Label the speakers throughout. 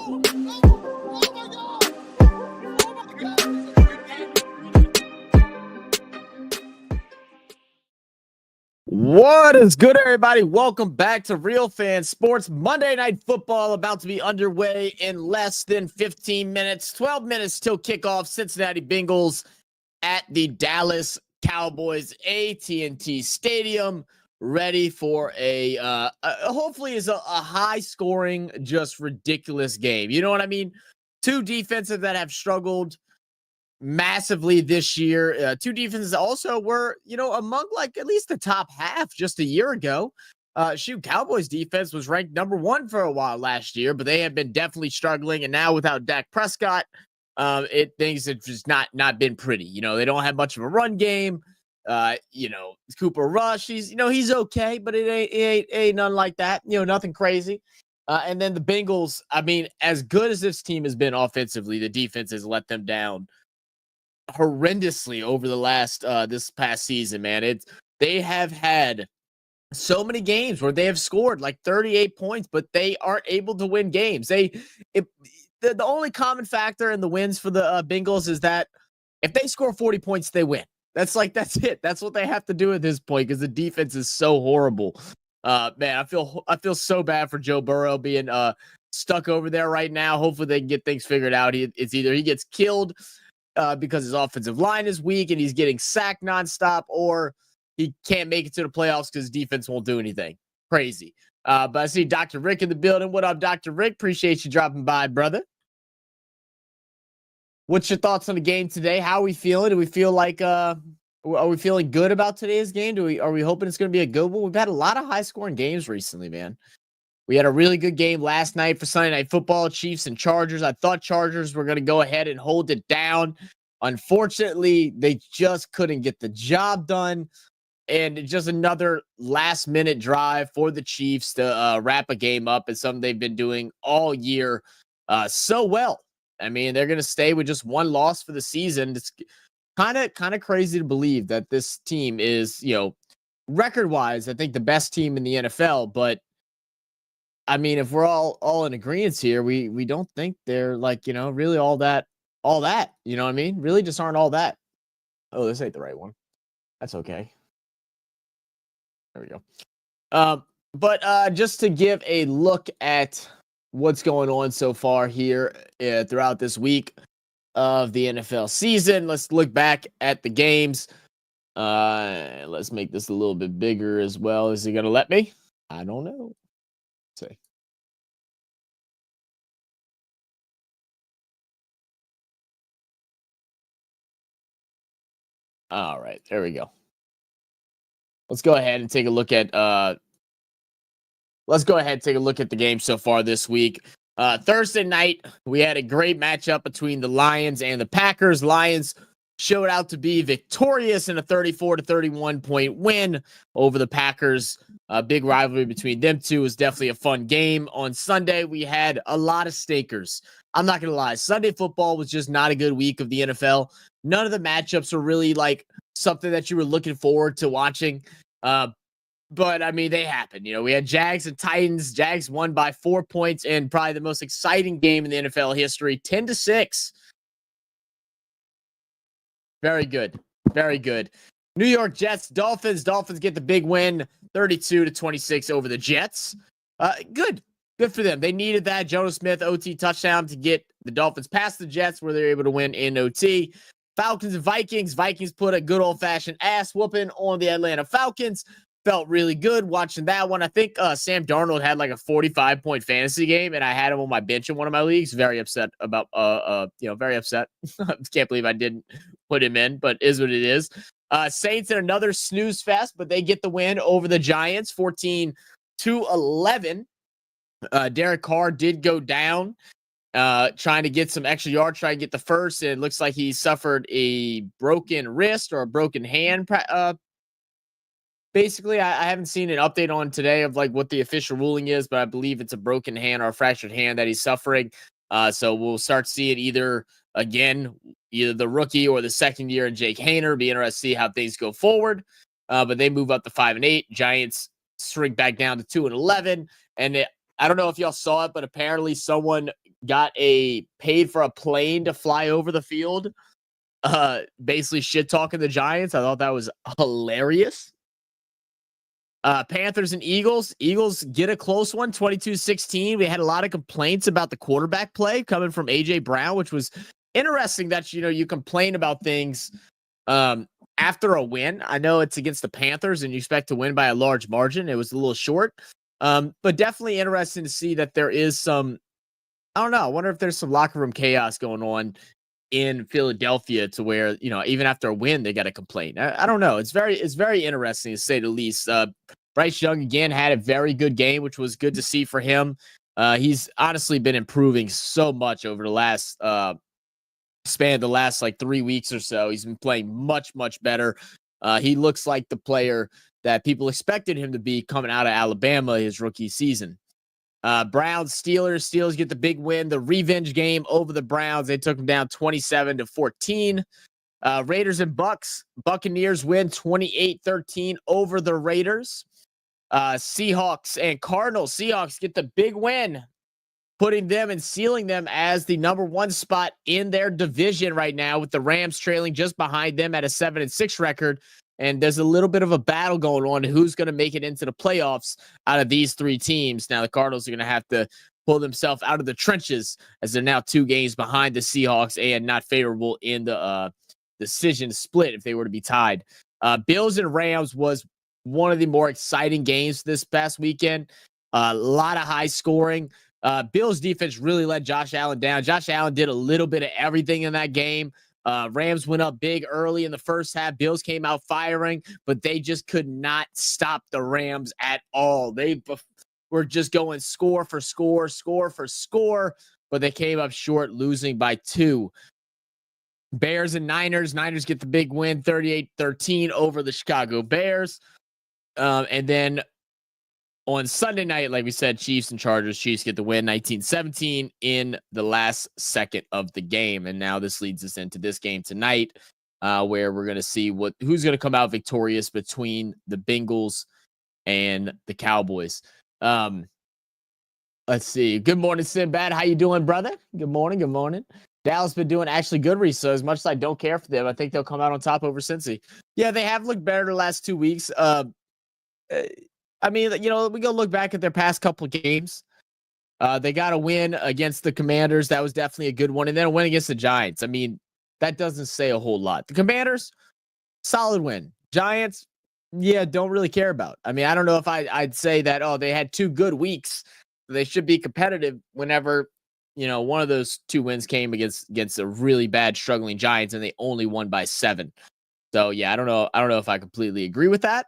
Speaker 1: What is good, everybody? Welcome back to Real Fan Sports. Monday Night Football about to be underway in less than 15 minutes. 12 minutes till kickoff. Cincinnati Bengals at the Dallas Cowboys AT&T Stadium, ready for a hopefully is a high-scoring, just ridiculous game. You know what I mean? Two defenses that have struggled massively this year. Two defenses also were, among like at least the top half just a year ago. Cowboys defense was ranked number one for a while last year, but they have been definitely struggling. And now without Dak Prescott, things have just not been pretty. They don't have much of a run game. Cooper Rush, he's okay, but it ain't none like that. Nothing crazy. And then the Bengals, I mean, as good as this team has been offensively, the defense has let them down horrendously over the last this past season, man. They have had so many games where they have scored like 38 points, but they aren't able to win games. The only common factor in the wins for the Bengals is that if they score 40 points, they win. That's it. That's what they have to do at this point because the defense is so horrible. Man, I feel so bad for Joe Burrow being stuck over there right now. Hopefully they can get things figured out. It's either he gets killed because his offensive line is weak and he's getting sacked nonstop, or he can't make it to the playoffs because defense won't do anything. Crazy. But I see Dr. Rick in the building. What up, Dr. Rick? Appreciate you dropping by, brother. What's your thoughts on the game today? How are we feeling? Do we feel like are we feeling good about today's game? Are we hoping it's going to be a good one? We've had a lot of high-scoring games recently, man. We had a really good game last night for Sunday Night Football, Chiefs and Chargers. I thought Chargers were going to go ahead and hold it down. Unfortunately, they just couldn't get the job done. And just another last-minute drive for the Chiefs to wrap a game up. It's something they've been doing all year so well. I mean, they're going to stay with just one loss for the season. It's kind of crazy to believe that this team is, record-wise, I think the best team in the NFL, but I mean, if we're all in agreement here, we don't think they're like, really all that, you know what I mean? Really just aren't all that. Oh, this ain't the right one. That's okay. There we go. But just to give a look at what's going on so far here throughout this week of the NFL season, let's look back at the games. Let's make this a little bit bigger as well. Is he going to let me? I don't know. Say. All right, there we go. Let's go ahead and take a look at the game so far this week. Thursday night, we had a great matchup between the Lions and the Packers. Lions showed out to be victorious in a 34-31 point win over the Packers. A big rivalry between them two was definitely a fun game. On Sunday, we had a lot of stinkers. I'm not going to lie. Sunday football was just not a good week of the NFL. None of the matchups were really like something that you were looking forward to watching. But I mean, they happened. We had Jags and Titans. Jags won by 4 points in probably the most exciting game in the NFL history, 10-6. Very good. Very good. New York Jets, Dolphins. Dolphins get the big win, 32-26 over the Jets. Good for them. They needed that Jono Smith OT touchdown to get the Dolphins past the Jets, where they're able to win in OT. Falcons and Vikings. Vikings put a good old-fashioned ass whooping on the Atlanta Falcons. Felt really good watching that one. I think Sam Darnold had like a 45-point fantasy game, and I had him on my bench in one of my leagues. Very upset about, very upset. Can't believe I didn't put him in, but is what it is. Saints in another snooze fest, but they get the win over the Giants, 14-11. Derek Carr did go down, trying to get some extra yards, trying to get the first, and it looks like he suffered a broken wrist or a broken hand. Basically, I haven't seen an update on today of like what the official ruling is, but I believe it's a broken hand or a fractured hand that he's suffering. So we'll start seeing either the rookie or the second year in Jake Haener. Be interested to see how things go forward. But they move up to 5-8. Giants shrink back down to 2-11. And I don't know if y'all saw it, but apparently someone paid for a plane to fly over the field, basically shit talking the Giants. I thought that was hilarious. Panthers and Eagles. Eagles get a close one, 22-16. We had a lot of complaints about the quarterback play coming from AJ Brown, which was interesting that, you complain about things after a win. I know it's against the Panthers and you expect to win by a large margin. It was a little short, but definitely interesting to see that there is some, I don't know. I wonder if there's some locker room chaos going on in Philadelphia to where, even after a win, they got to complain. I don't know. It's very interesting to say the least. Bryce Young again had a very good game, which was good to see for him. He's honestly been improving so much over the last span, the last like 3 weeks or so. He's been playing much, much better. He looks like the player that people expected him to be coming out of Alabama his rookie season. Browns, Steelers get the big win. The revenge game over the Browns. They took them down 27-14. Raiders and Buccaneers win 28-13 over the Raiders. Seahawks and Cardinals. Seahawks get the big win, putting them and sealing them as the number 1 spot in their division right now, with the Rams trailing just behind them at a 7-6 record. And there's a little bit of a battle going on who's going to make it into the playoffs out of these 3 teams. Now, the Cardinals are going to have to pull themselves out of the trenches as they're now 2 games behind the Seahawks and not favorable in the decision split if they were to be tied. Bills and Rams was one of the more exciting games this past weekend. A lot of high scoring. Bills defense really let Josh Allen down. Josh Allen did a little bit of everything in that game. Rams went up big early in the first half. Bills came out firing, but they just could not stop the Rams at all. They were just going score for score, but they came up short, losing by 2. Bears and Niners. Niners get the big win, 38-13 over the Chicago Bears. And then on Sunday night, like we said, Chiefs and Chargers. Chiefs get the win, 19-17 in the last second of the game. And now this leads us into this game tonight, where we're going to see who's going to come out victorious between the Bengals and the Cowboys. Let's see. Good morning, Sinbad. How you doing, brother? Good morning. Dallas been doing actually good recently. So as much as I don't care for them, I think they'll come out on top over Cincy. Yeah, they have looked better the last 2 weeks. I mean, we go look back at their past couple of games. They got a win against the Commanders. That was definitely a good one. And then a win against the Giants. I mean, that doesn't say a whole lot. The Commanders, solid win. Giants, yeah, don't really care about. I mean, I don't know if I'd say that, they had 2 good weeks. They should be competitive whenever, one of those 2 wins came against a really bad, struggling Giants, and they only won by 7. So, yeah, I don't know if I completely agree with that.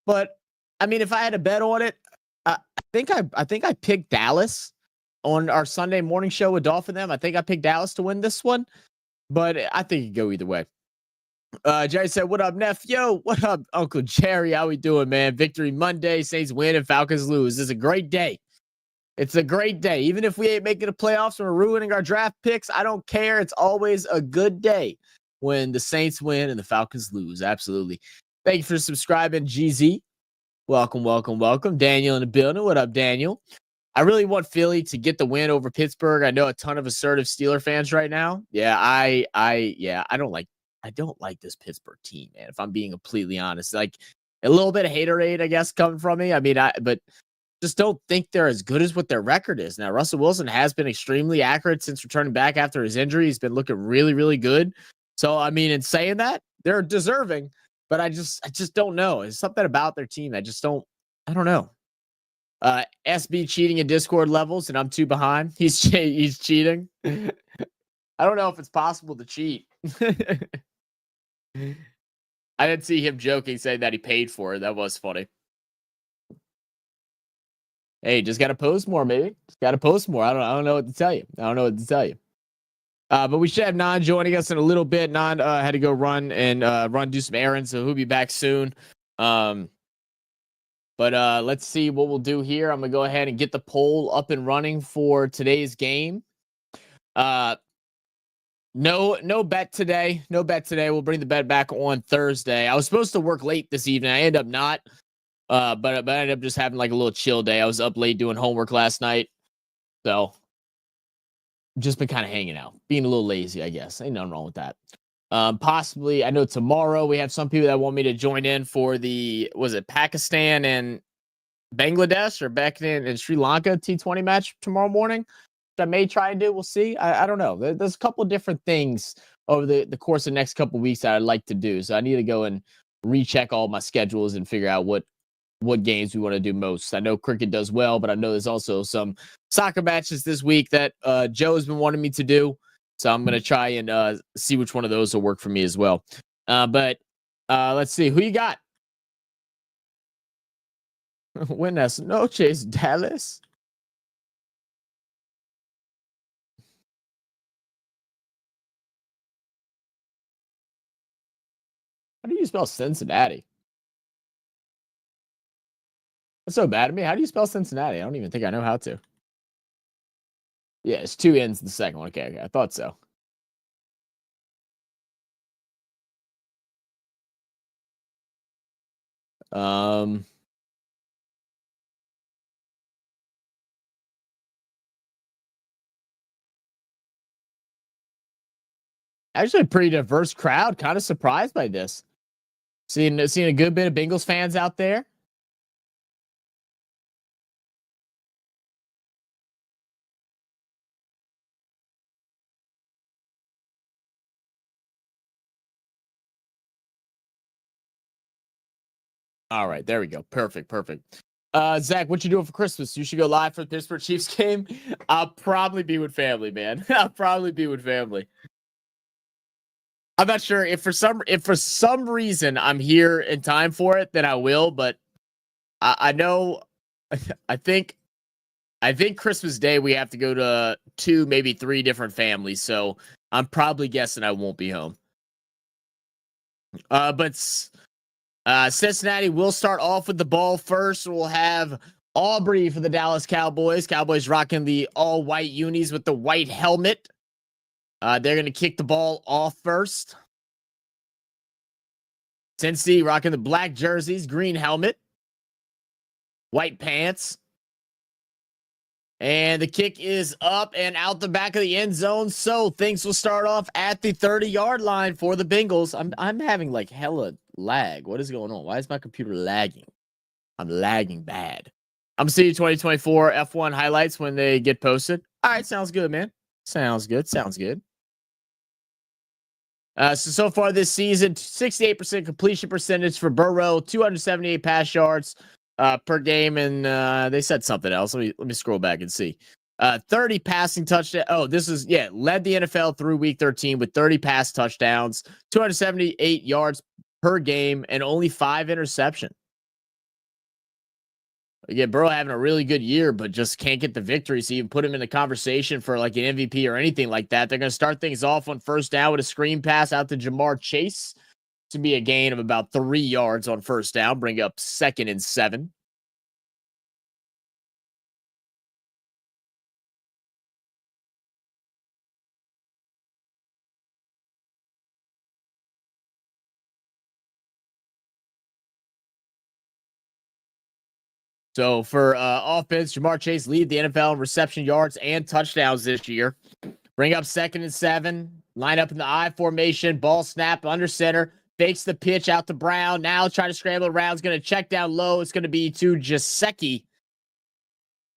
Speaker 1: But I mean, if I had to bet on it, I think I picked Dallas on our Sunday morning show with Dolph and them. I think I picked Dallas to win this one, but I think it could go either way. Jerry said, "What up, Neff? Yo, what up, Uncle Jerry? How we doing, man? Victory Monday, Saints win and Falcons lose. It's a great day. It's a great day. Even if we ain't making the playoffs and we're ruining our draft picks, I don't care. It's always a good day when the Saints win and the Falcons lose. Absolutely. Thank you for subscribing, GZ. Welcome. Daniel in the building. What up, Daniel? I really want Philly to get the win over Pittsburgh. I know a ton of assertive Steeler fans right now. Yeah, I don't like this Pittsburgh team, man. If I'm being completely honest, like a little bit of haterade, I guess, coming from me. I mean, but just don't think they're as good as what their record is. Now, Russell Wilson has been extremely accurate since returning back after his injury. He's been looking really, really good. So, I mean, in saying that, they're deserving. But I just don't know. There's something about their team. I don't know. SB cheating in Discord levels, and I'm 2 behind. He's cheating. I don't know if it's possible to cheat. I didn't see him joking, saying that he paid for it. That was funny. Hey, just got to post more, maybe. Just got to post more. I don't know what to tell you. But we should have Nan joining us in a little bit. Nan had to go do some errands, so he'll be back soon. But let's see what we'll do here. I'm going to go ahead and get the poll up and running for today's game. No bet today. We'll bring the bet back on Thursday. I was supposed to work late this evening. I ended up not. But I ended up just having like a little chill day. I was up late doing homework last night. So just been kind of hanging out, being a little lazy, I guess. Ain't nothing wrong with that. Possibly, I know tomorrow we have some people that want me to join in for the, was it Pakistan and Bangladesh or back in Sri Lanka T20 match tomorrow morning, which I may try and do. We'll see. I don't know. There's a couple of different things over the course of the next couple of weeks that I'd like to do. So I need to go and recheck all my schedules and figure out what games we want to do most. I know cricket does well, but I know there's also some soccer matches this week that Joe has been wanting me to do. So I'm going to try and see which one of those will work for me as well. But let's see. Who you got? Buenas noches, Dallas. How do you spell Cincinnati? That's so bad at me. How do you spell Cincinnati? I don't even think I know how to. Yeah, it's 2 N's in the second one. Okay, I thought so. Actually a pretty diverse crowd. Kind of surprised by this. Seeing a good bit of Bengals fans out there. All right, there we go. Perfect. Zach, what you doing for Christmas? You should go live for the Pittsburgh Chiefs game. I'll probably be with family, man. I'll probably be with family. I'm not sure if for some reason I'm here in time for it, then I will. But I know, I think Christmas Day we have to go to 2, maybe 3 different families. So I'm probably guessing I won't be home. But Cincinnati will start off with the ball first. We'll have Aubrey for the Dallas Cowboys. Cowboys rocking the all-white unis with the white helmet. They're going to kick the ball off first. Cincy rocking the black jerseys, green helmet, white pants. And the kick is up and out the back of the end zone. So things will start off at the 30-yard line for the Bengals. I'm having like hella lag. What is going on? Why is my computer lagging? I'm lagging bad. I'm seeing 2024 F1 highlights when they get posted. All right, sounds good, man. Sounds good. So far this season, 68% completion percentage for Burrow, 278 pass yards per game, and they said something else. Let me scroll back and see. 30 passing touchdowns. Oh, this is led the NFL through week 13 with 30 pass touchdowns, 278 yards per game, and only 5 interceptions. Again, Burrow having a really good year, but just can't get the victory. So you put him in the conversation for like an MVP or anything like that. They're going to start things off on first down with a screen pass out to Jamar Chase to be a gain of about 3 yards on first down, bring up 2nd and 7. So for offense, Jamar Chase lead the NFL in reception yards and touchdowns this year. Bring up 2nd and 7. Line up in the I formation. Ball snap under center. Fakes the pitch out to Brown. Now trying to scramble around. Is going to check down low. It's going to be to Jasecki.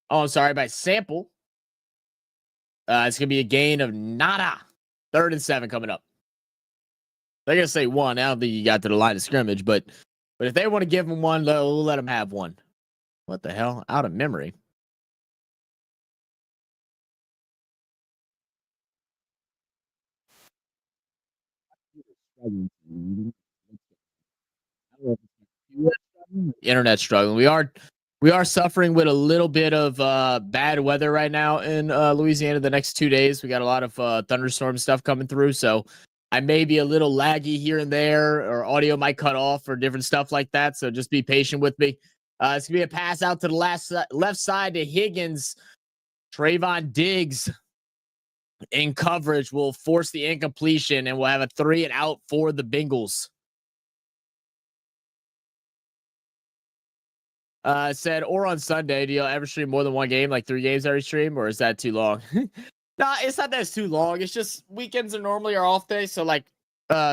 Speaker 1: Oh, I'm sorry, by Sample. It's going to be a gain of nada. 3rd and 7 coming up. They're going to say 1. I don't think you got to the line of scrimmage, but if they want to give them 1, we'll let them have 1. What the hell? Out of memory. Internet struggling. We are suffering with a little bit of bad weather right now in Louisiana. The next 2 days, we got a lot of thunderstorm stuff coming through. So I may be a little laggy here and there, or audio might cut off, or different stuff like that. So just be patient with me. It's gonna be a pass out to the left side to Higgins. Trayvon Diggs in coverage will force the incompletion, and we'll have a 3 and out for the Bengals. Said, or on Sunday, do you ever stream more than 1 game, like 3 games every stream, or is that too long? Nah, it's not that it's too long. It's just weekends are normally our off day. So like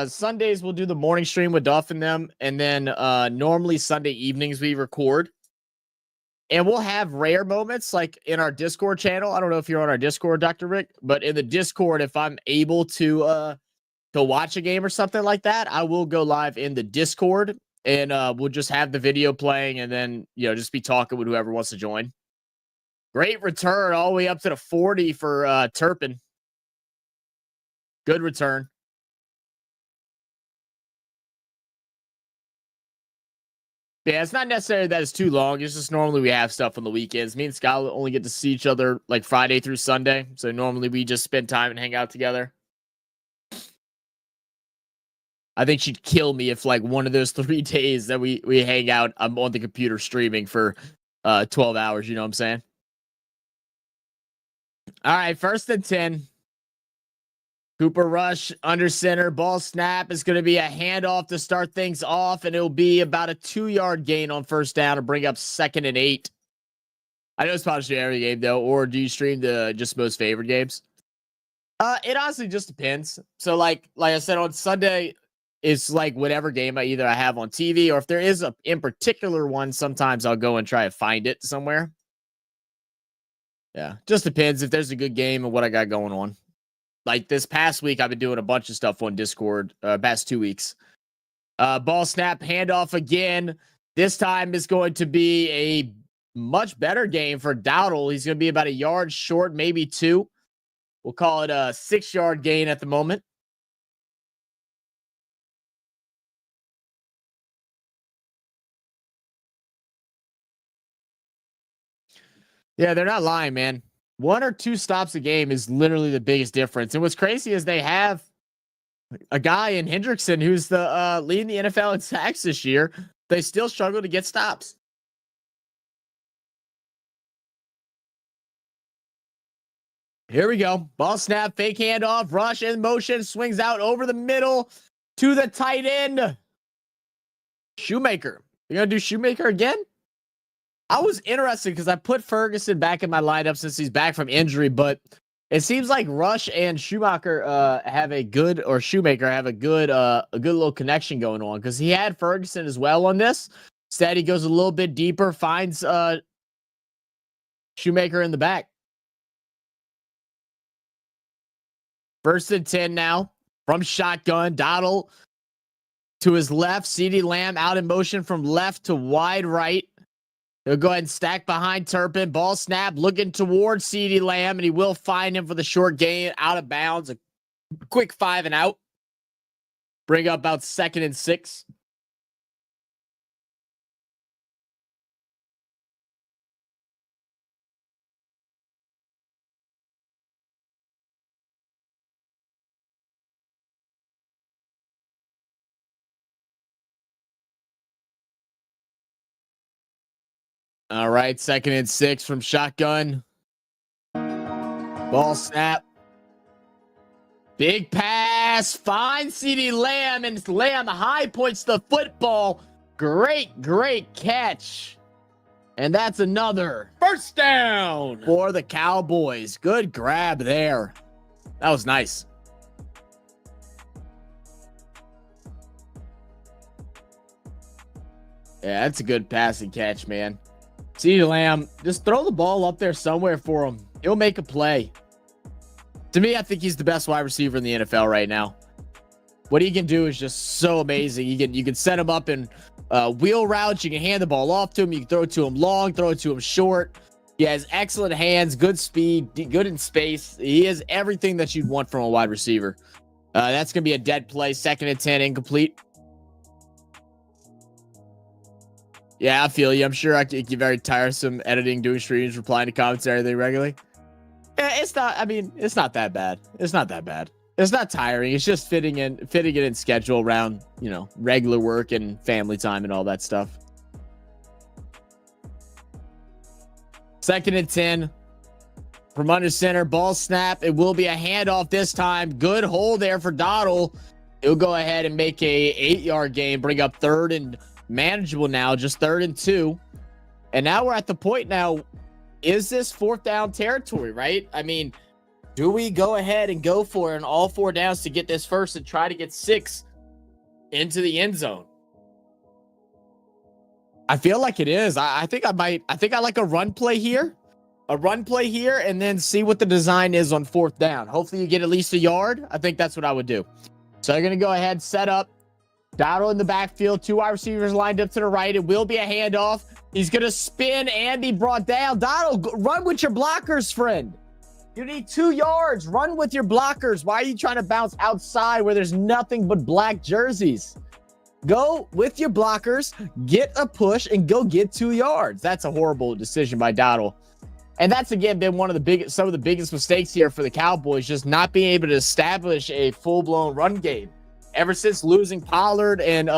Speaker 1: Sundays we'll do the morning stream with Duff and them, and then normally Sunday evenings we record. And we'll have rare moments like in our Discord channel. I don't know if you're on our Discord, Dr. Rick, but in the Discord, if I'm able to watch a game or something like that, I will go live in the Discord, and we'll just have the video playing, and then just be talking with whoever wants to join. Great return all the way up to the 40 for Turpin. Good return. Yeah, it's not necessarily that it's too long. It's just normally we have stuff on the weekends. Me and Scott only get to see each other like Friday through Sunday. So normally we just spend time and hang out together. I think she'd kill me if like one of those 3 days that we hang out, I'm on the computer streaming for 12 hours. You know what I'm saying? All right, 1st and 10. Cooper Rush under center. Ball snap is going to be a handoff to start things off, and it'll be about a 2-yard gain on 1st down to bring up 2nd and 8. I know it's probably every game though, or do you stream the just most favorite games? It honestly just depends. So like I said, on Sunday, it's like whatever game I have on TV, or if there is a in particular one, sometimes I'll go and try to find it somewhere. Yeah, just depends if there's a good game and what I got going on. Like this past week, I've been doing a bunch of stuff on Discord, past 2 weeks. Ball snap, handoff again. This time is going to be a much better game for Dowdle. He's going to be about a yard short, maybe 2. We'll call it a 6-yard gain at the moment. Yeah, they're not lying, man. 1 or 2 stops a game is literally the biggest difference. And what's crazy is they have a guy in Hendrickson who's the leading the NFL in sacks this year. They still struggle to get stops. Here we go. Ball snap, fake handoff, rush in motion, swings out over the middle to the tight end. Shoemaker. You're going to do Shoemaker again? I was interested because I put Ferguson back in my lineup since he's back from injury, but it seems like Rush and Shoemaker have a good little connection going on, because he had Ferguson as well on this. Instead, he goes a little bit deeper, finds Shoemaker in the back. 1st and 10 now from shotgun. Dowdle to his left. CeeDee Lamb out in motion from left to wide right. He'll go ahead and stack behind Turpin. Ball snap, looking towards CeeDee Lamb, and he will find him for the short gain out of bounds. A quick 5 and out. Bring up about 2nd and 6. All right, 2nd and 6 from shotgun. Ball snap. Big pass. Finds CeeDee Lamb, and Lamb high points the football. Great catch. And that's another 1st down for the Cowboys. Good grab there. That was nice. Yeah, that's a good passing catch, man. CeeDee Lamb, just throw the ball up there somewhere for him. He'll make a play. To me, I think he's the best wide receiver in the NFL right now. What he can do is just so amazing. You can set him up in wheel routes. You can hand the ball off to him. You can throw it to him long, throw it to him short. He has excellent hands, good speed, good in space. He has everything that you'd want from a wide receiver. That's going to be a dead play. 2nd and 10, incomplete. Yeah, I feel you. I'm sure I could get very tiresome editing, doing streams, replying to comments, everything regularly. Yeah, it's not that bad. It's not that bad. It's not tiring. It's just fitting it in schedule around, regular work and family time and all that stuff. 2nd and 10 from under center. Ball snap. It will be a handoff this time. Good hole there for Dowdle. He'll go ahead and make a 8-yard gain, bring up 3rd and manageable now, just 3rd and 2. And now we're at the point now, is this 4th down territory, right? I mean, Do we go ahead and go for it on all 4 downs to get this first and try to get 6 into the end zone? I feel like it is. I think I like a run play here. A run play here, and then see what the design is on 4th down. Hopefully you get at least a yard. I think that's what I would do. So they're going to go ahead, set up. Dowdle in the backfield. 2 wide receivers lined up to the right. It will be a handoff. He's going to spin and be brought down. Dowdle, run with your blockers, friend. You need 2 yards. Run with your blockers. Why are you trying to bounce outside where there's nothing but black jerseys? Go with your blockers, get a push, and go get 2 yards. That's a horrible decision by Dowdle. And that's, again, been some of the biggest mistakes here for the Cowboys, just not being able to establish a full-blown run game. Ever since losing Pollard and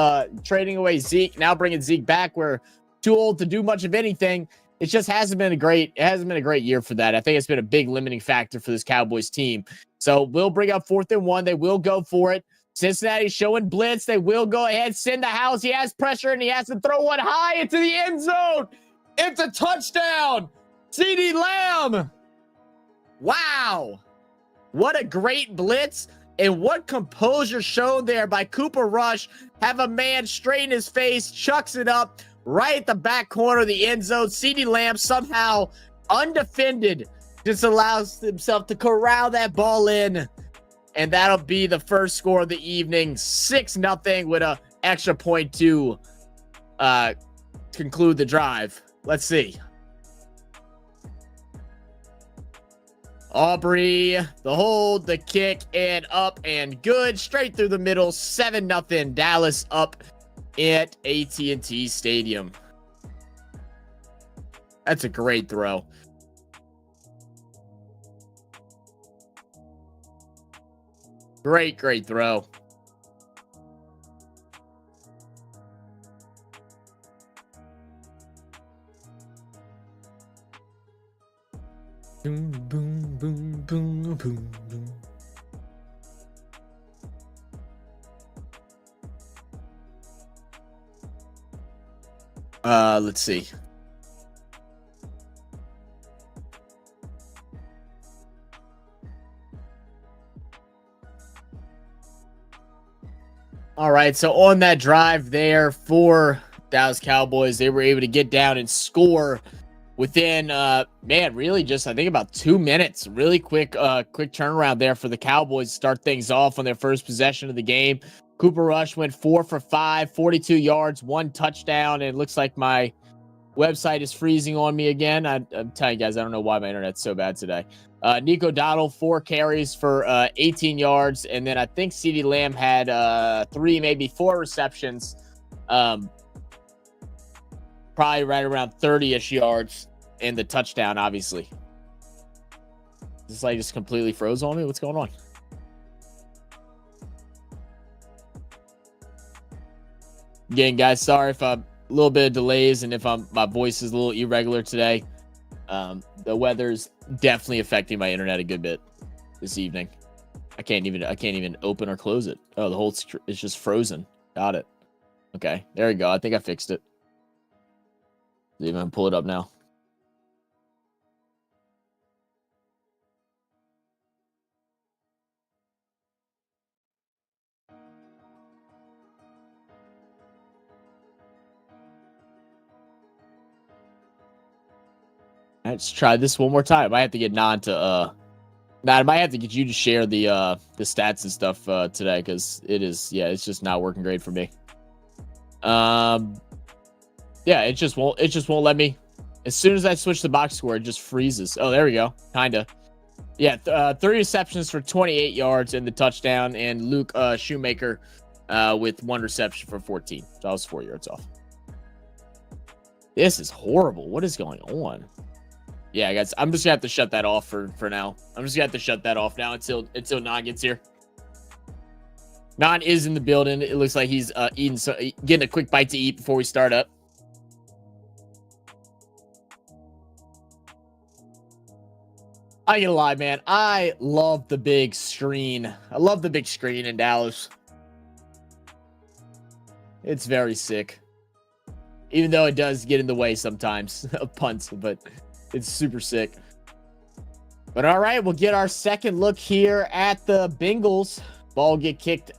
Speaker 1: trading away Zeke, now bringing Zeke back, we're too old to do much of anything. It just hasn't been a great year for that. I think it's been a big limiting factor for this Cowboys team. So we'll bring up 4th and 1. They will go for it. Cincinnati showing blitz. They will go ahead, send the house. He has pressure, and he has to throw one high into the end zone. It's a touchdown. CeeDee Lamb. Wow. What a great blitz. And what composure shown there by Cooper Rush. Have a man straighten his face, chucks it up right at the back corner of the end zone. CeeDee Lamb somehow undefended just allows himself to corral that ball in. And that'll be the first score of the evening. 6-0 with an extra point to conclude the drive. Let's see. Aubrey, the hold, the kick, and up and good. Straight through the middle. 7-0. Dallas up at AT&T Stadium. That's a great throw. Great throw. Boom, boom, boom, boom, boom, boom. Let's see. All right, so on that drive there for Dallas Cowboys, they were able to get down and score within, really just, I think, about 2 minutes. Really quick turnaround there for the Cowboys to start things off on their first possession of the game. Cooper Rush went 4 for 5, 42 yards, 1 touchdown, and it looks like my website is freezing on me again. I'm telling you guys, I don't know why my internet's so bad today. Nico Dowdle, 4 carries for 18 yards, and then I think CeeDee Lamb had 3, maybe 4 receptions. Probably right around 30-ish yards, and the touchdown, obviously. This like just completely froze on me. What's going on? Again, guys, sorry if I'm a little bit of delays and if my voice is a little irregular today. The weather's definitely affecting my internet a good bit this evening. I can't even open or close it. Oh, the whole is just frozen. Got it. Okay, there we go. I think I fixed it. Even pull it up now. Let's try this one more time. I might have to get I might have to get you to share the stats and stuff today, because it's just not working great for me. Yeah, it just won't let me. As soon as I switch the box score, it just freezes. Oh, there we go. Kinda. Yeah, 30 receptions for 28 yards and the touchdown, and Luke Shoemaker with 1 reception for 14. So I was 4 yards off. This is horrible. What is going on? Yeah, guys, I'm just gonna have to shut that off for now. I'm just gonna have to shut that off now until Nan gets here. Nan is in the building. It looks like he's getting a quick bite to eat before we start up. I ain't gonna lie, man. I love the big screen. I love the big screen in Dallas. It's very sick. Even though it does get in the way sometimes of punts, but it's super sick. But all right, we'll get our second look here at the Bengals. Ball get kicked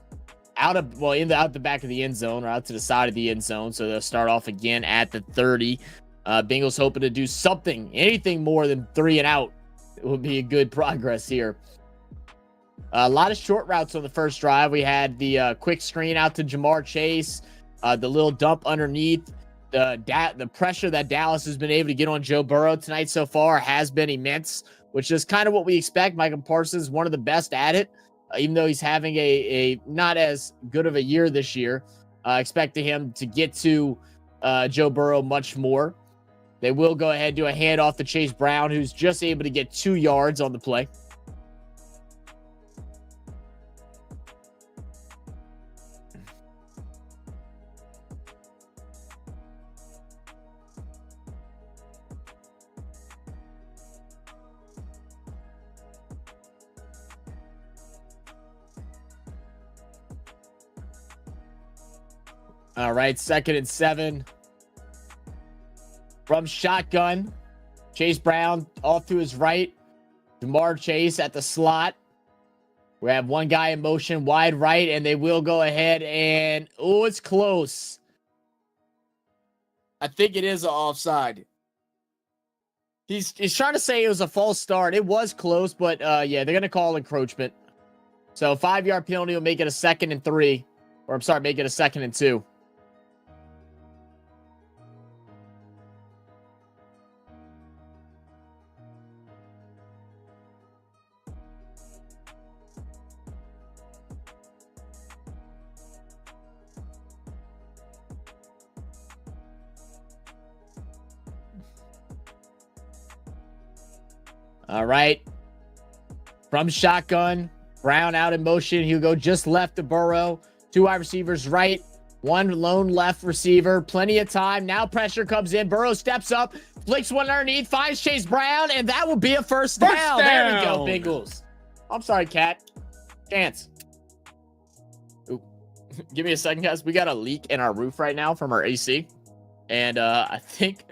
Speaker 1: out the back of the end zone, or out to the side of the end zone. So they'll start off again at the 30. Bengals hoping to do something, anything more than 3 and out. It would be a good progress here. A lot of short routes on the first drive. We had the quick screen out to Jamar Chase, the little dump underneath. The pressure that Dallas has been able to get on Joe Burrow tonight so far has been immense, which is kind of what we expect. Micah Parsons, one of the best at it, even though he's having a not as good of a year this year. Expecting him to get to Joe Burrow much more. They will go ahead and do a handoff to Chase Brown, who's just able to get 2 yards on the play. All right, 2nd and 7. From shotgun, Chase Brown off to his right. Jamar Chase at the slot. We have one guy in motion wide right, and they will go ahead and, oh, it's close. I think it is an offside. He's trying to say it was a false start. It was close, but yeah, they're going to call encroachment. So 5-yard penalty will make it a 2nd and 3. Or I'm sorry, make it a 2nd and 2. All right. From shotgun, Brown out in motion. He'll go just left to Burrow. 2 wide receivers right. 1 lone left receiver. Plenty of time. Now pressure comes in. Burrow steps up. Flicks one underneath. Finds Chase Brown. And that will be a first down. There we go, Bengals. I'm sorry, Cat. Chance. Ooh. Give me a second, guys. We got a leak in our roof right now from our AC. And I think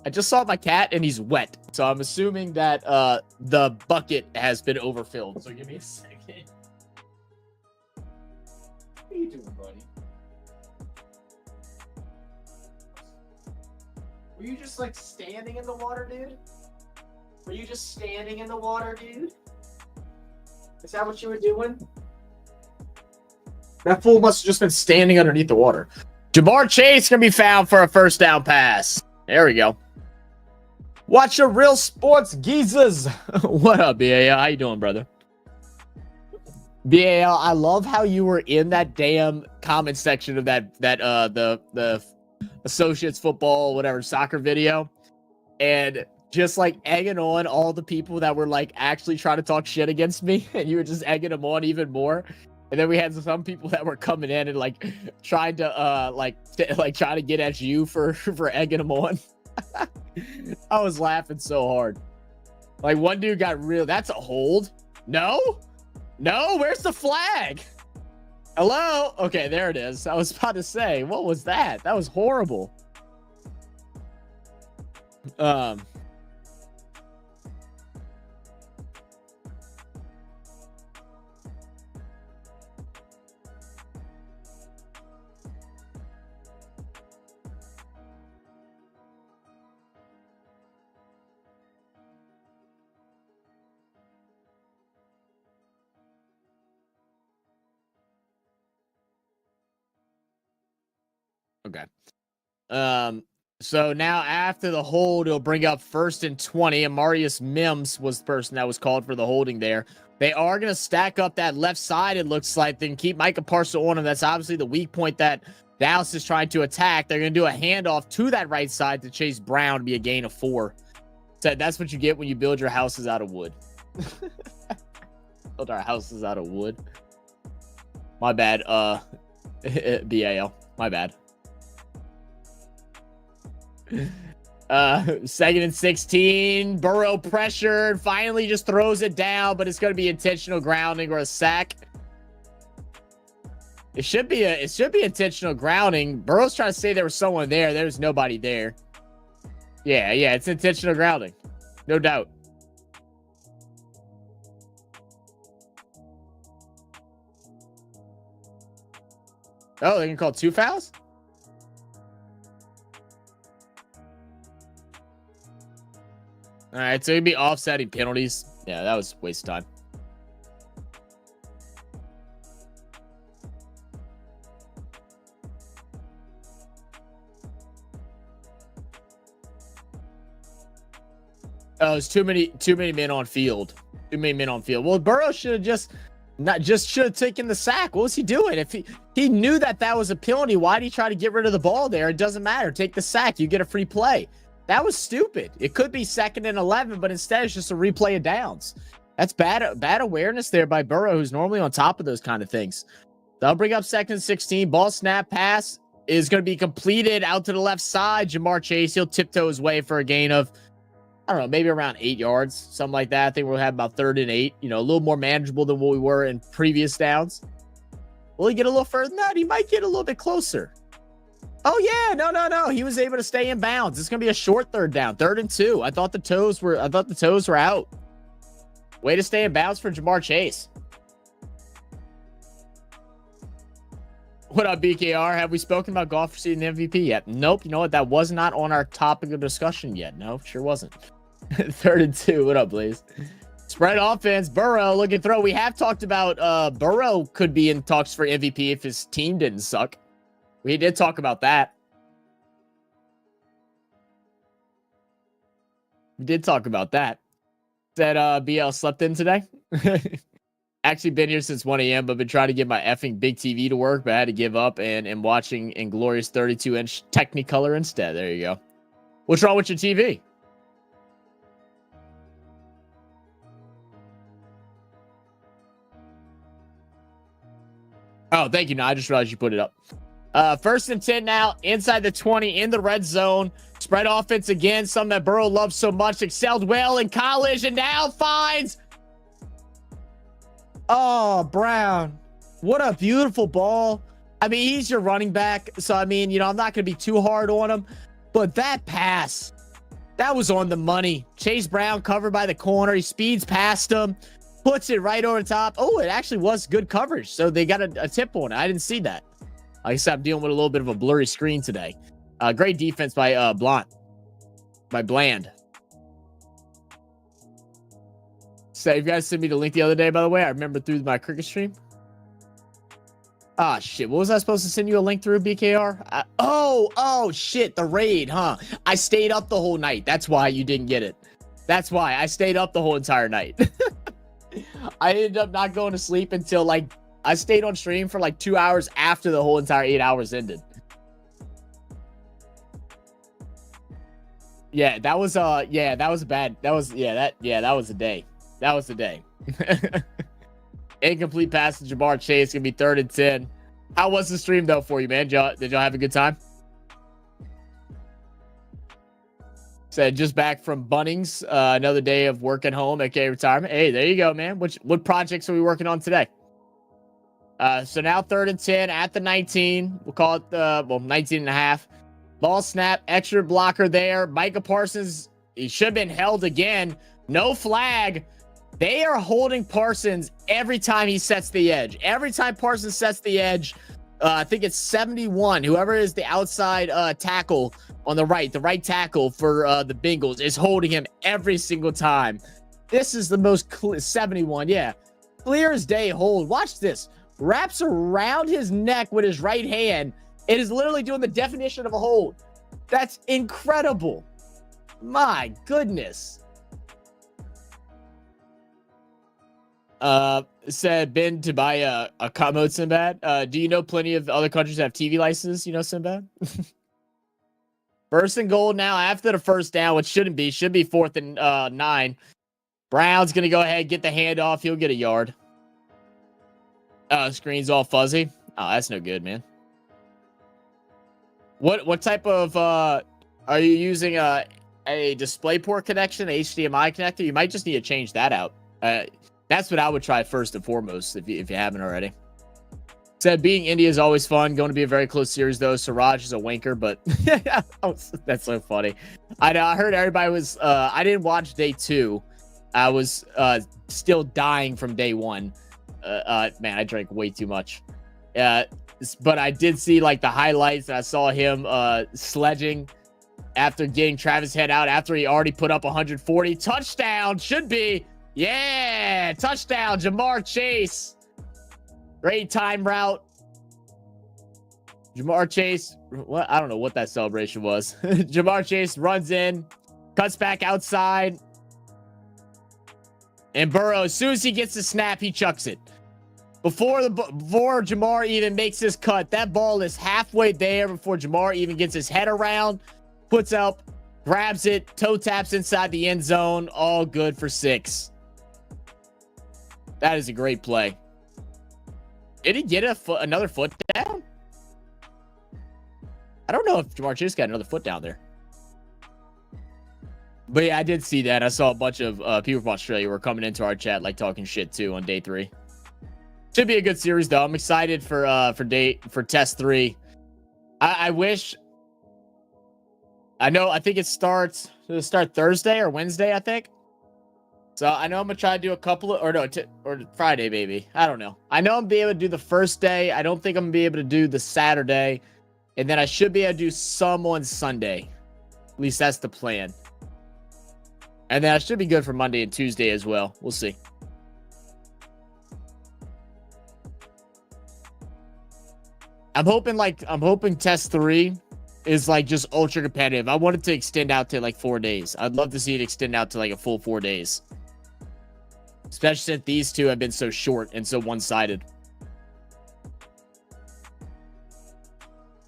Speaker 1: I just saw my cat and he's wet. So I'm assuming that the bucket has been overfilled. So give me a second. What are you doing, buddy? Were you just like standing in the water, dude? Were you just standing in the water, dude? Is that what you were doing? That fool must have just been standing underneath the water. Jamar Chase can be found for a first down pass. There we go. Watch your Real Sports Geezers. What up, BAL? How you doing, brother? BAL, I love how you were in that damn comment section of the Associates football, whatever, soccer video. And just like egging on all the people that were like actually trying to talk shit against me. And you were just egging them on even more. And then we had some people that were coming in and like trying to trying to get at you for egging them on. I was laughing so hard. Like one dude got real. That's a hold. No, where's the flag? Hello? Okay, there it is. I was about to say, what was that? That was horrible. Okay. So now after the hold, it'll bring up 1st and 20. Amarius Mims was the person that was called for the holding there. They are going to stack up that left side, it looks like. They can keep Micah Parsons on him. That's obviously the weak point that Dallas is trying to attack. They're going to do a handoff to that right side to Chase Brown to be a gain of 4. So that's what you get when you build your houses out of wood. Build our houses out of wood. My bad. BAL. My bad. 2nd and 16. Burrow pressured. Finally just throws it down, but it's going to be intentional grounding or a sack. It should be intentional grounding. Burrow's trying to say there was someone there. There's nobody there. Yeah, it's intentional grounding. No doubt. Oh, they can call 2 fouls? All right, so it'd be offsetting penalties. Yeah, that was a waste of time. Oh, it's too many men on field. Too many men on field. Well, Burrow should have taken the sack. What was he doing? If he knew that was a penalty, why did he try to get rid of the ball there? It doesn't matter. Take the sack. You get a free play. That was stupid. It could be 2nd and 11, but instead it's just a replay of downs. That's bad awareness there by Burrow, who's normally on top of those kind of things. They'll bring up 2nd and 16. Ball snap pass is going to be completed out to the left side. Jamar Chase, he'll tiptoe his way for a gain of, I don't know, maybe around 8 yards, something like that. I think we'll have about 3rd and 8, a little more manageable than what we were in previous downs. Will he get a little further than that? He might get a little bit closer. Oh, yeah. No. He was able to stay in bounds. It's going to be a short 3rd down, 3rd and 2. I thought the toes were out. Way to stay in bounds for Jamar Chase. What up, BKR? Have we spoken about golf receiving the MVP yet? Nope. You know what? That was not on our topic of discussion yet. No, sure wasn't. 3rd and 2. What up, Blaze? Spread offense. Burrow looking throw. We have talked about Burrow could be in talks for MVP if his team didn't suck. We did talk about that. We did talk about that. Said BL slept in today. Actually been here since 1 a.m. but been trying to get my effing big TV to work, but I had to give up and watching in glorious 32-inch Technicolor instead. There you go. What's wrong with your TV? Oh, thank you. No, I just realized you put it up. 1st and 10 now, inside the 20 in the red zone. Spread offense again, something that Burrow loves so much, excelled well in college, and now finds... Oh, Brown. What a beautiful ball. I mean, he's your running back, so I mean, I'm not going to be too hard on him, but that pass, that was on the money. Chase Brown covered by the corner. He speeds past him, puts it right over the top. Oh, it actually was good coverage, so they got a tip on it. I didn't see that. Like I said, I'm dealing with a little bit of a blurry screen today. Great defense by Bland. So you guys sent me the link the other day, by the way. I remember through my cricket stream. Ah, shit. What was I supposed to send you a link through, BKR? Oh, shit. The raid, huh? I stayed up the whole night. That's why you didn't get it. That's why. I stayed up the whole entire night. I ended up not going to sleep until, I stayed on stream for, 2 hours after the whole entire 8 hours ended. Yeah, that was a day. That was the day. Incomplete pass to Jamar Chase. Gonna be 3rd and 10. How was the stream though for you, man? Did y'all have a good time? Said just back from Bunnings. Another day of work at home, aka retirement. Hey, there you go, man. What projects are we working on today? So now 3rd and 10 at the 19. We'll call it 19 and a half. Ball snap, extra blocker there. Micah Parsons, he should have been held again. No flag. They are holding Parsons every time he sets the edge. Every time Parsons sets the edge, I think it's 71. Whoever is the outside tackle on the right tackle for the Bengals is holding him every single time. This is the most 71. Yeah. Clear as day hold. Watch this. Wraps around his neck with his right hand. It is literally doing the definition of a hold. That's incredible. My goodness. Said been to buy a commode, Sinbad. Do you know plenty of other countries that have TV licenses? Sinbad? 1st and goal now after the 1st down, which should be 4th and 9. Brown's gonna go ahead, get the handoff. He'll get a yard. Screen's all fuzzy. Oh, that's no good, man. What type of are you using a DisplayPort connection, HDMI connector? You might just need to change that out. That's what I would try first and foremost if you haven't already. Said being India is always fun. Going to be a very close series though. Siraj is a wanker, but that's so funny. I know. I heard everybody was. I didn't watch day 2. I was still dying from day 1. Man, I drank way too much. but I did see like the highlights, and I saw him sledging after getting Travis Head out after he already put up 140. Touchdown should be. Yeah, touchdown, Jamar Chase. Great time route. Jamar Chase, what? I don't know what that celebration was. Jamar Chase runs in, cuts back outside, and Burrow, as soon as he gets the snap, he chucks it. Before Jamar even makes his cut, that ball is halfway there before Jamar even gets his head around, puts up, grabs it, toe taps inside the end zone. All good for 6. That is a great play. Did he get another foot down? I don't know if Jamar Chase got another foot down there. But yeah, I did see that. I saw a bunch of people from Australia were coming into our chat, like talking shit too on day 3. Should be a good series though. I'm excited for test 3. I wish. I think it'll start Thursday or Wednesday, I think. So I know I'm gonna try to do a couple of, or Friday, maybe. I don't know. I know I'm gonna be able to do the first day. I don't think I'm gonna be able to do the Saturday, and then I should be able to do some on Sunday. At least that's the plan. And then I should be good for Monday and Tuesday as well. We'll see. I'm hoping test 3 is like just ultra competitive. I want it to extend out to like 4 days. I'd love to see it extend out to like a full 4 days. Especially since these two have been so short and so one-sided.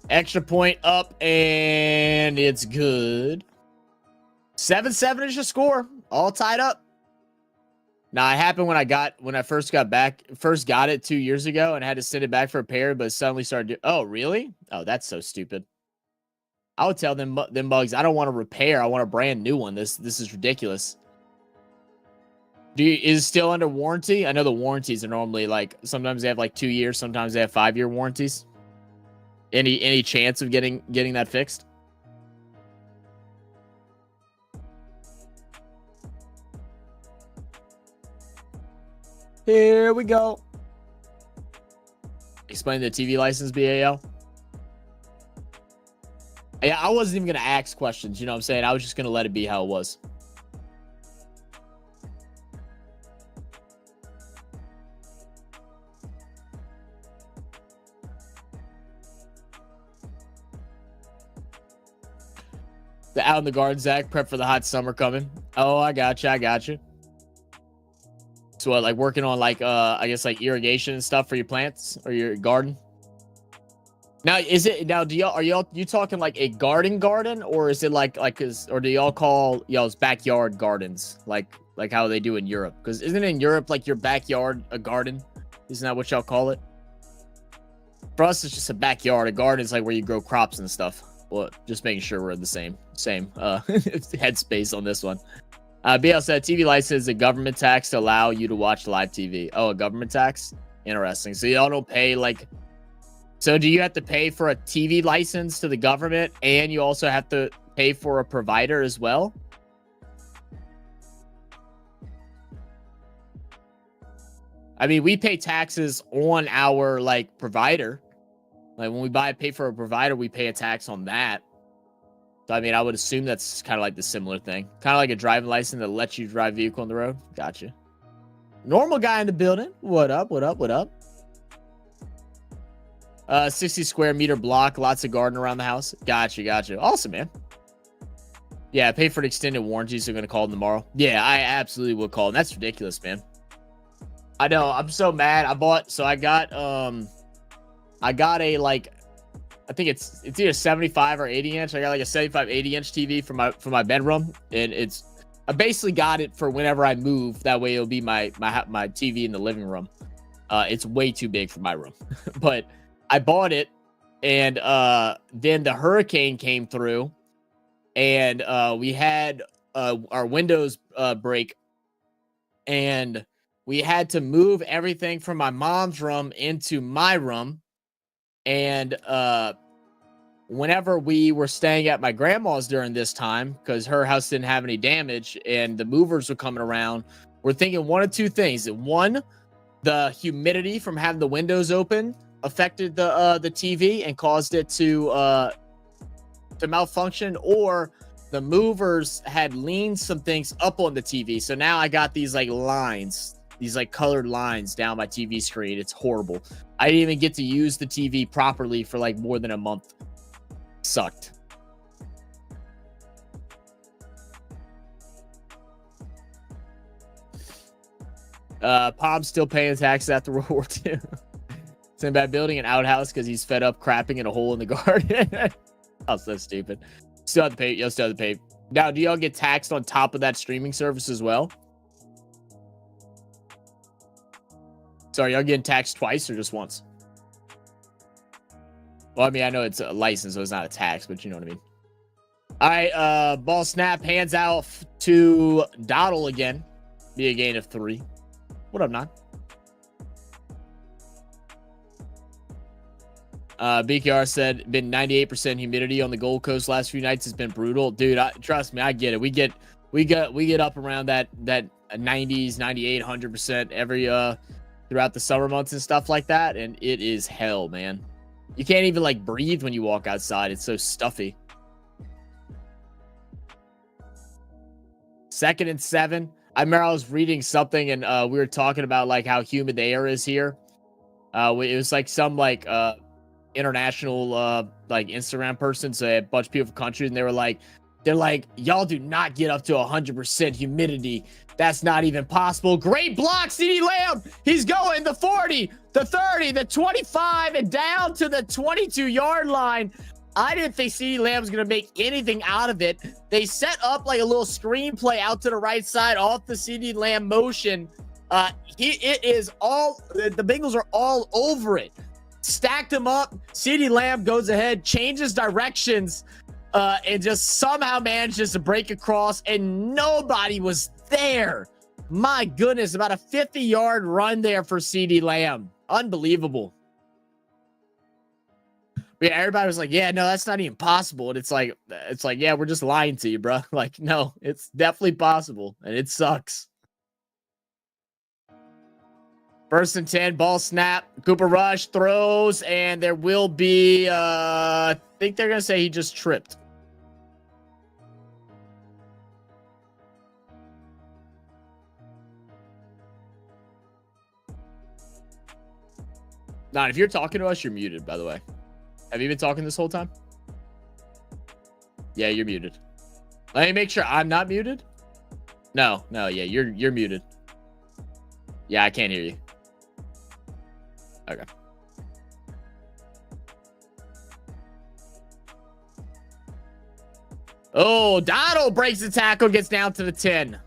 Speaker 1: Extra point up, and it's good. 7-7 is your score. All tied up. Now, it happened when I first got it 2 years ago and had to send it back for a pair, but suddenly started. Oh, really? Oh, that's so stupid. I would tell them bugs, I don't want to repair. I want a brand new one. This is ridiculous. Is it still under warranty? I know the warranties are normally like, sometimes they have like 2 years, sometimes they have 5-year warranties. Any chance of getting that fixed? Here we go. Explain the TV license, BAL. Yeah, I wasn't even going to ask questions. You know what I'm saying? I was just going to let it be how it was. The out in the garden, Zach. Prep for the hot summer coming. Oh, I got you. So what, like working on like I guess like irrigation and stuff for your plants or your garden? Now are you talking like a garden, or is it or do y'all call y'all's backyard gardens like how they do in Europe? Because isn't it in Europe like your backyard a garden? Isn't that what y'all call it? For us, it's just a backyard. A garden is like where you grow crops and stuff. Well, just making sure we're in the same headspace on this one. BL said TV license is a government tax to allow you to watch live TV. Oh, a government tax? Interesting. So y'all don't pay like. So do you have to pay for a TV license to the government, and you also have to pay for a provider as well? I mean, we pay taxes on our like provider. Like when we pay for a provider, we pay a tax on that. So I mean, I would assume that's kind of like the similar thing. Kind of like a driving license that lets you drive a vehicle on the road. Gotcha. Normal guy in the building. What up? 60 square meter block, lots of garden around the house. Gotcha. Awesome, man. Yeah, pay for an extended warranty, so I'm going to call them tomorrow. Yeah, I absolutely would call them. That's ridiculous, man. I know. I'm so mad. I got a, like, I think it's either 75 or 80 inch. I got like a 75, 80 inch TV for my bedroom. And I basically got it for whenever I move. That way it'll be my TV in the living room. It's way too big for my room, but I bought it, and then the hurricane came through, and we had our windows break, and we had to move everything from my mom's room into my room. And whenever we were staying at my grandma's during this time, because her house didn't have any damage and the movers were coming around, we're thinking one of two things. One, the humidity from having the windows open affected the TV and caused it to malfunction, or the movers had leaned some things up on the TV. So now I got these like lines, these like colored lines down my TV screen. It's horrible. I didn't even get to use the TV properly for like more than a month. Sucked. Pom's still paying taxes after World War II. Same about building an outhouse because he's fed up crapping in a hole in the garden. Oh, so stupid. Still have to pay. Yo, still have to pay. Now, do y'all get taxed on top of that streaming service as well? Sorry, y'all getting taxed twice or just once? Well, I mean, I know it's a license, so it's not a tax, but you know what I mean. All right, ball snap, hands out to Dottle again. Be a gain of 3. What up, Non? BKR said, been 98% humidity on the Gold Coast last few nights. Has been brutal, dude. Trust me, I get it. We get up around that 90s, 98, 100% every throughout the summer months and stuff like that, and it is hell, man. You can't even like breathe when you walk outside. It's so stuffy. 2nd and 7. I remember I was reading something and we were talking about like how humid the air is here. It was like some like international like Instagram person, so a bunch of people from countries, and they're like, y'all do not get up to 100% humidity. That's not even possible. Great block, CeeDee Lamb. He's going the 40, the 30, the 25, and down to the 22-yard line. I didn't think CeeDee Lamb was going to make anything out of it. They set up like a little screenplay out to the right side off the CeeDee Lamb motion. It is all, the Bengals are all over it. Stacked him up. CeeDee Lamb goes ahead, changes directions, and just somehow manages to break across, and nobody was there. My goodness, about a 50-yard run there for CeeDee Lamb. Unbelievable. Yeah, everybody was like, yeah, no, that's not even possible. And it's like, yeah, we're just lying to you, bro. Like, no, it's definitely possible, and it sucks. 1st and 10, ball snap. Cooper Rush throws, and there will be, I think they're going to say he just tripped. Nah, if you're talking to us, you're muted, by the way. Have you been talking this whole time? Yeah, you're muted. Let me make sure I'm not muted. No, yeah, you're muted. Yeah, I can't hear you. Okay. Oh, Donald breaks the tackle, gets down to the 10.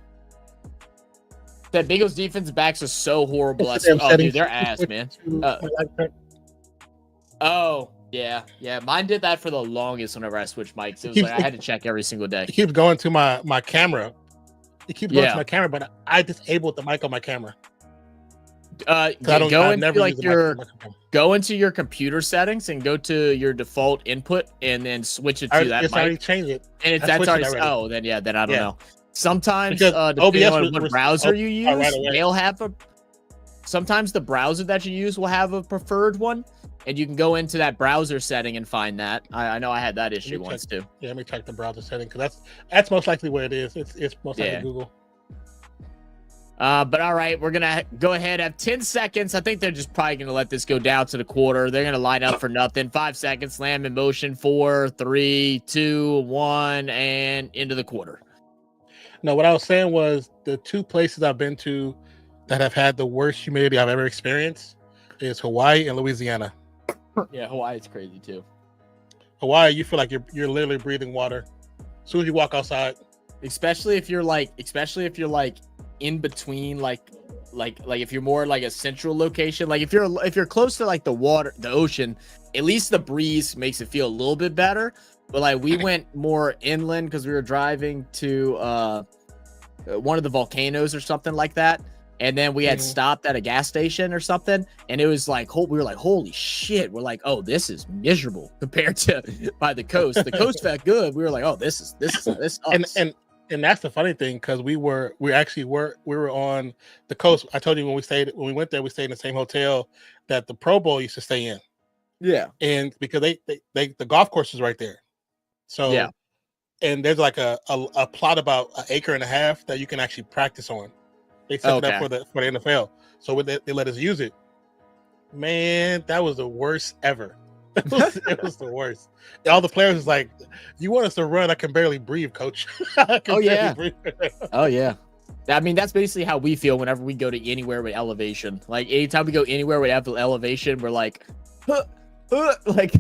Speaker 1: That Bengals defense backs are so horrible. Oh, dude, they're ass, man. Oh, yeah. Mine did that for the longest whenever I switched mics. It was like I had to check every single day.
Speaker 2: It keeps going to my camera. It keeps going to my camera, but I disabled the mic on my camera.
Speaker 1: Go into your computer settings and go to your default input and then switch it to that mic.
Speaker 2: I already changed it.
Speaker 1: And that's already. Oh, then I don't know. Sometimes depending on what browser you use, they'll have a. Sometimes the browser that you use will have a preferred one, and you can go into that browser setting and find that. I know I had that issue once too.
Speaker 2: Yeah, let me check the browser setting because that's most likely where it is. It's most likely Google.
Speaker 1: But all right, we're gonna go ahead, have 10 seconds. I think they're just probably gonna let this go down to the quarter. They're gonna line up for nothing. 5 seconds, Lamb in motion. 4, 3, 2, 1, and into the quarter.
Speaker 2: No, what I was saying was the 2 places I've been to that have had the worst humidity I've ever experienced is Hawaii and Louisiana.
Speaker 1: Yeah, Hawaii is crazy too.
Speaker 2: Hawaii, you feel like you're literally breathing water as soon as you walk outside.
Speaker 1: Especially if you're like in between, like if you're more like a central location, like if you're close to like the water, the ocean, at least the breeze makes it feel a little bit better. But like we went more inland because we were driving to one of the volcanoes or something like that, and then we had stopped at a gas station or something, and it was like we were like, holy shit, we're like, oh, this is miserable compared to by the coast. The coast felt good. We were like, oh, this sucks.
Speaker 2: And that's the funny thing, because we were on the coast. I told you when we went there, we stayed in the same hotel that the Pro Bowl used to stay in.
Speaker 1: Yeah.
Speaker 2: And because the golf course is right there. So
Speaker 1: Yeah.
Speaker 2: and there's like a plot about an acre and a half that you can actually practice on. They set it up for the NFL. So they let us use it. Man, that was the worst ever. It was the worst. All the players was like, "You want us to run? I can barely breathe, coach."
Speaker 1: Oh yeah. Oh yeah. I mean, that's basically how we feel whenever we go to anywhere with elevation. Like anytime we go anywhere with elevation, we're like, like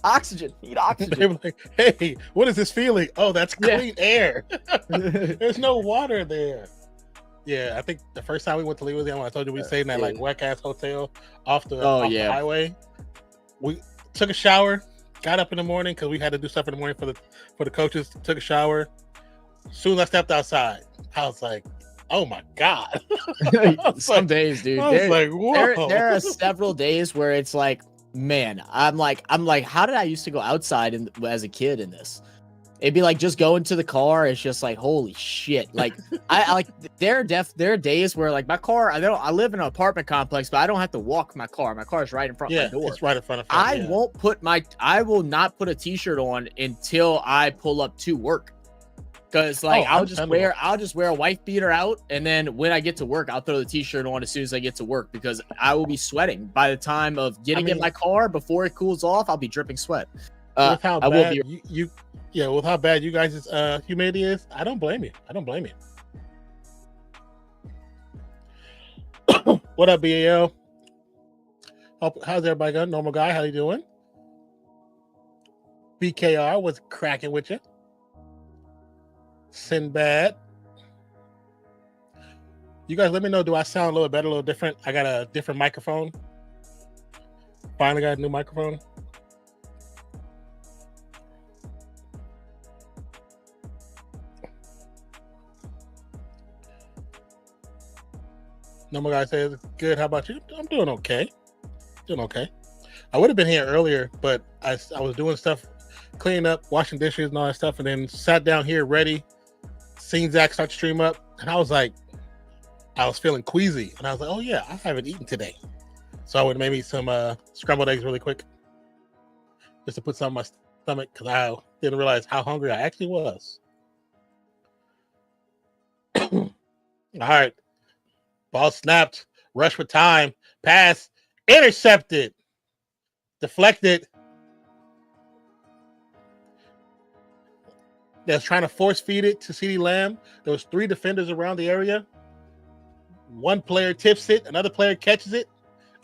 Speaker 1: oxygen, need oxygen.
Speaker 2: They were like, "Hey, what is this feeling? Oh, that's clean air. There's no water there." Yeah, I think the first time we went to Louisiana, I told you we stayed in that like whack ass hotel off the highway. We took a shower, got up in the morning because we had to do stuff in the morning for the coaches. Took a shower. As soon as I stepped outside, I was like, "Oh my god!"
Speaker 1: Some days, dude.
Speaker 2: I was like, "Whoa!"
Speaker 1: There are several days where it's like, man, I'm like, how did I used to go outside as a kid in this? It'd be like just going to the car. It's just like, holy shit. Like I like there are days where like my car, I live in an apartment complex, but I don't have to walk my car. My car is right in front of my door.
Speaker 2: It's right in front of
Speaker 1: I will not put a t-shirt on until I pull up to work. Cause like I'll just wear a wife beater out, and then when I get to work, I'll throw the t-shirt on as soon as I get to work because I will be sweating by the time of getting in my car. Before it cools off, I'll be dripping sweat.
Speaker 2: With how bad with how bad you guys' humidity is, I don't blame you. What up, BAL? How's everybody going? Normal guy, how you doing? BKR, what's cracking with you? Sinbad. You guys let me know, do I sound a little better, a little different? I got a different microphone. Finally got a new microphone. Normal guy says, good. How about you? I'm doing okay. I would have been here earlier, but I was doing stuff, cleaning up, washing dishes and all that stuff, and then sat down here ready, seen Zach start to stream up, and I was feeling queasy, and I was like, oh yeah, I haven't eaten today. So I would make me some scrambled eggs really quick, just to put some in my stomach, because I didn't realize how hungry I actually was. All right. Ball snapped, rush with time, pass, intercepted, deflected. They was trying to force feed it to CeeDee Lamb. There was 3 defenders around the area. One player tips it, another player catches it.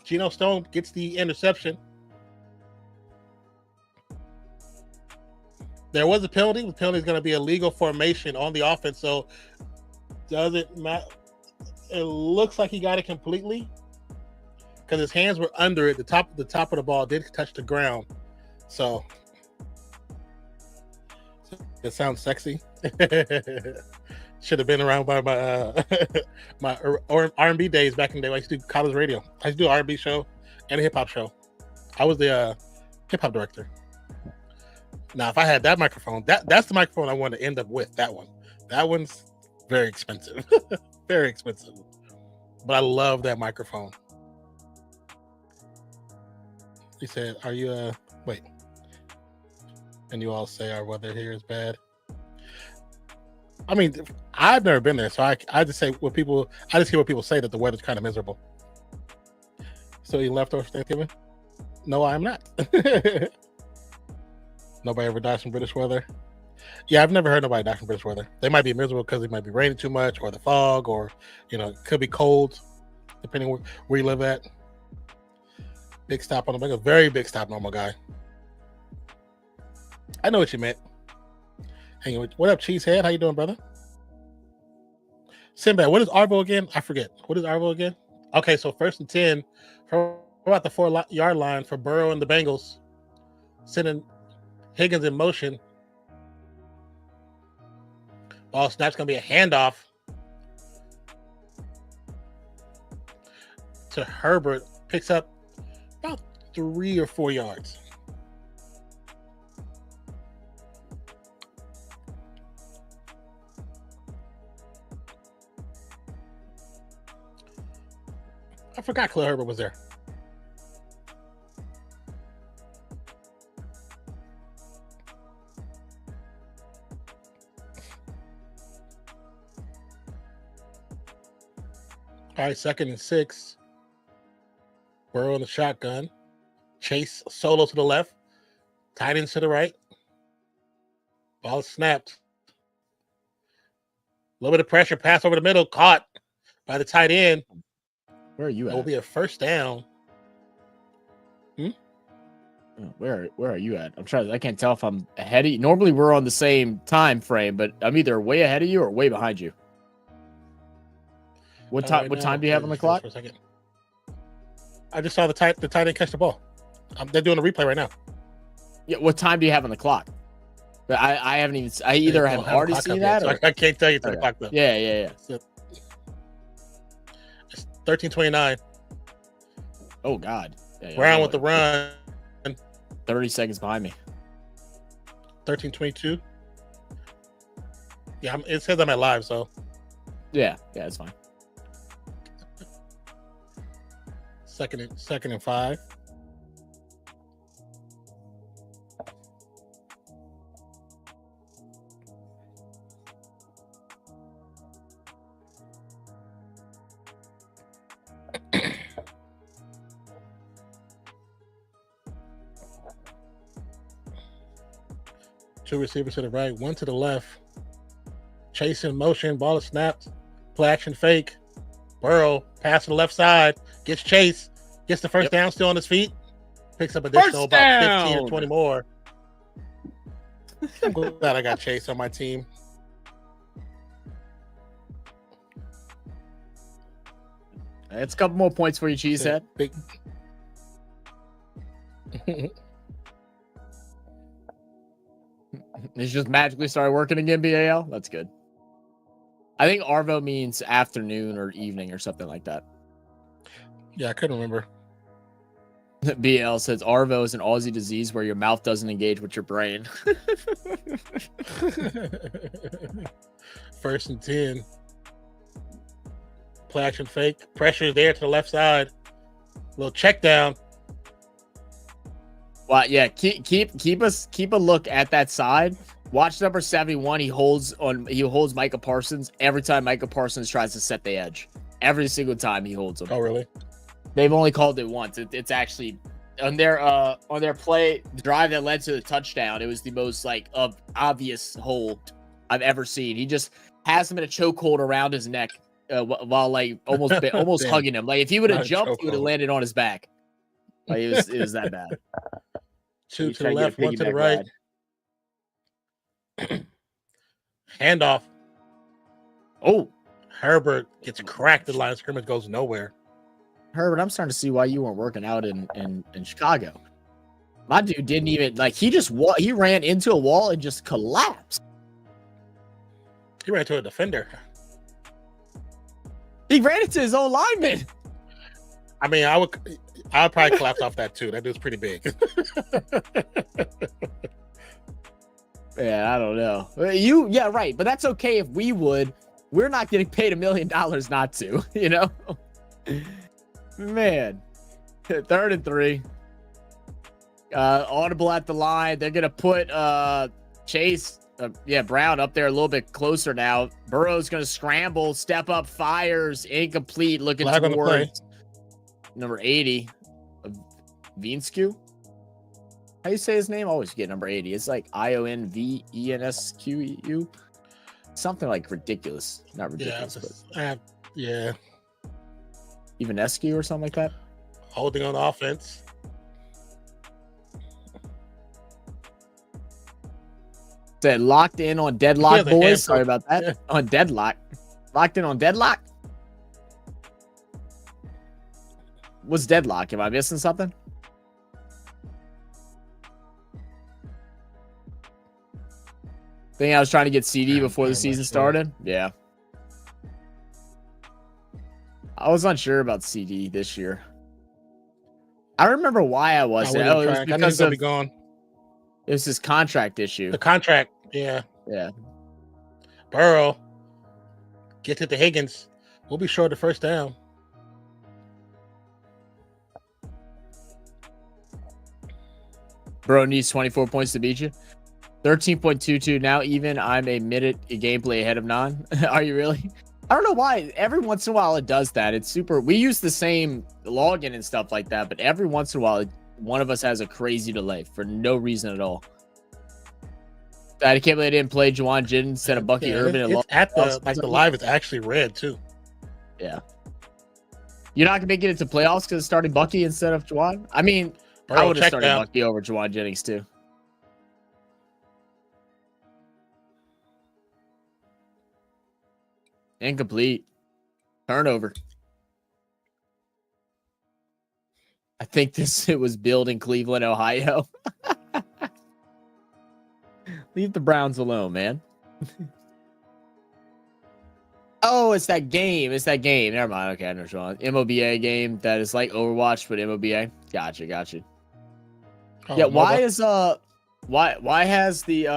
Speaker 2: Geno Stone gets the interception. There was a penalty. The penalty is going to be a legal formation on the offense, so doesn't matter. It looks like he got it completely because his hands were under it. The top of the ball did touch the ground, so it sounds sexy. Should have been around by my my R&B days back in the day. I used to do college radio. I used to do an R&B show and a hip hop show. I was the hip hop director. Now, if I had that microphone, that's the microphone I want to end up with. That one's very expensive. Very expensive. But I love that microphone. He said, are you wait. And you all say our weather here is bad. I mean, I've never been there, so I just say what people hear what people say, that the weather's kind of miserable. So you left over Thanksgiving? No, I'm not. Nobody ever dies from British weather. Yeah, I've never heard nobody die from British weather. They might be miserable because it might be raining too much, or the fog, or it could be cold, depending where you live at. Big stop on the Bengals. Very big stop, normal guy. I know what you meant. Hanging with. What up, Cheesehead? How you doing, brother? Sinbad, what is Arvo again? I forget. What is Arvo again? Okay, so 1st and 10 from about the 4-yard line for Burrow and the Bengals. Sending Higgins in motion. Ball snap's going to be a handoff to Herbert. Picks up about 3 or 4 yards. forgot Khalil Herbert was there. All right, 2nd and 6. Burrow in the shotgun. Chase solo to the left. Tight end to the right. Ball snapped. A little bit of pressure. Pass over the middle. Caught by the tight end.
Speaker 1: Where are you
Speaker 2: It will
Speaker 1: at?
Speaker 2: be a first down.
Speaker 1: Where are you at? I'm trying. I can't tell if I'm ahead of you. Normally we're on the same time frame, but I'm either way ahead of you or way behind you. What time?
Speaker 2: Right
Speaker 1: what
Speaker 2: now,
Speaker 1: time do you have on the
Speaker 2: just
Speaker 1: clock?
Speaker 2: for a second. I just saw the tight end catch the ball. They're doing a replay right now.
Speaker 1: Yeah. What time do you have on the clock? But I haven't even. I either
Speaker 2: They
Speaker 1: have
Speaker 2: don't have a
Speaker 1: already
Speaker 2: clock
Speaker 1: seen
Speaker 2: up
Speaker 1: that,
Speaker 2: yet,
Speaker 1: or
Speaker 2: so I can't tell you till the
Speaker 1: okay.
Speaker 2: clock though.
Speaker 1: Yeah.
Speaker 2: It's 13:29.
Speaker 1: Oh God. Yeah,
Speaker 2: Brown with the run.
Speaker 1: 30 seconds behind me.
Speaker 2: 13:22. Yeah, it says I'm at live, so
Speaker 1: Yeah, it's fine.
Speaker 2: second and 5. Two receivers to the right, one to the left. Chase in motion, ball is snapped. Play action fake. Burrow, pass to the left side. Gets Chase. Gets the first down, still on his feet. Picks up additional about 15 or 20 more. I'm glad I got Chase on my team.
Speaker 1: It's a couple more points for you, Cheesehead.
Speaker 2: Big.
Speaker 1: It's just magically started working again, BAL. That's good. I think Arvo means afternoon or evening or something like that.
Speaker 2: Yeah, I couldn't remember.
Speaker 1: BL says Arvo is an Aussie disease where your mouth doesn't engage with your brain.
Speaker 2: 1st and 10. Play action fake. Pressure there to the left side. Little check down.
Speaker 1: Well, yeah, keep a look at that side. Watch number 71. He holds Micah Parsons every time Micah Parsons tries to set the edge. Every single time he holds him.
Speaker 2: Oh, really?
Speaker 1: They've only called it once. It's actually on their play drive that led to the touchdown. It was the most obvious hold I've ever seen. He just has him in a chokehold around his neck while almost hugging him. Like if he would have jumped, he would have landed on his back. Like it was that bad.
Speaker 2: Two to the left, one to the right. Handoff.
Speaker 1: Oh,
Speaker 2: Herbert gets cracked. The line of scrimmage goes nowhere.
Speaker 1: Herbert, I'm starting to see why you weren't working out in Chicago. My dude didn't even he ran into a wall and just collapsed.
Speaker 2: He ran into a defender.
Speaker 1: He ran into his own lineman.
Speaker 2: I mean, I'd probably collapse off that too. That dude's pretty big.
Speaker 1: Yeah, I don't know. Yeah, right. But that's okay if we would. We're not getting paid $1 million not to, you know? Man. 3rd and 3. Audible at the line. They're going to put Chase, Brown up there a little bit closer now. Burrow's going to scramble, step up, fires, incomplete, looking towards number 80. Vinskew? How you say his name? I always get number 80. It's like IONVENSQU. Something like ridiculous. Not ridiculous,
Speaker 2: yeah.
Speaker 1: Even Eskew or something like that.
Speaker 2: Holding on offense.
Speaker 1: Said locked in on deadlock, boys. Sorry about that. Yeah. On deadlock. Locked in on deadlock? What's deadlock? Am I missing something? Think I was trying to get CD before the season started? Yeah. I was unsure about CD this year. I remember why I wasn't.
Speaker 2: It was because of it
Speaker 1: was his contract issue.
Speaker 2: The contract, yeah.
Speaker 1: Yeah.
Speaker 2: Burrow. Get to the Higgins. We'll be short of first down.
Speaker 1: Bro needs 24 points to beat you. 13.22 now. Even I'm a minute gameplay ahead of Non. Are you really? I don't know why. Every once in a while it does that. It's super. We use the same login and stuff like that, but every once in a while one of us has a crazy delay for no reason at all. I can't believe I didn't play Juwan Jennings instead of Bucky Urban.
Speaker 2: It's at the live. It's actually red too.
Speaker 1: Yeah. You're not gonna make it into playoffs because starting Bucky instead of Juwan. I mean,
Speaker 2: Bro,
Speaker 1: I would have started Bucky over Juwan Jennings too. Incomplete. Turnover. I think it was built in Cleveland, Ohio. Leave the Browns alone, man. Oh, it's that game. It's that game. Never mind. Okay, I know Sean. MOBA game that is like Overwatch, but MOBA. Gotcha. Oh, yeah, why is why has the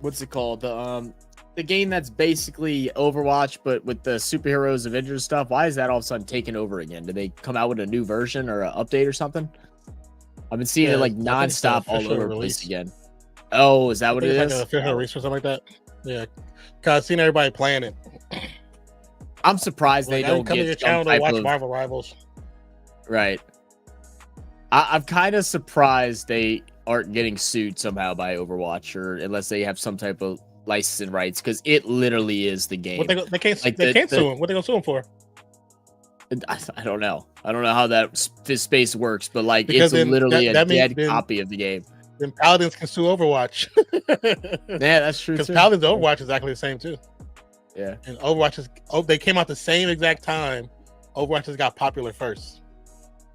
Speaker 1: what's it called? The game that's basically Overwatch, but with the superheroes Avengers stuff, why is that all of a sudden taken over again? Did they come out with a new version or an update or something? I've been seeing it like nonstop all over the place again. Oh, is that what it is?
Speaker 2: Like an official release or something like that. Yeah, cause I've seen everybody playing it.
Speaker 1: I'm surprised they don't
Speaker 2: come to your channel to watch Marvel Rivals.
Speaker 1: Right. I'm kind of surprised they aren't getting sued somehow by Overwatch, or unless they have some type of licensing rights, because it literally is the game.
Speaker 2: They can't sue him. What they gonna sue him for?
Speaker 1: I don't know. I don't know how this space works, but like because it's literally a dead copy of the game.
Speaker 2: Then Paladins can sue Overwatch.
Speaker 1: Yeah, that's true.
Speaker 2: Because Paladins Overwatch is exactly the same too.
Speaker 1: Yeah,
Speaker 2: and Overwatch is they came out the same exact time. Overwatch has got popular first.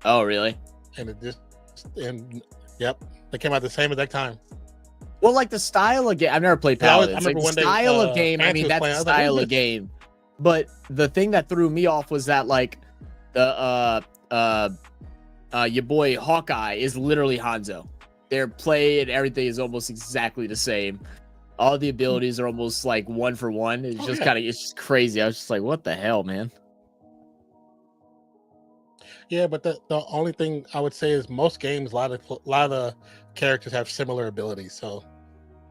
Speaker 1: Oh, really?
Speaker 2: Yep, they came out the same exact time.
Speaker 1: Well, like the style of game, I've never played Paladins. Like the style of game, I mean, that's the style of game. But the thing that threw me off was that like the your boy Hawkeye is literally Hanzo. Their play and everything is almost exactly the same. All the abilities are almost like one for one. It's just it's just crazy. I was just like, what the hell, man?
Speaker 2: Yeah, but the only thing I would say is most games, a lot of characters have similar abilities, so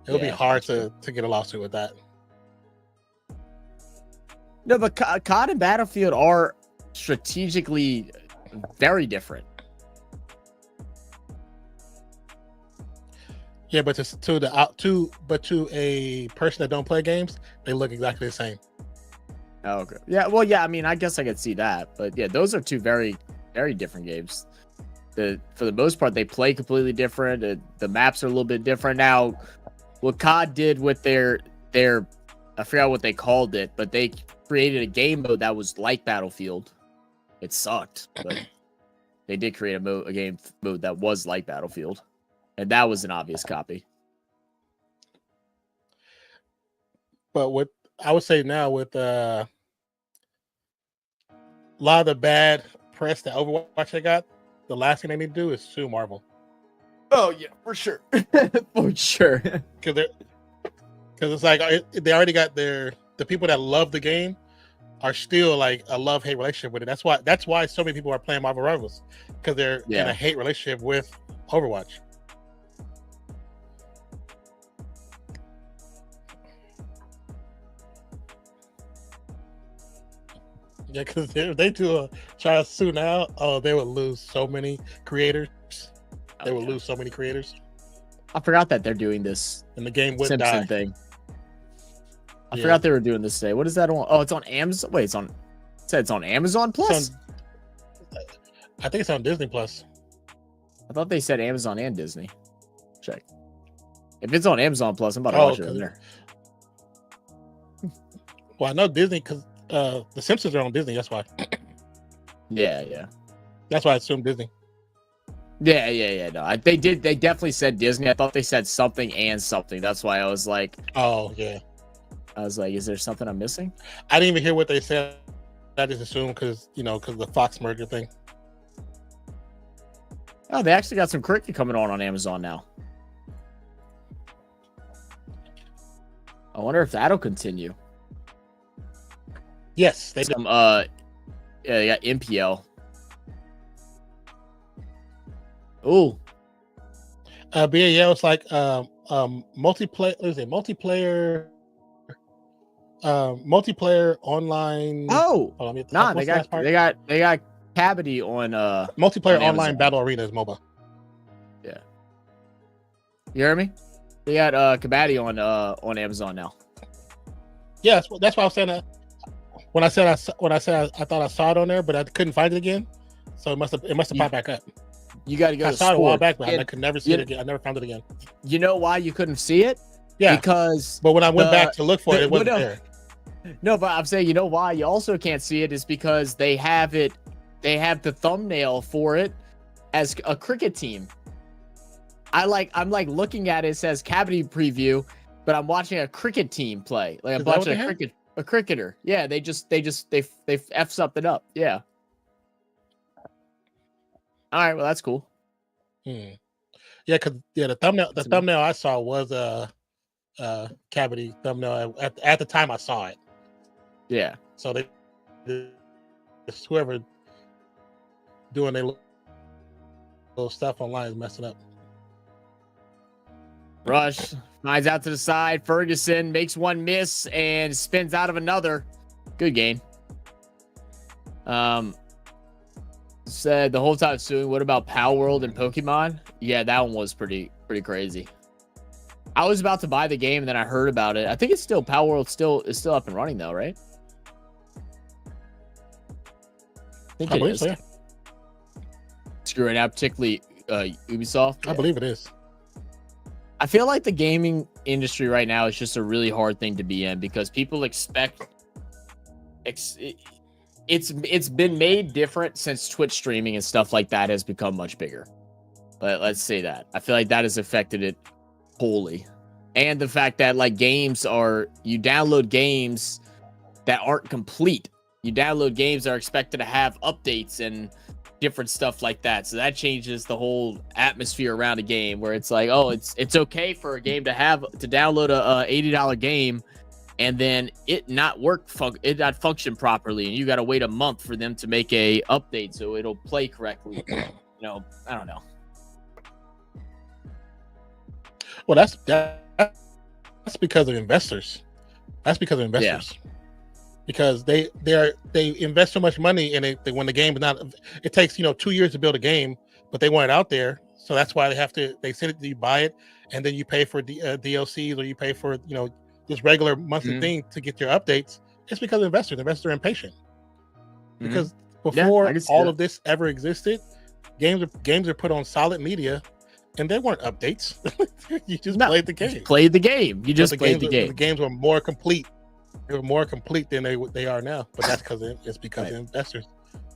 Speaker 2: it'll be hard to get a lawsuit with that.
Speaker 1: No, but COD and Battlefield are strategically very different.
Speaker 2: Yeah, but to a person that don't play games, they look exactly the same.
Speaker 1: Oh, okay. Yeah, well, yeah. I mean, I guess I could see that, but yeah, those are two very, very different games. For the most part, they play completely different. The maps are a little bit different. Now, what COD did with their I forgot what they called it, but they created a game mode that was like Battlefield. It sucked, but they did create a game mode that was like Battlefield, and that was an obvious copy.
Speaker 2: But what I would say now with a lot of the bad press that Overwatch they got, the last thing they need to do is sue Marvel.
Speaker 1: Oh yeah, for sure, for sure.
Speaker 2: Because it's like they already got the people that love the game are still like a love-hate relationship with it. That's why so many people are playing Marvel Rivals, because they're in a hate relationship with Overwatch. Yeah, because if they try to sue now, they would lose so many creators. They would lose so many creators.
Speaker 1: I forgot that they're doing this.
Speaker 2: And the game would
Speaker 1: Simpson
Speaker 2: die.
Speaker 1: Thing. I forgot they were doing this today. What is that on? Oh, it's on Amazon. Wait, it's on Amazon Plus?
Speaker 2: I think it's on Disney Plus.
Speaker 1: I thought they said Amazon and Disney. Check. If it's on Amazon Plus, I'm about to watch it on there.
Speaker 2: Well, I know Disney because the Simpsons are on Disney. That's why.
Speaker 1: Yeah.
Speaker 2: That's why I assumed Disney.
Speaker 1: Yeah. No, they definitely said Disney. I thought they said something and something. That's why I was like,
Speaker 2: oh yeah.
Speaker 1: I was like, is there something I'm missing?
Speaker 2: I didn't even hear what they said. I just assumed because of the Fox merger thing.
Speaker 1: Oh, they actually got some cricket coming on Amazon now. I wonder if that'll continue.
Speaker 2: Yes, they
Speaker 1: some yeah, they got MPL. Oh,
Speaker 2: BAL is like multiplayer. Is it multiplayer? Multiplayer online.
Speaker 1: Oh,
Speaker 2: Hold on,
Speaker 1: nah,
Speaker 2: what's the last part?
Speaker 1: they got Cavity on
Speaker 2: Multiplayer
Speaker 1: on
Speaker 2: online
Speaker 1: Amazon.
Speaker 2: battle arena is MOBA.
Speaker 1: Yeah, you hear me? They got Kabaddi on Amazon now.
Speaker 2: Yeah, that's why I was saying that. When I said I thought I saw it on there, but I couldn't find it again, so it must have popped back up.
Speaker 1: You got to go.
Speaker 2: I
Speaker 1: to
Speaker 2: saw it a while
Speaker 1: sport.
Speaker 2: back, but I could never see it again. I never found it again.
Speaker 1: You know why you couldn't see it?
Speaker 2: Yeah,
Speaker 1: because
Speaker 2: but when I went back to look for it, it wasn't there.
Speaker 1: No, but I'm saying, you know why you also can't see it is because they have it. They have the thumbnail for it as a cricket team. I'm like looking at it. It says Cavity preview, but I'm watching a cricket team play, like a bunch of a cricketer. Yeah, they f something up. Yeah. All right, well that's cool.
Speaker 2: Yeah, because the thumbnail I saw was Cavity thumbnail at the time I saw it.
Speaker 1: Yeah.
Speaker 2: So whoever doing their little stuff online is messing up.
Speaker 1: Rush finds out to the side. Ferguson makes one miss and spins out of another. Good game. Said the whole time suing. What about Power World and Pokemon? Yeah, that one was pretty crazy. I was about to buy the game and then I heard about it. I think it's still Power World is still up and running though, right? I think it is. So, yeah. Screwing out, particularly Ubisoft.
Speaker 2: I believe it is.
Speaker 1: I feel like the gaming industry right now is just a really hard thing to be in because people expect it's been made different since Twitch streaming and stuff like that has become much bigger. But let's say that. I feel like that has affected it wholly. And the fact that like you download games that aren't complete. You download games that are expected to have updates and different stuff like that. So that changes the whole atmosphere around a game where it's like, oh, it's okay for a game to download a $80 game and then it not function properly, and you got to wait a month for them to make a update so it'll play correctly. I don't know.
Speaker 2: Well, that's because of investors. Yeah. Because they invest so much money in it that when the game is not, it takes 2 years to build a game, but they want it out there, so that's why they send it, you buy it, and then you pay for DLCs or you pay for this regular monthly thing to get your updates. It's because of investors. Investors are impatient because before all of this ever existed, games are put on solid media, and there weren't updates. You just played the game.
Speaker 1: You just played the game.
Speaker 2: The games were more complete. They were more complete than they are now. But that's because of investors.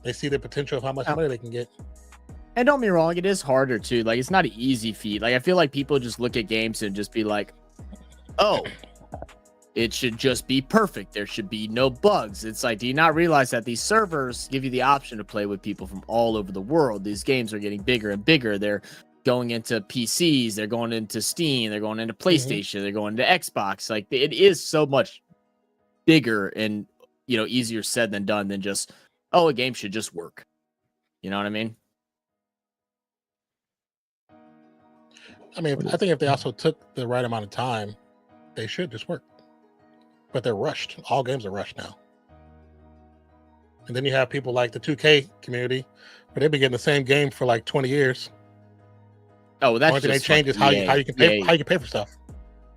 Speaker 2: They see the potential of how much money they can get.
Speaker 1: And don't be wrong, it is harder too. Like, it's not an easy feat. Like, I feel like people just look at games and just be like, oh, it should just be perfect. There should be no bugs. It's like, do you not realize that these servers give you the option to play with people from all over the world? These games are getting bigger and bigger. They're going into PCs. They're going into Steam. They're going into PlayStation. They're going into Xbox. Like, it is so much bigger and, easier said than done than just, oh, a game should just work. You know what I mean?
Speaker 2: I think if they also took the right amount of time, they should just work. But they're rushed. All games are rushed now. And then you have people like the 2K community, where they've been getting the same game for like 20 years.
Speaker 1: Oh, that's
Speaker 2: the only thing they change is how you can pay for stuff.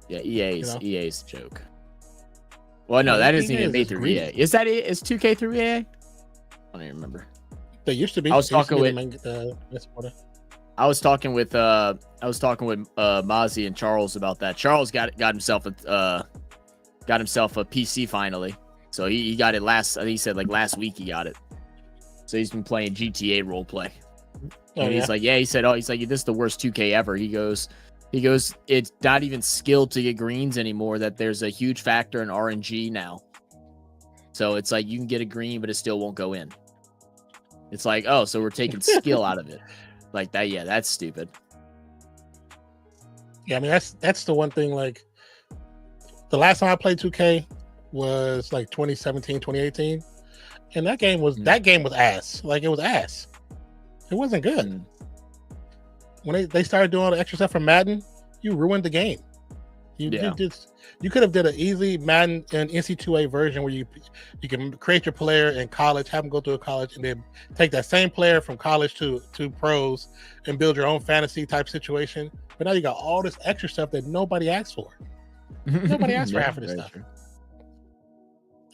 Speaker 1: Yeah, EA's joke. Well, no, that isn't even made through EA. Is 2K through EA? I don't even remember.
Speaker 2: They used to be.
Speaker 1: I was talking with Mozzie and Charles about that. Charles got himself a PC finally. So he got it I think he said like last week he got it. So he's been playing GTA roleplay. And he's like, he said, this is the worst 2K ever. He goes, it's not even skilled to get greens anymore, that there's a huge factor in RNG now. So it's like you can get a green, but it still won't go in. It's like, oh, so we're taking skill out of it. Like that, yeah, that's stupid.
Speaker 2: Yeah, that's the one thing. Like, the last time I played 2K was like 2017, 2018, and that game was ass. Like, it was ass. It wasn't good. when they started doing all the extra stuff from Madden, you ruined the game. You could have did an easy Madden and NC2A version where you can create your player in college, have them go through a college, and then take that same player from college to pros and build your own fantasy type situation. But now you got all this extra stuff that nobody asked for. Nobody asked for half of this stuff. True.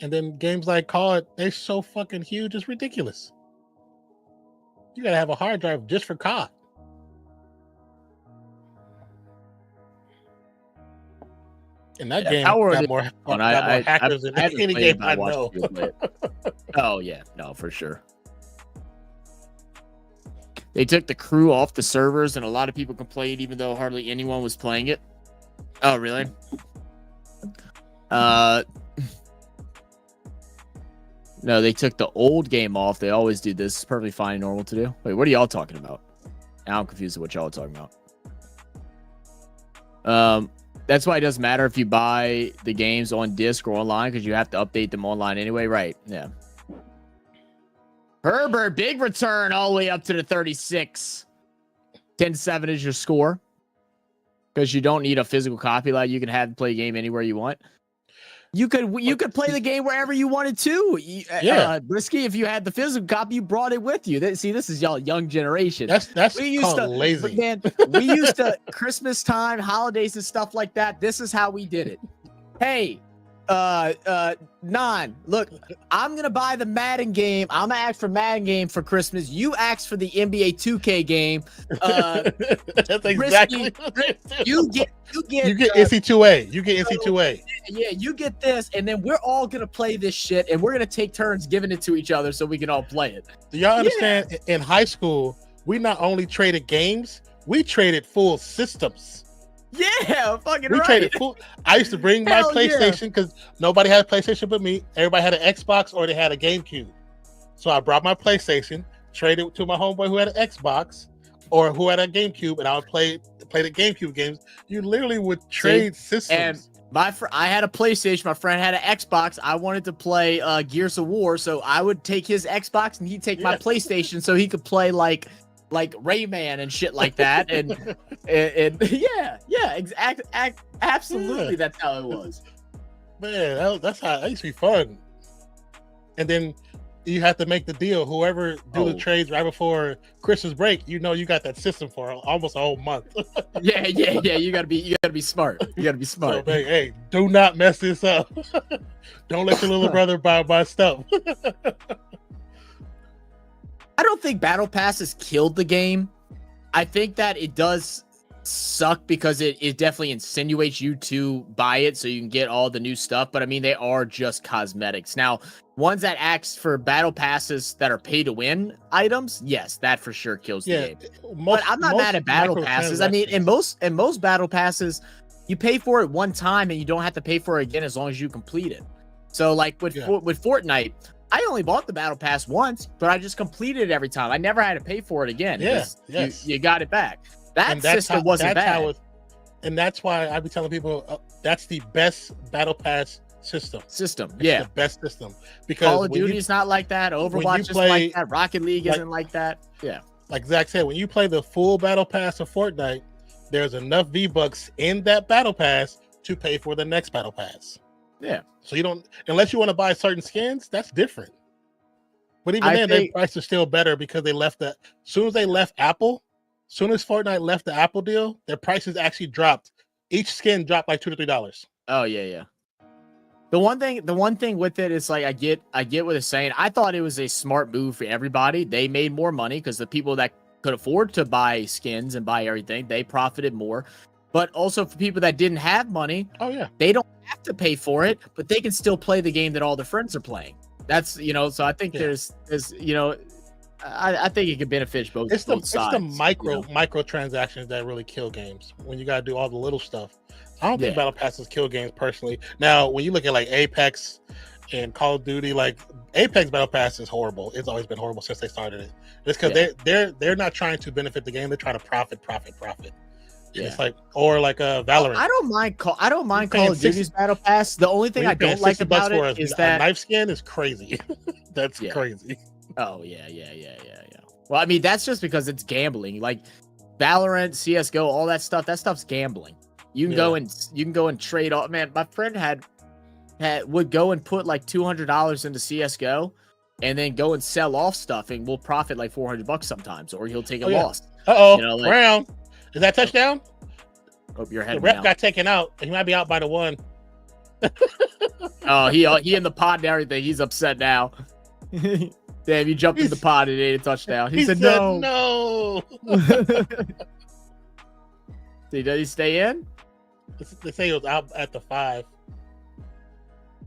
Speaker 2: And then games like COD, they're so fucking huge, it's ridiculous. You gotta have a hard drive just for COD. And that game got more hackers than any game I know.
Speaker 1: Oh yeah, no, for sure. They took the crew off the servers, and a lot of people complained, even though hardly anyone was playing it. Oh, really? No, they took the old game off. They always do this. It's perfectly fine and normal to do. Wait, what are y'all talking about? Now I'm confused with what y'all are talking about. That's why it doesn't matter if you buy the games on disc or online, because you have to update them online anyway. Right. Yeah. Herbert, big return all the way up to the 36. 10-7 is your score. Because you don't need a physical copy. Like you can play a game anywhere you want. You could play the game wherever you wanted to.
Speaker 2: Yeah.
Speaker 1: Brisky, if you had the physical copy, you brought it with you. See, this is y'all young generation.
Speaker 2: That's called lazy.
Speaker 1: Man, we used to Christmas time, holidays and stuff like that. This is how we did it. Hey, Non, look, I'm gonna buy the Madden game. I'm gonna ask for Madden game for Christmas. You ask for the NBA 2K game.
Speaker 2: That's exactly.
Speaker 1: You get
Speaker 2: NC2A. You get NC2A.
Speaker 1: Yeah, you get this, and then we're all gonna play this shit, and we're gonna take turns giving it to each other so we can all play it.
Speaker 2: Do y'all understand? Yeah. In high school, we not only traded games, we traded full systems.
Speaker 1: Yeah, fucking
Speaker 2: we
Speaker 1: right.
Speaker 2: Traded full. I used to bring my PlayStation because nobody had a PlayStation but me. Everybody had an Xbox or they had a GameCube. So I brought my PlayStation, traded it to my homeboy who had an Xbox or who had a GameCube, and I would play the GameCube games. You literally would trade systems.
Speaker 1: And I had a PlayStation. My friend had an Xbox. I wanted to play Gears of War, so I would take his Xbox and he'd take my PlayStation so he could play like Rayman and shit like that. And absolutely, that's how it was.
Speaker 2: Man, that's how it used to be fun. And then you have to make the deal. Whoever do the trades right before Christmas break, you got that system for almost a whole month.
Speaker 1: yeah. You gotta be smart. You gotta be smart.
Speaker 2: So, hey, do not mess this up. Don't let your little brother buy my stuff.
Speaker 1: I don't think Battle Passes killed the game. I think that it does suck because it definitely insinuates you to buy it so you can get all the new stuff. But I mean, they are just cosmetics. Now, ones that ask for Battle Passes that are pay to win items, yes, that for sure kills the game. But I'm not mad at Battle Passes. I mean, in most Battle Passes, you pay for it one time and you don't have to pay for it again as long as you complete it. So like with Fortnite, I only bought the Battle Pass once, but I just completed it every time. I never had to pay for it again. You got it back. That system wasn't bad.
Speaker 2: And that's why I be telling people that's the best Battle Pass system. It's the best system. Because
Speaker 1: Call of Duty is not like that. Overwatch isn't like that. Rocket League isn't like that. Yeah.
Speaker 2: Like Zach said, when you play the full Battle Pass of Fortnite, there's enough V-Bucks in that Battle Pass to pay for the next Battle Pass.
Speaker 1: Yeah.
Speaker 2: So you don't, unless you want to buy certain skins, that's different. But even then, their price is still better because they left that. As soon as they left Apple, as soon as Fortnite left the Apple deal, their prices actually dropped. Each skin dropped like $2 to $3.
Speaker 1: Oh yeah. The one thing with it is like I get what it's saying. I thought it was a smart move for everybody. They made more money because the people that could afford to buy skins and buy everything, they profited more. But also for people that didn't have money, they don't have to pay for it, but they can still play the game that all their friends are playing. That's so I think there's I think it can benefit both sides.
Speaker 2: It's the micro transactions that really kill games when you gotta do all the little stuff. I don't think Battle Passes kill games personally. Now, when you look at like Apex and Call of Duty, like Apex Battle Pass is horrible. It's always been horrible since they started it. It's because they're not trying to benefit the game. They're trying to profit. Yeah. It's like Valorant.
Speaker 1: I don't mind Call of Duty's Battle Pass. The only thing I don't like about it is that
Speaker 2: knife skin is crazy. That's crazy.
Speaker 1: Oh yeah. Well, I mean, that's just because it's gambling. Like Valorant, CS:GO, all that stuff's gambling. You can go and trade off. Man, my friend would go and put like $200 into CS:GO and then go and sell off stuff, and we'll profit like $400 sometimes, or he'll take a loss.
Speaker 2: You know, like, Brown, is that touchdown?
Speaker 1: Oh, your head.
Speaker 2: The ref got taken out. He might be out by the 1.
Speaker 1: Oh, he in the pod and everything. He's upset now. Damn, you jumped in the pod and ate a touchdown. He said no.
Speaker 2: No.
Speaker 1: Did he stay in?
Speaker 2: They say he was out at the 5.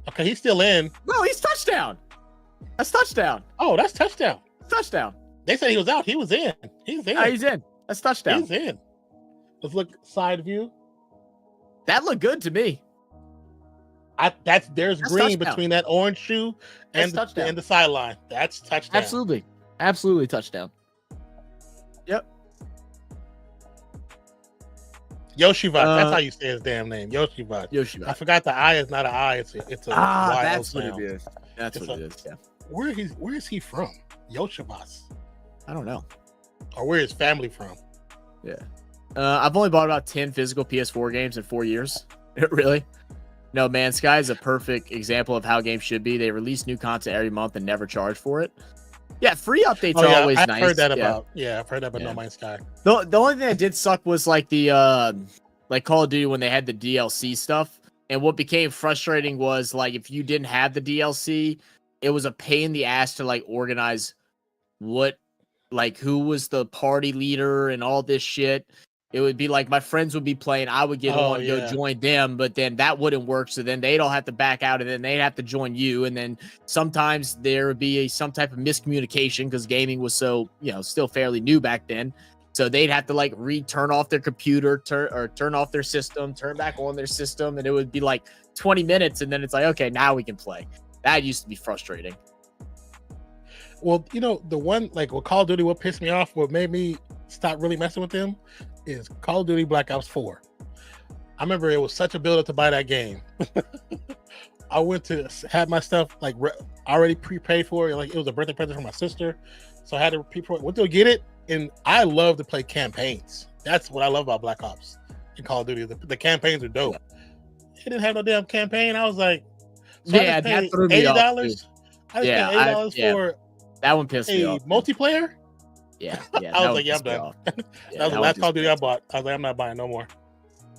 Speaker 2: Okay, he's still in.
Speaker 1: No, he's touchdown. That's touchdown.
Speaker 2: Oh, that's touchdown.
Speaker 1: Touchdown.
Speaker 2: They said he was out. He was in. He's in.
Speaker 1: Oh, he's in. That's touchdown.
Speaker 2: He's in. Let's look side view.
Speaker 1: That looked good to me.
Speaker 2: There's green touchdown between that orange shoe and the sideline. That's touchdown.
Speaker 1: Absolutely touchdown. Yep.
Speaker 2: Yoshivat. That's how you say his damn name. Yoshivat. I forgot the I is not an I. It's a
Speaker 1: that's what it is. That's what it is. Yeah.
Speaker 2: Where is he from? Yoshivat.
Speaker 1: I don't know.
Speaker 2: Or where is family from?
Speaker 1: Yeah. I've only bought about 10 physical PS4 games in 4 years. Really? No, man, Sky is a perfect example of how games should be. They release new content every month and never charge for it. Yeah, free updates are always nice.
Speaker 2: I've heard that about No Man's Sky.
Speaker 1: The only thing that did suck was like the like Call of Duty when they had the DLC stuff. And what became frustrating was like if you didn't have the DLC, it was a pain in the ass to like organize who was the party leader and all this shit. It would be like my friends would be playing, I would get on and go join them, but then that wouldn't work. So then they'd all have to back out, and then they'd have to join you. And then sometimes there would be some type of miscommunication because gaming was so, still fairly new back then. So they'd have to like turn off their computer, turn off their system, turn back on their system, and it would be like 20 minutes, and then it's like, okay, now we can play. That used to be frustrating.
Speaker 2: Well, the one like with Call of Duty, what pissed me off, what made me stop really messing with them is Call of Duty Black Ops 4. I remember it was such a build up to buy that game. I went to have my stuff like already prepaid for it. Like it was a birthday present for my sister. So I had to went to get it. And I love to play campaigns. That's what I love about Black Ops and Call of Duty. The campaigns are dope. It didn't have no damn campaign. I was like,
Speaker 1: that threw me off.
Speaker 2: $80. I just paid $80 for
Speaker 1: that one pissed me off.
Speaker 2: Multiplayer?
Speaker 1: Yeah.
Speaker 2: I was like, I'm done. That was the last Call of Duty I bought. I was like, I'm not buying no more.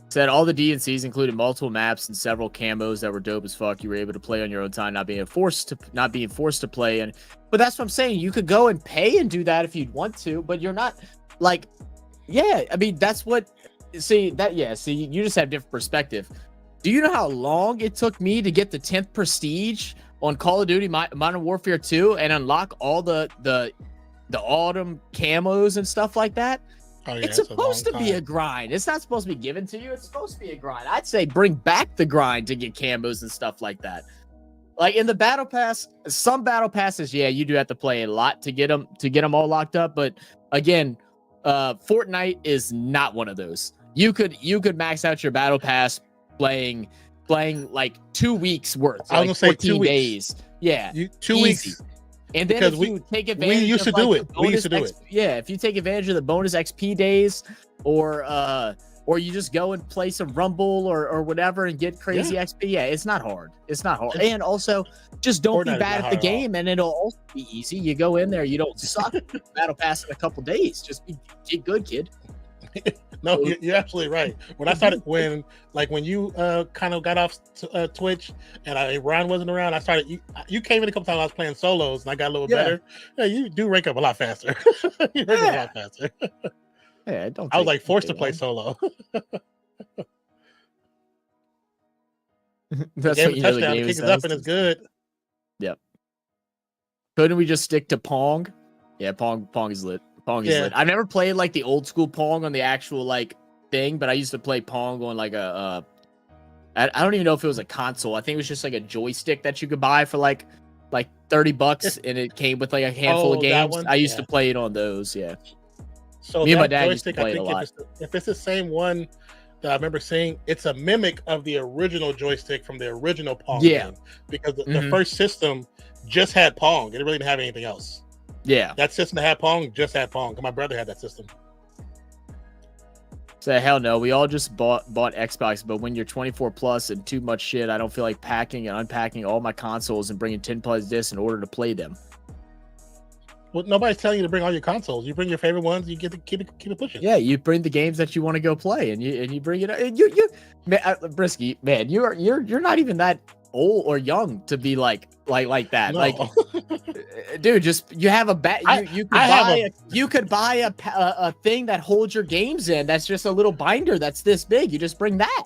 Speaker 1: Said all the DNCs included multiple maps and several camos that were dope as fuck. You were able to play on your own time, not being forced to play. But that's what I'm saying. You could go and pay and do that if you'd want to, but you're not like, I mean, that's what. See, you just have different perspective. Do you know how long it took me to get the 10th prestige on Call of Duty Modern Warfare 2 and unlock all the autumn camos and stuff like that?
Speaker 2: Oh, yeah,
Speaker 1: it's supposed to be a grind. It's not supposed to be given to you. It's supposed to be a grind. I'd say bring back the grind to get camos and stuff like that. Like in the battle pass, some battle passes, you do have to play a lot to get them all locked up. But again, Fortnite is not one of those. You could max out your battle pass playing like 2 weeks worth.
Speaker 2: I was
Speaker 1: like
Speaker 2: gonna
Speaker 1: 14
Speaker 2: say 2
Speaker 1: days.
Speaker 2: weeks.
Speaker 1: Yeah,
Speaker 2: 2 weeks.
Speaker 1: And then if you take advantage,
Speaker 2: we used to do it.
Speaker 1: Yeah, if you take advantage of the bonus XP days, or you just go and play some Rumble or whatever and get crazy XP. Yeah, it's not hard. And also, just don't be bad at the game, and it'll also be easy. You go in there, you don't suck. Battle pass in a couple days. Just get good, kid.
Speaker 2: No, you're absolutely right. When I started, when you kind of got off Twitch and Ron wasn't around, I started. You came in a couple times. I was playing solos and I got a little better. Yeah, you do rank up a lot faster. You rank up a lot faster.
Speaker 1: Yeah,
Speaker 2: I was like forced to play solo.
Speaker 1: That's
Speaker 2: what you know the game is up and it's good.
Speaker 1: Yep. Couldn't we just stick to Pong? Yeah, Pong is lit. Pong is lit. I've never played like the old school Pong on the actual like thing, but I used to play Pong on like I don't even know if it was a console. I think it was just like a joystick that you could buy for like $30, and it came with like a handful of games. I used to play it on those. Yeah.
Speaker 2: So me and my dad used to play it a lot. If it's the same one that I remember seeing, it's a mimic of the original joystick from the original Pong game, because the first system just had Pong. It really didn't have anything else.
Speaker 1: Yeah,
Speaker 2: that system that had Pong just had Pong. My brother had that system.
Speaker 1: Say hell no. We all just bought Xbox, but when you're 24 plus and too much shit, I don't feel like packing and unpacking all my consoles and bringing 10 plus discs in order to play them.
Speaker 2: Well, nobody's telling you to bring all your consoles. You bring your favorite ones. You get to keep it pushing.
Speaker 1: Yeah, you bring the games that you want to go play, and you bring it. And you man, Brisky, man, you're not even that old or young to be like that.
Speaker 2: No.
Speaker 1: Like, dude, just you have a you could buy a thing that holds your games in. That's just a little binder that's this big. You just bring that.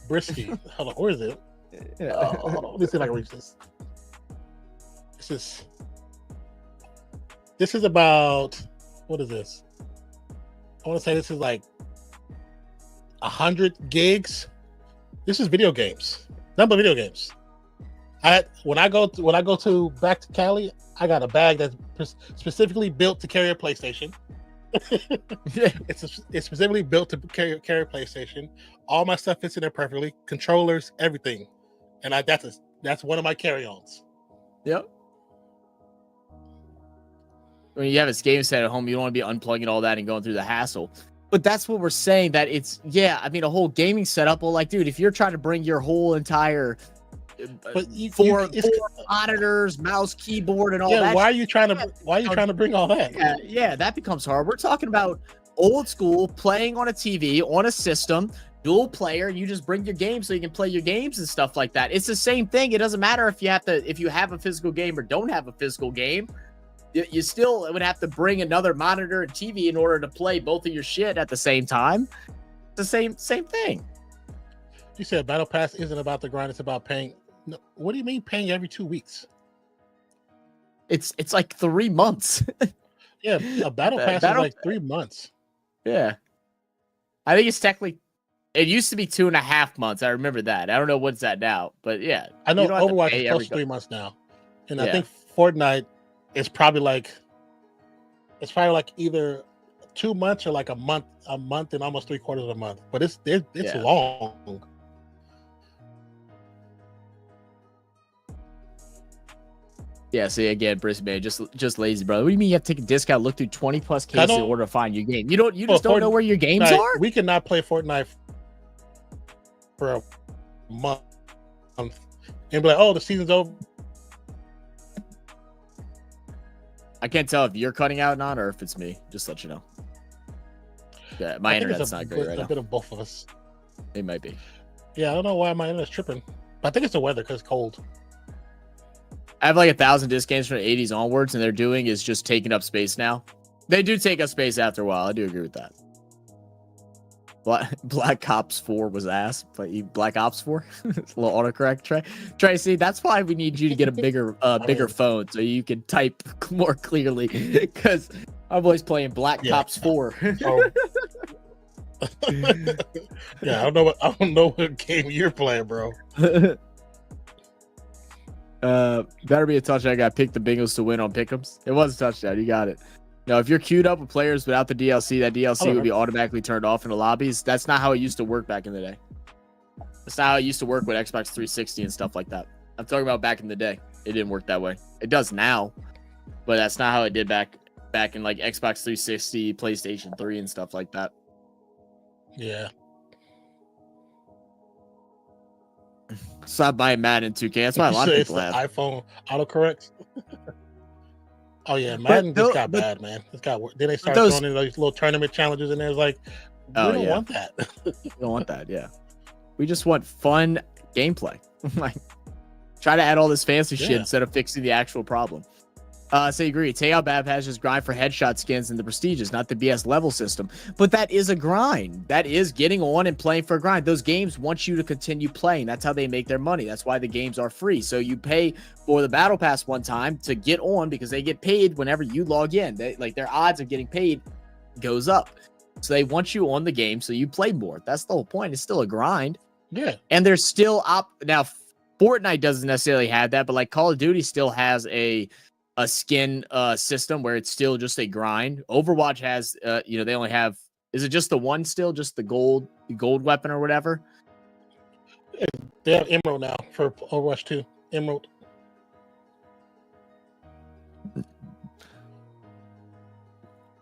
Speaker 2: Brisky. Hold on, where is it?
Speaker 1: Yeah.
Speaker 2: Hold on. Let me see if I can reach this. This is about, what is this? I want to say this is like 100 gigs. This is video games. Number of video games. When I go back to Cali, I got a bag that's specifically built to carry a PlayStation. It's specifically built to carry a PlayStation. All my stuff fits in there perfectly. Controllers, everything, and that's one of my carry-ons.
Speaker 1: Yep. When you have a game set at home, you don't want to be unplugging all that and going through the hassle. But that's what we're saying. That it's I mean, a whole gaming setup. Well, like, dude, if you're trying to bring your whole entire four monitors, mouse, keyboard, and all that.
Speaker 2: Why are you trying to bring all that?
Speaker 1: Yeah, that becomes hard. We're talking about old school playing on a TV, on a system, dual player, and you just bring your game so you can play your games and stuff like that. It's the same thing. It doesn't matter if you have a physical game or don't have a physical game. You still would have to bring another monitor and TV in order to play both of your shit at the same time. It's the same thing.
Speaker 2: You said Battle Pass isn't about the grind; it's about paying. No, what do you mean paying every 2 weeks?
Speaker 1: It's like 3 months.
Speaker 2: Yeah, a Battle Pass is like 3 months.
Speaker 1: Yeah, I think it's technically. It used to be 2.5 months. I remember that. I don't know what's that now, but yeah,
Speaker 2: I know Overwatch is close to 3 months now, and I think Fortnite is probably like either 2 months or like a month and almost 3/4 of a month. But it's long.
Speaker 1: Yeah, see again, Brisbane, just lazy, brother. What do you mean you have to take a discount, look through 20 plus cases in order to find your game? You just don't know where your games are?
Speaker 2: We cannot play Fortnite for a month and be like, oh, the season's over.
Speaker 1: I can't tell if you're cutting out or not, or if it's me. Just let you know. Yeah, my internet's not great right now.
Speaker 2: A bit of both of us.
Speaker 1: It might be.
Speaker 2: Yeah, I don't know why my internet's tripping. But I think it's the weather because it's cold.
Speaker 1: I have like 1,000 disc games from the 80s onwards, and they're doing is just taking up space now. They do take up space after a while. I do agree with that. Black Ops 4 was ass. Black Ops 4? A little autocorrect. Tracy, that's why we need you to get a bigger phone so you can type more clearly. Because I'm always playing Black Ops 4.
Speaker 2: Yeah, I don't know what game you're playing, bro.
Speaker 1: Better be a touchdown. I got to pick the Bengals to win on pick'ems. It was a touchdown. You got it. Now, if you're queued up with players without the DLC, that DLC would be automatically turned off in the lobbies. That's not how it used to work back in the day. That's not how it used to work with Xbox 360 and stuff like that. I'm talking about back in the day. It didn't work that way. It does now, but that's not how it did back in like Xbox 360, PlayStation 3, and stuff like that.
Speaker 2: Yeah.
Speaker 1: Stop buying Madden 2K. That's why a lot of people have
Speaker 2: iPhone autocorrects. Oh yeah, Madden just got bad, man. It's got. Then they start throwing in those little tournament challenges, and there's like, we don't want that.
Speaker 1: We don't want that. Yeah, we just want fun gameplay. Like, try to add all this fancy shit instead of fixing the actual problem. So you agree. Take out Bad Patch, just grind for headshot skins and the prestiges, not the BS level system. But that is a grind. That is getting on and playing for a grind. Those games want you to continue playing. That's how they make their money. That's why the games are free. So you pay for the battle pass one time to get on because they get paid whenever you log in. Their odds of getting paid goes up. So they want you on the game so you play more. That's the whole point. It's still a grind.
Speaker 2: Yeah.
Speaker 1: And there's still now Fortnite doesn't necessarily have that, but like Call of Duty still has a skin system where it's still just a grind. Overwatch has they only have, is it just the one still, just the gold weapon or whatever?
Speaker 2: They have Emerald now for Overwatch 2. Emerald.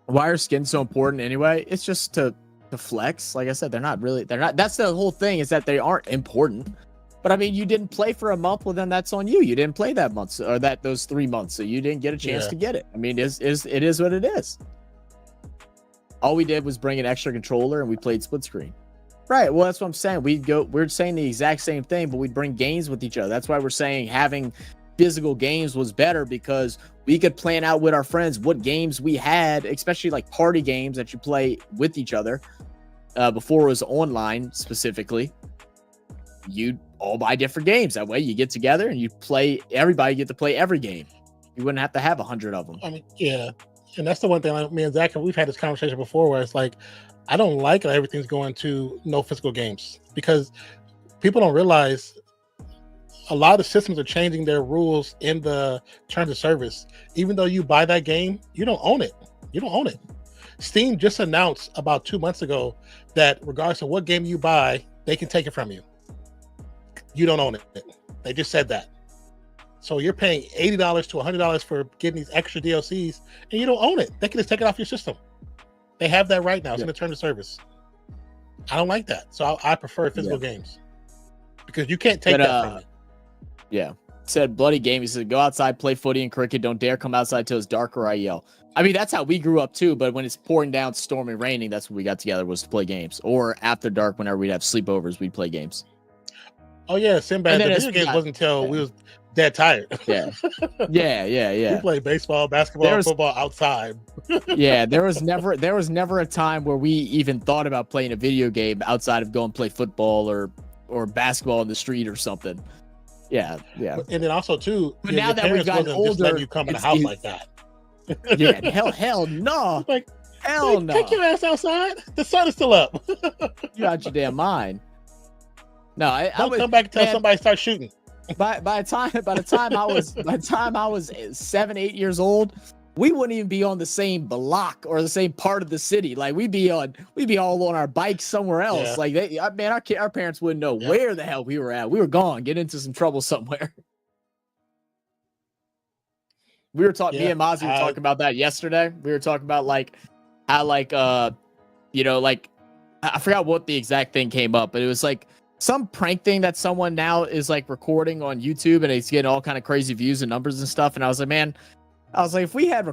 Speaker 1: Why are skins so important anyway? It's just to to flex. Like I said, they're not. That's the whole thing, is that they aren't important. But I mean, you didn't play for a month. Well, then that's on you. You didn't play that month, or those 3 months, so you didn't get a chance to get it. I mean, it is what it is. All we did was bring an extra controller and we played split screen. Right. Well, that's what I'm saying. We're saying the exact same thing, but we'd bring games with each other. That's why we're saying having physical games was better, because we could plan out with our friends what games we had, especially like party games that you play with each other. Before it was online specifically, you'd all buy different games. That way you get together and you play, everybody get to play every game. You wouldn't have to have 100 of them.
Speaker 2: I mean, yeah. And that's the one thing, like me and Zach, we've had this conversation before, where it's like, I don't like that everything's going to no physical games, because people don't realize a lot of systems are changing their rules in the terms of service. Even though you buy that game, you don't own it. You don't own it. Steam just announced about 2 months ago that regardless of what game you buy, they can take it from you. You don't own it. They just said that. So you're paying $80 to $100 for getting these extra DLCs, and you don't own it. They can just take it off your system. They have that right now. It's in the terms of service. I don't like that. So I prefer physical games, because you can't take that from me.
Speaker 1: Yeah. Said Bloody Game. He said, go outside, play footy and cricket. Don't dare come outside till it's dark or I yell. I mean, that's how we grew up too. But when it's pouring down, storming, raining, that's when we got together, was to play games. Or after dark, whenever we'd have sleepovers, we'd play games.
Speaker 2: Oh yeah, Sinbad. The video games wasn't until we was dead tired.
Speaker 1: Yeah. We
Speaker 2: played baseball, basketball, football outside.
Speaker 1: Yeah, there was never a time where we even thought about playing a video game outside of going play football or basketball in the street or something. Yeah.
Speaker 2: And then also too,
Speaker 1: but now that we've gotten older,
Speaker 2: you come in the house like that.
Speaker 1: Yeah, hell no.
Speaker 2: Like,
Speaker 1: hell no.
Speaker 2: Take your ass outside. The sun is still up.
Speaker 1: You out your damn mind. No, I would
Speaker 2: come back until somebody starts shooting.
Speaker 1: By the time I was 7-8 years old, we wouldn't even be on the same block or the same part of the city. Like we'd be all on our bikes somewhere else. Yeah. Like our parents wouldn't know where the hell we were at. We were gone, get into some trouble somewhere. We were talking. Me and Mozzie were talking about that yesterday. We were talking about how I forgot what the exact thing came up, but it was like some prank thing that someone now is like recording on YouTube, and it's getting all kind of crazy views and numbers and stuff. And I was like, man, if we had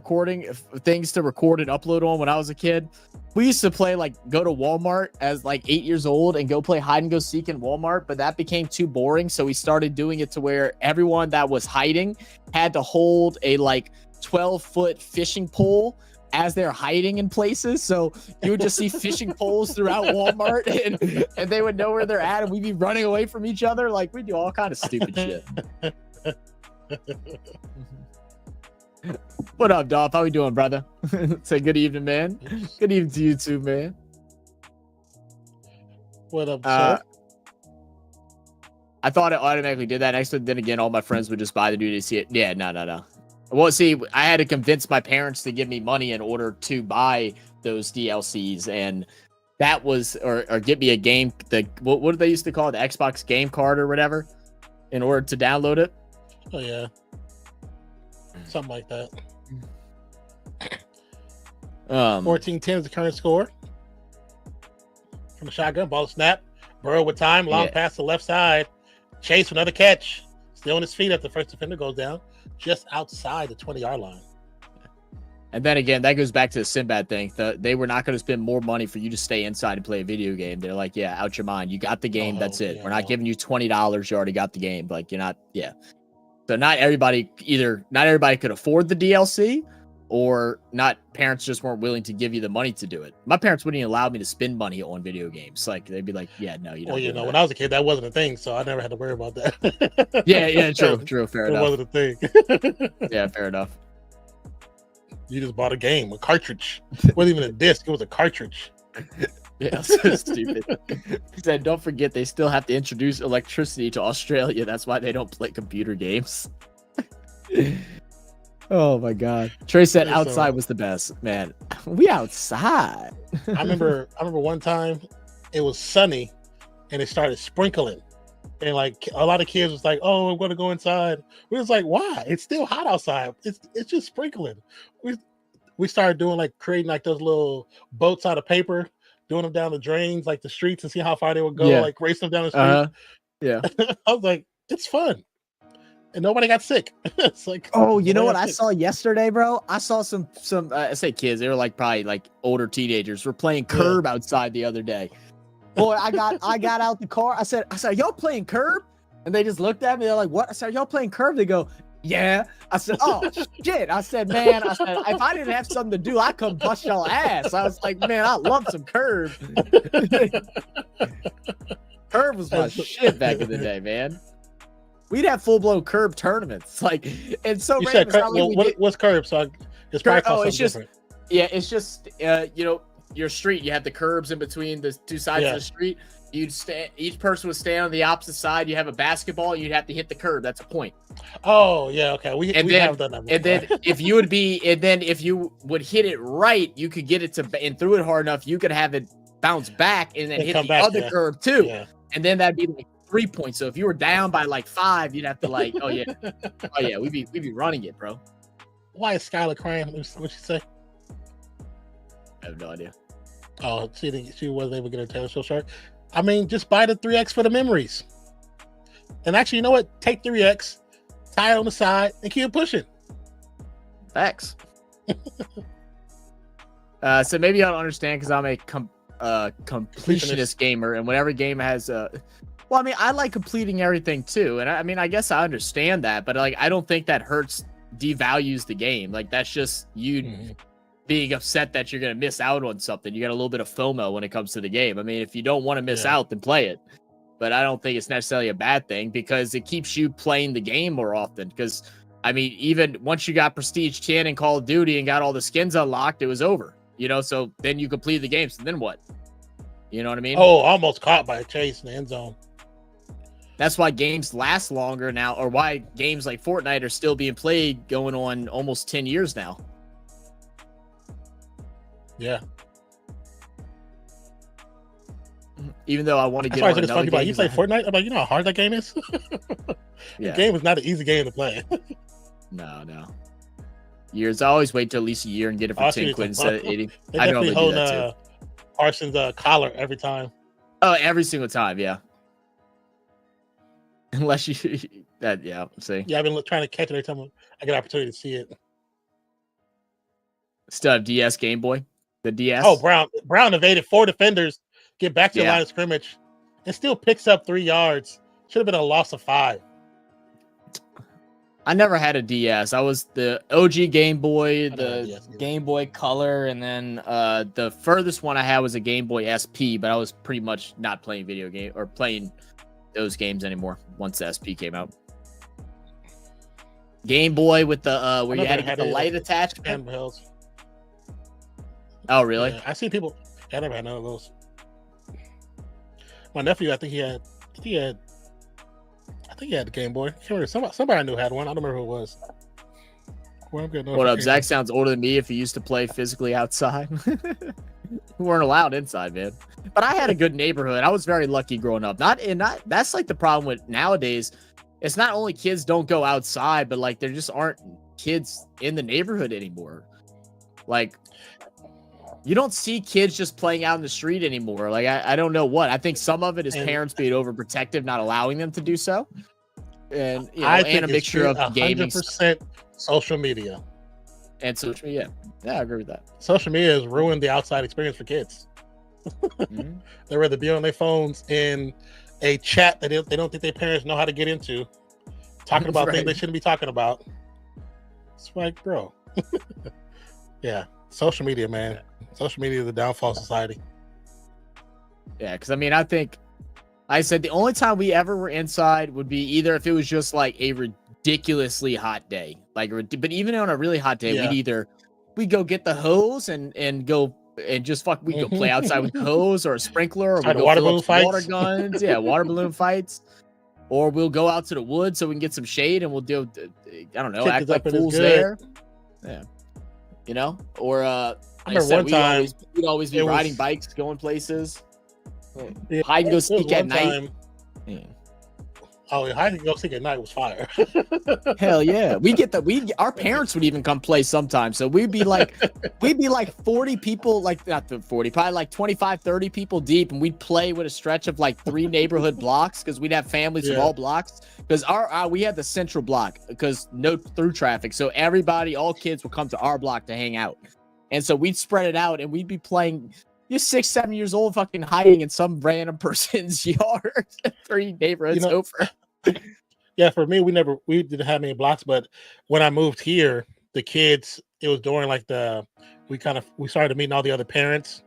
Speaker 1: things to record and upload on when I was a kid, we used to play, go to Walmart as 8 years old and go play hide and go seek in Walmart, but that became too boring. So we started doing it to where everyone that was hiding had to hold a 12-foot fishing pole as they're hiding in places. So you would just see fishing poles throughout Walmart, and they would know where they're at, and we'd be running away from each other. We do all kind of stupid shit. What up, Dolph? How we doing, brother? Say good evening, man. Good evening to you too, man.
Speaker 2: What up, sir?
Speaker 1: I thought it automatically did that. Next, then again, all my friends would just buy the DLC. Yeah, no. Well, see, I had to convince my parents to give me money in order to buy those DLCs, and that was, or get me a game. What did they used to call it? The Xbox game card or whatever, in order to download it.
Speaker 2: Oh yeah. Something like that. 14-10 is the current score. From the shotgun, ball snap. Burrow with time, long pass to the left side. Chase for another catch. Still on his feet after the first defender goes down, just outside the 20-yard line.
Speaker 1: And then again, that goes back to the Sinbad thing. They were not going to spend more money for you to stay inside and play a video game. They're like, yeah, out your mind. You got the game. That's it. We're not giving you $20. You already got the game. You're not, So not everybody could afford the DLC, or parents just weren't willing to give you the money to do it. My parents wouldn't even allow me to spend money on video games. They'd be like, yeah, no, you don't.
Speaker 2: Well, when I was a kid, that wasn't a thing, so I never had to worry about that.
Speaker 1: Yeah, true, fair enough.
Speaker 2: It wasn't a thing.
Speaker 1: Yeah, fair enough.
Speaker 2: You just bought a game, a cartridge. It wasn't even a disc, it was a cartridge.
Speaker 1: Yeah, so stupid. He said, don't forget, they still have to introduce electricity to Australia. That's why they don't play computer games. Oh my God. Trey said outside was the best. Man, we outside.
Speaker 2: I remember one time it was sunny and it started sprinkling. And a lot of kids was like, oh, I'm gonna go inside. We was like, why? It's still hot outside. It's just sprinkling. We started doing creating those little boats out of paper, doing them down the drains, like the streets, and see how far they would go,
Speaker 1: Yeah.
Speaker 2: like race them down the street.
Speaker 1: Yeah.
Speaker 2: I was like, it's fun. And nobody got sick. It's like,
Speaker 1: Oh, you know
Speaker 2: nobody
Speaker 1: what
Speaker 2: got
Speaker 1: I
Speaker 2: sick.
Speaker 1: saw yesterday, bro? I saw some I say kids, they were like probably like older teenagers were playing curb outside the other day. Boy, I got out the car. I said, y'all playing curb? And they just looked at me. They're like, what? I said, y'all playing curb? They go, yeah. I said, oh shit. I said, man, if I didn't have something to do, I'd come bust y'all ass. I was like, man, I love some curb. Curb was my shit back in the day, man. We'd have full-blown curb tournaments. Like, and so
Speaker 2: You
Speaker 1: random.
Speaker 2: said curb, what's curb? So it's probably called something different.
Speaker 1: Yeah, it's just you know, your street. You have the curbs in between the two sides of the street. You'd stand. Each person would stand on the opposite side. You have a basketball. You'd have to hit the curb. That's a point.
Speaker 2: Oh yeah, okay. We have done that.
Speaker 1: And then if you would hit it right, you could get it to and threw it hard enough, you could have it bounce back and then hit the other curb too. Yeah. And then that'd be like 3 points. So if you were down by like 5, you'd have to like, we'd be running it, bro.
Speaker 2: Why is Skylar crying? What'd she say?
Speaker 1: I have no idea.
Speaker 2: Oh, she wasn't able to get her tail so short. I mean, just buy the 3X for the memories. And actually, you know what? Take 3X, tie it on the side, and keep pushing.
Speaker 1: Facts. So maybe I don't understand because I'm a completionist gamer, and whenever game has well, I mean, I like completing everything too, and I mean, I guess I understand that, but like, I don't think that devalues the game. Like, that's just you being upset that you're gonna miss out on something. You got a little bit of FOMO when it comes to the game. I mean, if you don't want to miss out, then play it. But I don't think it's necessarily a bad thing because it keeps you playing the game more often. Because I mean, even once you got Prestige 10 and Call of Duty and got all the skins unlocked, it was over. You know, so then you complete the game. So then what? You know what I mean?
Speaker 2: Oh, almost caught by a chase in the end zone.
Speaker 1: That's why games last longer now, or why games like Fortnite are still being played going on almost 10 years now.
Speaker 2: Yeah.
Speaker 1: Even though I want to get
Speaker 2: on another game. You play Fortnite? I'm like, you know how hard that game is? The game is not an easy game to play.
Speaker 1: No. Years. I always wait till at least a year and get it for 10 quid instead of 80. I know they do that too.
Speaker 2: Parsons' collar every time.
Speaker 1: Oh, every single time, yeah. Unless you see.
Speaker 2: Yeah, I've been trying to catch it every time I get an opportunity to see it.
Speaker 1: Still have DS Game Boy. The DS.
Speaker 2: Oh, Brown evaded 4 defenders, get back to the line of scrimmage, and still picks up 3 yards. Should have been a loss of 5.
Speaker 1: I never had a DS. I was the OG Game Boy, the Game Boy Color, and then the furthest one I had was a Game Boy SP, but I was pretty much not playing video game or playing those games anymore once the SP came out. Game Boy with the where you had to get the light attached. Oh, really?
Speaker 2: Yeah, I see people. I never had none of those. My nephew, I think he had the Game Boy. I can't remember. Somebody I knew had one. I don't remember who it was.
Speaker 1: What up? Zach sounds older than me if he used to play physically outside. We weren't allowed inside, man. But I had a good neighborhood. I was very lucky growing up. That's like the problem with nowadays. It's not only kids don't go outside, but like there just aren't kids in the neighborhood anymore. Like, you don't see kids just playing out in the street anymore. Like, I don't know what. I think some of it is parents being overprotective, not allowing them to do so. And, you know, and a mixture of gaming.
Speaker 2: 100% social media.
Speaker 1: And social media. Yeah, I agree with that.
Speaker 2: Social media has ruined the outside experience for kids. They'd rather be on their phones in a chat that they don't think their parents know how to get into, talking about things they shouldn't be talking about. It's like, bro. Yeah. Social media, man. Social media is the downfall of society.
Speaker 1: Yeah, because I mean, I think I said the only time we ever were inside would be either if it was just like a ridiculously hot day, like, but even on a really hot day, we'd go get the hose and go and just we go play outside with the hose or a sprinkler, or we go
Speaker 2: water
Speaker 1: fill
Speaker 2: balloon
Speaker 1: up
Speaker 2: fights.
Speaker 1: Water guns, water balloon fights, or we'll go out to the woods so we can get some shade and we'll do, I don't know, act like fools there. Yeah, you know, or
Speaker 2: I remember one time
Speaker 1: we'd always be riding bikes, going places. Hide and go sneak at night.
Speaker 2: Oh, hide and go seek at night was fire.
Speaker 1: Hell yeah. Our parents would even come play sometimes. So we'd be like 40 people, like not the 40, probably like 25, 30 people deep. And we'd play with a stretch of like 3 neighborhood blocks because we'd have families of all blocks. Because we had the central block because no through traffic. So all kids would come to our block to hang out. And so we'd spread it out and we'd be playing. You're 6, 7 years old, fucking hiding in some random person's yard, 3 neighborhoods over.
Speaker 2: Yeah, for me, we didn't have many blocks, but when I moved here, the kids, it was during like we started meeting all the other parents,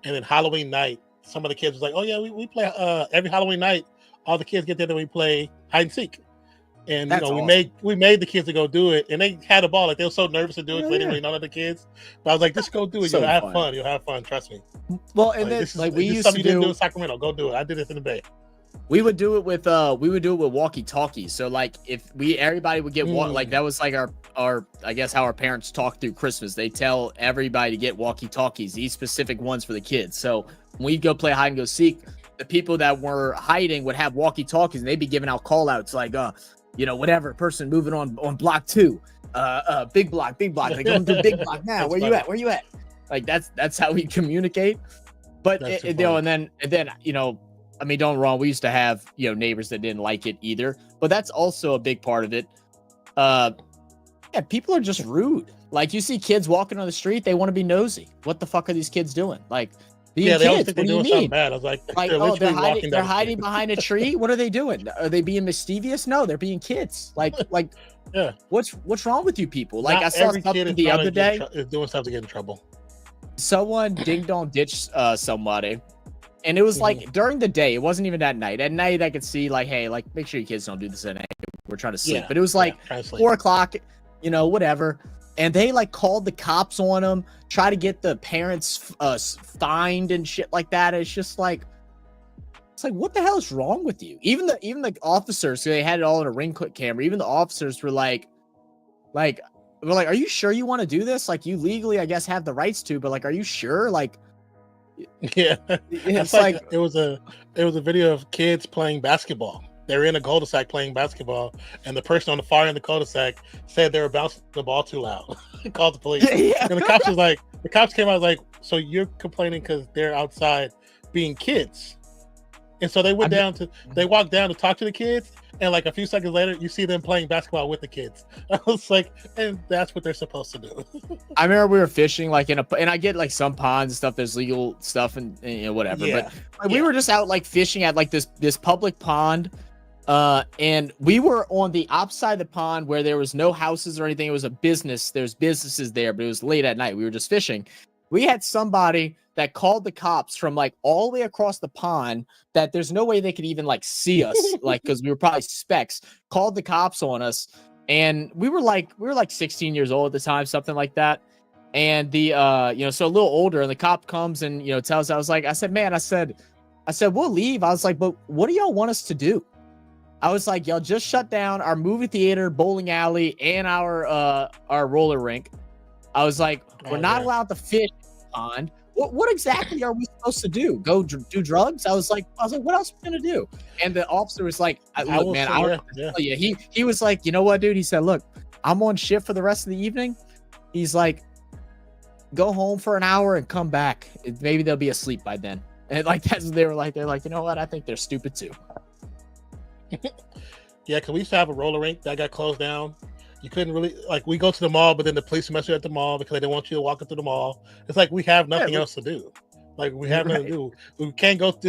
Speaker 2: and then Halloween night, some of the kids was like, oh yeah, we play every Halloween night, all the kids get there and we play hide and seek. And
Speaker 1: That's
Speaker 2: awesome.
Speaker 1: awesome.
Speaker 2: we made the kids to go do it, and they had a ball. Like they were so nervous to do it because they didn't really know the kids. But I was like, just go do it. You'll have fun. You'll have fun. Trust me.
Speaker 1: Well, and then we used to
Speaker 2: didn't do in Sacramento. Go do it. I did this in the Bay.
Speaker 1: We would do it with walkie talkies. So like if everybody would get like that was like our I guess how our parents talk through Christmas. They tell everybody to get walkie talkies, these specific ones for the kids. So when we'd go play hide and go seek, the people that were hiding would have walkie talkies and they'd be giving out call outs like whatever person moving on block 2, big block, they're going to big block now. Where you at? Like that's how we communicate. But and then I mean, don't wrong. We used to have, neighbors that didn't like it either, but that's also a big part of it. People are just rude. Like you see kids walking on the street, they want to be nosy. What the fuck are these kids doing? Like,
Speaker 2: they always think they're doing something bad. I was like
Speaker 1: they're hiding behind a tree. What are they doing? Are they being mischievous? No, they're being kids. Like,
Speaker 2: yeah.
Speaker 1: What's wrong with you people? Like,
Speaker 2: Not
Speaker 1: I saw something the other day.
Speaker 2: Is doing stuff to get in trouble.
Speaker 1: Someone ding dong ditched somebody. And it was like during the day. It wasn't even at night. At night, I could see like, hey, like make sure your kids don't do this at night. We're trying to sleep.
Speaker 2: Yeah,
Speaker 1: but it was like 4 o'clock, whatever. And they like called the cops on them, try to get the parents fined and shit like that. It's just like, what the hell is wrong with you? Even the officers, so they had it all in a ring camera. Even the officers were like, are you sure you want to do this? Like, you legally, I guess, have the rights to, but like, are you sure? Like,
Speaker 2: yeah, it's like it was a video of kids playing basketball. They're in a cul-de-sac playing basketball, and the person on the far end of the cul-de-sac said they were bouncing the ball too loud. Called the police, and the cops came out like, so you're complaining because they're outside being kids, and so they walked down to talk to the kids, and like a few seconds later, you see them playing basketball with the kids. I was like, and that's what they're supposed to do.
Speaker 1: I remember we were fishing like and I get like some ponds and stuff. There's legal stuff and whatever, but we were just out like fishing at like this public pond. And we were on the opposite side of the pond where there was no houses or anything. It was a business. There's businesses there, but it was late at night. We were just fishing. We had somebody that called the cops from like all the way across the pond that there's no way they could even like see us, like, because we were probably specks, called the cops on us. And we were like 16 years old at the time, something like that. And the, so a little older, and the cop comes and, tells us, I said, we'll leave. I was like, but what do y'all want us to do? I was like, y'all just shut down our movie theater, bowling alley, and our roller rink. I was like, we're not allowed to fish on. What exactly are we supposed to do? Go do drugs? I was like, what else are we gonna do? And the officer was like, look, man, I don't know what to tell you. He was like, you know what, dude? He said, look, I'm on shift for the rest of the evening. He's like, go home for an hour and come back. Maybe they'll be asleep by then. And like that's what they were like. They're like, you know what? I think they're stupid too.
Speaker 2: Yeah, because we used to have a roller rink that got closed down. You couldn't really, like, we go to the mall, but then the police mess you at the mall because they didn't want you to walk into the mall. It's like we have nothing else to do. Like, we have nothing to do. We can't go,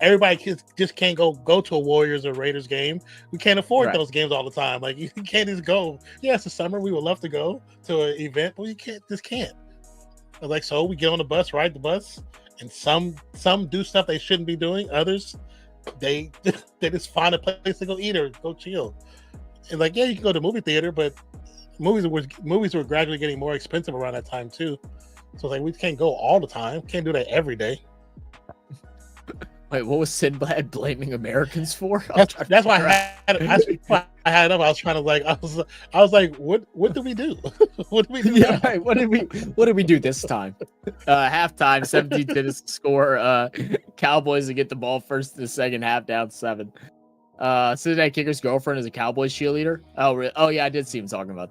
Speaker 2: everybody just can't go to a Warriors or Raiders game. We can't afford those games all the time. Like, you can't just go. Yeah, it's the summer. We would love to go to an event, but we can't. I was like, so we get on the bus, ride the bus, and some do stuff they shouldn't be doing. Others, they just find a place to go eat or go chill. And like, yeah, you can go to movie theater, but movies were gradually getting more expensive around that time too. So it's like, we can't go all the time. Can't do that every day.
Speaker 1: Wait, what was Sinbad blaming Americans for?
Speaker 2: That's why I had it up. I was trying to like, I was like, what did we do? What did we do?
Speaker 1: Yeah, right. What did we do this time? Halftime, 17 to score. Cowboys to get the ball first in the second half, down 7. Cincinnati Kicker's girlfriend is a Cowboys cheerleader. Oh, really? Oh, yeah, I did see him talking about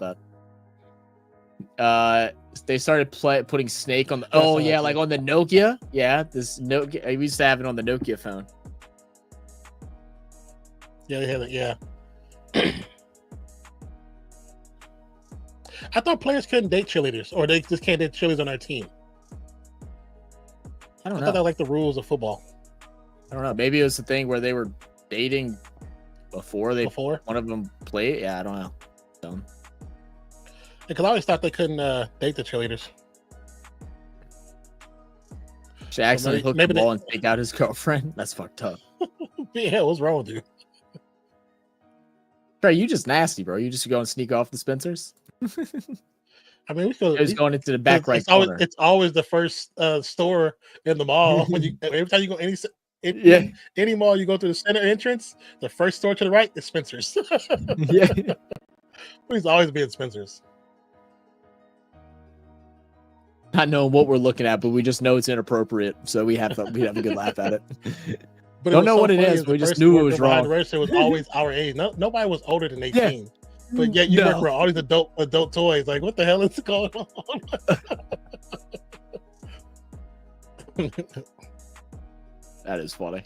Speaker 1: that. They started putting Snake on the. Oh, yeah, like on the Nokia. Yeah, this Nokia. We used to have it on the Nokia phone.
Speaker 2: Yeah, they had it. Yeah. I thought players couldn't date cheerleaders, or they just can't date cheerleaders on our team.
Speaker 1: I don't know.
Speaker 2: I thought that like the rules of football.
Speaker 1: I don't know. Maybe it was the thing where they were dating before one of them played. Yeah, I don't know. Dumb.
Speaker 2: Because I always thought they couldn't date the cheerleaders.
Speaker 1: Should accidentally hook the ball and take out his girlfriend. That's fucked up.
Speaker 2: Yeah, what's wrong with you?
Speaker 1: Trey, you just nasty, bro. You just go and sneak off the Spencers.
Speaker 2: I mean, he
Speaker 1: was going into the back right corner.
Speaker 2: It's always the first store in the mall. Every time you go any mall, you go to the center entrance. The first store to the right is Spencer's.
Speaker 1: Yeah,
Speaker 2: he's always being Spencer's.
Speaker 1: Not knowing what we're looking at, but we just know it's inappropriate, so we have a good laugh at it.
Speaker 2: But
Speaker 1: don't know what it is. We just knew it was wrong.
Speaker 2: The register was always our age. Nobody was older than 18. Yeah. But yet you work for all these adult toys. Like, what the hell is going on?
Speaker 1: That is funny.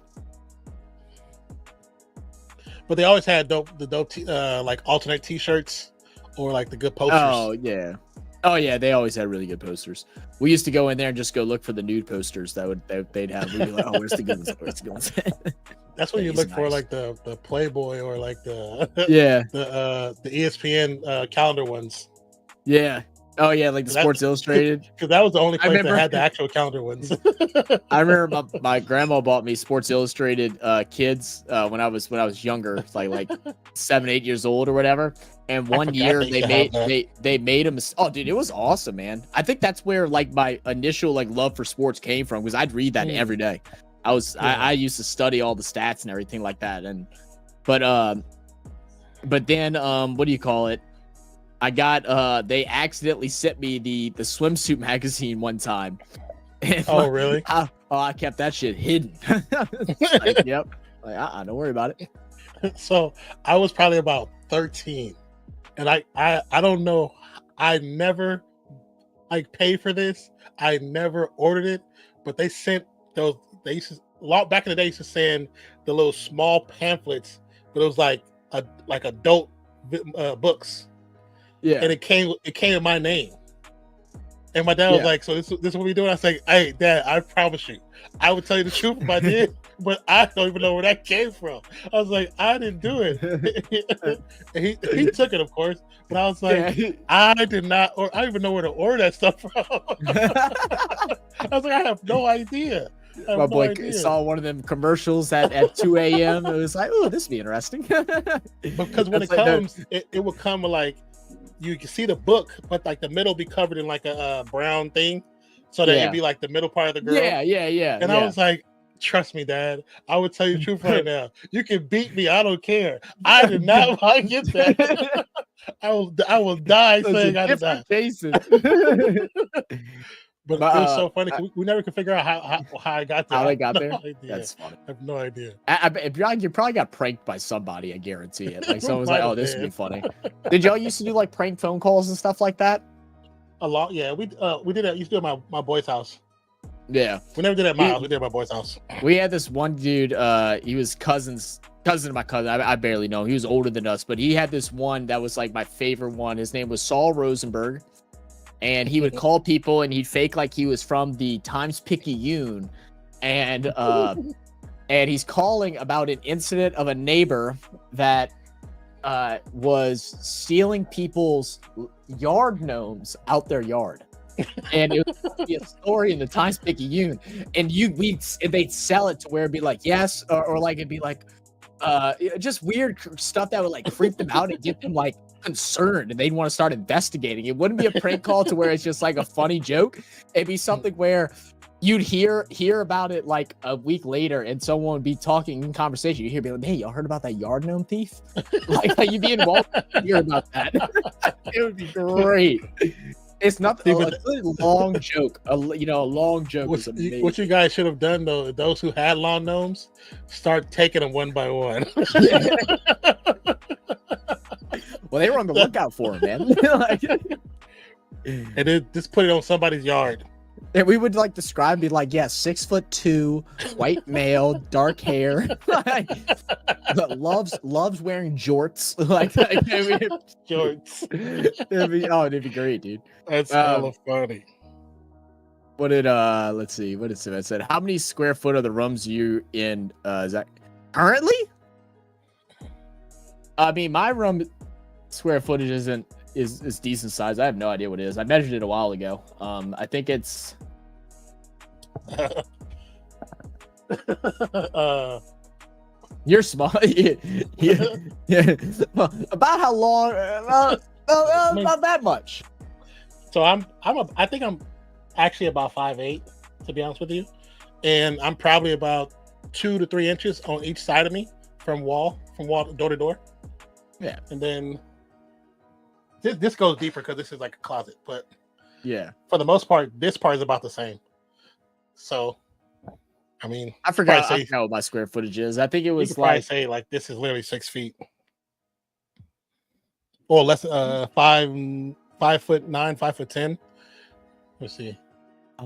Speaker 2: But they always had the dope like alternate T-shirts or like the good posters.
Speaker 1: Oh yeah, they always had really good posters. We used to go in there and just go look for the nude posters they'd have. We'd be like, oh, where's the good ones? Where's the good ones?
Speaker 2: That's when you look for like the Playboy or like the the ESPN calendar ones.
Speaker 1: Yeah. Oh yeah, like the Sports Illustrated.
Speaker 2: Because that was the only place that had the actual calendar ones.
Speaker 1: I remember my grandma bought me Sports Illustrated kids when I was younger, like 7, 8 years old or whatever. And one year they made them. Oh, dude, it was awesome, man. I think that's where like my initial like love for sports came from, because I'd read that every day. I used to study all the stats and everything like that. But then what do you call it? I got they accidentally sent me the swimsuit magazine one time.
Speaker 2: Oh, really?
Speaker 1: I kept that shit hidden. Like, yep. Like, don't worry about it.
Speaker 2: So I was probably about 13. And I don't know. I never like paid for this. I never ordered it, but they sent those. They used to back in the day used to send the little small pamphlets, but it was like adult books.
Speaker 1: Yeah,
Speaker 2: and it came in my name. And my dad was like, "So this is what we doing?" I was like, "Hey, Dad, I promise you, I would tell you the truth if I did, but I don't even know where that came from." I was like, "I didn't do it." he took it, of course, but I was like, "I did not, or I don't even know where to order that stuff from." I was like, "I have no idea."
Speaker 1: My boy saw one of them commercials at 2 a.m. It was like, "Oh, this would be interesting."
Speaker 2: Because when it comes, it would come like, you can see the book, but like the middle be covered in like a brown thing, so that it'd be like the middle part of the girl.
Speaker 1: Yeah.
Speaker 2: And I was like, "Trust me, Dad. I would tell you the truth right now. You can beat me. I don't care. I did not want to get that. I will die saying I did not."
Speaker 1: Jason.
Speaker 2: But it was so funny. We never could figure out how I got there.
Speaker 1: How they got there?
Speaker 2: Idea.
Speaker 1: That's funny.
Speaker 2: I have no idea.
Speaker 1: You probably got pranked by somebody. I guarantee it. Like someone was like, "Oh, this would be funny." Did y'all used to do like prank phone calls and stuff like that?
Speaker 2: A lot, yeah. We did that. Used to do it at my boy's house.
Speaker 1: Yeah,
Speaker 2: we never did it at my house. We did it at my boy's house.
Speaker 1: We had this one dude. He was cousin of my cousin. I barely know him. He was older than us, but he had this one that was like my favorite one. His name was Saul Rosenberg. And he would call people and he'd fake like he was from the Times-Picayune. And he's calling about an incident of a neighbor that was stealing people's yard gnomes out their yard. And it would be a story in the Times-Picayune. And they'd sell it to where it'd be like, yes, or like it'd be like just weird stuff that would like freak them out and get them like concerned, and they'd want to start investigating. It wouldn't be a prank call to where it's just like a funny joke. It'd be something where you'd hear about it like a week later, and someone would be talking in conversation. You hear, be like, "Hey, y'all heard about that yard gnome thief?" like you'd be involved to hear about that. It would be great. It's not
Speaker 2: See,
Speaker 1: a
Speaker 2: but
Speaker 1: good long joke. A long joke is amazing.
Speaker 2: what you guys should have done though, those who had lawn gnomes, start taking them one by one.
Speaker 1: Well, they were on the lookout for him, man.
Speaker 2: And then just put it on somebody's yard.
Speaker 1: And we would like describe, be like, yeah, 6'2", white male, dark hair, like, loves wearing jorts,
Speaker 2: Jorts.
Speaker 1: It'd be great, dude.
Speaker 2: That's hella funny.
Speaker 1: What did let's see, what did it said? How many square foot are the rooms you in? Is that currently? I mean, my room square footage is decent size. I have no idea what it is. I measured it a while ago. I think it's you're small. Yeah. Well, about how long? Not that much.
Speaker 2: So I think I'm actually about 5'8", to be honest with you, and I'm probably about 2 to 3 inches on each side of me from wall door to door.
Speaker 1: Yeah,
Speaker 2: and then this goes deeper because this is like a closet, but
Speaker 1: yeah,
Speaker 2: for the most part, this part is about the same. So, I mean,
Speaker 1: I forgot what my square footage is. I think it was
Speaker 2: like say like this is literally 6 feet, or less. 5'9", 5'10". Let's see.
Speaker 1: I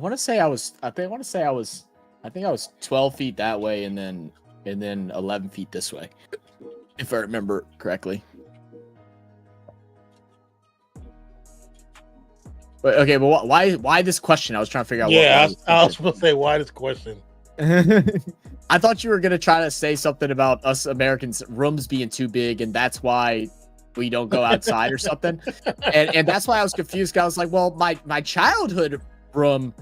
Speaker 1: think I was 12 feet that way, and then 11 feet this way, if I remember correctly. But okay, but why this question? I was trying to figure out.
Speaker 2: Yeah, I was supposed to say why this question.
Speaker 1: I thought you were gonna try to say something about us Americans rooms being too big, and that's why we don't go outside or something. And that's why I was confused. I was like, well, my childhood room,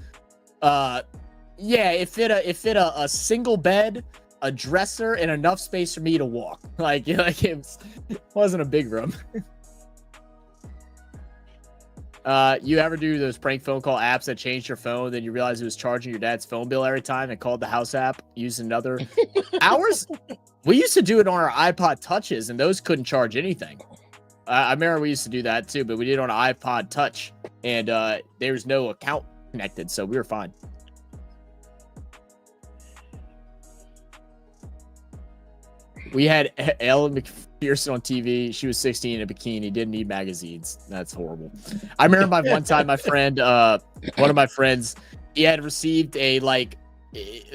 Speaker 1: it fit a single bed, a dresser, and enough space for me to walk. It wasn't a big room. You ever do those prank phone call apps that changed your phone, then you realize it was charging your dad's phone bill every time and called the house app, used another hours? We used to do it on our iPod touches, and those couldn't charge anything. I remember we used to do that too, but we did it on an iPod touch, and there was no account connected, so we were fine. We had Ellen McPherson on TV. She was 16 in a bikini. Didn't need magazines. That's horrible. I remember one time my friend, one of my friends, he had received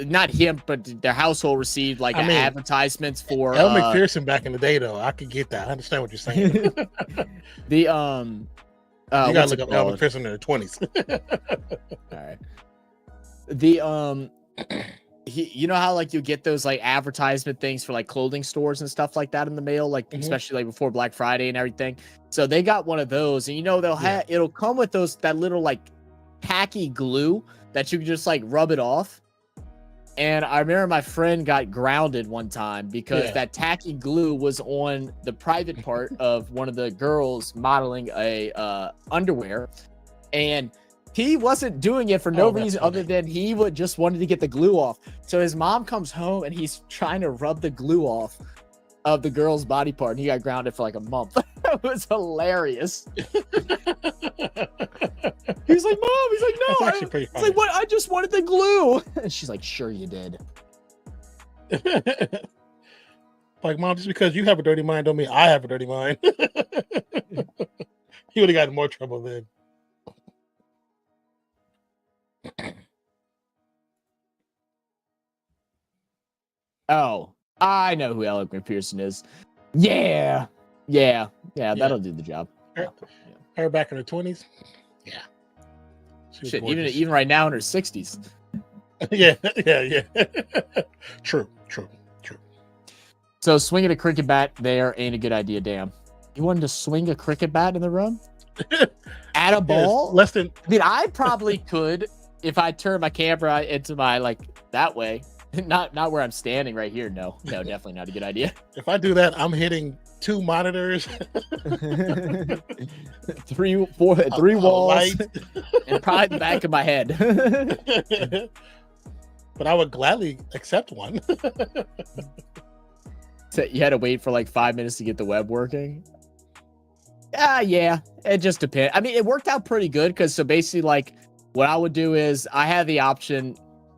Speaker 1: not him, but their household received advertisements for
Speaker 2: Ellen McPherson back in the day, though. I could get that. I understand what you're saying.
Speaker 1: You
Speaker 2: gotta look up Ellen McPherson in their 20s.
Speaker 1: All right. You know how you get those advertisement things for clothing stores and stuff like that in the mail, especially before Black Friday and everything. So they got one of those, and it'll come with that little tacky glue that you can just rub it off. And I remember my friend got grounded one time because that tacky glue was on the private part of one of the girls modeling a underwear, and he wasn't doing it for no reason other than he just wanted to get the glue off. So his mom comes home and he's trying to rub the glue off of the girl's body part, and he got grounded for a month. It was hilarious. He's like, Mom, no. He's like, what? I just wanted the glue. And she's like, sure you did.
Speaker 2: Mom, just because you have a dirty mind don't mean I have a dirty mind. He would have gotten more trouble then.
Speaker 1: Oh, I know who Ellen McPherson is. Yeah, that'll do the job.
Speaker 2: Her back in her 20s. Yeah.
Speaker 1: Shit, even right now in her 60s.
Speaker 2: Yeah. True.
Speaker 1: So swinging a cricket bat there ain't a good idea. Damn. You wanted to swing a cricket bat in the room? At a ball?
Speaker 2: Less than.
Speaker 1: I mean, I probably could if I turn my camera into my that way. Not where I'm standing right here. No, definitely not a good idea.
Speaker 2: If I do that, I'm hitting 2 monitors,
Speaker 1: 3 walls, and probably the back of my head.
Speaker 2: But I would gladly accept one.
Speaker 1: So you had to wait for 5 minutes to get the web working. Yeah, it just depends. I mean, it worked out pretty good because so basically, like, what I would do is I had the option.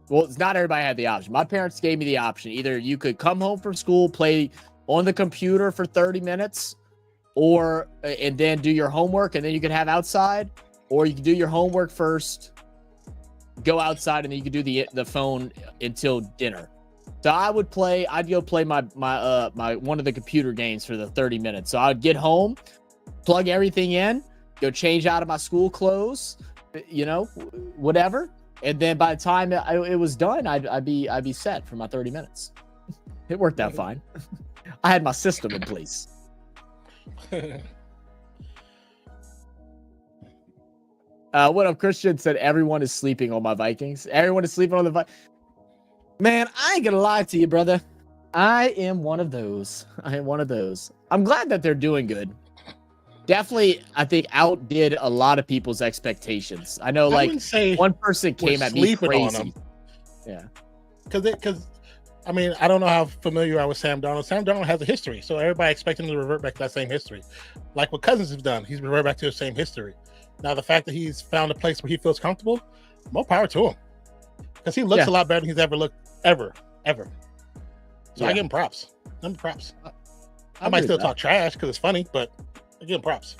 Speaker 1: Well, it's not everybody had the option. My parents gave me the option. Either you could come home from school, play on the computer for 30 minutes, or and then do your homework, and then you could have outside, or you could do your homework first, go outside, and then you could do the phone until dinner. So I'd go play my one of the computer games for the 30 minutes. So I'd get home, plug everything in, go change out of my school clothes, whatever. And then by the time it was done, I'd be set for my 30 minutes. It worked out fine. I had my system in place. What up? Christian said everyone is sleeping on my Vikings. Everyone is sleeping on the Vikings. Man, I ain't gonna lie to you, brother. I am one of those. I'm glad that they're doing good. Definitely, I think outdid a lot of people's expectations. I know, like, one person came at me crazy. Yeah.
Speaker 2: Because, I mean, I don't know how familiar you are with Sam Darnold. Sam Darnold has a history, so everybody expects him to revert back to that same history. Like what Cousins has done, he's reverted back to the same history. Now, the fact that he's found a place where he feels comfortable, more power to him. Because he looks a lot better than he's ever looked, ever. So I give him props. I might still talk trash because it's funny, but I give him props.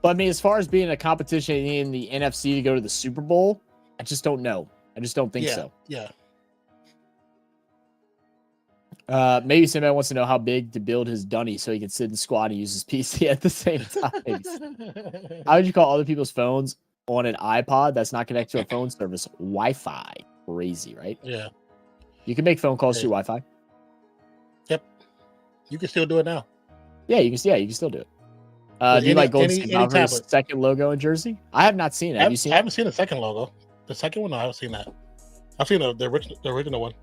Speaker 1: But I mean, as far as being a competition in the NFC to go to the Super Bowl, I just don't know. I just don't think so.
Speaker 2: Yeah.
Speaker 1: Maybe somebody wants to know how big to build his dunny so he can sit and squat and use his PC at the same time. How would you call other people's phones on an iPod that's not connected to a phone service? Wi-Fi. Crazy, right?
Speaker 2: Yeah.
Speaker 1: You can make phone calls through Wi-Fi.
Speaker 2: Yep. You can still do it now.
Speaker 1: Yeah, you can still do it. Do you like Golden State Maverick's second logo in jersey? I have not seen it. Have you seen it?
Speaker 2: I haven't seen the second logo. The second one, no, I haven't seen that. I've seen the original one.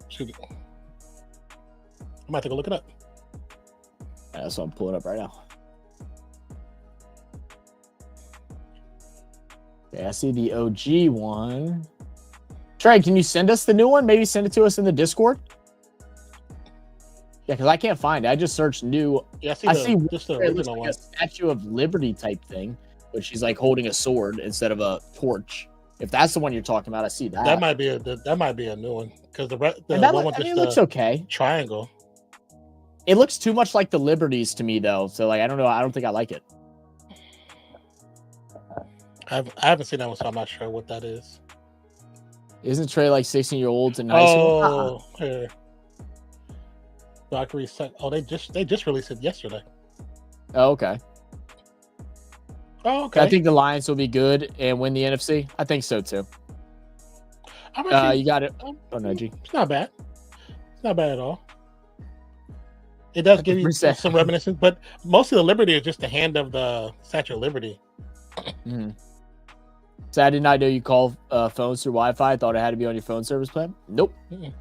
Speaker 2: Excuse me. I might have to go look it up.
Speaker 1: Yeah, that's what I'm pulling up right now. Yeah, I see the OG one. Trey, can you send us the new one? Maybe send it to us in the Discord. Yeah, because I can't find it. I just searched new.
Speaker 2: Yeah, I see just the original
Speaker 1: one. A Statue of Liberty type thing, but she's like holding a sword instead of a torch. If that's the one you're talking about, I see that.
Speaker 2: That might be a new one because the one with
Speaker 1: it looks okay.
Speaker 2: Triangle.
Speaker 1: It looks too much like the Liberties to me, though. So, like, I don't know. I don't think I like it.
Speaker 2: I haven't seen that one, so I'm not sure what that is.
Speaker 1: Isn't Trey like 16-year-olds in high
Speaker 2: school? Oh, here. Valkyrie set. Oh, they just released it yesterday.
Speaker 1: Oh, okay.
Speaker 2: Oh, okay.
Speaker 1: I think the Lions will be good and win the NFC. I think so too. You got it. Oh no, G.
Speaker 2: It's not bad. It's not bad at all. It does give you some reminiscence, but most of the Liberty is just the hand of the Statue of Liberty.
Speaker 1: Mm-hmm. So I did not know you call phones through Wi-Fi. I thought it had to be on your phone service plan. Nope.
Speaker 2: Mm-mm.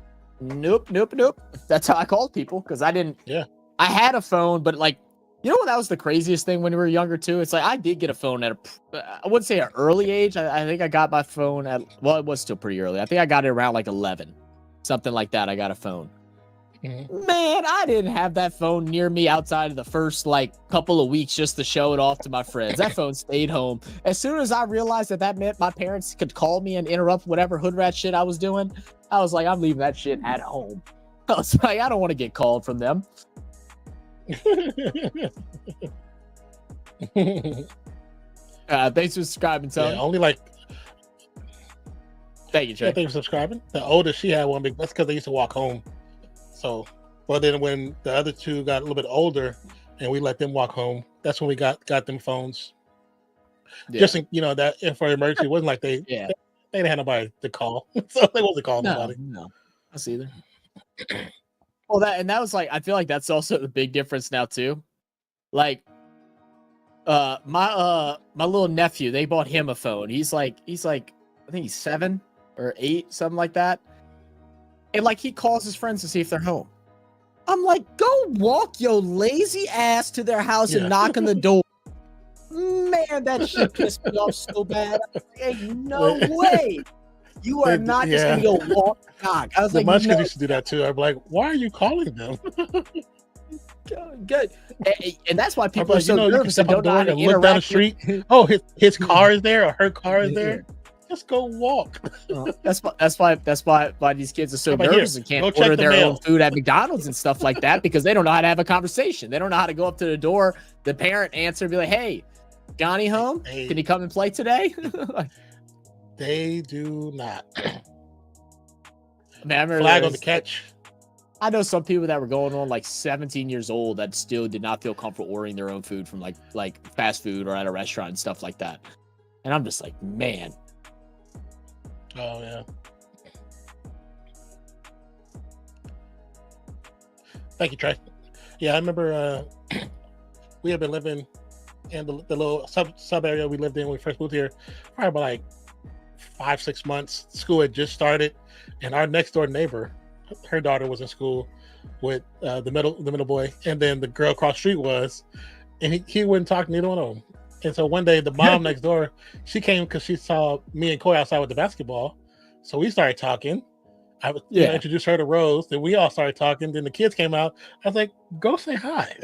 Speaker 1: Nope. That's how I called people because I didn't.
Speaker 2: Yeah.
Speaker 1: I had a phone, but like, you know what? That was the craziest thing when we were younger too. It's like I did get a phone at I wouldn't say an early age. I think I got my phone at, well, it was still pretty early. I think I got it around like 11, something like that. I got a phone. Mm-hmm. Man, I didn't have that phone near me outside of the first like couple of weeks just to show it off to my friends. That phone stayed home. As soon as I realized that meant my parents could call me and interrupt whatever hood rat shit I was doing, I was like, I'm leaving that shit at home. I was like, I don't want to get called from them. Thanks for subscribing, Tony.
Speaker 2: Yeah, only like.
Speaker 1: Thank you, Trey.
Speaker 2: Yeah, thanks for subscribing. The oldest she had one, that's because they used to walk home. So, but then when the other two got a little bit older, and we let them walk home, that's when we got them phones. Yeah. Just that if for emergency, it wasn't like they didn't have nobody to call, so they wasn't calling nobody.
Speaker 1: No, us either. Well, that was like, I feel like that's also the big difference now too. Like, my little nephew, they bought him a phone. He's like, I think he's 7 or 8, something like that. And like, he calls his friends to see if they're home. I'm like, go walk your lazy ass to their house and knock on the door. Man, that shit pissed me off so bad. Ain't no way. You are not just gonna go walk knock. I was
Speaker 2: the
Speaker 1: like,
Speaker 2: Munchkins used to do that too. I'm like, why are you calling them?
Speaker 1: Good. And that's why
Speaker 2: I'm
Speaker 1: people are
Speaker 2: like,
Speaker 1: so
Speaker 2: you can
Speaker 1: nervous and
Speaker 2: step out
Speaker 1: don't
Speaker 2: the
Speaker 1: know how
Speaker 2: door
Speaker 1: to
Speaker 2: and look down the
Speaker 1: interact
Speaker 2: street.
Speaker 1: with.
Speaker 2: Oh, his car is there or her car is there. Just go walk.
Speaker 1: That's why these kids are so
Speaker 2: How about here?
Speaker 1: nervous and can't
Speaker 2: Go check
Speaker 1: order
Speaker 2: the
Speaker 1: their own
Speaker 2: mail.
Speaker 1: food at McDonald's and stuff like that because they don't know how to have a conversation. They don't know how to go up to the door, the parent answer, and be like, "Hey, Johnny home? Can you come and play today?"
Speaker 2: They do not.
Speaker 1: Man, I remember
Speaker 2: Flag on the catch.
Speaker 1: I know some people that were going on like 17 years old that still did not feel comfortable ordering their own food from like fast food or at a restaurant and stuff like that. And I'm just like, man.
Speaker 2: Oh yeah. Thank you, Trey. Yeah, I remember we had been living in the little sub area we lived in when we first moved here, probably about like 5-6 months. School had just started, and our next door neighbor, her daughter was in school with the middle boy, and then the girl across the street was, and he wouldn't talk to neither one of them. And so one day the mom next door, she came because she saw me and Coy outside with the basketball, so we started talking. I introduced her to Rose, then we all started talking. Then the kids came out. I was like, "Go say hi."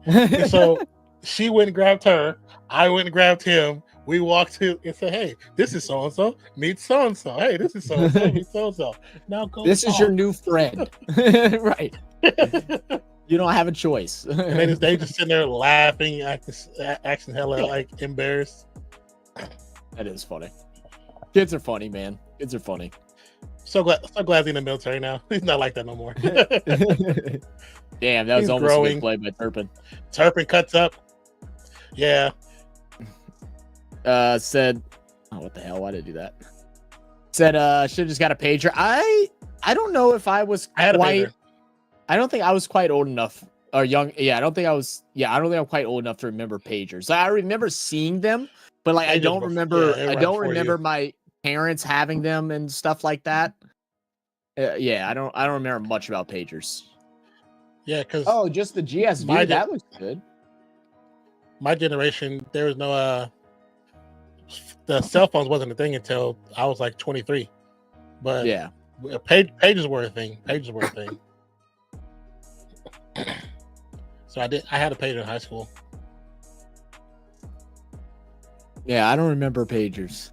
Speaker 2: And so she went and grabbed her. I went and grabbed him. We walked to and said, "Hey, this is so and so. Meet so and so. Hey, this is so and so. Meet so and so. Now go.
Speaker 1: This is your new friend, right? You don't have a choice."
Speaker 2: And then they just sitting there laughing, acting hella like embarrassed.
Speaker 1: That is funny. Kids are funny, man. Kids are funny.
Speaker 2: So glad he's in the military now. He's not like that no more.
Speaker 1: Damn, that was
Speaker 2: He's
Speaker 1: almost
Speaker 2: growing.
Speaker 1: a good play by Turpin.
Speaker 2: Turpin cuts up. Yeah.
Speaker 1: Said, oh, what the hell? Why did I do that? Said, should have just got a pager. I don't know if I was
Speaker 2: I had a
Speaker 1: quite.
Speaker 2: pager.
Speaker 1: I don't think I was quite old enough or young. Yeah, I don't think I was. Yeah, I don't think I'm quite old enough to remember pagers. I remember seeing them, but like I don't remember. I don't remember my parents having them and stuff like that. Yeah, I don't remember much about pagers.
Speaker 2: Yeah, because
Speaker 1: just the GSV. That looks good.
Speaker 2: My generation, there was no the cell phones wasn't a thing until I was like 23. But
Speaker 1: yeah,
Speaker 2: pages were a thing. Pages were a thing. So I had a pager in high school.
Speaker 1: Yeah, I don't remember pagers.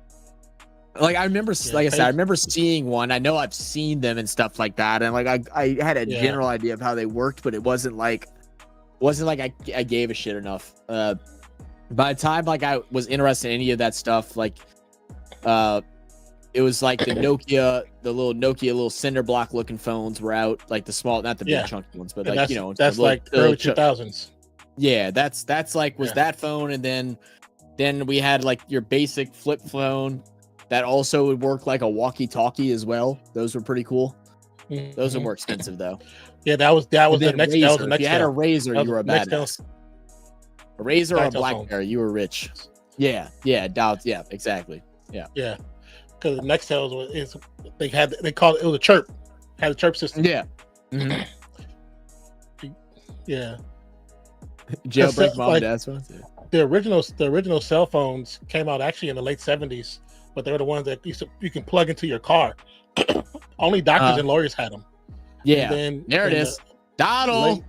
Speaker 1: Like I remember, like I said, I remember seeing one. I know I've seen them and stuff like that, and like I had a general idea of how they worked, but it wasn't like I gave a shit enough. By the time like I was interested in any of that stuff, like it was like the little cinder block looking phones were out, like the small, not the big chunky ones, but like
Speaker 2: that's like early 2000s.
Speaker 1: Yeah, that's like was that phone, and then we had like your basic flip phone that also would work like a walkie-talkie as well. Those were pretty cool. Mm-hmm. Those are more expensive though.
Speaker 2: Yeah, that was the next.
Speaker 1: Razor.
Speaker 2: That was the next.
Speaker 1: If you had a Razor, you were a badass. A Razor or a BlackBerry, you were rich. Yeah, exactly. Yeah.
Speaker 2: Because the Nextel they called it was a chirp. Had a chirp system.
Speaker 1: Yeah. Mm-hmm.
Speaker 2: Yeah.
Speaker 1: Jailbreak mom and dad's phones. Yeah.
Speaker 2: The original cell phones came out actually in the late 70s, but they were the ones that you can plug into your car. Only doctors and lawyers had them.
Speaker 1: Yeah. There it is. Donald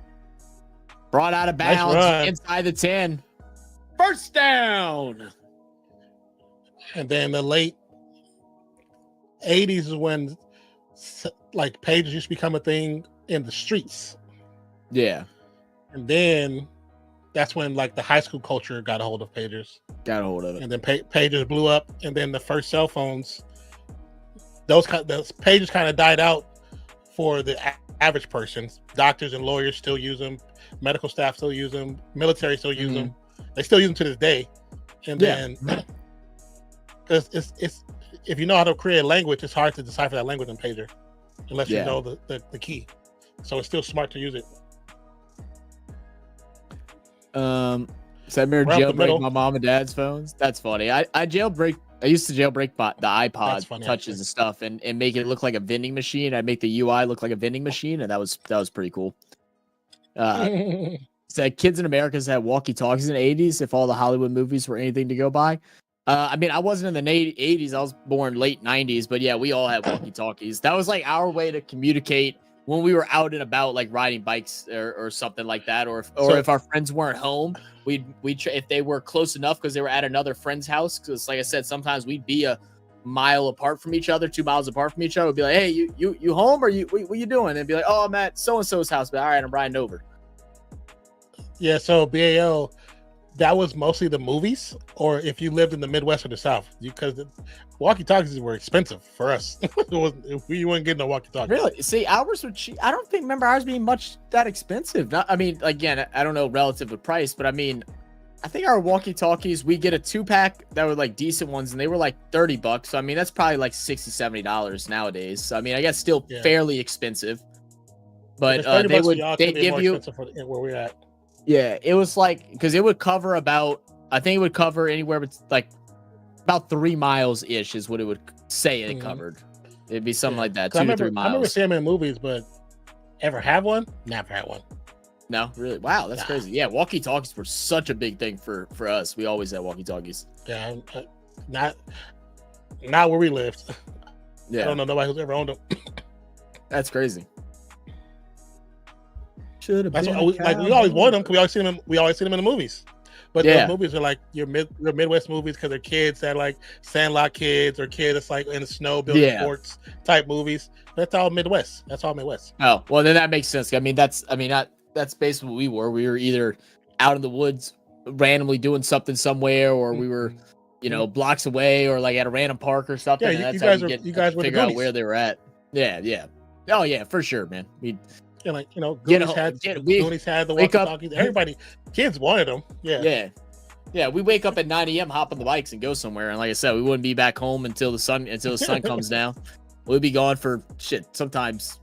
Speaker 1: brought out of bounds inside the 10. First down.
Speaker 2: And then the late 80s is when like pages used to become a thing in the streets.
Speaker 1: Yeah.
Speaker 2: And then that's when like the high school culture got a hold of pagers.
Speaker 1: Got a hold of it.
Speaker 2: And then pagers blew up. And then the first cell phones, those pagers kind of died out for the average person. Doctors and lawyers still use them. Medical staff still use them. Military still use them. They still use them to this day. And then because it's if you know how to create a language, it's hard to decipher that language in pager unless you know the key. So it's still smart to use it.
Speaker 1: So I remember jailbreak my mom and dad's phones. That's funny. I used to jailbreak the iPod touches and stuff and make it look like a vending machine. I'd make the UI look like a vending machine, and that was pretty cool. Said kids in America had walkie-talkies in the 80s if all the Hollywood movies were anything to go by. I mean, I wasn't in the 80s. I was born late 90s, but yeah, we all had walkie-talkies. That was like our way to communicate when we were out and about, like riding bikes or something like that, or if our friends weren't home, we'd if they were close enough because they were at another friend's house. Because like I said, sometimes we'd be a mile apart from each other, 2 miles apart from each other. We'd be like, hey, you home or what you doing? And be like, oh, I'm at so and so's house. But all right, I'm riding over.
Speaker 2: Yeah, so BAL, that was mostly the movies, or if you lived in the Midwest or the South, because the walkie-talkies were expensive for us. We weren't getting no walkie-talkies.
Speaker 1: Really? See, ours were cheap. I don't remember ours being much that expensive. I mean, again, I don't know relative to price, but I mean, I think our walkie-talkies, we get a 2-pack that were like decent ones, and they were like $30. So I mean, that's probably like $60-$70 nowadays. So I mean, I guess still fairly expensive. But they give you
Speaker 2: where we're at.
Speaker 1: Yeah, it was like, because it would cover about, I think it would cover anywhere but like about 3 miles ish is what it would say it covered. It'd be something like that, 2 to 3 miles.
Speaker 2: I remember seeing them in movies, but ever have one? Never had one.
Speaker 1: No, really? Wow, that's crazy. Yeah, walkie-talkies were such a big thing for us. We always had walkie-talkies.
Speaker 2: Yeah, not where we lived.
Speaker 1: Yeah,
Speaker 2: I don't know nobody who's ever owned them.
Speaker 1: That's crazy.
Speaker 2: That's what we always wanted them because we always see them in the movies. But those movies are like your Midwest movies because they're kids that like Sandlot kids or kids that's like in the snow building sports type movies. That's all Midwest. Oh,
Speaker 1: well then that makes sense. I mean that's basically what we were. We were either out in the woods randomly doing something somewhere, or we were, blocks away, or like at a random park or something.
Speaker 2: Yeah,
Speaker 1: you guys
Speaker 2: were
Speaker 1: figure out where they were at. Yeah. Oh yeah, for sure, man.
Speaker 2: Goonies had the walkie-talkies. Everybody, kids wanted them.
Speaker 1: Yeah. We wake up at 9 a.m., hop on the bikes, and go somewhere. And like I said, we wouldn't be back home until the sun comes down. We'd be gone for sometimes,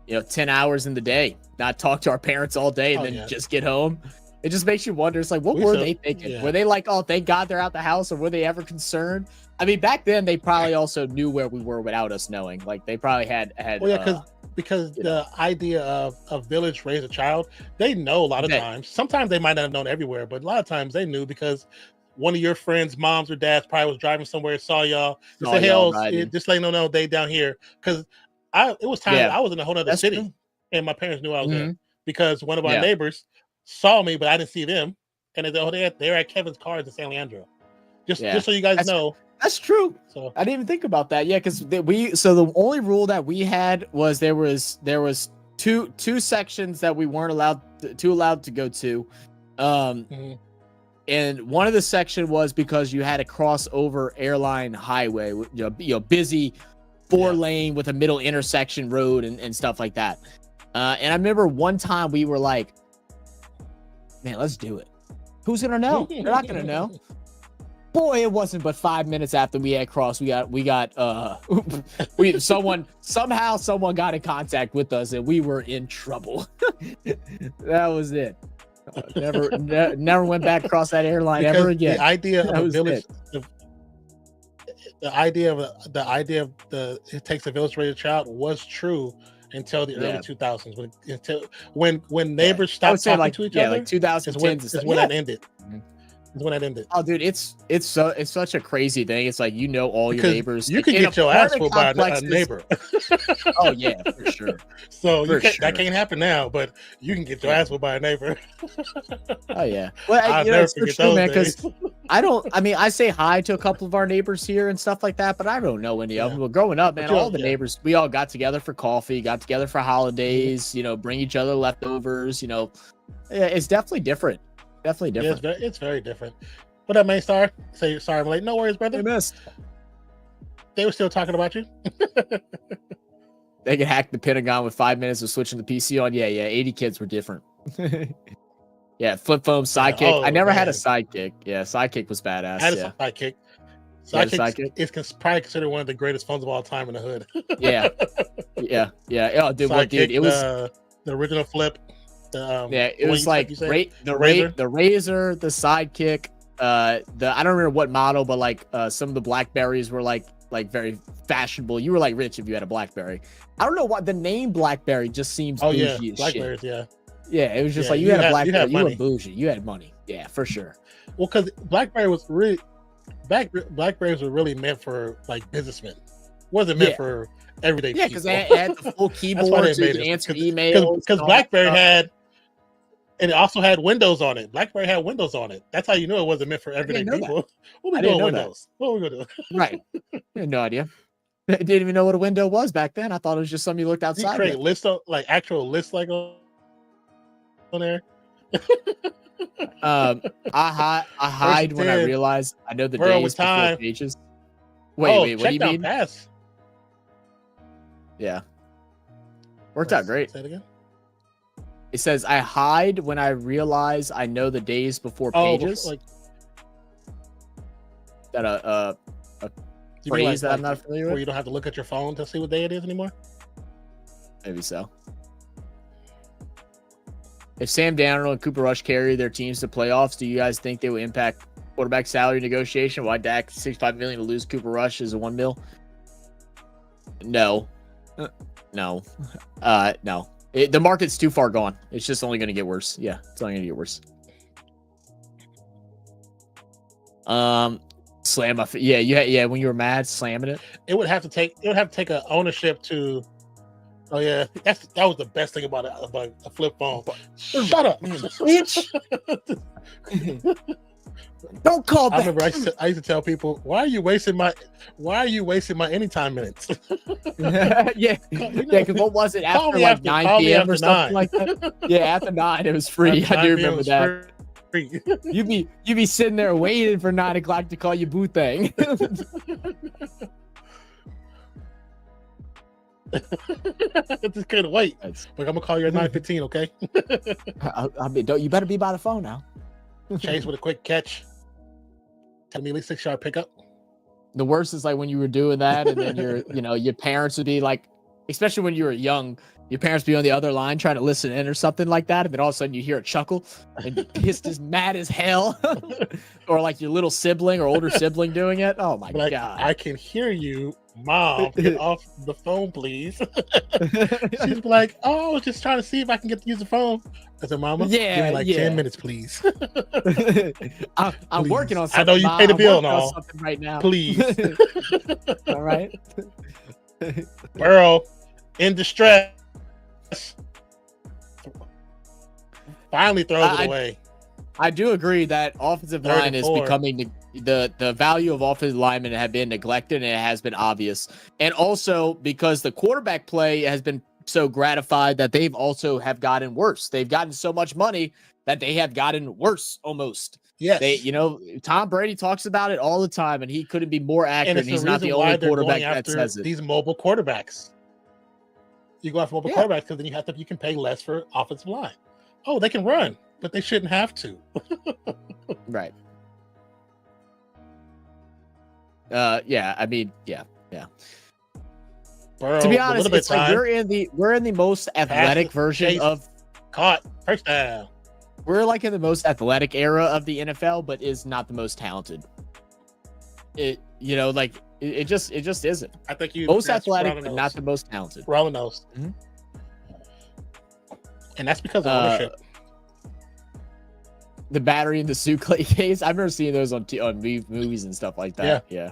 Speaker 1: 10 hours in the day. Not talk to our parents all day, and then just get home. It just makes you wonder. It's like, what were they thinking? Yeah. Were they like, oh, thank God they're out the house, or were they ever concerned? I mean, back then they probably also knew where we were without us knowing. Like they probably had. Well,
Speaker 2: yeah, because the idea of a village raise a child, they know a lot of times. Sometimes they might not have known everywhere, but a lot of times they knew because one of your friends' moms or dads probably was driving somewhere, saw y'all. They said, "Hey, just let them know they down here." Because it was time I was in a whole other city, and my parents knew I was there because one of our neighbors saw me, but I didn't see them, and they said, they're at Kevin's Cars in San Leandro. Just so you guys know.
Speaker 1: That's true. So I didn't even think about that. Yeah, because the only rule that we had was there was two sections that we weren't allowed to go to, and one of the section was because you had to cross over airline highway, busy 4-lane with a middle intersection road and stuff like that. And I remember one time we were like, man, let's do it. Who's gonna know? They're not gonna know. Boy, it wasn't but 5 minutes after we had crossed, someone got in contact with us and we were in trouble. That was it. Never went back across that airline ever again.
Speaker 2: The idea of a village, the idea of it takes a village to raise a child was true until the early 2000s. When neighbors stopped talking to each other,
Speaker 1: like 2010
Speaker 2: is when it ended. Is when it ended.
Speaker 1: Oh, dude, it's such a crazy thing. It's like all your neighbors.
Speaker 2: You can get your ass whooped by a neighbor.
Speaker 1: Oh yeah, for sure.
Speaker 2: So that can't happen now, but you can get your ass whooped by a neighbor.
Speaker 1: Oh yeah. Well,
Speaker 2: I'll never forget those days.
Speaker 1: I say hi to a couple of our neighbors here and stuff like that, but I don't know any of them. But growing up, man, all the neighbors, we all got together for coffee, got together for holidays. Bring each other leftovers. It's definitely different. Definitely different.
Speaker 2: Yeah, it's very different. What up, man? Sorry, I'm late. No worries, brother.
Speaker 1: They missed.
Speaker 2: They were still talking about you.
Speaker 1: They could hack the Pentagon with 5 minutes of switching the PC on. Yeah. 80 kids were different. Yeah, flip phone sidekick. I never had a sidekick. Yeah, sidekick was badass.
Speaker 2: I had a sidekick. Sidekick is probably considered one of the greatest phones of all time in the hood.
Speaker 1: Yeah. Oh, dude,
Speaker 2: sidekick,
Speaker 1: it was
Speaker 2: the original flip.
Speaker 1: It was like the Razor, the Sidekick. I don't remember what model, but like some of the Blackberries were like very fashionable. You were like rich if you had a Blackberry. I don't know why the name Blackberry just seems bougie as
Speaker 2: Blackberries,
Speaker 1: shit. Yeah, it was just like you had a Blackberry, you were bougie, you had money. Yeah, for sure.
Speaker 2: Well, because Blackberries were really meant for like businessmen. Wasn't meant for everyday
Speaker 1: Yeah,
Speaker 2: people.
Speaker 1: because they had the full keyboard so you can answer emails.
Speaker 2: Because BlackBerry had, and it also had Windows on it. BlackBerry had Windows on it. That's how you know it wasn't meant for everyday people. What we doing Windows? What we gonna do?
Speaker 1: Right. I had no idea. I didn't even know what a window was back then. I thought it was just something you looked outside.
Speaker 2: You create lists, like actual lists, like on there.
Speaker 1: I hide when I realize I know the days before pages. Wait, what do you mean?
Speaker 2: Pass.
Speaker 1: Yeah. Worked out great.
Speaker 2: Say it again.
Speaker 1: It says I hide when I realize I know the days before pages.
Speaker 2: Like
Speaker 1: that a phrase that I'm not familiar with.
Speaker 2: Where you don't have to look at your phone to see what day it is anymore?
Speaker 1: Maybe so. If Sam Darnold and Cooper Rush carry their teams to playoffs, do you guys think they will impact quarterback salary negotiation? Why Dak $65 million to lose Cooper Rush is a $1 million? No. No. No. The market's too far gone. It's just only going to get worse. Yeah, it's only going to get worse. Slam my yeah. When you were mad, slamming it.
Speaker 2: It would have to take a ownership to. Oh yeah, that was the best thing about a flip phone. Shut up, bitch!
Speaker 1: Don't call back.
Speaker 2: I remember I used to tell people, why are you wasting my anytime minutes?
Speaker 1: Yeah, because what was it after like 9 p.m. or something like that? Yeah, after 9 it was free. I do remember that. You'd be sitting there waiting for 9 o'clock to call you boo thing.
Speaker 2: I just couldn't wait. Like, I'm gonna call you at 9:15, okay?
Speaker 1: You better be by the phone now.
Speaker 2: Chase with a quick catch. Tell me at least 6-yard pickup.
Speaker 1: The worst is like when you were doing that, and then your parents would be like, especially when you were young, your parents would be on the other line trying to listen in or something like that, and then all of a sudden you hear a chuckle and you're pissed as mad as hell. Or like your little sibling or older sibling doing it. Oh my God.
Speaker 2: I can hear you. Mom, get off the phone, please. She's like, oh, I was just trying to see if I can get to use the phone. I said, Mama, give me like 10 minutes, please.
Speaker 1: I'm working on something.
Speaker 2: I know you pay the bill and all.
Speaker 1: Something right now.
Speaker 2: Please.
Speaker 1: All right.
Speaker 2: Burrow in distress. Finally throws it away.
Speaker 1: I do agree that offensive line is becoming the value of offensive linemen have been neglected, and it has been obvious. And also because the quarterback play has been so gratified that they've also have gotten worse. They've gotten so much money that they have gotten worse almost.
Speaker 2: Yes.
Speaker 1: Tom Brady talks about it all the time, and he couldn't be more accurate. And he's not the only quarterback that says it.
Speaker 2: These mobile quarterbacks. You go after mobile quarterbacks because then you can pay less for offensive line. Oh, they can run, but they shouldn't have to.
Speaker 1: Right. Yeah. I mean, yeah.
Speaker 2: Burrow,
Speaker 1: to be honest, it's like we're in the most athletic version of
Speaker 2: caught first down.
Speaker 1: We're like in the most athletic era of the NFL, but is not the most talented. It just isn't.
Speaker 2: I think you
Speaker 1: most athletic, but not the most talented.
Speaker 2: Rollin' nose. Mm-hmm. And that's because of ownership.
Speaker 1: The battery in the suitcase case. I've never seen those on movies and stuff like that. Yeah.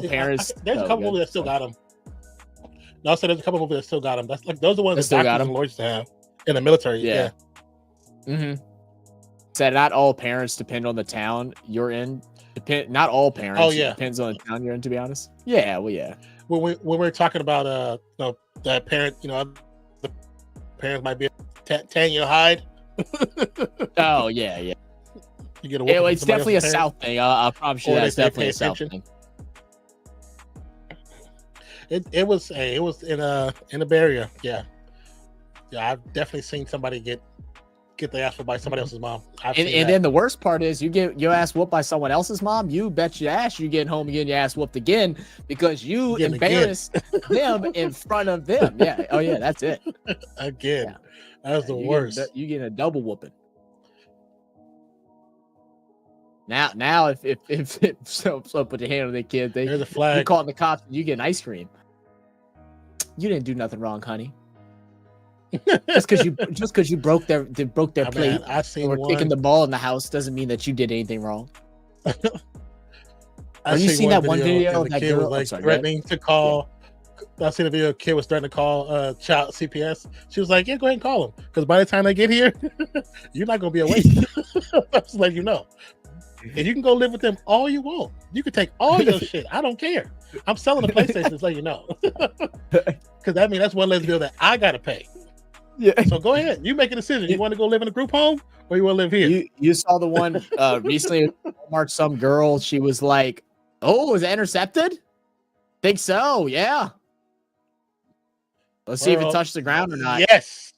Speaker 1: Parents.
Speaker 2: There's a couple movies that still got them. No, so there's a couple movies that still got them. That's like those are the ones that doctors and lawyers have in the military. Yeah.
Speaker 1: Mm-hmm. Said not all parents depend on the town you're in. Not all parents.
Speaker 2: Oh yeah.
Speaker 1: Depends on the town you're in. To be honest. Yeah. Well, yeah.
Speaker 2: When we're talking about that parent, the parents might be 10-year hide.
Speaker 1: Oh yeah.
Speaker 2: You get
Speaker 1: it's definitely a South thing. I promise you that's definitely a South thing.
Speaker 2: It was in a Bay Area. Yeah, I've definitely seen somebody get their ass whooped by somebody else's mom.
Speaker 1: And then the worst part is you get your ass whooped by someone else's mom. You bet your ass you get home and get your ass whooped again because you embarrassed them in front of them. Yeah. Oh yeah, that's it.
Speaker 2: Again. Yeah. That was the worst.
Speaker 1: You get a double whooping. Now, if so put your hand on the kid,
Speaker 2: there's a flag.
Speaker 1: You call the cops, you get an ice cream. You didn't do nothing wrong, honey. just because you broke their plate
Speaker 2: I seen
Speaker 1: or taking the ball in the house doesn't mean that you did anything wrong. Have you seen that one video
Speaker 2: and
Speaker 1: of
Speaker 2: the
Speaker 1: that
Speaker 2: kid was
Speaker 1: girl?
Speaker 2: like
Speaker 1: I'm sorry, go ahead.
Speaker 2: threatening to call. I seen a video. The kid was threatening to call child CPS. She was like, "Yeah, go ahead and call him, because by the time they get here, you're not gonna be awake." Just let you know. And you can go live with them all you want. You can take all your shit. I don't care. I'm selling the PlayStation to let you know. Because I mean, that's one less bill that I gotta pay.
Speaker 1: Yeah.
Speaker 2: So go ahead. You make a decision. You want to go live in a group home or you want to live here?
Speaker 1: You saw the one recently at Walmart, some girl, she was like, "Oh, was it intercepted?" Think so, yeah. Let's see if it touched the ground or not.
Speaker 2: Yes.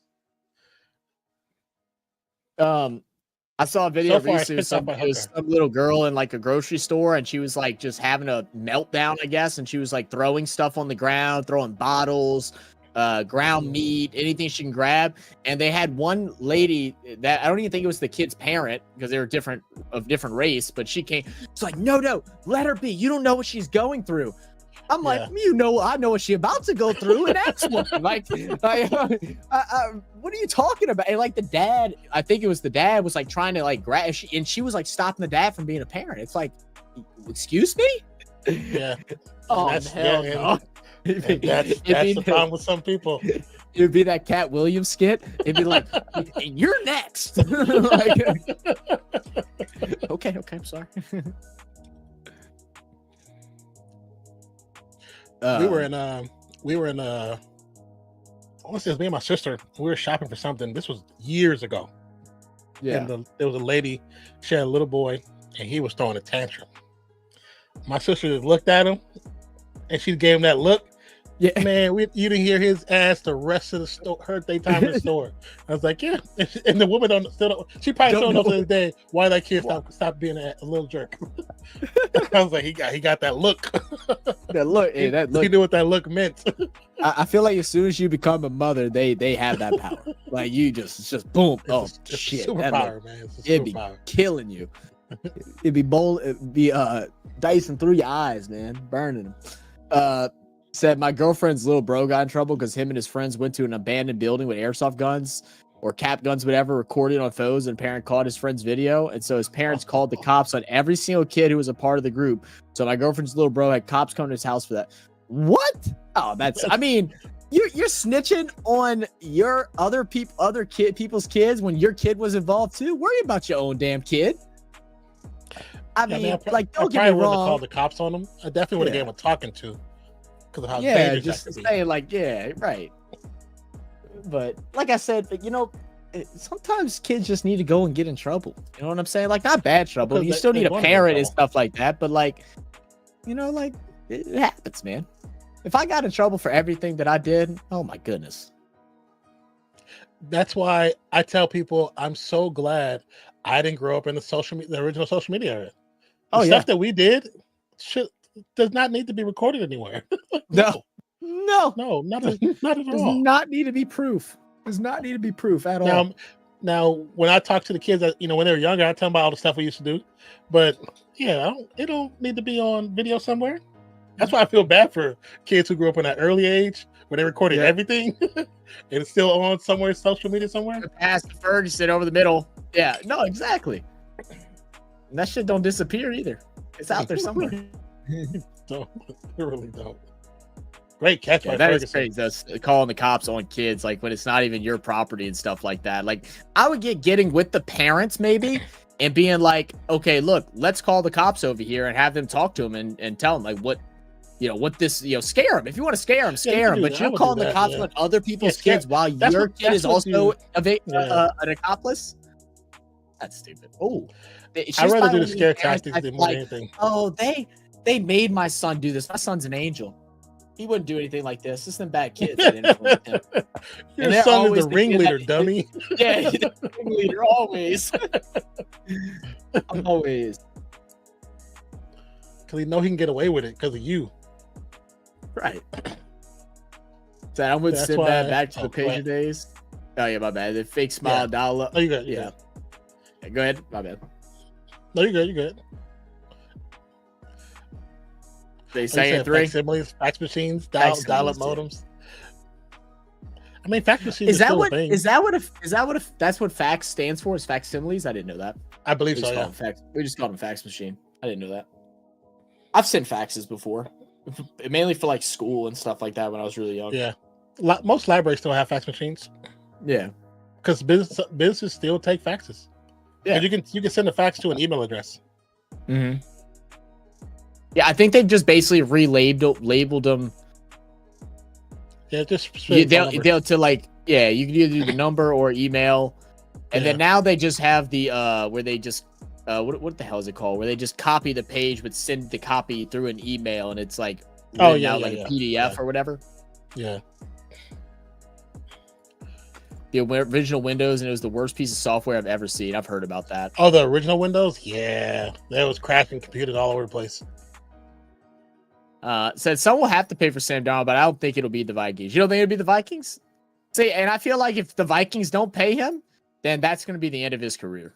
Speaker 1: I saw a video
Speaker 2: So far,
Speaker 1: recently of some little girl in like a grocery store, and she was like just having a meltdown, I guess, and she was like throwing stuff on the ground, throwing bottles, ground meat, anything she can grab. And they had one lady that I don't even think it was the kid's parent, because they were different race, but she came. It's like, no, let her be. You don't know what she's going through. I'm like, I know what she's about to go through, and that's what. Like, what are you talking about? And like the dad, I think it was the dad, was like trying to like grab, and she was like stopping the dad from being a parent. It's like, excuse me?
Speaker 2: Yeah.
Speaker 1: Oh hell no.
Speaker 2: That's the problem with some people.
Speaker 1: It would be that Cat Williams skit. It'd be like, "You're next." Like, okay, I'm sorry.
Speaker 2: We were in I want to say it was me and my sister. We were shopping for something. This was years ago.
Speaker 1: Yeah.
Speaker 2: And there was a lady, she had a little boy, and he was throwing a tantrum. My sister just looked at him, and she gave him that look. Yeah, man, you didn't hear his ass the rest of the store. Hurt they time in the store. I was like, yeah, and the woman she probably don't know to this day why that kid stopped being a little jerk. I was like, he got that look.
Speaker 1: That look, hey, that look.
Speaker 2: He knew what that look meant.
Speaker 1: I feel like as soon as you become a mother, they have that power. Like you just boom. It's shit,
Speaker 2: superpower, man.
Speaker 1: It'd be killing you. It'd be dicing through your eyes, man, burning them. Said my girlfriend's little bro got in trouble because him and his friends went to an abandoned building with airsoft guns or cap guns, whatever, recorded on phones, and parent caught his friend's video. And so his parents called the cops on every single kid who was a part of the group. So my girlfriend's little bro had cops come to his house for that. What? Oh, I mean, you're snitching on your people's kids when your kid was involved too. Worry about your own damn kid. I mean, don't get me wrong.
Speaker 2: I called the cops on them. I definitely would have gave him a talking to. Of how
Speaker 1: just saying, like, right. But like I said, sometimes kids just need to go and get in trouble. You know what I'm saying? Like, not bad trouble. You still need a parent and stuff like that. But like, it happens, man. If I got in trouble for everything that I did, oh my goodness.
Speaker 2: That's why I tell people I'm so glad I didn't grow up in the original social media era. Stuff that we did does not need to be recorded anywhere.
Speaker 1: No,
Speaker 2: not at all.
Speaker 1: Does not need to be proof. Does not need to be proof at all.
Speaker 2: Now, when I talk to the kids, when they were younger, I tell them about all the stuff we used to do. But it don't need to be on video somewhere. That's why I feel bad for kids who grew up in that early age where they recorded everything and it's still on somewhere, social media somewhere.
Speaker 1: Past the Ferguson over the middle. Yeah, no, exactly. And that shit don't disappear either. It's out there somewhere.
Speaker 2: Don't. They really don't. Great catch by
Speaker 1: that
Speaker 2: Ferguson.
Speaker 1: Is crazy. That's calling the cops on kids, like when it's not even your property and stuff like that. Like I would getting with the parents maybe and being like, okay, look, let's call the cops over here and have them talk to them and tell them like what this, scare them. If you want to scare them, scare them. But you're calling the cops on other people's kids while your kid is also an accomplice. That's stupid. Oh,
Speaker 2: I'd rather do the scare tactics than more anything.
Speaker 1: Oh, they made my son do this. My son's an angel. He wouldn't do anything like this. This is bad kids.
Speaker 2: Your son is the ringleader, dummy.
Speaker 1: Yeah, he's the ringleader always. Always.
Speaker 2: Because he know he can get away with it because of you.
Speaker 1: Right. So I'm with Sinbad back to the pager days. Oh yeah, my bad. The fake smile dollar.
Speaker 2: Oh, you good?
Speaker 1: Yeah. Go ahead. My bad.
Speaker 2: No, you're good. You're good.
Speaker 1: They say it 3
Speaker 2: facsimiles, fax machines, dial-up modems. I mean, fax machines is still a thing.
Speaker 1: That's what fax stands for? Is facsimiles? I didn't know that.
Speaker 2: I believe so. Yeah.
Speaker 1: We just called them fax machine. I didn't know that. I've sent faxes before, mainly for like school and stuff like that when I was really young.
Speaker 2: Yeah, most libraries still have fax machines.
Speaker 1: Yeah,
Speaker 2: because businesses still take faxes.
Speaker 1: Yeah,
Speaker 2: you can send a fax to an email address.
Speaker 1: Mm-hmm. Yeah, I think they just basically labeled them.
Speaker 2: Yeah, just
Speaker 1: they'll to like you can either do the number or email, and then now they just have the where they just what the hell is it called? Where they just copy the page but send the copy through an email, and it's like a PDF or whatever.
Speaker 2: Yeah.
Speaker 1: The original Windows, and it was the worst piece of software I've ever seen. I've heard about that.
Speaker 2: Oh, the original Windows? Yeah, that was crashing computers all over the place.
Speaker 1: Said some will have to pay for Sam Darnold, but I don't think it'll be the Vikings. You don't think it'll be the Vikings? See, and I feel like if the Vikings don't pay him, then that's going to be the end of his career.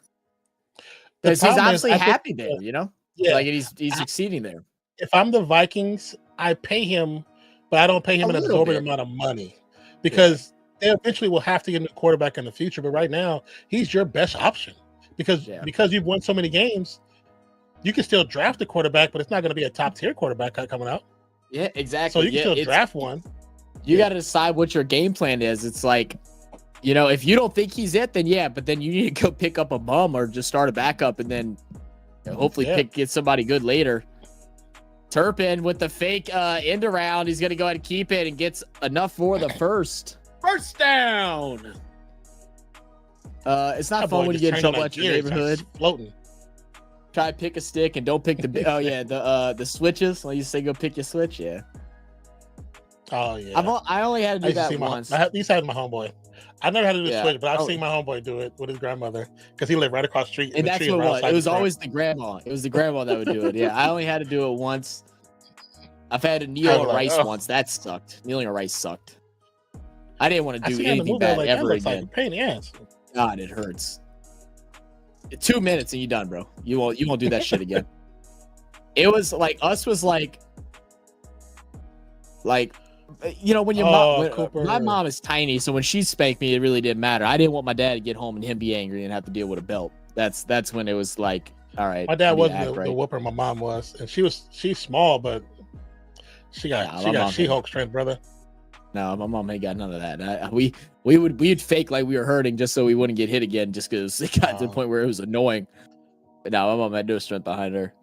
Speaker 1: Because he's obviously happy there, you know? Yeah. Like he's succeeding there.
Speaker 2: If I'm the Vikings, I pay him, but I don't pay him an exorbitant amount of money because they eventually will have to get a quarterback in the future. But right now, he's your best option because you've won so many games. You can still draft a quarterback, but it's not going to be a top tier quarterback coming out.
Speaker 1: Yeah, exactly.
Speaker 2: So you can still draft one.
Speaker 1: You got to decide what your game plan is. It's like, you know, if you don't think he's it, then but then you need to go pick up a bum or just start a backup and then hopefully get somebody good later. Turpin with the fake end around. He's going to go ahead and keep it and gets enough for the first down. It's not fun when you get in trouble at your neighborhood.
Speaker 2: Floating.
Speaker 1: Try to pick a stick and don't pick the the switches. Like you say, go pick your switch. Yeah.
Speaker 2: Oh yeah.
Speaker 1: I only had to do that once.
Speaker 2: I used to have my homeboy. I never had to do the switch, but I've seen my homeboy do it with his grandmother because he lived right across the street.
Speaker 1: And that's what it was. It was always the grandma. It was the grandma that would do it. Yeah, I only had to do it once. I've had to kneel on rice once. That sucked. Kneeling on rice sucked. I didn't want to do anything bad ever again.
Speaker 2: Like pain in the ass.
Speaker 1: God, it hurts. 2 minutes and you're done, bro. You won't do that shit again. It was like you know, when your my mom is tiny, so when she spanked me, it really didn't matter. I didn't want my dad to get home and him be angry and have to deal with a belt. That's when it was like, all right.
Speaker 2: My dad wasn't the whooper my mom was, and she's small, but she got She-Hulk strength, brother.
Speaker 1: No, my mom ain't got none of that. We'd fake like we were hurting just so we wouldn't get hit again, just because it got to the point where it was annoying. But no, my mom had no strength behind her.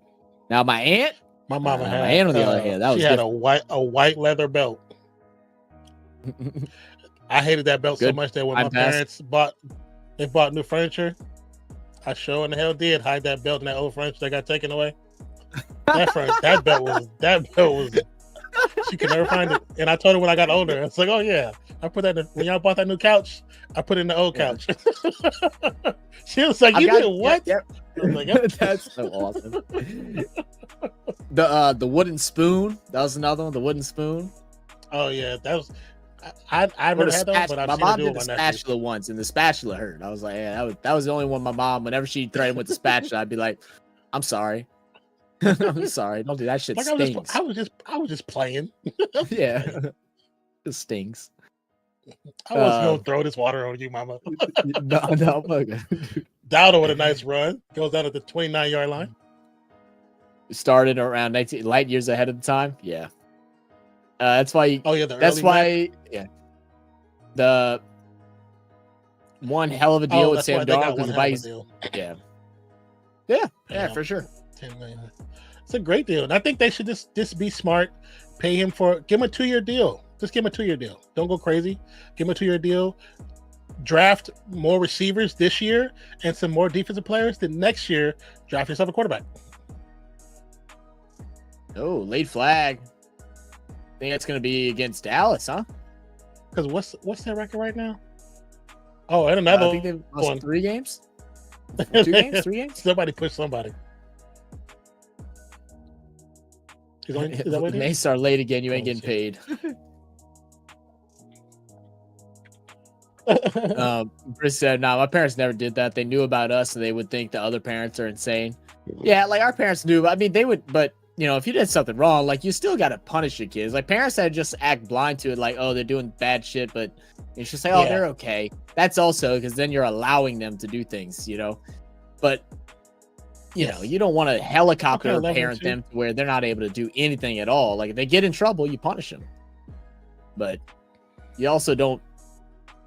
Speaker 1: Now my aunt,
Speaker 2: my mama had
Speaker 1: my aunt on the other hand,
Speaker 2: she had a white leather belt. I hated that belt so much that when my parents bought new furniture, I sure in the hell did hide that belt in that old furniture that got taken away. That belt was. She could never find it, and I told her when I got older. I was like, "Oh yeah, I put that when y'all bought that new couch. I put it in the old couch." She was like, "You did what?"
Speaker 1: Yep. I was like, yep. That's so awesome. The wooden spoon. That was another one. The wooden spoon.
Speaker 2: Oh yeah, that was. I never had those, but
Speaker 1: my mom did the spatula once, and the spatula hurt. I was like, yeah, that was the only one. My mom, whenever she threatened with the spatula, I'd be like, "I'm sorry." I'm sorry. Don't do that shit.
Speaker 2: Like
Speaker 1: stings.
Speaker 2: I was just playing.
Speaker 1: Yeah, it stings.
Speaker 2: I was gonna throw this water on you, mama.
Speaker 1: No,
Speaker 2: Dowdle with a nice run goes out at the 29-yard line.
Speaker 1: Started around 19 light years ahead of the time. Yeah, that's why. That's why. Yeah, the one hell of a deal with Sam Darnold because the Vikings. Yeah, for sure.
Speaker 2: 10 million. It's a great deal, and I think they should just be smart. Give him a 2-year deal. Just give him a 2-year deal. Don't go crazy. Give him a 2-year deal. Draft more receivers this year and some more defensive players. Then next year, draft yourself a quarterback.
Speaker 1: Oh, late flag. I think it's going to be against Dallas, huh?
Speaker 2: Because what's their record right now? Oh, and another
Speaker 1: I think they've lost 3 games. 2 games? 3 games?
Speaker 2: Somebody pushed somebody.
Speaker 1: They start late again. You ain't getting paid. Chris said, "No, my parents never did that. They knew about us, and they would think the other parents are insane." Yeah, like our parents knew. I mean, they would, but you know, if you did something wrong, like you still got to punish your kids. Like parents that just act blind to it, like, oh, they're doing bad shit, but it's just like, oh, they're okay. That's also because then you're allowing them to do things, you know. But you know, you don't want to helicopter
Speaker 2: Okay,
Speaker 1: parent them to where they're not able to do anything at all. Like if they get in trouble, you punish them. But you also don't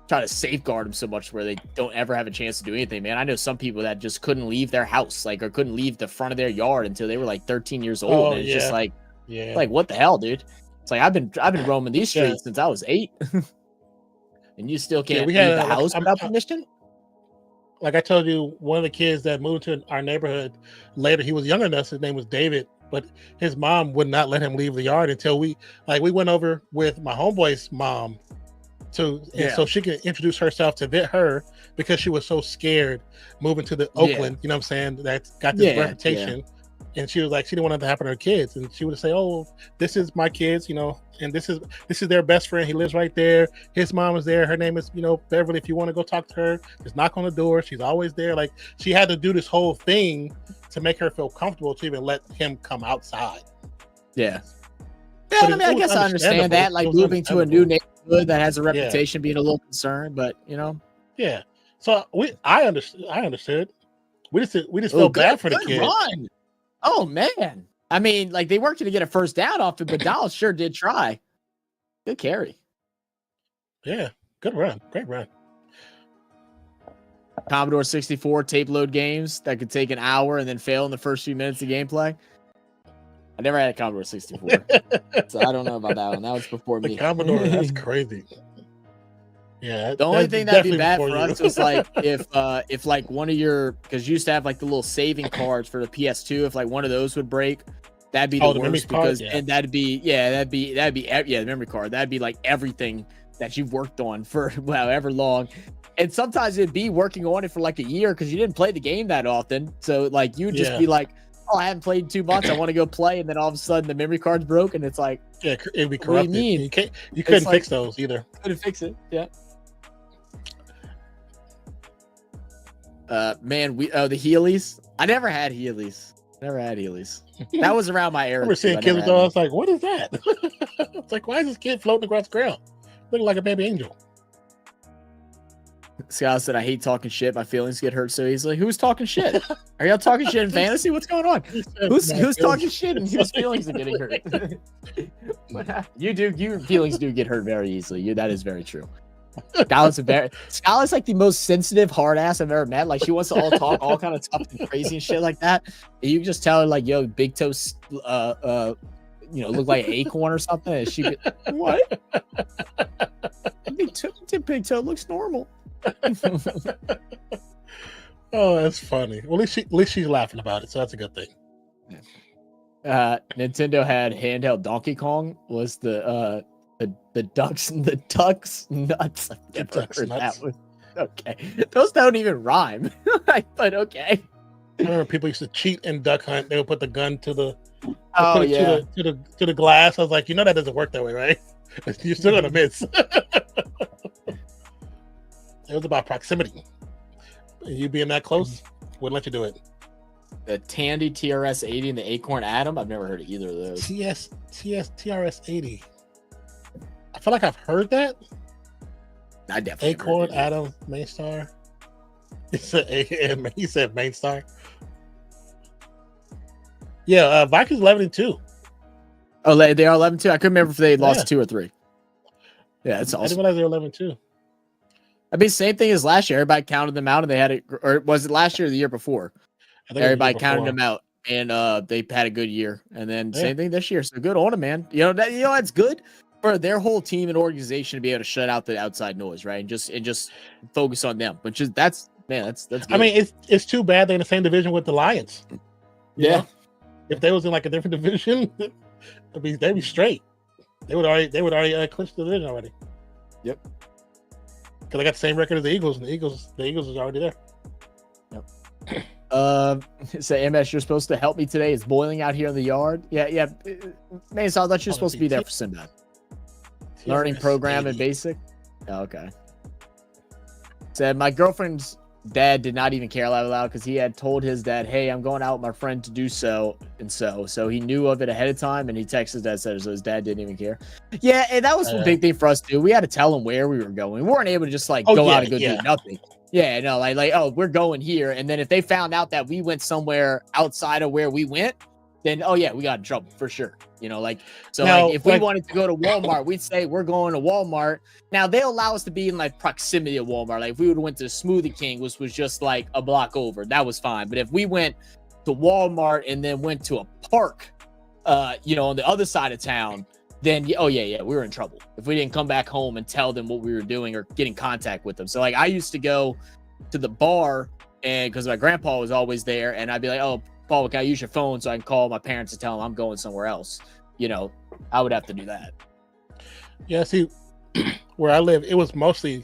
Speaker 1: try to safeguard them so much where they don't ever have a chance to do anything, man. I know some people that just couldn't leave their house, like, or couldn't leave the front of their yard until they were like 13 years old.
Speaker 2: Oh,
Speaker 1: and it's just like,
Speaker 2: yeah,
Speaker 1: like, what the hell, dude? It's like, I've been roaming these streets since I was 8. And you still can't leave the house without permission?
Speaker 2: Like I told you, one of the kids that moved to our neighborhood later, he was younger than us. His name was David, but his mom would not let him leave the yard until we went over with my homeboy's mom so she could introduce herself to her because she was so scared moving to the Oakland, you know what I'm saying? That's got this reputation. And she was like, she didn't want it to happen to her kids. And she would say, oh, this is my kids, you know, and this is their best friend. He lives right there. His mom is there. Her name is, you know, Beverly. If you want to go talk to her, just knock on the door. She's always there. Like she had to do this whole thing to make her feel comfortable to even let him come outside.
Speaker 1: Yeah. Yeah, I mean, I guess I understand that, like moving to a new neighborhood that has a reputation being a little concerned, but you know.
Speaker 2: Yeah. So I understood. We just felt bad for the kid.
Speaker 1: Run. Oh man. I mean, like they worked to get a first down off it, but Dallas sure did try. Good carry.
Speaker 2: Yeah, good run. Great run.
Speaker 1: Commodore 64 tape load games that could take an hour and then fail in the first few minutes of gameplay. I never had a Commodore 64, so I don't know about that one. That was before me.
Speaker 2: Commodore, that's crazy. Yeah.
Speaker 1: The only thing that'd be bad for us was like if like one of your, because you used to have like the little saving cards for the PS2. If like one of those would break, that'd be the worst because and that'd be the memory card. That'd be like everything that you've worked on for however long. And sometimes it'd be working on it for like a year because you didn't play the game that often. So like you'd just be like, oh, I haven't played in 2 months. I want to go play, and then all of a sudden the memory card's broke, and it's like,
Speaker 2: it'd be corrupted. You couldn't fix those either.
Speaker 1: Couldn't fix it. Yeah. Man, the Heelys. I never had Heelys. That was around my era.
Speaker 2: I remember seeing kids with those. Like, what is that? It's like, why is this kid floating across the ground, looking like a baby angel?
Speaker 1: Scott said, I hate talking shit. My feelings get hurt so easily. Who's talking shit? Are y'all talking shit in fantasy? What's going on? Who's talking shit and whose feelings are getting hurt? Your feelings do get hurt very easily. That is very true. Skylar's like the most sensitive hard ass I've ever met. Like she wants to all talk all kind of tough and crazy and shit like that. And you just tell her like, yo, big toes look like an acorn or something. And she be, what? Big toe looks normal.
Speaker 2: Oh, that's funny. Well, at least she's laughing about it, so that's a good thing.
Speaker 1: Nintendo had handheld Donkey Kong. Was the ducks nuts? I've never heard that one. Okay, those don't even rhyme. But okay.
Speaker 2: I remember people used to cheat in Duck Hunt. They would put the gun to the to the glass. I was like, that doesn't work that way, right? You're still gonna miss. It was about proximity. You being that close wouldn't let you do it.
Speaker 1: The Tandy TRS-80 and the Acorn Atom. I've never heard of either of those.
Speaker 2: TRS-80. I feel like I've heard that.
Speaker 1: I definitely
Speaker 2: Acorn Atom Main Star. He said Main Star. Yeah, Vikings 11-2.
Speaker 1: Oh, they are 11-2. I couldn't remember if they lost 2 or 3. Yeah, that's awesome.
Speaker 2: I didn't realize they're 11-2.
Speaker 1: I mean, same thing as last year. Everybody counted them out, and they had it. Or was it last year or the year before? Everybody counted them out, and they had a good year. And then same thing this year. So good on them, man. That's good for their whole team and organization to be able to shut out the outside noise, right? And just focus on them. But that's good.
Speaker 2: I mean, it's too bad they're in the same division with the Lions.
Speaker 1: Yeah.
Speaker 2: If they was in like a different division, they'd be straight. They would already clinch the division already.
Speaker 1: Yep.
Speaker 2: Because they got the same record as the Eagles, and the Eagles is already there.
Speaker 1: Yep. Say, MS, you're supposed to help me today. It's boiling out here in the yard. Yeah. Man, so I thought you were supposed to be there for Sinbad. Learning program and basic. Oh, okay. Said, my girlfriend's dad did not even care loud because he had told his dad, hey, I'm going out with my friend to do so and so he knew of it ahead of time, and he texted his dad, so his dad didn't even care. Yeah, and that was a big thing for us too. We had to tell him where we were going. We weren't able to just go out and go do nothing. Yeah, no, like, oh, we're going here. And then if they found out that we went somewhere outside of where we went, then, oh, yeah, we got in trouble for sure. Like, so
Speaker 2: Now,
Speaker 1: like if we wanted to go to Walmart, we'd say we're going to Walmart. Now, they'll allow us to be in like proximity of Walmart. Like if we would have went to Smoothie King, which was just like a block over, that was fine. But if we went to Walmart and then went to a park, on the other side of town, then we were in trouble if we didn't come back home and tell them what we were doing or get in contact with them. So like I used to go to the bar, and because my grandpa was always there, and I'd be like, oh, Paul, can I use your phone so I can call my parents and tell them I'm going somewhere else? I would have to do that.
Speaker 2: Yeah, see, where I live, it was mostly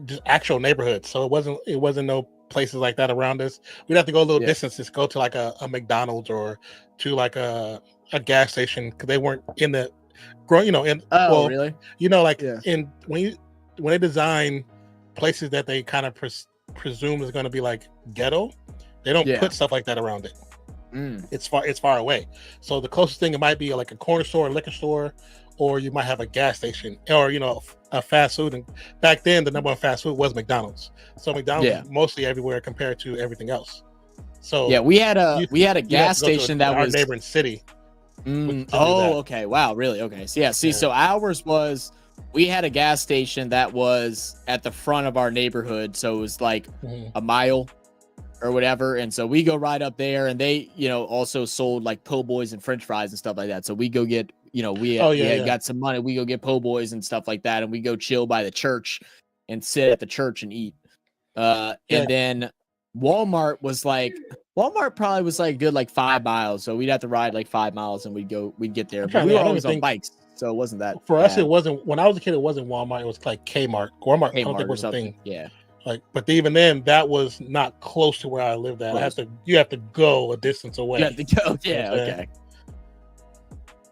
Speaker 2: just actual neighborhoods, so it wasn't no places like that around us. We'd have to go a little distance to go to like a McDonald's or to like a gas station, because they weren't in the really? Like in when they design places that they kind of presume is going to be like ghetto, they don't put stuff like that around it. It's far away. So the closest thing, it might be like a corner store, a liquor store, or you might have a gas station, or a fast food. And back then, the number one fast food was McDonald's. So McDonald's was mostly everywhere compared to everything else. So
Speaker 1: we had a gas station that was
Speaker 2: our neighboring city.
Speaker 1: Okay. Wow. Really? Okay. So so ours was, we had a gas station that was at the front of our neighborhood. So it was like a mile or whatever. And so we go right up there, and they, also sold like po' boys and French fries and stuff like that. So we go get, got some money. We go get po' boys and stuff like that. And we go chill by the church and sit at the church and eat. And then Walmart probably was like good, like 5 miles. So we'd have to ride like 5 miles and we'd get there. But we were always on bikes. So it wasn't that
Speaker 2: for us. It wasn't, when I was a kid, it wasn't Walmart. It was like Kmart. Walmart, I don't think was a thing.
Speaker 1: Yeah.
Speaker 2: Like, but even then, that was not close to where I lived at. You have to go a distance away.
Speaker 1: You have to go. Yeah. Okay.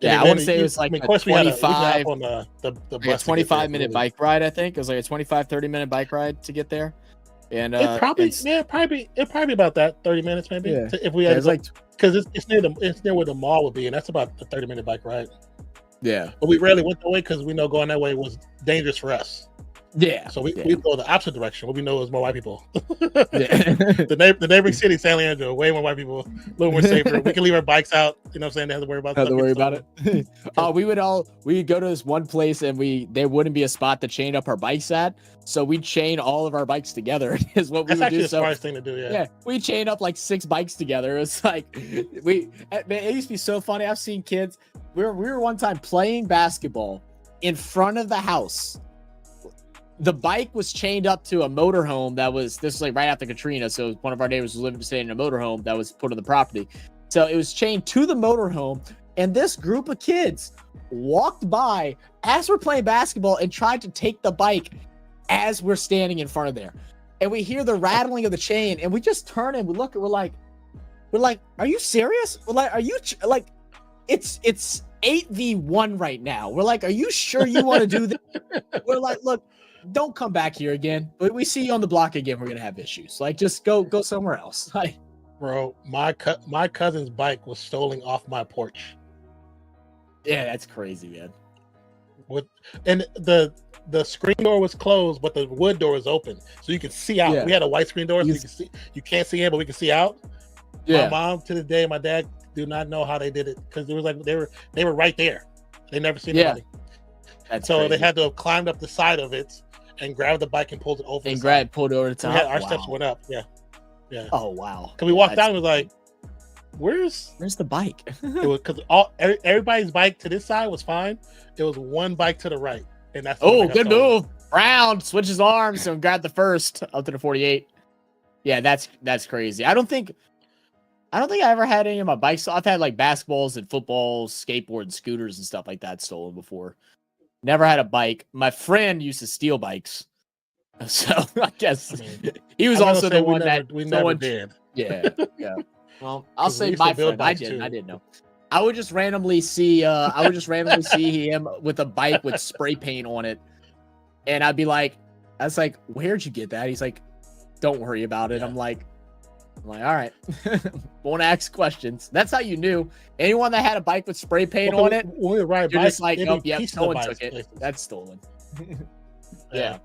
Speaker 1: Yeah, I want to say it was like
Speaker 2: of course,
Speaker 1: 25
Speaker 2: on the bus,
Speaker 1: 25-minute bike ride. I think it was like a 30-minute bike ride to get there. And
Speaker 2: it probably about that 30 minutes maybe.
Speaker 1: Yeah.
Speaker 2: If we had
Speaker 1: like,
Speaker 2: because it's near where the mall would be, and that's about a 30-minute bike ride.
Speaker 1: Yeah,
Speaker 2: but we rarely went that way because we know going that way was dangerous for us.
Speaker 1: Yeah,
Speaker 2: so we go the opposite direction. What we know is more white people.
Speaker 1: Yeah.
Speaker 2: the neighboring city, San Leandro, way more white people, a little more safer. We can leave our bikes out. You know what I'm saying? They have to worry about
Speaker 1: it. We'd go to this one place, and there wouldn't be a spot to chain up our bikes at. So we'd chain all of our bikes together is what we would do.
Speaker 2: That's actually the smartest thing to do,
Speaker 1: yeah. We chained up like 6 bikes together. It's like, it used to be so funny. I've seen kids. We were one time playing basketball in front of the house. The bike was chained up to a motorhome this was like right after Katrina. So one of our neighbors was staying in a motorhome that was put on the property. So it was chained to the motorhome, and this group of kids walked by as we're playing basketball and tried to take the bike as we're standing in front of there. And we hear the rattling of the chain, and we just turn and we look, and we're like, are you serious? We're like, are you like, it's 8v1 right now. We're like, are you sure you want to do this? We're like, look, don't come back here again. But we see you on the block again, we're gonna have issues. Like, just go somewhere else. Like,
Speaker 2: bro, my cousin's bike was stolen off my porch.
Speaker 1: Yeah, that's crazy, man.
Speaker 2: And the screen door was closed, but the wood door was open, so you could see out. Yeah. We had a white screen door, so you can't see in, but we can see out. Yeah. My mom to this day, my dad do not know how they did it, because it was like they were right there. They never seen anybody. That's so crazy. They had to have climbed up the side of it and grabbed the bike and pulled it over.
Speaker 1: And pulled it over the top.
Speaker 2: Our steps went up. Yeah.
Speaker 1: Oh wow.
Speaker 2: Because we walked out and was like, "Where's
Speaker 1: the bike?"
Speaker 2: It was because everybody's bike to this side was fine. It was one bike to the right, and that's
Speaker 1: good move. Brown switches arms and grabbed the first up to the 48. Yeah, that's crazy. I don't think I ever had any of my bikes. I've had like basketballs and footballs, skateboards, scooters, and stuff like that stolen before. Never had a bike. My friend used to steal bikes, so I guess he was also the one that
Speaker 2: we never did.
Speaker 1: Yeah. Well, I'll say my friend. I didn't know. I would just randomly see him with a bike with spray paint on it, and I was like, "Where'd you get that?" He's like, "Don't worry about it." Yeah. I'm like, all right. Won't ask questions. That's how you knew. Anyone that had a bike with spray paint on it, you're just like, oh, yeah, someone took it. That's stolen. Yeah.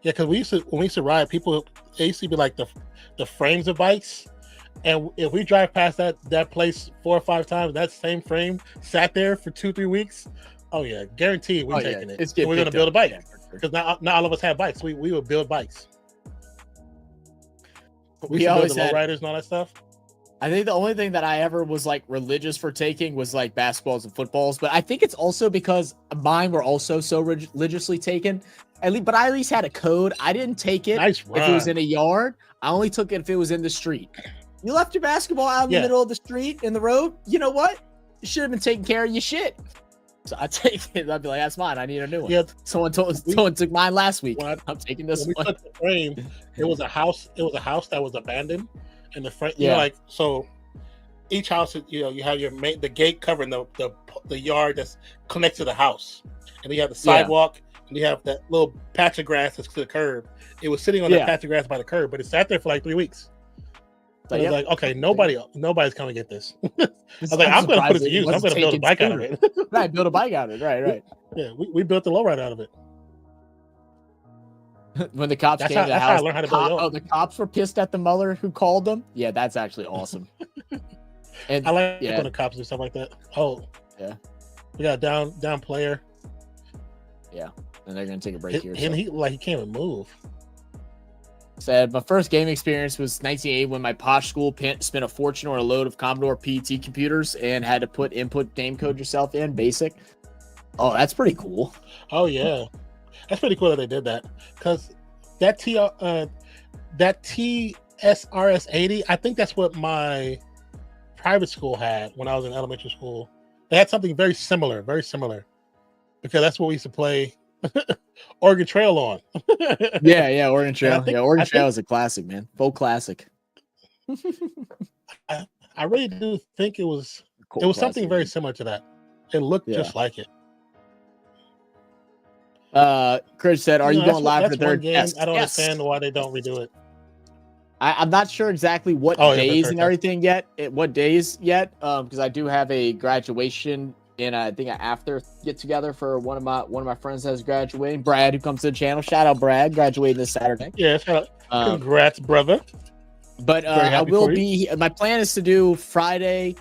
Speaker 2: Yeah, because when we used to ride, people, it used to be like the frames of bikes, and if we drive past that place 4 or 5 times, that same frame sat there for 2-3 weeks. Oh yeah, guaranteed we're taking it. And we're gonna build a bike because not all of us have bikes. We would build bikes. We always build the lowriders and all that stuff.
Speaker 1: I think the only thing that I ever was like religious for taking was like basketballs and footballs, but I think it's also because mine were also so religiously taken. But I at least had a code. I didn't take it if it was in a yard. I only took it if it was in the street. You left your basketball out in the middle of the street in the road. You know what? You should have been taking care of your shit. So I take it. I'd be like, that's mine. I need a new one. Yeah. Someone took mine last week. I'm taking this one.
Speaker 2: Took the frame, it was a house. It was a house that was abandoned. In the front, you know, like, so each house, you know, you have the gate covering the yard that's connected to the house, and you have the sidewalk, and you have that little patch of grass that's to the curb. It was sitting on that patch of grass by the curb, but it sat there for like 3 weeks. So it was like, okay, nobody's coming to get this. I was like, I'm going to put it to use. I'm going to build a bike out of it.
Speaker 1: Right, build a bike out of it. Right.
Speaker 2: Yeah, we built the lowrider out of it.
Speaker 1: When the cops came to the house, the cops were pissed at the Muller who called them. Yeah, that's actually awesome.
Speaker 2: And I like when the cops do stuff like that. Oh,
Speaker 1: yeah,
Speaker 2: we got a down player.
Speaker 1: Yeah, and they're gonna take a break here.
Speaker 2: And he can't even move.
Speaker 1: Said my first game experience was 1980 when my posh school spent a fortune on a load of Commodore PET computers and had to put input name code yourself in basic. Oh, that's pretty cool.
Speaker 2: Oh yeah. That's pretty cool that they did that, because that TSRS 80, I think that's what my private school had when I was in elementary school. They had something very similar, because that's what we used to play Oregon Trail on.
Speaker 1: yeah, Oregon Trail. Oregon Trail is a classic, man. Full classic.
Speaker 2: I really do think it was something very similar to that. It looked just like it.
Speaker 1: Chris said, "Are you going live for the third
Speaker 2: game? I don't understand why they don't redo it."
Speaker 1: I'm not sure exactly what days and everything yet. Because I do have a graduation and I think an after get together for one of my friends that's graduating. Brad, who comes to the channel. Shout out, Brad, graduating this Saturday.
Speaker 2: Yeah, congrats, brother.
Speaker 1: But I will be. My plan is to do Friday,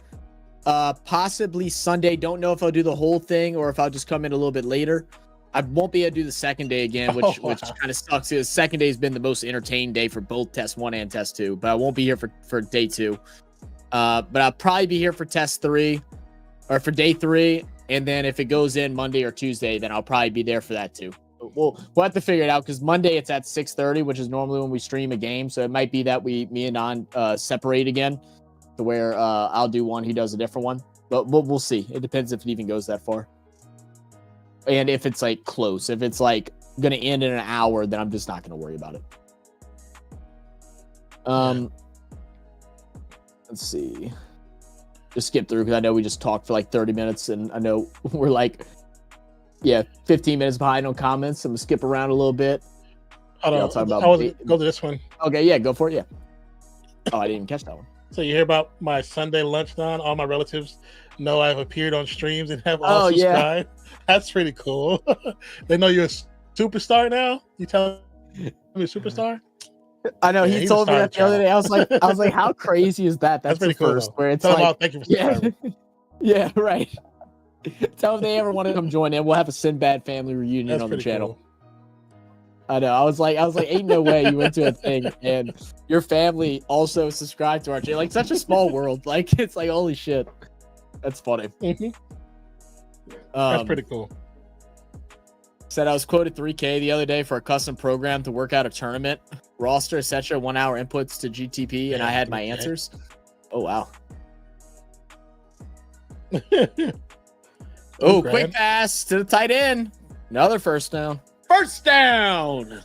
Speaker 1: possibly Sunday. Don't know if I'll do the whole thing or if I'll just come in a little bit later. I won't be able to do the second day again, which kind of sucks. The second day has been the most entertaining day for both test 1 and test 2, but I won't be here for day 2. But I'll probably be here for test 3 or for day 3. And then if it goes in Monday or Tuesday, then I'll probably be there for that too. We'll have to figure it out, because Monday it's at 6:30, which is normally when we stream a game. So it might be that me and Non separate again, to where I'll do one, he does a different one. But we'll see. It depends if it even goes that far. And if it's like close, if it's like going to end in an hour, then I'm just not going to worry about it. Let's see. Just skip through, because I know we just talked for like 30 minutes and I know we're like, 15 minutes behind on comments. So I'm going to skip around a little bit.
Speaker 2: I'll talk about go to this one.
Speaker 1: Okay, yeah, go for it. Yeah. Oh, I didn't even catch that one.
Speaker 2: So you hear about my Sunday lunch, Don? All my relatives know I've appeared on streams and have all subscribed. That's pretty cool. They know you're a superstar now. You tell me a superstar?
Speaker 1: I know. He told me that the other day. I was like, how crazy is that? That's pretty cool. Where it's like,
Speaker 2: thank you for subscribing.
Speaker 1: Yeah, right. Tell them they ever want to come join in. We'll have a Sinbad family reunion on the channel. Cool. I know. I was like, ain't no way you went to a thing and your family also subscribed to our channel. Like, such a small world. Like, it's like, holy shit. That's funny.
Speaker 2: Mm-hmm. That's pretty cool.
Speaker 1: Said I was quoted $3K the other day for a custom program to work out a tournament roster, etc. 1 hour inputs to GTP, and I had my answers. Oh wow. Quick pass to the tight end. Another first down. First down.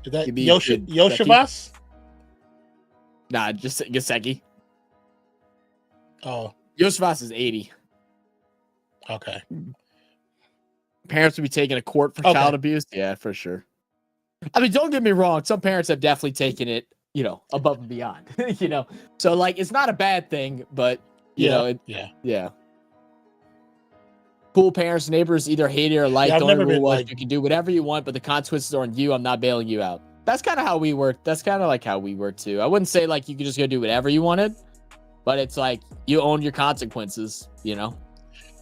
Speaker 2: Is that Yoshivas?
Speaker 1: Nah, just Gesicki.
Speaker 2: Oh.
Speaker 1: Yoshivas is 80.
Speaker 2: Okay.
Speaker 1: Parents would be taking a court for child abuse. Yeah, for sure. I mean, don't get me wrong. Some parents have definitely taken it, above and beyond, So, like, it's not a bad thing, but, you know. Cool cool parents, neighbors either hate it or like.
Speaker 2: Yeah, I've
Speaker 1: the only
Speaker 2: never
Speaker 1: rule
Speaker 2: been
Speaker 1: was
Speaker 2: like,
Speaker 1: you can do whatever you want, but the consequences are on you. I'm not bailing you out. That's kind of how we work. That's kind of like how we work too. I wouldn't say like you could just go do whatever you wanted, but it's like you own your consequences, you know?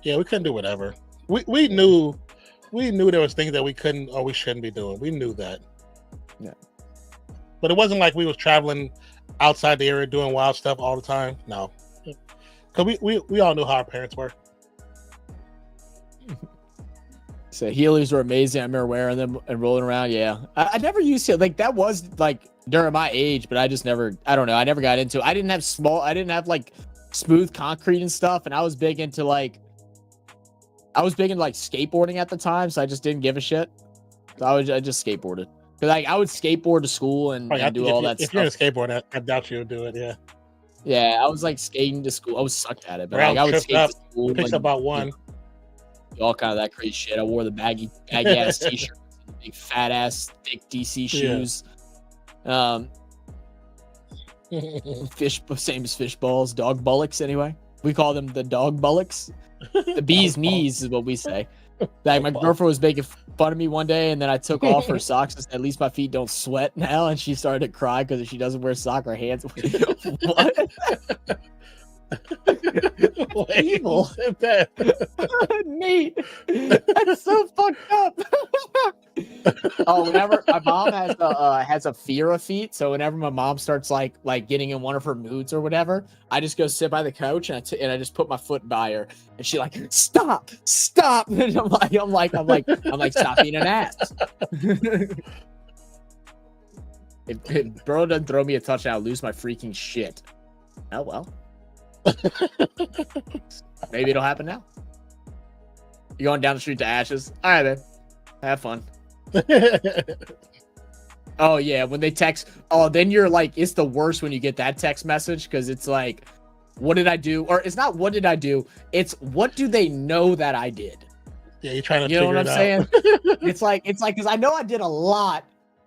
Speaker 2: yeah, we couldn't do whatever. We knew there was things that we couldn't or we shouldn't be doing. We knew that.
Speaker 1: Yeah.
Speaker 2: But it wasn't like we was traveling outside the area doing wild stuff all the time. No. Because we all knew how our parents were.
Speaker 1: So Heelys were amazing. I remember wearing them and rolling around. Yeah. I never used to, like, that was like during my age, but I just never, I don't know. I never got into it. I didn't have like smooth concrete and stuff. And I was big into like skateboarding at the time. So I just didn't give a shit. So I just skateboarded. Cause like I would skateboard to school and do all that stuff.
Speaker 2: If you're in a skateboard, I doubt you would do it. Yeah.
Speaker 1: Yeah. I was like skating to school. I was sucked at it, but
Speaker 2: Brown
Speaker 1: like I would skate
Speaker 2: up,
Speaker 1: to school.
Speaker 2: picks
Speaker 1: like,
Speaker 2: about one.
Speaker 1: All kind of that crazy shit. I wore the baggy ass t-shirt, big fat ass thick DC shoes. Yeah. Same as fish balls, dog bullocks anyway. We call them the dog bullocks. The bee's knees is what we say. Like my girlfriend was making fun of me one day, and then I took off her socks and said, "At least my feet don't sweat now." And she started to cry because if she doesn't wear socks, her hands. What? Evil. Neat. That's so fucked up. Oh, whenever my mom has a fear of feet, so whenever my mom starts like getting in one of her moods or whatever, I just go sit by the couch and I just put my foot by her, and she like stop, and I'm like stop being an ass. If Burrow doesn't throw me a touchdown, I'll lose my freaking shit. Oh well. Maybe it'll happen now. You going down the street to Ashes? All right, man. Have fun. Oh yeah, when they text, then you're like, it's the worst when you get that text message because it's like, what did I do? Or it's not what did I do? It's what do they know that I did?
Speaker 2: Yeah, you're trying to.
Speaker 1: You know what I'm saying? It's like because I know I did a lot,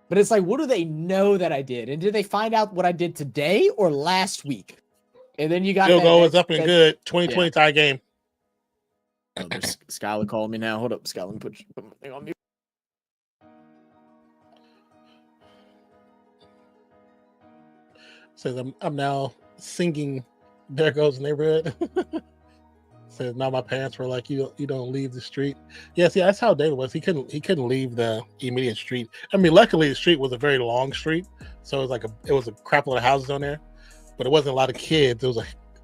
Speaker 1: but it's like, what do they know that I did? And did they find out what I did today or last week? And then you got
Speaker 2: field goal is up and good. 2020 tie game.
Speaker 1: Oh, there's Skylar calling me now. Hold up, Skylar. Put my thing on mute.
Speaker 2: Says I'm now singing "There Goes the Neighborhood." Says now my parents were like, you don't leave the street. Yeah, see, that's how David was. He couldn't leave the immediate street. I mean, luckily the street was a very long street, so it was a crap load of houses on there, but it wasn't a lot of kids. It was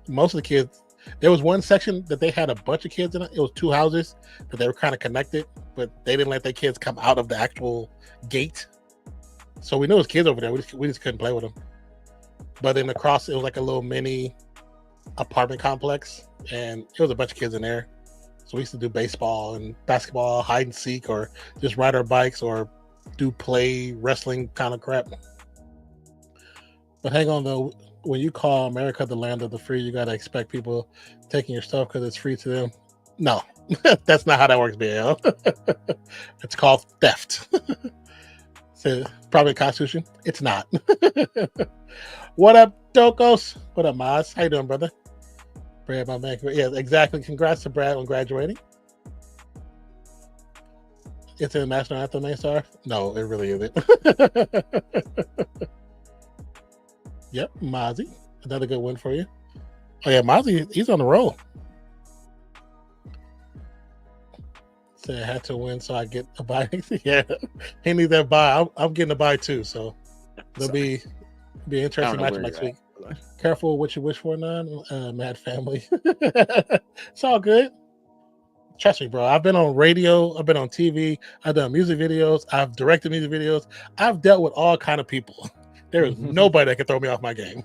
Speaker 2: most of the kids. There was one section that they had a bunch of kids in it. It was two houses, but they were kind of connected, but they didn't let their kids come out of the actual gate. So we knew it was kids over there. We just couldn't play with them. But then across, it was like a little mini apartment complex, and it was a bunch of kids in there. So we used to do baseball and basketball, hide and seek, or just ride our bikes or do play wrestling kind of crap. But hang on though, when you call America the land of the free, you gotta expect people taking your stuff because it's free to them. No, that's not how that works, BL. It's called theft. So probably the Constitution. It's not. What up, Dokos? What up, Maz? How you doing, brother? Brad, my man. Yeah, exactly. Congrats to Brad on graduating. It's in the national anthem, main star? No, it really isn't. Yep, Mozzie. Another good win for you. Oh yeah, Mozzie, he's on the roll. Said I had to win so I get a bye. Yeah, he needs that bye. I'm getting a bye too, so it'll be an interesting match next week. Careful what you wish for, Mad Family. It's all good. Trust me, bro. I've been on radio. I've been on TV. I've done music videos. I've directed music videos. I've dealt with all kind of people. There is nobody that can throw me off my game.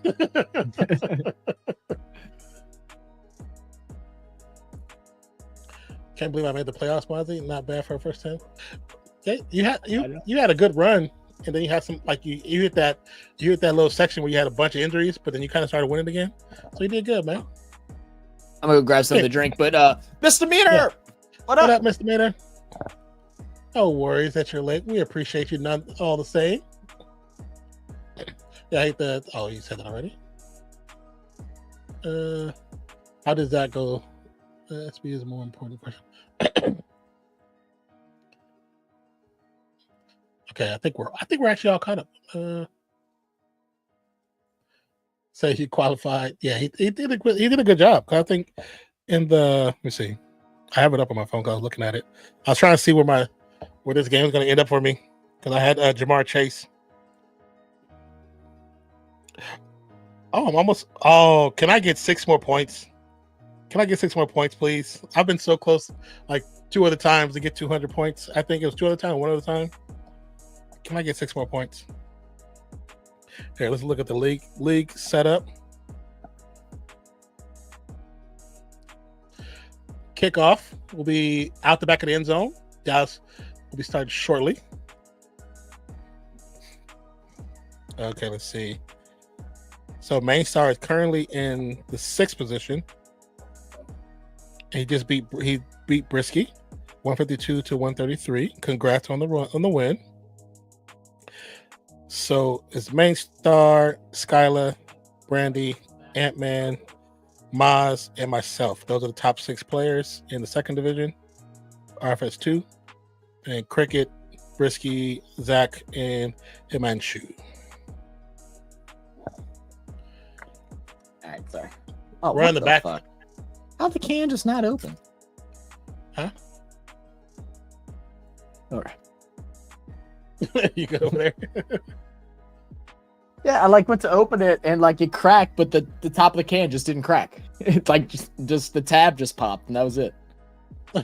Speaker 2: Can't believe I made the playoffs, Mozzie. Not bad for a first time. Yeah, you had a good run, and then you had some like you hit that little section where you had a bunch of injuries, but then you kind of started winning again. So you did good, man.
Speaker 1: I'm gonna go grab something to drink, but Misdemeanor,
Speaker 2: yeah.
Speaker 1: What up,
Speaker 2: Misdemeanor? No worries that you're late. We appreciate you none all the same. Yeah, I hate that. Oh, you said that already. How does that go? SB is a more important question. Okay, I think we're actually all caught up. Say he qualified. Yeah, he did a good job. I think in the let me see. I have it up on my phone because I was looking at it. I was trying to see where this game is going to end up for me because I had Jamar Chase. Oh, I'm almost. Oh, can I get 6 more points? Can I get 6 more points, please? I've been so close, like 2 other times to get 200 points. I think it was 2 other time, 1 other time. Can I get 6 more points? Here, let's look at the league setup. Kickoff will be out the back of the end zone. Dallas will be started shortly. Okay, let's see. So Main Star is currently in the 6th position. He beat Brisky, 152 to 133. Congrats on the win. So it's Main Star, Skyla, Brandy, Ant-Man, Maz, and myself. Those are the top 6 players in the 2nd division, RFS 2, and Cricket, Brisky, Zach, and Himanshu.
Speaker 1: All right, sorry.
Speaker 3: Oh,
Speaker 2: We're on the back.
Speaker 3: fuck? How'd the can just not open?
Speaker 2: Huh?
Speaker 3: All right.
Speaker 2: You go over there.
Speaker 3: Yeah, I went to open it and it cracked, but the top of the can just didn't crack. It's just the tab just popped and that was it. I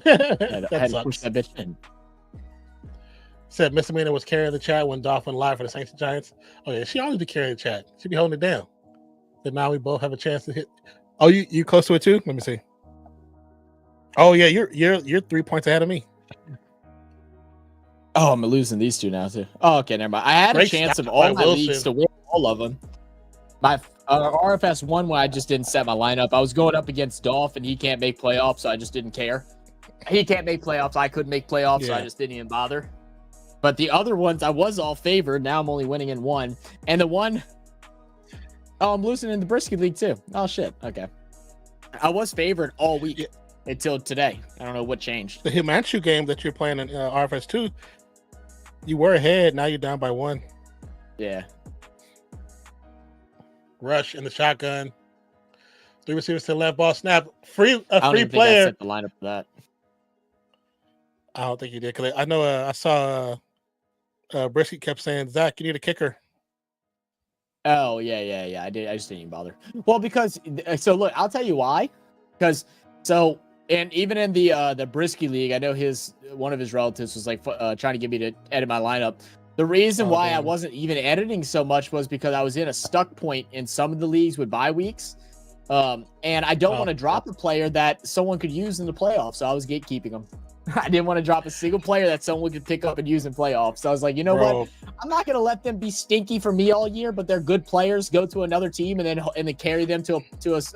Speaker 3: had to push that bitch in.
Speaker 2: Said Misdemeanor was carrying the chat when Dolphin live for the Saints and Giants. Oh yeah, she always be carrying the chat. She be holding it down. But now we both have a chance to hit. Oh, you close to it too? Let me see. Oh yeah, you're 3 points ahead of me.
Speaker 3: Oh, I'm losing these 2 now too. Oh, okay, never mind. I had a chance of all my leagues to win all of them. My RFS 1 when I just didn't set my lineup. I was going up against Dolph and he can't make playoffs, so I just didn't care. He can't make playoffs. I couldn't make playoffs, so I just didn't even bother. But the other ones, I was all favored. Now I'm only winning in 1. And the one, oh, I'm losing in the Brisket League too. Oh shit. Okay. I was favored all week until today. I don't know what changed.
Speaker 2: The Himanshu game that you're playing in RFS 2, you were ahead. Now you're down by 1.
Speaker 3: Yeah.
Speaker 2: Rush in the shotgun. 3 receivers to the left, ball snap. Free
Speaker 3: I don't even
Speaker 2: player.
Speaker 3: think I set the lineup for that.
Speaker 2: I don't think you did. Cause I know I saw Brisket kept saying, Zach, you need a kicker.
Speaker 3: Oh, yeah. I did. I just didn't even bother. Well, because look, I'll tell you why. Because and even in the Brisky League, I know one of his relatives was trying to get me to edit my lineup. The reason why I wasn't even editing so much was because I was in a stuck point in some of the leagues with bye weeks. And I don't want to drop a player that someone could use in the playoffs. So I was gatekeeping them. I didn't want to drop a single player that someone could pick up and use in playoffs. So I was like, you know what? I'm not going to let them be stinky for me all year, but they're good players. Go to another team and then carry them to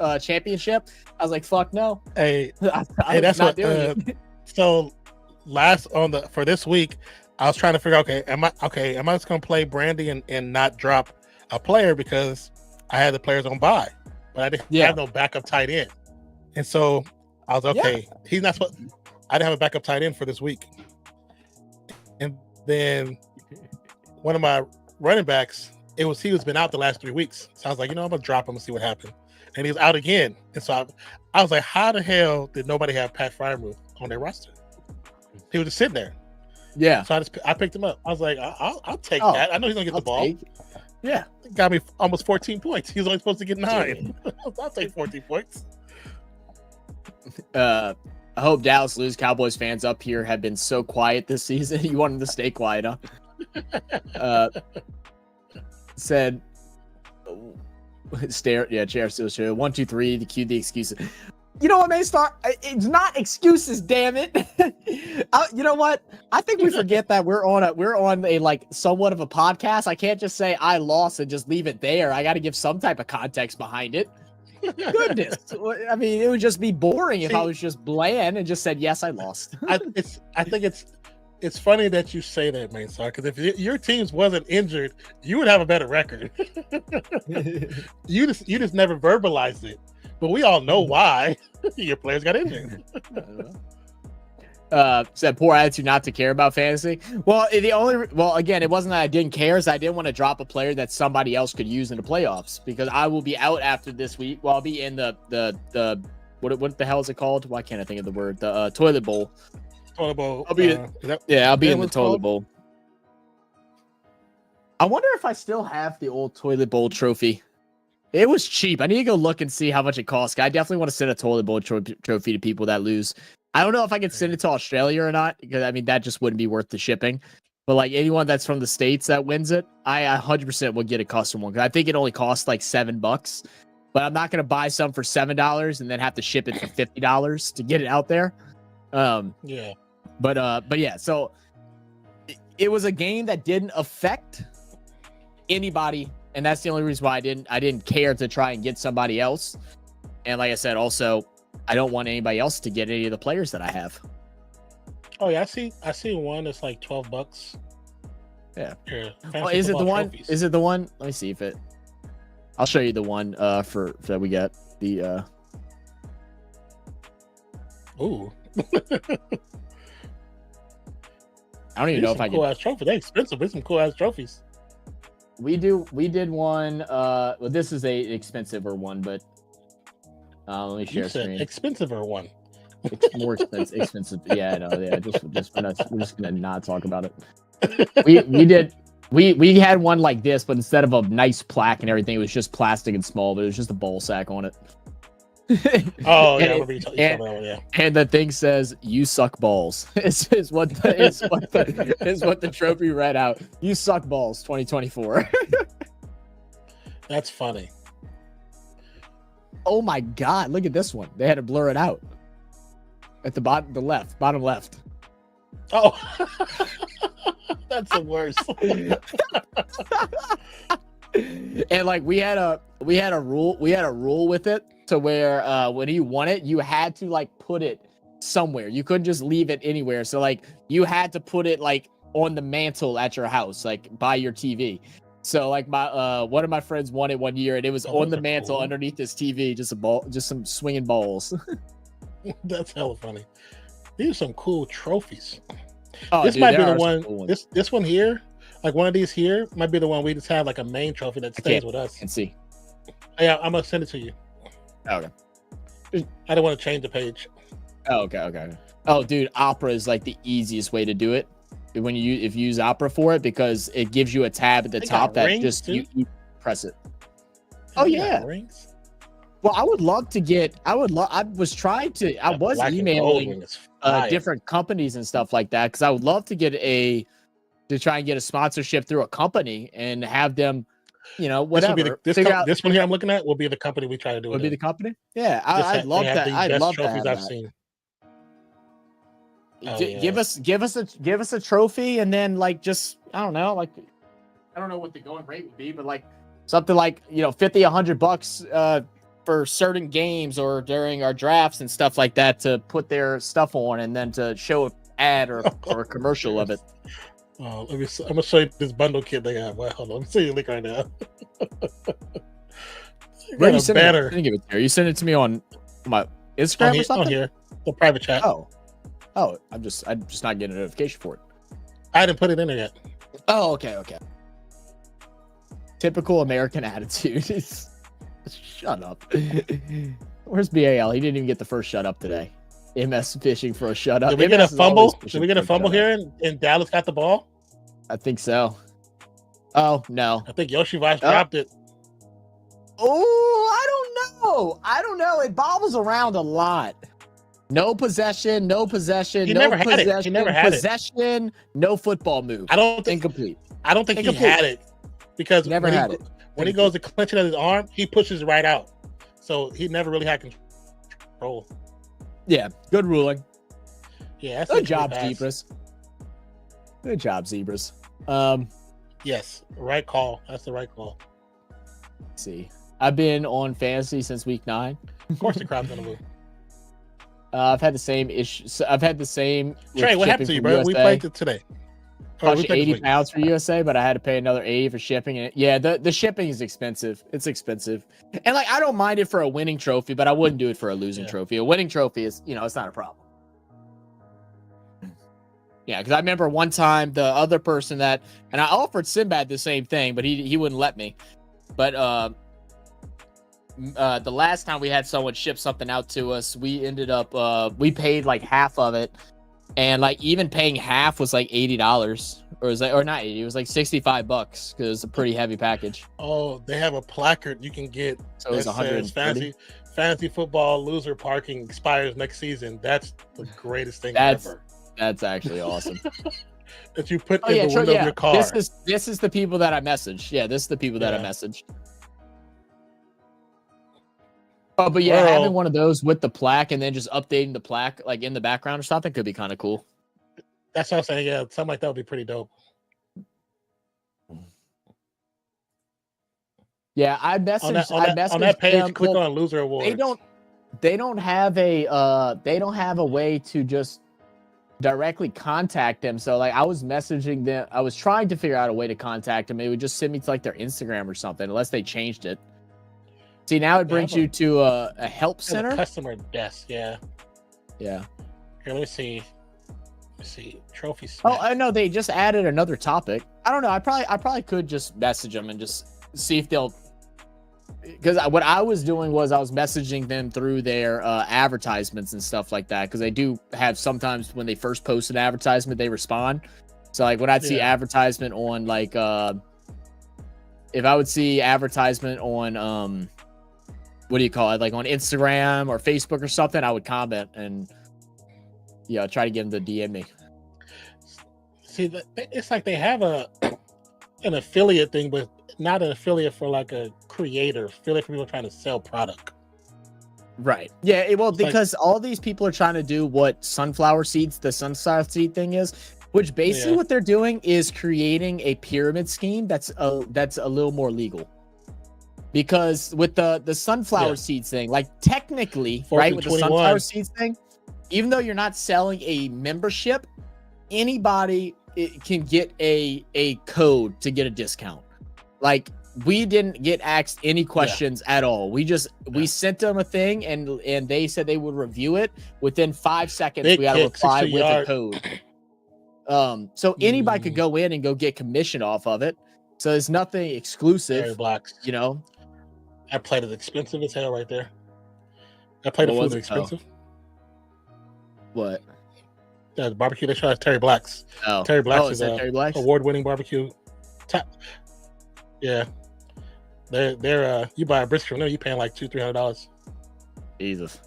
Speaker 3: a championship. I was like, fuck no.
Speaker 2: Hey, that's not doing it. So for this week, I was trying to figure out, am I just going to play Brandy and not drop a player because I had the players on bye, but I didn't have no backup tight end. And so I was he's not supposed. I didn't have a backup tight end for this week. And then one of my running backs, he was been out the last 3 weeks. So I was like, I'm gonna drop him and see what happened. And he was out again. And so I was like, how the hell did nobody have Pat Frymuth on their roster? He was just sitting there.
Speaker 3: Yeah.
Speaker 2: So I picked him up. I was like, I'll take that. I know he's gonna get the ball.
Speaker 3: Yeah.
Speaker 2: Got me almost 14 points. He was only supposed to get 9. I'll take 14 points.
Speaker 3: I hope Dallas lose. Cowboys fans up here have been so quiet this season. You want them to stay quiet, huh? Said, chair still show. 1, 2, 3. The cue the excuses. You know what, Maystar? It's not excuses, damn it. You know what? I think we forget that we're on a somewhat of a podcast. I can't just say I lost and just leave it there. I got to give some type of context behind it. Goodness. I mean, it would just be boring if I was just bland and just said, yes, I lost.
Speaker 2: I think it's funny that you say that, Mainstar, because if your teams wasn't injured, you would have a better record. You just never verbalized it. But we all know why your players got injured.
Speaker 3: said poor attitude not to care about fantasy. Well, again, it wasn't that I didn't care. It's I didn't want to drop a player that somebody else could use in the playoffs because I will be out after this week. Well, I'll be in the what the hell is it called? Why can't I think of the word? The toilet bowl.
Speaker 2: Toilet bowl.
Speaker 3: I'll be I'll be in the toilet bowl. I wonder if I still have the old toilet bowl trophy. It was cheap. I need to go look and see how much it costs. I definitely want to send a toilet bowl trophy to people that lose. I don't know if I could send it to Australia or not, because I mean that just wouldn't be worth the shipping. But like anyone that's from the States that wins it, I 100% would get a custom one. Because I think it only costs like $7. But I'm not gonna buy some for $7 and then have to ship it for $50 to get it out there.
Speaker 2: Yeah.
Speaker 3: But yeah, so it was a game that didn't affect anybody, and that's the only reason why I didn't care to try and get somebody else. And like I said, also I don't want anybody else to get any of the players that I have.
Speaker 2: Oh yeah, I see one that's like $12.
Speaker 3: Yeah.
Speaker 2: Oh,
Speaker 3: is it the one? Trophies. Is it the one? Let me see if it. I'll show you the one for that we got. The
Speaker 2: Ooh.
Speaker 3: I don't even know if I can.
Speaker 2: Cool ass trophy. They're expensive. There's some cool ass trophies.
Speaker 3: We did one. Well, this is a expensiver one, but let me share screen.
Speaker 2: Expensiver one.
Speaker 3: It's more expensive. Yeah, no, yeah. We're just gonna not talk about it. We had one like this, but instead of a nice plaque and everything, it was just plastic and small, but it was just a ball sack on it.
Speaker 2: Oh yeah, I remember you talking about that one, yeah.
Speaker 3: And the thing says "You suck balls." is what the trophy read out. You suck balls, 2024.
Speaker 2: That's funny.
Speaker 3: Oh my god! Look at this one. They had to blur it out at the bottom left.
Speaker 2: Oh, that's the worst.
Speaker 3: And like we had a rule with it to where when you won it, you had to like put it somewhere. You couldn't just leave it anywhere. So like you had to put it like on the mantle at your house, like by your TV. So like my one of my friends won it one year, and it was on the mantle underneath his TV, just some swinging balls.
Speaker 2: That's hella funny. These are some cool trophies.
Speaker 3: Oh,
Speaker 2: this
Speaker 3: dude,
Speaker 2: might be the one.
Speaker 3: Cool
Speaker 2: this one here, like one of these here, might be the one we just have like a main trophy that stays with us.
Speaker 3: And see.
Speaker 2: Yeah, I'm gonna send it to you.
Speaker 3: Okay.
Speaker 2: I don't want to change the page.
Speaker 3: Oh, okay. Oh, dude, Opera is like the easiest way to do it if you use Opera for it, because it gives you a tab at the top that just you press it. Oh yeah.
Speaker 2: Rings?
Speaker 3: Well, I was emailing different companies and stuff like that, because I would love to to try and get a sponsorship through a company and have them, whatever.
Speaker 2: This one here I'm looking at will be the company we try to do.
Speaker 3: Would be the company? Yeah, I'd love that. I'd love trophies I've seen. Give us a trophy, and then like just I don't know what the going rate would be, but like something like $50, $100 for certain games or during our drafts and stuff like that to put their stuff on, and then to show an ad or a commercial of it.
Speaker 2: Oh, I'm gonna show you this bundle kit they have. Well, hold on, let me see the link right now.
Speaker 3: Where you send it? I didn't give it to you. You sent it to me on my Instagram or something?
Speaker 2: On here, the private chat.
Speaker 3: Oh, I'm just not getting a notification for it.
Speaker 2: I didn't put it in there yet.
Speaker 3: Oh, okay. Typical American attitude. Shut up. Where's BAL? He didn't even get the first shut up today. MS fishing for a shut up.
Speaker 2: Did we get a fumble? Did we get a fumble here and Dallas got the ball?
Speaker 3: I think so. Oh, no.
Speaker 2: I think Yoshivash dropped it.
Speaker 3: Oh, I don't know. It bobbles around a lot. No possession.
Speaker 2: He never had
Speaker 3: it. No football move. Incomplete.
Speaker 2: I don't think he had it, because
Speaker 3: never had it.
Speaker 2: When he goes to clench it at his arm, he pushes right out. So he never really had control.
Speaker 3: Yeah, good ruling.
Speaker 2: Yeah,
Speaker 3: good job, Zebras. Good job, Zebras.
Speaker 2: Yes, right call. That's the right call.
Speaker 3: Let's see, I've been on fantasy since week 9.
Speaker 2: Of course, the crowd's gonna move.
Speaker 3: I've had the same issue. I've had the same.
Speaker 2: Trey, what happened to you, bro? USA. We played it today.
Speaker 3: Cost you 80 pounds for USA, but I had to pay another 80 for shipping it. Yeah, the shipping is expensive. It's expensive. And like I don't mind it for a winning trophy, but I wouldn't do it for a losing trophy. A winning trophy is, it's not a problem. Yeah, because I remember one time the other person that, and I offered Sinbad the same thing, but he wouldn't let me. But the last time we had someone ship something out to us, we ended up we paid like half of it, and like even paying half was like $80, or was like, or not 80, it was like $65 because it's a pretty heavy package.
Speaker 2: Oh, they have a placard you can get.
Speaker 3: So it was
Speaker 2: that says
Speaker 3: 130.
Speaker 2: fantasy football loser parking expires next season. That's the greatest thing ever.
Speaker 3: That's actually awesome.
Speaker 2: That you put in the window of your car.
Speaker 3: This is the people that I messaged. Yeah, this is the people that I messaged. Oh, but yeah, having one of those with the plaque and then just updating the plaque like in the background or something could be kind of cool.
Speaker 2: That's what I'm saying. Yeah, something like that would be pretty dope.
Speaker 3: Yeah, I messaged
Speaker 2: on that page.
Speaker 3: them.
Speaker 2: Click on loser awards.
Speaker 3: They don't have a way to just directly contact them. So like I was messaging them. I was trying to figure out a way to contact them. It would just send me to like their Instagram or something, unless they changed it. See, now it brings you to a help center.
Speaker 2: A customer desk, yeah.
Speaker 3: Yeah.
Speaker 2: Here, let me see. Trophy smash.
Speaker 3: Oh, I know they just added another topic. I don't know. I probably could just message them and just see if they'll. Because what I was doing was I was messaging them through their advertisements and stuff like that. Because they do have sometimes when they first post an advertisement, they respond. So like when I'd see advertisement on like if I would see advertisement on what do you call it, like on Instagram or Facebook or something, I would comment and try to get them to DM me.
Speaker 2: See, it's like they have an affiliate thing, but not an affiliate for like a creator. Affiliate for people trying to sell product.
Speaker 3: Right. Yeah. Because all these people are trying to do what the sunflower seed thing is, which basically what they're doing is creating a pyramid scheme that's a little more legal. Because with the sunflower seeds thing, like technically, right, with the sunflower seeds thing, even though you're not selling a membership, anybody can get a code to get a discount. Like we didn't get asked any questions at all. We sent them a thing and they said they would review it within 5 seconds. We got to reply with a code. So anybody could go in and go get commission off of it. So there's nothing exclusive.
Speaker 2: Blacks. That plate is expensive as hell right there. That plate of food is expensive.
Speaker 3: What?
Speaker 2: Yeah, the barbecue they show us Terry Black's.
Speaker 3: Oh,
Speaker 2: Terry Black's is
Speaker 3: Terry Black's?
Speaker 2: award-winning barbecue. Yeah, they're you buy a brisket from them, you paying like $200-$300.
Speaker 3: Jesus.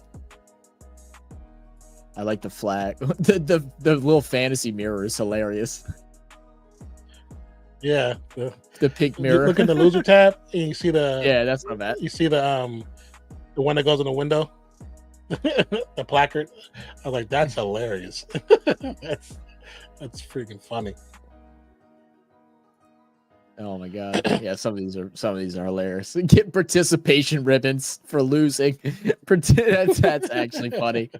Speaker 3: I like the flag. the little fantasy mirror is hilarious.
Speaker 2: Yeah,
Speaker 3: the pink mirror.
Speaker 2: You look in the loser tab and you see the
Speaker 3: that's not bad.
Speaker 2: You see the one that goes in the window, the placard. I was like, that's hilarious. that's freaking funny.
Speaker 3: Oh my god! Yeah, some of these are hilarious. Get participation ribbons for losing. That's actually funny.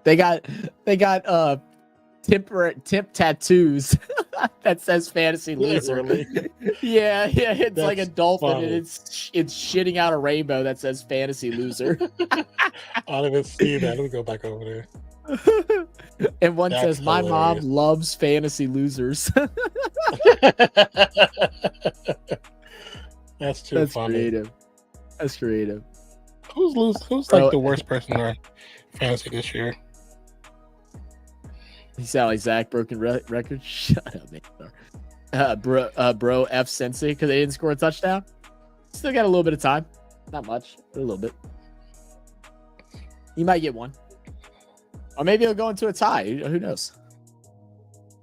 Speaker 3: They got temp tattoooos that says fantasy loser. Yeah, it's like a dolphin funny. And it's shitting out a rainbow that says fantasy loser.
Speaker 2: I don't even see that. Let me go back over there.
Speaker 3: And one says, hilarious. My mom loves fantasy losers.
Speaker 2: That's funny.
Speaker 3: Creative. That's creative.
Speaker 2: Who's like the worst person in our fantasy this year?
Speaker 3: You sound like Zach broken record. Shut up, man. Bro F Sensei because they didn't score a touchdown. Still got a little bit of time. Not much, but a little bit. You might get one. Or maybe it'll go into a tie. Who knows?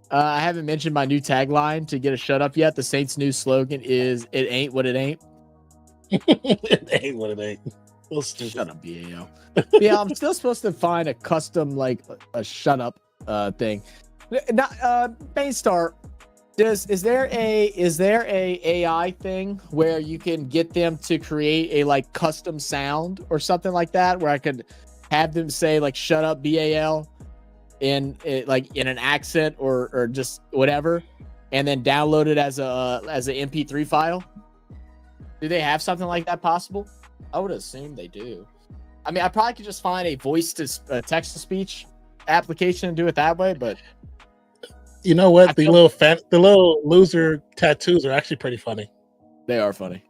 Speaker 3: I haven't mentioned my new tagline to get a shut up yet. The Saints' new slogan is "It ain't what it ain't."
Speaker 2: It ain't what it ain't.
Speaker 3: Shut up, BAO. Yeah, I'm still supposed to find a custom like a shut up thing. Not Bainstar. Is there a AI thing where you can get them to create a like custom sound or something like that, where I could have them say like "shut up, BAL" in an accent or just whatever, and then download it as an MP3 file? Do they have something like that possible? I would assume they do. I mean, I probably could just find a voice to text to speech application and do it that way, but
Speaker 2: you know what? The little loser tattoos are actually pretty funny.
Speaker 3: They are funny.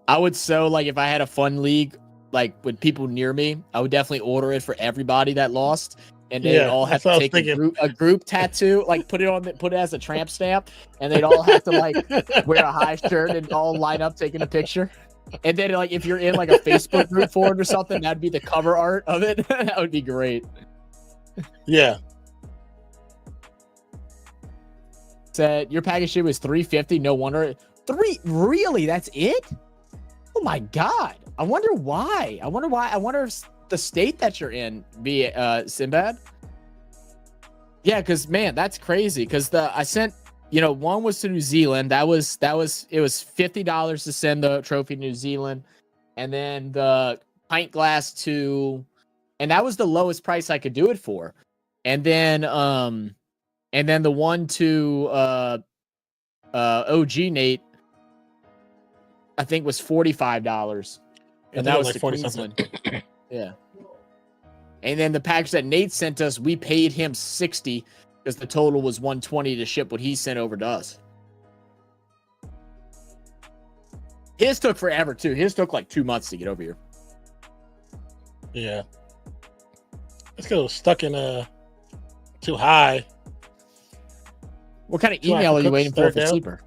Speaker 3: I would like if I had a fun league like with people near me, I would definitely order it for everybody that lost, and they'd all have to take a group tattoo, like put it as a tramp stamp, and they'd all have to like wear a high shirt and all line up taking a picture. And then like if you're in like a Facebook group for it or something, that'd be the cover art of it. That would be great.
Speaker 2: Yeah.
Speaker 3: Said your package ship was $350. No wonder. Really? That's it? Oh my god. I wonder why. I wonder if the state that you're in be Sinbad. Yeah, because man, that's crazy. Because I sent, one was to New Zealand. It was $50 to send the trophy to New Zealand, and then the pint glass and that was the lowest price I could do it for. And then the one to OG Nate, I think was $45. And that was like 40 Queensland. Something. Yeah. And then the package that Nate sent us, we paid him $60 because the total was $120 to ship what he sent over to us. His took forever too. His took like 2 months to get over here.
Speaker 2: Yeah. It's because it was stuck in too high.
Speaker 3: What kind of email are you waiting for Sleeper?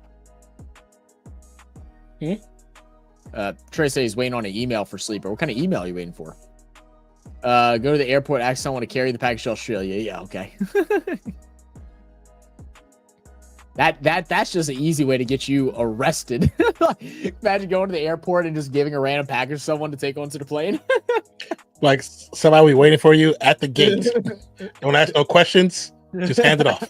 Speaker 3: Trey says he's waiting on an email for Sleeper. What kind of email are you waiting for? Go to the airport, ask someone to carry the package to Australia. Yeah, okay. That's just an easy way to get you arrested. Imagine going to the airport and just giving a random package to someone to take onto the plane.
Speaker 2: Like somebody waiting for you at the gate. Don't ask no questions. Just hand it off.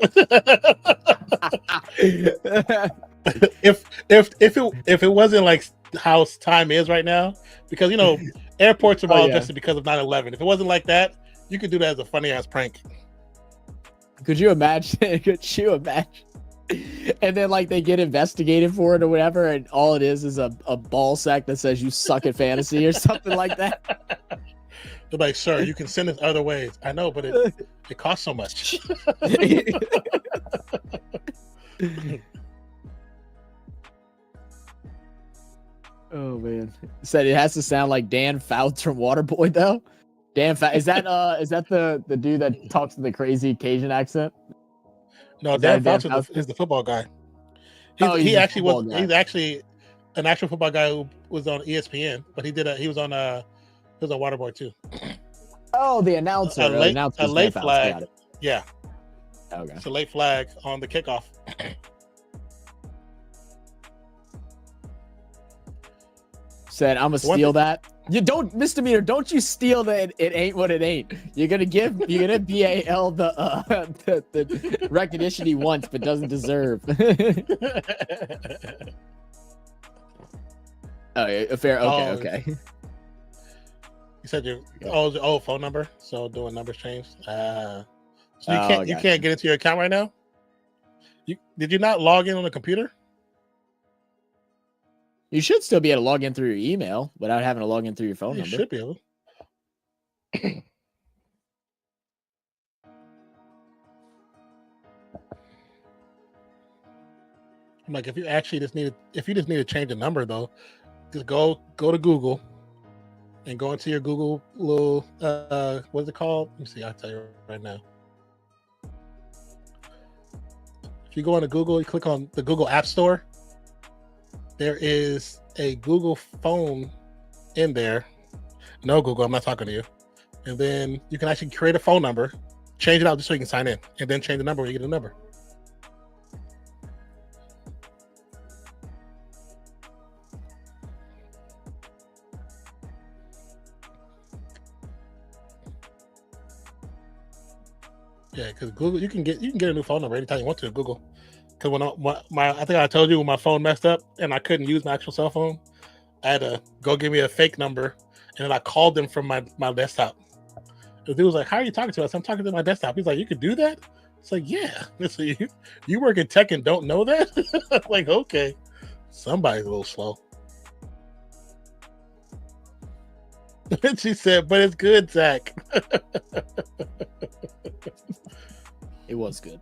Speaker 2: if it wasn't like how time is right now, because airports are all adjusted because of 9/11. If it wasn't like that, you could do that as a funny ass prank.
Speaker 3: Could you imagine? And then like they get investigated for it or whatever, and all it is a ball sack that says you suck at fantasy or something like that.
Speaker 2: They're like, sir, you can send this other ways. I know, but it costs so much.
Speaker 3: Oh man, said it has to sound like Dan Fouts from Waterboy though. Dan Fouts, is that the dude that talks with the crazy Cajun accent?
Speaker 2: No, Dan Fouts is the football guy. He's actually an actual football guy who was on ESPN, but he was on Waterboy too.
Speaker 3: Oh, the announcer.
Speaker 2: A late flag. Yeah.
Speaker 3: Okay.
Speaker 2: It's a late flag on the kickoff.
Speaker 3: Said, I'm gonna steal that. You don't, misdemeanor. Don't you steal that? It ain't what it ain't. You're gonna BAL the recognition he wants but doesn't deserve. Oh, fair. Okay.
Speaker 2: You said your phone number. So doing numbers changed. So you can't get into your account right now. Did you not log in on the computer?
Speaker 3: You should still be able to log in through your email without having to log in through your phone number.
Speaker 2: You should be able. I'm like, if you just need to change a number though, just go to Google and go into your Google little what's it called? Let me see, I'll tell you right now. If you go into Google, you click on the Google App Store. There is a Google phone in there. No, Google, I'm not talking to you. And then you can actually create a phone number, change it out just so you can sign in, and then change the number when you get a number. Yeah, because Google, you can get a new phone number anytime you want to. Google. Because I think I told you when my phone messed up and I couldn't use my actual cell phone, I had to go give me a fake number, and then I called them from my desktop. The dude was like, "How are you talking to us?" I'm talking to my desktop. He's like, "You could do that?" It's like, "Yeah." So you work in tech and don't know that? Like, okay. Somebody's a little slow. She said, but it's good, Zach.
Speaker 3: It was good.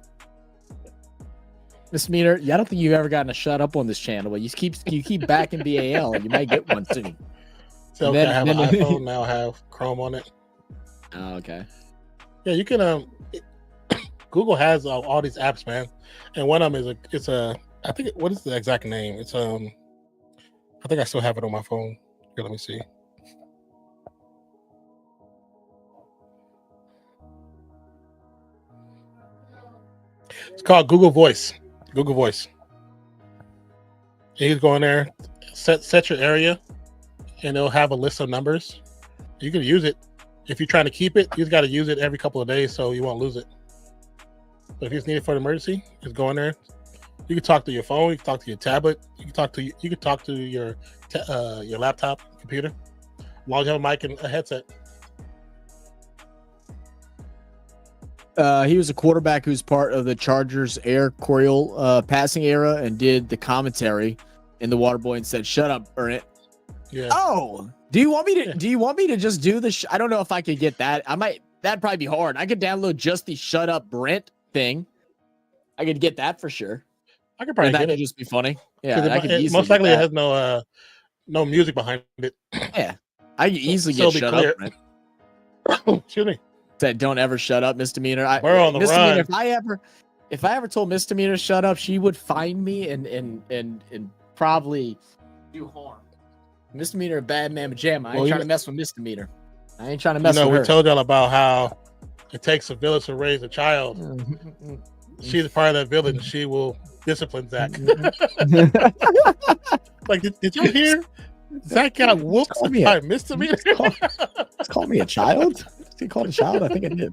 Speaker 3: Misdemeanor, yeah, I don't think you've ever gotten a shut up on this channel, but you keep backing BAL. You might get one soon.
Speaker 2: So okay, I have an iPhone now. I have Chrome on it.
Speaker 3: Oh, okay.
Speaker 2: Yeah, you can. Google has all these apps, man, and one of them is I think what is the exact name? It's I think I still have it on my phone. Here, let me see. It's called Google Voice. Google Voice. You can go in there, set your area, and it'll have a list of numbers. You can use it. If you're trying to keep it, you just got to use it every couple of days so you won't lose it. But if you just need it for an emergency, just go in there. You can talk to your phone. You can talk to your tablet. You can talk to your laptop, computer. As long as you have a mic and a headset.
Speaker 3: He was a quarterback who's part of the Chargers Air Coryell passing era and did the commentary in the Waterboy and said, "Shut up, earn it."
Speaker 2: Yeah.
Speaker 3: Oh, do you want me to just do the? I don't know if I could get that. That'd probably be hard. I could download just the "Shut Up, Brent" thing. I could get that for sure.
Speaker 2: I could probably
Speaker 3: that
Speaker 2: get
Speaker 3: could
Speaker 2: it.
Speaker 3: just be funny. Yeah, I could
Speaker 2: most likely it has no music behind it.
Speaker 3: Yeah, I could easily get "Shut Up, Brent."
Speaker 2: Excuse me.
Speaker 3: Said, "Don't ever shut up, misdemeanor."
Speaker 2: We're on the
Speaker 3: misdemeanor.
Speaker 2: run.
Speaker 3: If I ever told misdemeanor shut up, she would find me and probably do harm. Misdemeanor, a bad man pajama. I ain't trying to mess with misdemeanor. I ain't trying to mess with her.
Speaker 2: We told y'all about how it takes a village to raise a child. She's a part of that village. And she will discipline Zach. Like, did you hear? Zach got whooped by misdemeanor.
Speaker 3: Call me a child. He called a child. I think I did.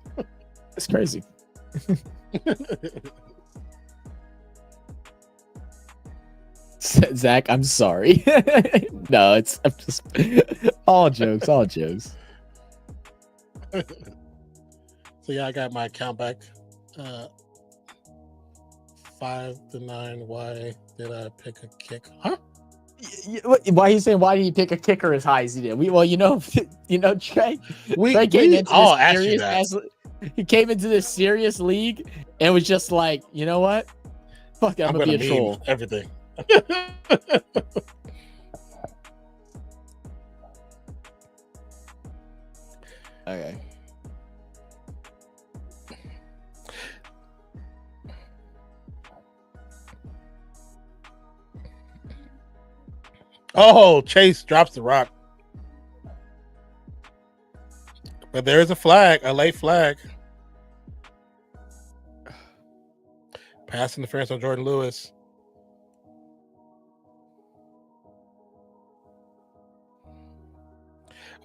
Speaker 3: It's crazy. Zach, I'm sorry. No, I'm just all jokes.
Speaker 2: So yeah, I got my account back. 5 to 9. Why did I pick a kick? Huh?
Speaker 3: Why he's saying why did he pick a kicker as high as he did? Trey. He came into this serious league and was just like, you know what? Fuck it, I'm gonna be a troll.
Speaker 2: Everything.
Speaker 3: Okay.
Speaker 2: Oh, Chase drops the rock. But there is a flag, a late flag. Pass interference on Jordan Lewis.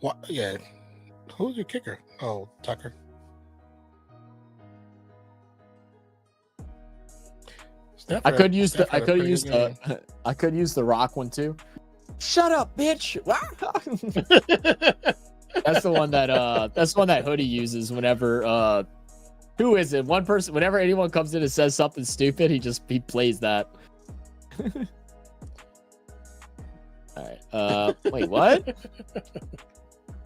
Speaker 2: What? Yeah. Who's your kicker? Oh, Tucker.
Speaker 3: I could use the rock one too. Shut up, bitch. That's the one that Hoodie uses whenever who is it? One person, whenever anyone comes in and says something stupid, he plays that. All right. Wait, what?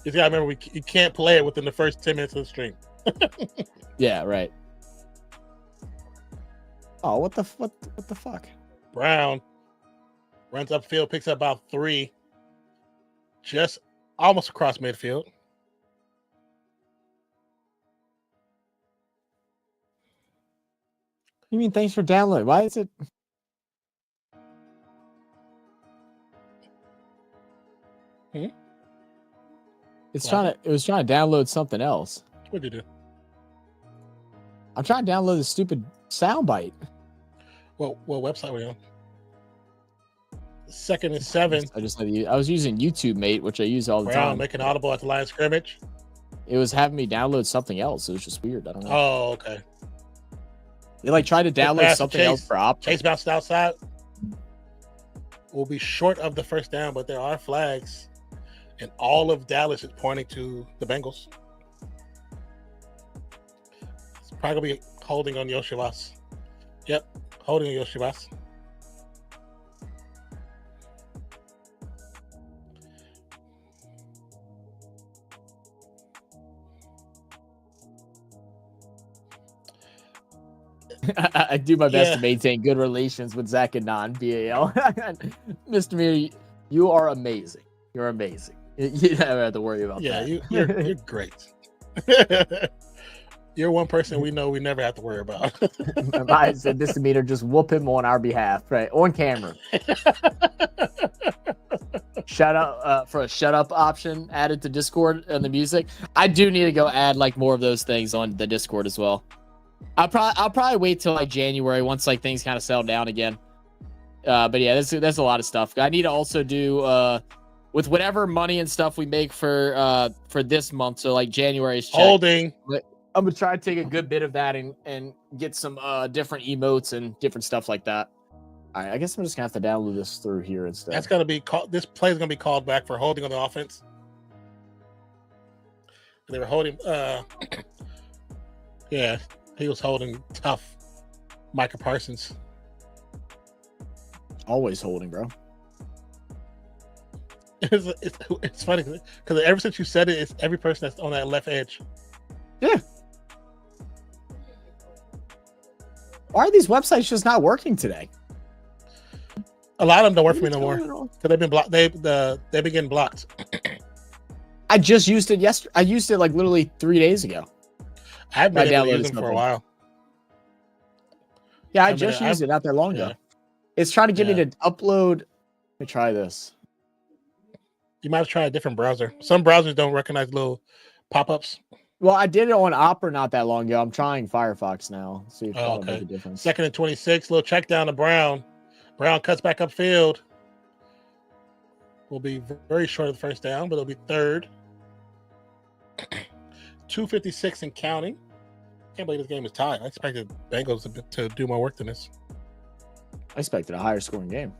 Speaker 2: You gotta remember, you can't play it within the first 10 minutes of the stream.
Speaker 3: Yeah, right. Oh, what the fuck?
Speaker 2: Brown runs upfield, picks up about 3, just almost across midfield.
Speaker 3: You mean thanks for downloading? Why is it? It was trying to download something else.
Speaker 2: What'd you do?
Speaker 3: I'm trying to download the stupid soundbite.
Speaker 2: What website were you on? 2nd and 7.
Speaker 3: I was using YouTube Mate, which I use all the time.
Speaker 2: Making audible at the line of scrimmage.
Speaker 3: It was having me download something else. It was just weird. I don't know.
Speaker 2: Oh, okay.
Speaker 3: They tried to download something else for op.
Speaker 2: Chase bounced outside. Will be short of the first down, but there are flags, and all of Dallas is pointing to the Bengals. It's probably gonna be holding on Yoshivas. Yep, holding on Yoshivas.
Speaker 3: I do my best
Speaker 2: Yeah.
Speaker 3: to maintain good relations with Zach and non-BAL. Mr. Mir, you are amazing. You're amazing. You never have to worry about that.
Speaker 2: You're great. You're one person we know we never have to worry about.
Speaker 3: I said this meter just whoop him on our behalf, right? On camera. Shout out for a shut up option added to Discord and the music. I do need to go add like more of those things on the Discord as well. I'll probably wait till like January once like things kind of settle down again. But yeah, there's a lot of stuff. I need to also do with whatever money and stuff we make for this month. So like January's check.
Speaker 2: Holding.
Speaker 3: I'm gonna try to take a good bit of that and get some different emotes and different stuff like that. All right, I guess I'm just gonna have to download this through here instead.
Speaker 2: That's gonna be called. This play is gonna be called back for holding on the offense. They were holding. Yeah, he was holding tough. Micah Parsons.
Speaker 3: Always holding, bro.
Speaker 2: It's funny because ever since you said it, it's every person that's on that left edge.
Speaker 3: Yeah. Why are these websites just not working today?
Speaker 2: A lot of them don't work for me no more because they've been blocked. They've been getting blocked.
Speaker 3: I just used it yesterday. I used it like literally 3 days ago.
Speaker 2: I've been able to use them for a while.
Speaker 3: Yeah, I just used it not that long ago. It's trying to get me to upload. Let me try this.
Speaker 2: You might have tried a different browser. Some browsers don't recognize little pop-ups.
Speaker 3: Well, I did it on Opera not that long ago. I'm trying Firefox now. See if that'll make a difference.
Speaker 2: 2nd and 26. Little check down to Brown. Brown cuts back upfield. Will be very short of the first down, but it'll be third. 2:56 and counting. Can't believe this game is tied. I expected Bengals to do more work than this.
Speaker 3: I expected a higher scoring game.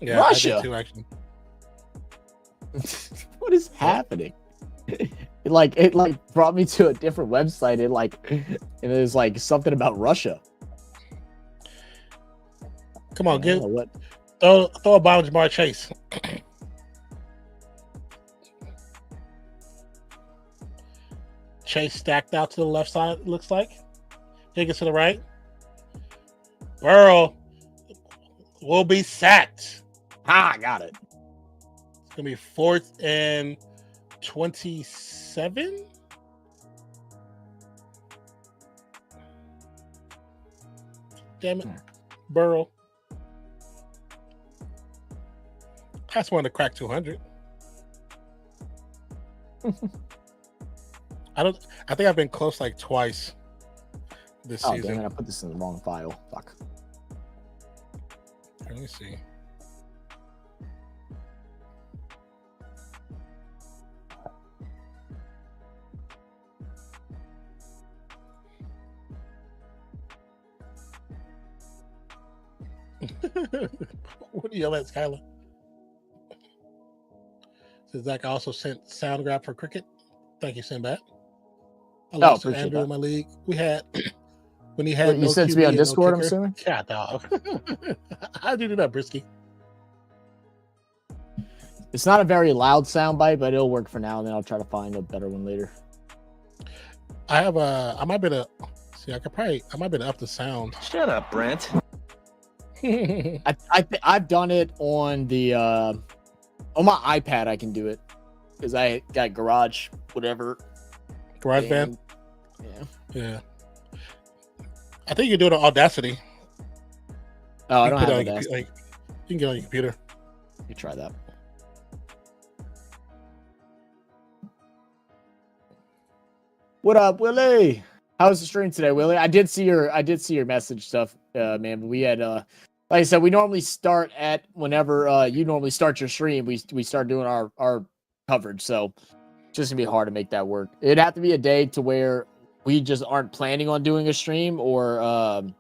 Speaker 2: Yeah,
Speaker 3: Russia.
Speaker 2: I did too, actually.
Speaker 3: What is happening? It brought me to a different website. And there's like something about Russia.
Speaker 2: Come on,
Speaker 3: what?
Speaker 2: Throw a bomb to Jamar Chase. Chase stacked out to the left side, it looks like. Higgins to the right. Burrow will be sacked.
Speaker 3: I got it.
Speaker 2: It's going to be 4th and 27. Damn it. Burrow. I just wanted to crack 200. I think I've been close like twice this season.
Speaker 3: Damn it, I put this in the wrong file. Fuck.
Speaker 2: Let me see. What do you yell at, Skylar? So Zach also sent sound grab for cricket. Thank you, Sinbad. I lost to Andrew in my league. We had when he had.
Speaker 3: You sent me on Discord, I'm assuming.
Speaker 2: Yeah, dog. How do you do that, Brisky?
Speaker 3: It's not a very loud soundbite, but it'll work for now, and then I'll try to find a better one later.
Speaker 2: I have a. I might be able to. See, I might be able to up the sound.
Speaker 4: Shut up, Brent.
Speaker 3: I've done it on the on my iPad. I can do it because I got Garage, whatever.
Speaker 2: GarageBand.
Speaker 3: Yeah.
Speaker 2: I think you can do it on Audacity.
Speaker 3: Oh, I don't have
Speaker 2: Audacity. You can get it on your computer.
Speaker 3: You try that. What up, Willie? How was the stream today, Willie? I did see your message stuff, man. But we had like I said, we normally start at whenever you normally start your stream. We start doing our coverage, so it's just gonna be hard to make that work. It'd have to be a day to where we just aren't planning on doing a stream, or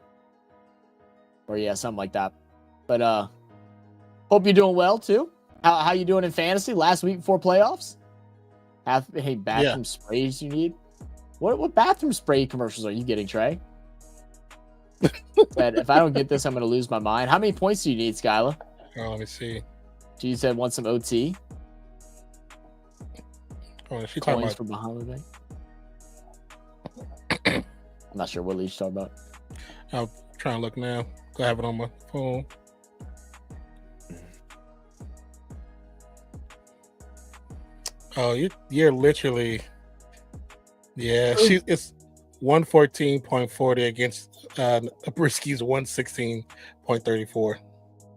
Speaker 3: yeah, something like that. But hope you're doing well too. How you doing in fantasy? Last week before playoffs. Have any bathroom sprays you need? What bathroom spray commercials are you getting, Trey? But if I don't get this, I'm going to lose my mind. How many points do you need, Skylar?
Speaker 2: Oh, let me see.
Speaker 3: She said want some OT.
Speaker 2: Oh, she talking
Speaker 3: Coins
Speaker 2: about
Speaker 3: for Bahama Bay. I'm not sure what she's talking about.
Speaker 2: I'm trying to look now. I have it on my phone. Oh, you're literally, yeah. It's 114.40 against Brisky's 116.34.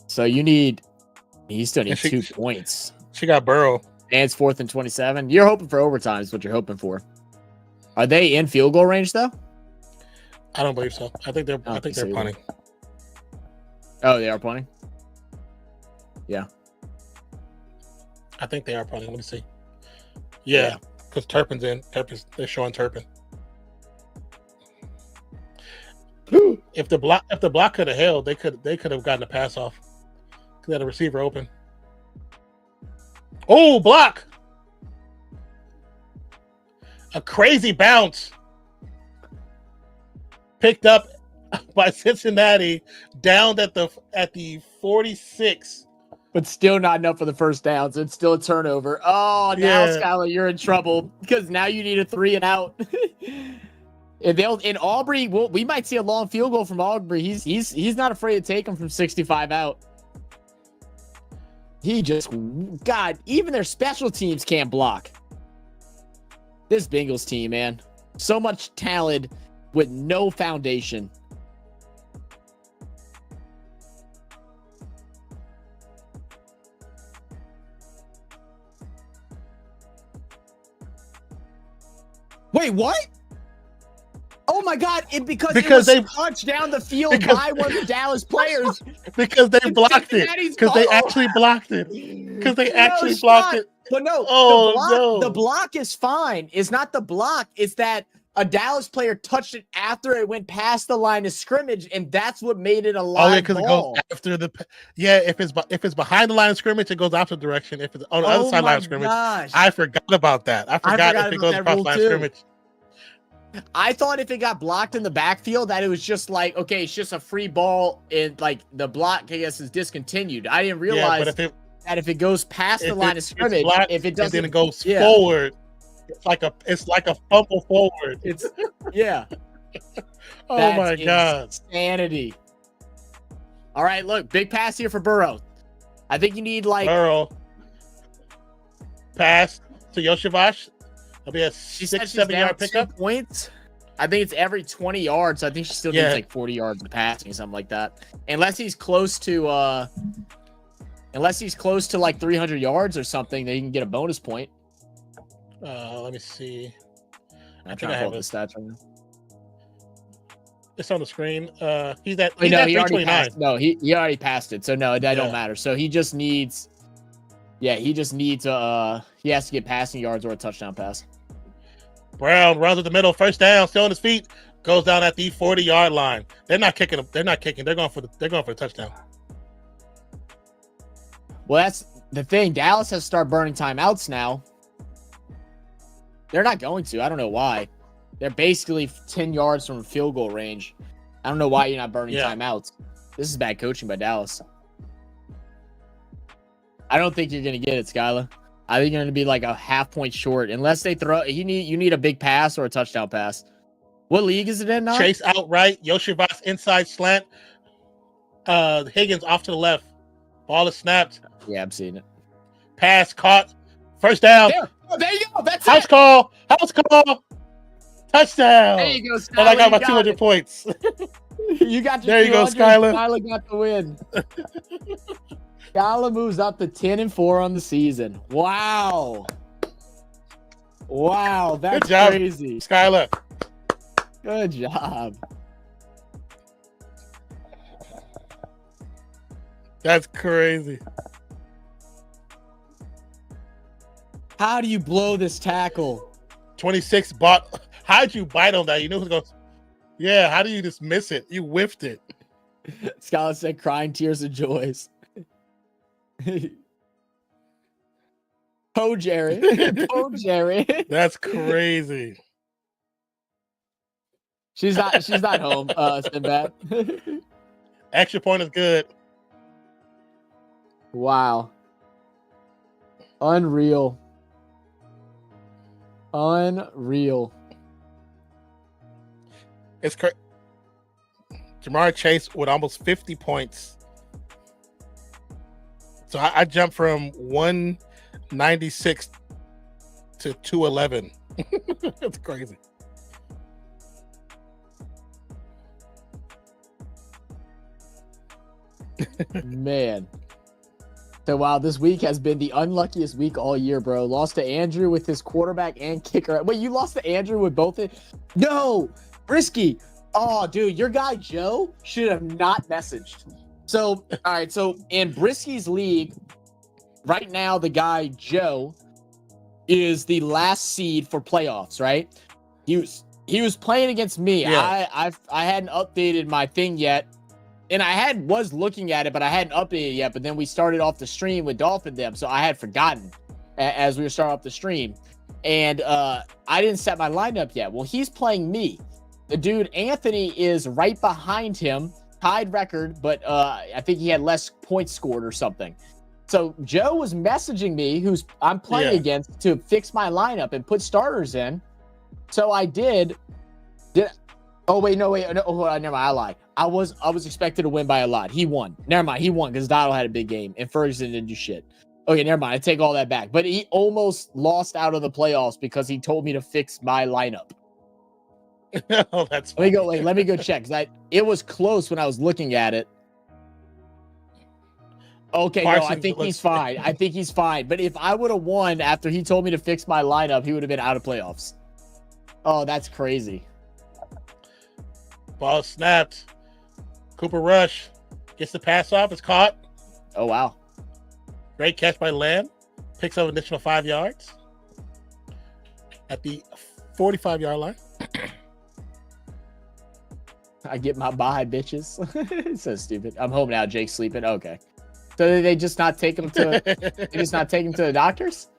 Speaker 3: So you still need 2 points.
Speaker 2: She got Burrow.
Speaker 3: And it's 4th and 27. You're hoping for overtime is what you're hoping for. Are they in field goal range though?
Speaker 2: I don't believe so. I think they're punting.
Speaker 3: Oh, they are punting? Yeah.
Speaker 2: I think they are punting. Let me see. Yeah, because Turpin's in. They're showing Turpin. If the block could have held, they could have gotten a pass off. They had a receiver open. Oh, block! A crazy bounce. Picked up by Cincinnati, down at the 46.
Speaker 3: But still not enough for the first down, so it's still a turnover. Oh, now Skylar, you're in trouble because now you need a 3 and out. If they'll in Aubrey, we might see a long field goal from Aubrey. He's not afraid to take him from 65 out. God, even their special teams can't block. This Bengals team, man, so much talent with no foundation. Wait, what? Oh my God! Because they punched down the field by one of the Dallas players.
Speaker 2: Because they blocked it. Because they actually blocked it. Because they actually blocked it.
Speaker 3: But no, the block is fine. It's not the block. It's that a Dallas player touched it after it went past the line of scrimmage, and that's what made it a live ball.
Speaker 2: Because it goes after the. Yeah, if it's behind the line of scrimmage, it goes opposite direction. If it's on the other side line of scrimmage, I forgot about that. I forgot if it goes across the line of scrimmage.
Speaker 3: I thought if it got blocked in the backfield that it was just like, okay, it's just a free ball and like the block, I guess, is discontinued. I didn't realize that if it goes past the line of scrimmage, blocked, if it doesn't,
Speaker 2: then it goes forward. It's like a fumble forward.
Speaker 3: It's yeah.
Speaker 2: Oh my God.
Speaker 3: Insanity. All right, look, big pass here for Burrow. I think you need like
Speaker 2: Burrow. Pass to Yoshivash. That'll be a 6-7 yard pickup.
Speaker 3: Points. I think it's every 20 yards. So I think she still needs like 40 yards of passing or something like that. Unless he's close to like 300 yards or something, then you can get a bonus point.
Speaker 2: Let me see.
Speaker 3: I'm trying to pull up the stats right now.
Speaker 2: It's on the screen. He's at
Speaker 3: he already passed. No, he already passed it. So no, that don't matter. So he just needs he has to get passing yards or a touchdown pass.
Speaker 2: Brown runs at the middle, first down, still on his feet, goes down at the 40-yard line. They're not kicking him. They're not kicking. They're going for the touchdown.
Speaker 3: Well, that's the thing. Dallas has to start burning timeouts now. They're not going to. I don't know why. They're basically 10 yards from field goal range. I don't know why you're not burning timeouts. This is bad coaching by Dallas. I don't think you're going to get it, Skyla. I think you're going to be like a half point short unless they throw. You need a big pass or a touchdown pass. What league is it in now?
Speaker 2: Chase outright. Yoshivas inside slant. Higgins off to the left. Ball is snapped.
Speaker 3: Yeah, I'm seeing it.
Speaker 2: Pass caught. First down.
Speaker 3: There you go. That's
Speaker 2: House call. House call. Touchdown.
Speaker 3: There you go, Skyler.
Speaker 2: And I got my 200 points.
Speaker 3: You got your
Speaker 2: there you go, Skyler.
Speaker 3: Skyler got the win. Skyler moves up to 10-4 on the season. Wow. Wow, that's
Speaker 2: good job,
Speaker 3: crazy.
Speaker 2: Skyler.
Speaker 3: Good job.
Speaker 2: That's crazy.
Speaker 3: How do you blow this tackle?
Speaker 2: 26 how'd you bite on that? You knew who's going. Yeah, how do you just miss it? You whiffed it.
Speaker 3: Skylar said crying tears of joys. Oh, Jerry. Oh, Jerry.
Speaker 2: That's crazy.
Speaker 3: She's not home, Sinbad.
Speaker 2: Extra point is good.
Speaker 3: Wow. Unreal. Unreal.
Speaker 2: It's crazy. Jamar Chase with almost 50 points. So I jumped from 196 to 211. That's crazy.
Speaker 3: Man. So wow, this week has been the unluckiest week all year, bro. Lost to Andrew with his quarterback and kicker. Wait, you lost to Andrew with both it? No, Brisky. Oh, dude, your guy Joe should have not messaged. So, all right. So in Brisky's league, right now, the guy Joe is the last seed for playoffs. Right? He was playing against me.
Speaker 2: Yeah.
Speaker 3: I hadn't updated my thing yet. And I was looking at it, but I hadn't updated it yet. But then we started off the stream with Dolphin them, so I had forgotten as we were starting off the stream. And I didn't set my lineup yet. Well, he's playing me. The dude Anthony is right behind him, tied record, but I think he had less points scored or something. So Joe was messaging me, who's I'm playing against, to fix my lineup and put starters in. So I did. Oh wait, no, hold on, never mind. I lied. I was expected to win by a lot. He won. Never mind. He won because Donald had a big game and Ferguson didn't do shit. Okay, never mind. I take all that back. But he almost lost out of the playoffs because he told me to fix my lineup.
Speaker 2: Oh, that's funny.
Speaker 3: Let me go check because it was close when I was looking at it. Okay,
Speaker 2: Parsons,
Speaker 3: no, I think he's fine. I think he's fine. But if I would have won after he told me to fix my lineup, he would have been out of playoffs. Oh, that's crazy.
Speaker 2: Ball snapped. Cooper Rush gets the pass off. It's caught.
Speaker 3: Oh, wow.
Speaker 2: Great catch by Lamb. Picks up an additional 5 yards at the 45-yard line.
Speaker 3: I get my bye, bitches. It's so stupid. I'm home now. Jake's sleeping. Okay. So they just not take him to the doctors?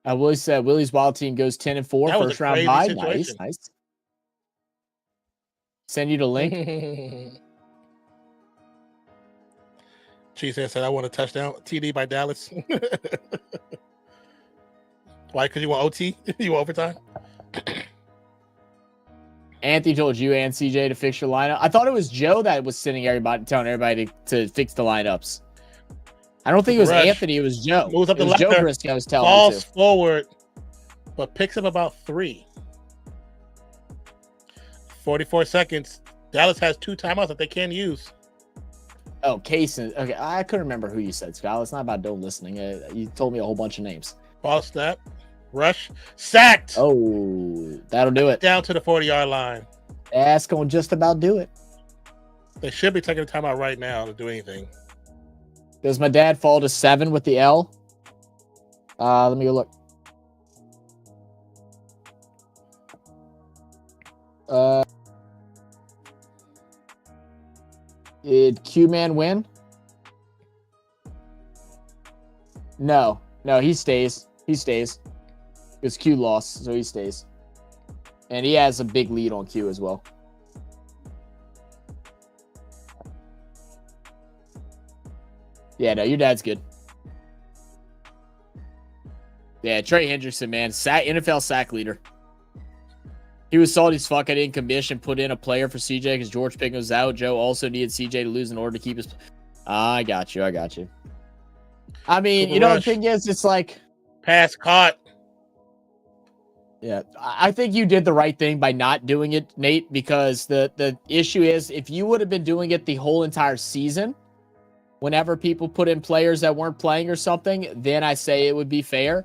Speaker 3: Willie said Willie's wild team goes 10-4,
Speaker 2: That was
Speaker 3: first
Speaker 2: a
Speaker 3: round
Speaker 2: crazy
Speaker 3: bye.
Speaker 2: situation.
Speaker 3: Nice. Send you the link.
Speaker 2: Cheese said, I want a touchdown. TD by Dallas. Why? Because you want OT? You want overtime?
Speaker 3: Anthony told you and CJ to fix your lineup. I thought it was Joe that was telling everybody to fix the lineups. I don't think it was
Speaker 2: Rush.
Speaker 3: Anthony. It was Joe.
Speaker 2: Moves up
Speaker 3: it was
Speaker 2: the
Speaker 3: Joe
Speaker 2: left.
Speaker 3: Brisky I was telling
Speaker 2: Falls
Speaker 3: you to.
Speaker 2: forward, but picks up about 3. 44 seconds. Dallas has 2 timeouts that they can use.
Speaker 3: Oh, Kaysen. Okay, I couldn't remember who you said, Scott. It's not about don't listening. You told me a whole bunch of names.
Speaker 2: Ball snap. Rush. Sacked.
Speaker 3: Oh, that'll do it.
Speaker 2: Down to the 40-yard line.
Speaker 3: That's going to just about do it.
Speaker 2: They should be taking a timeout right now to do anything.
Speaker 3: Does my dad fall to 7 with the L? Let me go look. Did Q-Man win? No, he stays. He stays. Because Q lost, so he stays. And he has a big lead on Q as well. Yeah, no, your dad's good. Yeah, Trey Hendrickson, man. NFL sack leader. He was salty as fuck. I didn't commission, put in a player for CJ because George Pickens was out. Joe also needed CJ to lose in order to keep his... I got you. I mean,
Speaker 2: Cooper
Speaker 3: you know,
Speaker 2: Rush.
Speaker 3: the thing is, it's like...
Speaker 2: Pass caught.
Speaker 3: Yeah, I think you did the right thing by not doing it, Nate, because the issue is if you would have been doing it the whole entire season, whenever people put in players that weren't playing or something, then I say it would be fair.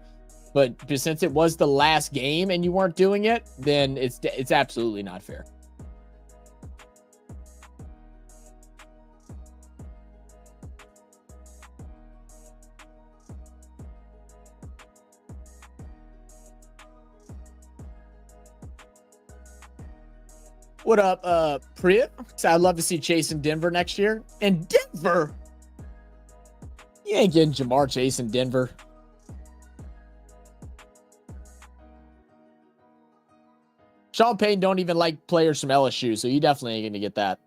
Speaker 3: But since it was the last game and you weren't doing it, then it's absolutely not fair. What up, Priya? So I'd love to see Chase in Denver next year. In Denver? You ain't getting Jamar Chase in Denver. Sean Payton don't even like players from LSU, so you definitely ain't going to get that.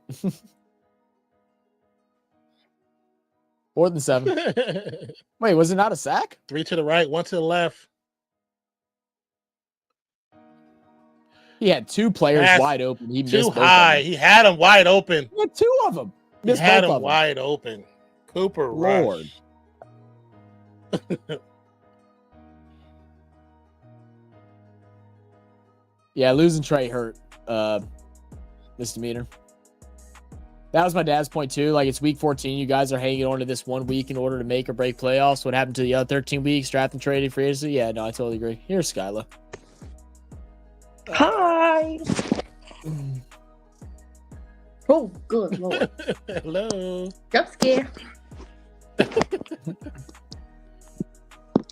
Speaker 3: 4th and 7. Wait, was it not a sack?
Speaker 2: 3 to the right, 1 to the left.
Speaker 3: He had 2 players
Speaker 2: That's
Speaker 3: wide open. He missed
Speaker 2: Too
Speaker 3: both
Speaker 2: high.
Speaker 3: of them.
Speaker 2: He had him wide open.
Speaker 3: He had 2 of them.
Speaker 2: He
Speaker 3: Missed
Speaker 2: had
Speaker 3: both
Speaker 2: him
Speaker 3: of them.
Speaker 2: wide open. Cooper
Speaker 3: Lord.
Speaker 2: Rush.
Speaker 3: Yeah, losing Trey hurt. Misdemeanor. That was my dad's point too. Like, it's week 14. You guys are hanging on to this 1 week in order to make or break playoffs. What happened to the other 13 weeks? Drafting, trading, free agency? Yeah, no, I totally agree. Here's Skyla.
Speaker 4: Hi. Oh, good Lord.
Speaker 2: Hello.
Speaker 4: Jump scare.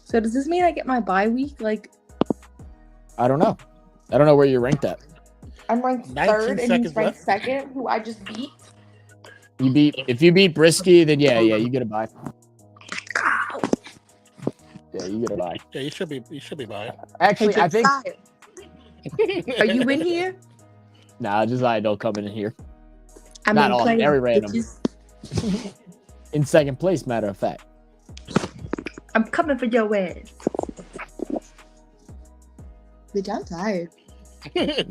Speaker 4: So does this mean I get my bye week? Like,
Speaker 3: I don't know. I don't know where you're ranked at.
Speaker 4: I'm ranked
Speaker 2: 19
Speaker 4: 3rd and he's
Speaker 2: seconds
Speaker 4: ranked
Speaker 2: left.
Speaker 4: 2nd, who I just beat.
Speaker 3: If you beat Brisky, then yeah, you get a bye. Yeah, you get a bye.
Speaker 2: Yeah, you should be by.
Speaker 3: Actually, I think
Speaker 4: Are you in here?
Speaker 3: nah, just I don't come in here.
Speaker 4: I'm
Speaker 3: Not
Speaker 4: in
Speaker 3: all,
Speaker 4: play,
Speaker 3: every random.
Speaker 4: bitches.
Speaker 3: In 2nd place, matter of fact.
Speaker 4: I'm coming for your ass. Bitch, I'm tired.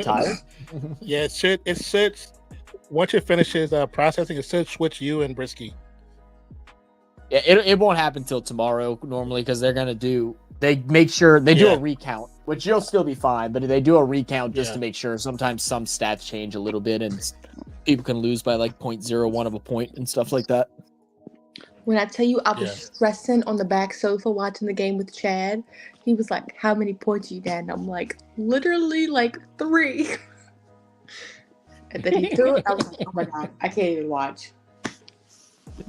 Speaker 3: Tired?
Speaker 2: Yeah, it should. Once it finishes processing, it should switch you and Brisky.
Speaker 3: Yeah, it won't happen till tomorrow normally because they make sure they do
Speaker 2: Yeah.
Speaker 3: a recount, which you'll still be fine, but they do a recount just
Speaker 2: Yeah.
Speaker 3: to make sure. Sometimes some stats change a little bit and people can lose by like 0.01 of a point and stuff like that.
Speaker 4: When I tell you I was
Speaker 2: Yeah.
Speaker 4: stressing on the back sofa watching the game with Chad, he was like, "How many points you got?" And I'm like, literally like 3. And then he threw it. I was like, "Oh my god, I can't even watch."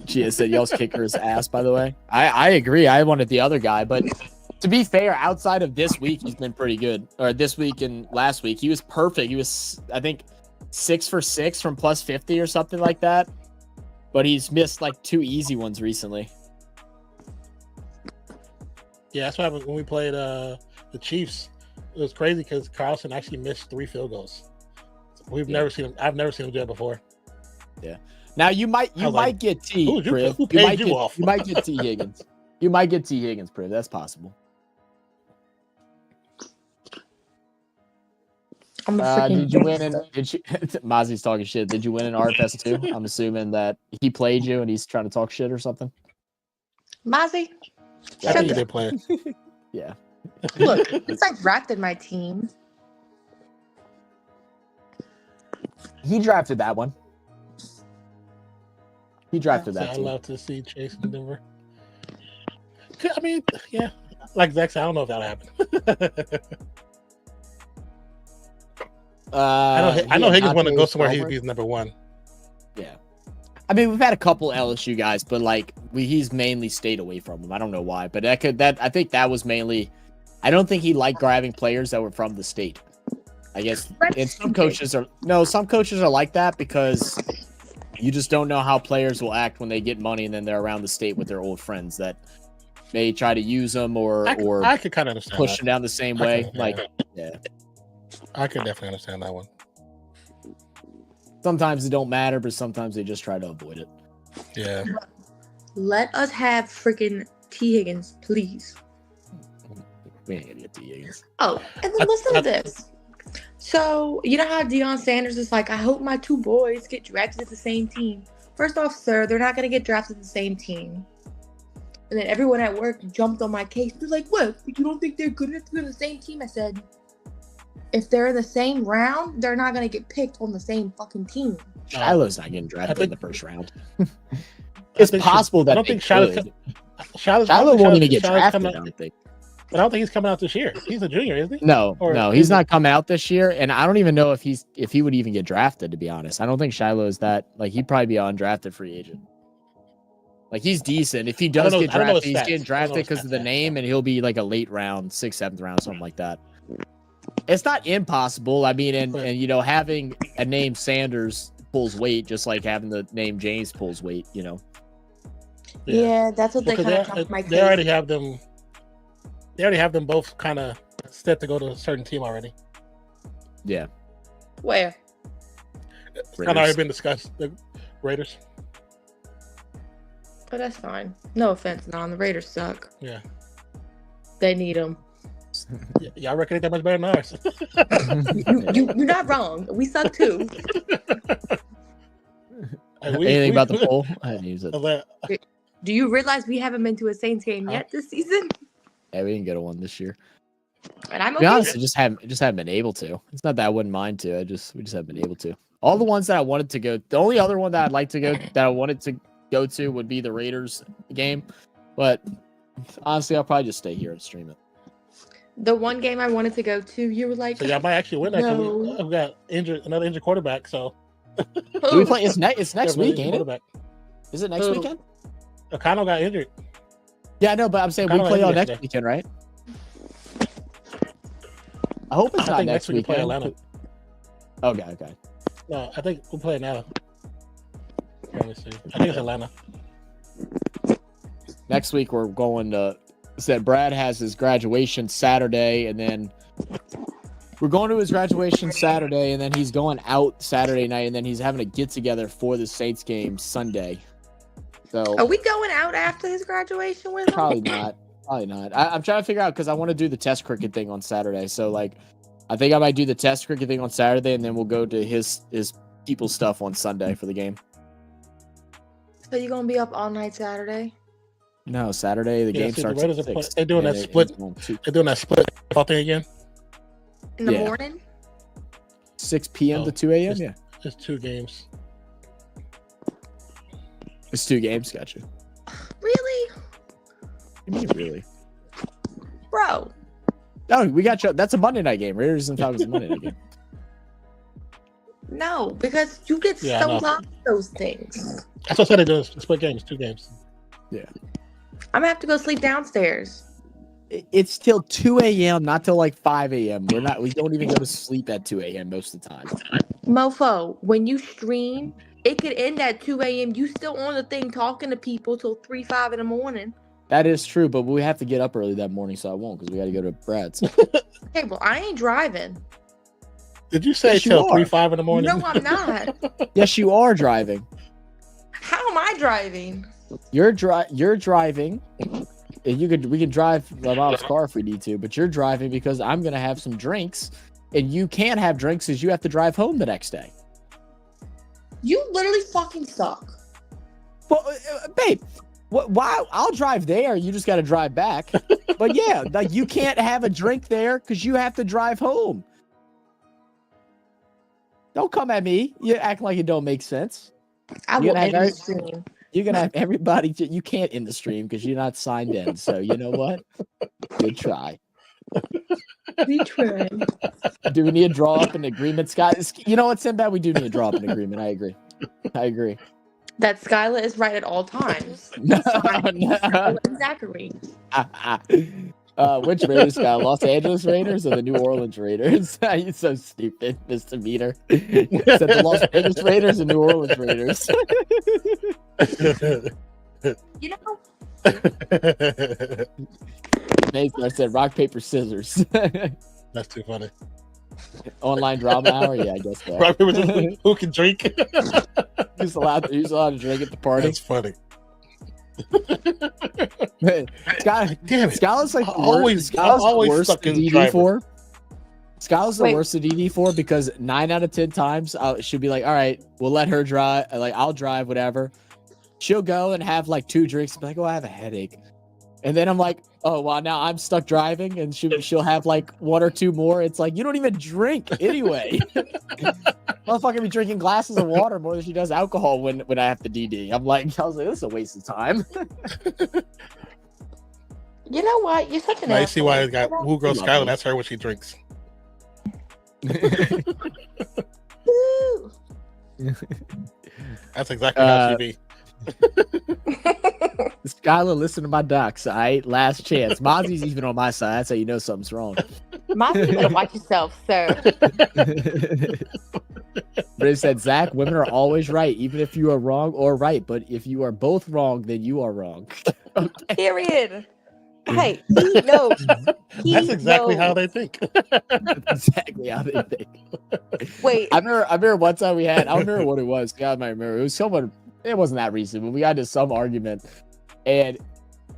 Speaker 3: She has said y'all's kicker's ass, by the way. I agree. I wanted the other guy, but to be fair, outside of this week, he's been pretty good. Or this week and last week, he was perfect. He was, I think, 6 for 6 from plus 50 or something like that. But he's missed like 2 easy ones recently.
Speaker 2: Yeah, that's what happened when we played the Chiefs. It was crazy because Carlson actually missed 3 field goals. I've never seen him do that before.
Speaker 3: Now you might
Speaker 2: like,
Speaker 3: get T.
Speaker 2: who
Speaker 3: Priv.
Speaker 2: paid you off?
Speaker 3: You might get T Higgins. You might get T Higgins, Priv. That's possible.
Speaker 4: I'm a freaking
Speaker 3: Did you win?
Speaker 4: gangster.
Speaker 3: Did you? Mozzie's talking shit. Did you win in RFS too? I'm assuming that he played you and he's trying to talk shit or something.
Speaker 4: Mozzie,
Speaker 2: I
Speaker 4: shut
Speaker 2: think he
Speaker 4: the-
Speaker 2: did play.
Speaker 3: Yeah.
Speaker 4: look, it's like drafted my team.
Speaker 3: He drafted that one. He drafted
Speaker 2: So
Speaker 3: that
Speaker 2: I
Speaker 3: team.
Speaker 2: love to see Chase in Denver. I mean, yeah, like Zach said, I don't know if that'll happen. I know Higgins want to go somewhere. He's number 1.
Speaker 3: Yeah. I mean, we've had a couple LSU guys, but like he's mainly stayed away from them. I don't know why, but I think that was mainly. I don't think he liked grabbing players that were from the state. I guess, and some coaches are like that because you just don't know how players will act when they get money and then they're around the state with their old friends that may try to use them or
Speaker 2: I could kind of understand
Speaker 3: push
Speaker 2: that.
Speaker 3: them down the same way.
Speaker 2: Yeah.
Speaker 3: Yeah.
Speaker 2: I could definitely understand that one.
Speaker 3: Sometimes it don't matter, but sometimes they just try to avoid it.
Speaker 2: Yeah.
Speaker 4: Let us have freaking T Higgins, please.
Speaker 3: We ain't gonna get to Higgins.
Speaker 4: Oh, and then listen to this. So, you know how Deion Sanders is like, I hope my 2 boys get drafted to the same team. First off, sir, they're not going to get drafted to the same team. And then everyone at work jumped on my case. They're like, what? You don't think they're good enough to be on the same team? I said, if they're in the same round, they're not going to get picked on the same fucking team.
Speaker 3: Shiloh's not getting drafted in the first round.
Speaker 2: I
Speaker 3: It's
Speaker 2: think
Speaker 3: possible that
Speaker 2: I don't
Speaker 3: they
Speaker 2: think Shiloh
Speaker 3: could.
Speaker 2: Shiloh
Speaker 3: won't even get
Speaker 2: Shiloh's
Speaker 3: drafted,
Speaker 2: coming
Speaker 3: I
Speaker 2: out-
Speaker 3: don't think.
Speaker 2: But I don't think he's coming out this year. He's a junior, isn't he?
Speaker 3: No,
Speaker 2: Or
Speaker 3: no,
Speaker 2: is
Speaker 3: he's
Speaker 2: it-
Speaker 3: not coming out this year, and I don't even know if he would even get drafted. To be honest, I don't think Shiloh is that. Like, he'd probably be an undrafted free agent. Like, he's decent. If he does
Speaker 2: know-
Speaker 3: get
Speaker 2: I don't know
Speaker 3: drafted,
Speaker 2: his
Speaker 3: he's
Speaker 2: stats.
Speaker 3: getting
Speaker 2: I don't know
Speaker 3: drafted
Speaker 2: his
Speaker 3: because of the
Speaker 2: stats.
Speaker 3: name, and he'll be like a late round, 6th, 7th round, something like that. It's not impossible. I mean, and having a name Sanders pulls weight, just like having the name James pulls weight.
Speaker 4: Yeah, that's what they kind of jumped my
Speaker 2: They already
Speaker 4: case.
Speaker 2: have them. They already have them both kind of set to go to a certain team already.
Speaker 3: Yeah.
Speaker 4: Where?
Speaker 2: It's kind of already been discussed. The Raiders.
Speaker 4: But that's fine. No offense, the Raiders suck.
Speaker 2: Yeah.
Speaker 4: They need them.
Speaker 2: Y'all reckon ain't that much better than ours.
Speaker 4: You're not wrong. We suck too.
Speaker 3: Anything about the poll? I didn't use it.
Speaker 4: Do you realize we haven't been to a Saints game yet this season?
Speaker 3: Yeah, we didn't get a one this year.
Speaker 4: And I'm
Speaker 3: To be
Speaker 4: okay.
Speaker 3: honest, I just haven't been able to. It's not that I wouldn't mind to. We just haven't been able to. All the ones that I wanted to go. The only other one that I'd like to go that I wanted to go to would be the Raiders game, but honestly, I'll probably just stay here and stream it.
Speaker 4: The one game I wanted to go to, you were like,
Speaker 2: So y'all might actually win that.
Speaker 4: No.
Speaker 2: We got another injured quarterback. So
Speaker 3: Do we play? It's next week, ain't it?
Speaker 2: quarterback.
Speaker 3: Is it next
Speaker 4: Who?
Speaker 3: weekend?
Speaker 2: O'Connell got injured.
Speaker 3: Yeah, I know, but I'm saying we
Speaker 2: Kinda
Speaker 3: play
Speaker 2: like
Speaker 3: all next
Speaker 2: yesterday.
Speaker 3: weekend, right? I hope it's
Speaker 2: I
Speaker 3: not
Speaker 2: think
Speaker 3: next
Speaker 2: next week we play
Speaker 3: weekend.
Speaker 2: Atlanta.
Speaker 3: Okay.
Speaker 2: No, I think we'll play Atlanta. Let me see. I think it's Atlanta.
Speaker 3: Next week we're going to. Said Brad has his graduation Saturday, and then we're going to his graduation Saturday, and then he's going out Saturday night, and then he's having a get together for the Saints game Sunday. So
Speaker 4: are we going out after his graduation with him?
Speaker 3: probably not. Probably not. I'm trying to figure out because I want to do the test cricket thing on Saturday. So like, I think I might do the test cricket thing on Saturday, and then we'll go to his people's stuff on Sunday for the game.
Speaker 4: So you're going to be up all night Saturday?
Speaker 3: No, Saturday the game
Speaker 2: see,
Speaker 3: starts
Speaker 2: the
Speaker 3: at
Speaker 2: Raiders are
Speaker 3: 6.
Speaker 2: they're doing
Speaker 3: and
Speaker 2: that
Speaker 3: it
Speaker 2: split.
Speaker 3: ends on 2.
Speaker 2: They're doing that split ball thing again.
Speaker 4: In the
Speaker 3: Yeah.
Speaker 4: morning?
Speaker 3: 6 p.m.
Speaker 2: Oh,
Speaker 3: to 2 a.m.
Speaker 2: it's-
Speaker 3: Yeah,
Speaker 2: It's 2 games.
Speaker 3: it's 2 games. Gotcha.
Speaker 4: Really?
Speaker 3: You mean really?
Speaker 4: Bro.
Speaker 3: No, we got you. That's a Monday night game. Raiders and Falcons a Monday night game.
Speaker 4: No, because you get
Speaker 2: Yeah, I
Speaker 4: so
Speaker 2: know.
Speaker 4: lost in those things.
Speaker 2: That's what I said. They're doing split games, 2 games.
Speaker 4: I'm going to have to go sleep downstairs.
Speaker 3: It's till 2 a.m., not till like 5 a.m. We don't even go to sleep at 2 a.m. most of the time.
Speaker 4: Mofo, when you stream, it could end at 2 a.m. You still on the thing talking to people till 3, 5 in the morning.
Speaker 3: That is true, but we have to get up early that morning, so I won't because we got to go to Brad's.
Speaker 4: Okay, well, I ain't driving.
Speaker 2: Did you say
Speaker 3: Yes, you
Speaker 2: till
Speaker 3: are.
Speaker 2: 3, 5 in the morning?
Speaker 4: No, I'm not.
Speaker 3: Yes, you are driving.
Speaker 4: How am I driving?
Speaker 3: You're driving. And we can drive my mom's car if we need to, but you're driving because I'm gonna have some drinks, and you can't have drinks because you have to drive home the next day.
Speaker 4: You literally fucking suck.
Speaker 3: Well, babe, why? I'll drive there. You just got to drive back. But yeah, like you can't have a drink there because you have to drive home. Don't come at me. You act like it don't make sense.
Speaker 4: I
Speaker 3: You're
Speaker 4: will
Speaker 3: gonna have
Speaker 4: end the stream.
Speaker 3: You're gonna have everybody. You can't in the stream because you're not signed in. So you know what? Good try.
Speaker 4: We tried.
Speaker 3: Do we need to draw up an agreement, Scott? You know what, Sinbad? We do need to draw up an agreement. I agree.
Speaker 4: That Skyla is right at all times.
Speaker 3: No,
Speaker 4: Skyla and Zachary.
Speaker 3: which Raiders, Scott? Los Angeles Raiders or the New Orleans Raiders? You're so stupid, Mr. Meter. Said the Los Angeles Raiders and New Orleans Raiders.
Speaker 4: You know,
Speaker 3: I said rock, paper, scissors.
Speaker 2: That's too funny.
Speaker 3: Online drama hour? Yeah, I guess so.
Speaker 2: Rock, paper, scissors, who can drink?
Speaker 3: Who's allowed to drink at the party?
Speaker 2: That's funny.
Speaker 3: Scott,
Speaker 2: Damn it.
Speaker 3: Skyla's like
Speaker 2: Always
Speaker 3: worst
Speaker 2: stuck
Speaker 3: at
Speaker 2: in
Speaker 3: DD
Speaker 2: driver.
Speaker 3: for. Skyla's the
Speaker 4: Wait.
Speaker 3: worst at DD for because 9 out of 10 times she'll be like, all right, we'll let her drive. Like, I'll drive, whatever. She'll go and have like 2 drinks and be like, oh, I have a headache. And then I'm like, oh, well, now I'm stuck driving. And she'll have like 1 or 2 more. It's like, you don't even drink anyway. Motherfucker be drinking glasses of water more than she does alcohol when I have to DD. I was like, this is a waste of time.
Speaker 4: you know what? You're such an
Speaker 2: Now you see why it got
Speaker 4: asshole.
Speaker 2: Woo Girl
Speaker 3: Love
Speaker 2: Skylar.
Speaker 3: it.
Speaker 2: That's her when she drinks.
Speaker 4: Woo.
Speaker 2: That's exactly how she be.
Speaker 3: Skylar, listen to my docs. All right, last chance. Mozzie's even on my side. That's how you know something's wrong.
Speaker 4: Mom, you better watch yourself, sir.
Speaker 3: But it said, Zach, women are always right, even if you are wrong or right. But if you are both wrong, then you are wrong.
Speaker 4: Period. Hey, he knows.
Speaker 2: That's exactly how they think.
Speaker 3: That's exactly how they think.
Speaker 4: Wait,
Speaker 3: I remember one time I don't remember what it was. God might remember. It was someone it wasn't that recent, but we got into some argument, and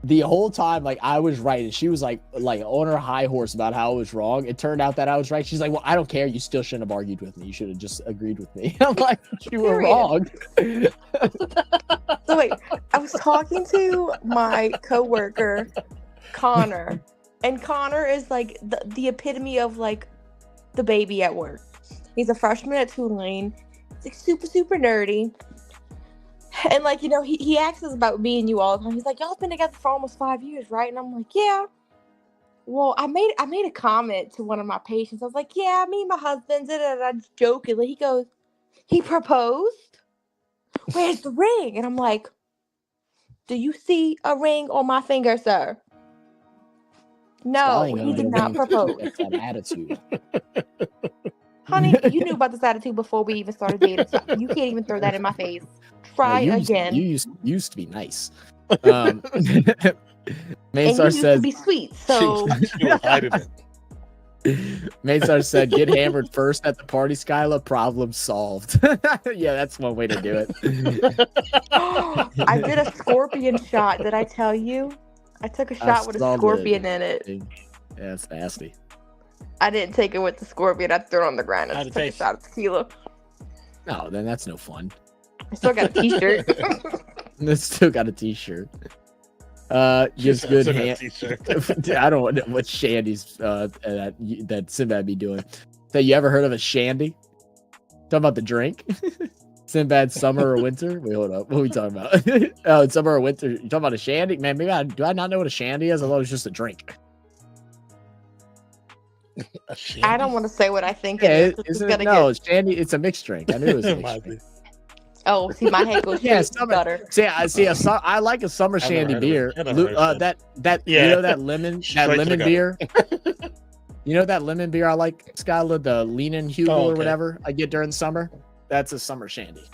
Speaker 3: the whole time, like, I was right, and she was like on her high horse about how I was wrong. It turned out that I was right. She's like, well, I don't care. You still shouldn't have argued with me. You should have just agreed with me. I'm like, you were wrong.
Speaker 4: So wait, I was talking to my coworker, Connor, and Connor is like the epitome of like the baby at work. He's a freshman at Tulane. He's like super, super nerdy. And like, you know, he asks us about me and you all the time. He's like, y'all been together for almost 5 years, right? And I'm like, yeah. Well, I made a comment to one of my patients. I was like, yeah, me and my husband did it. I just jokingly. He goes, he proposed? Where's the ring? And I'm like, do you see a ring on my finger, sir? No, he did not propose.
Speaker 3: That's that attitude.
Speaker 4: Honey, you knew about this attitude before we even started dating. So you can't even throw that in my face. Try again.
Speaker 3: You used to be nice.
Speaker 4: And you
Speaker 3: Maysar
Speaker 4: used
Speaker 3: says
Speaker 4: to be sweet. So
Speaker 2: She was hiding it.
Speaker 3: Maysar said, get hammered first at the party, Skyla. Problem solved. Yeah, that's one way to do it.
Speaker 4: I did a scorpion shot. Did I tell you? I took a shot with a scorpion in it.
Speaker 3: Yeah, that's nasty.
Speaker 4: I didn't take it with the scorpion. I threw it on the ground. I
Speaker 2: How'd
Speaker 4: just
Speaker 2: it
Speaker 4: took a
Speaker 2: taste?
Speaker 4: shot of tequila.
Speaker 3: No, then that's no fun.
Speaker 4: I still got a t-shirt.
Speaker 3: Still got a t-shirt.
Speaker 2: She
Speaker 3: Just
Speaker 2: said,
Speaker 3: good
Speaker 2: "Send that
Speaker 3: hand.
Speaker 2: t-shirt."
Speaker 3: I don't know what shandies that Sinbad be doing. So you ever heard of a shandy? Talking about the drink? Sinbad summer or winter? Wait, hold up. What are we talking about? Oh, it's summer or winter. You talking about a shandy? Man, do I not know what a shandy is? I thought it was just a drink.
Speaker 2: A shandy?
Speaker 4: I don't want to say what I think
Speaker 3: Yeah,
Speaker 4: it is.
Speaker 3: shandy. It's a mixed drink. I knew it was a
Speaker 2: Might
Speaker 3: mixed
Speaker 2: be.
Speaker 3: drink.
Speaker 4: Oh, see, my head goes
Speaker 3: Yeah,
Speaker 4: straight to
Speaker 3: summer.
Speaker 4: butter.
Speaker 3: See, I like a summer
Speaker 2: I've never
Speaker 3: shandy
Speaker 2: heard of it.
Speaker 3: beer.
Speaker 2: I've never heard of
Speaker 3: That
Speaker 2: Yeah.
Speaker 3: you know that lemon
Speaker 2: Straight to the gutter.
Speaker 3: beer. You know that lemon beer I like, Skyla, the Leanin' Hugo
Speaker 2: Oh,
Speaker 3: or
Speaker 2: okay.
Speaker 3: whatever I get during summer. That's a summer shandy.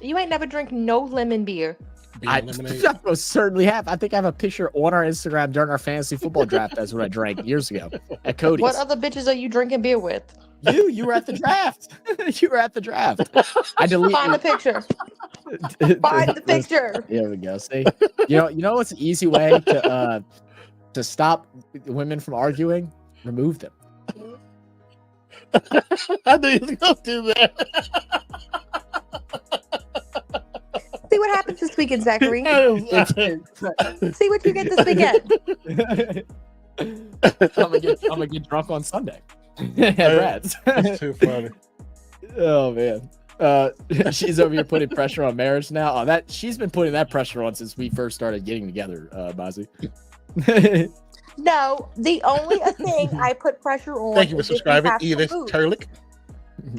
Speaker 4: You ain't never drink no lemon beer.
Speaker 2: Beer
Speaker 3: I
Speaker 2: and lemonade.
Speaker 3: most certainly have. I think I have a picture on our Instagram during our fantasy football draft. That's what I drank years ago at Cody's.
Speaker 4: What other bitches are you drinking beer with?
Speaker 3: You were at the draft. You were at the draft. I deleted.
Speaker 4: Find the picture. Find the picture.
Speaker 3: There we go. See, you know what's an easy way to stop women from arguing? Remove them.
Speaker 2: I knew you was gonna do that.
Speaker 4: See what happens this weekend, Zachary. See what you get this weekend.
Speaker 3: I'm gonna get drunk on Sunday. At Brad's.
Speaker 2: That's too funny.
Speaker 3: Oh man. She's over here putting pressure on marriage now. Oh, that she's been putting that pressure on since we first started getting together, Bazzi.
Speaker 4: No, the only thing I put pressure on.
Speaker 2: Thank you for
Speaker 4: is if we
Speaker 2: subscribing,
Speaker 4: have to
Speaker 2: Edith
Speaker 4: move.
Speaker 2: Turlick.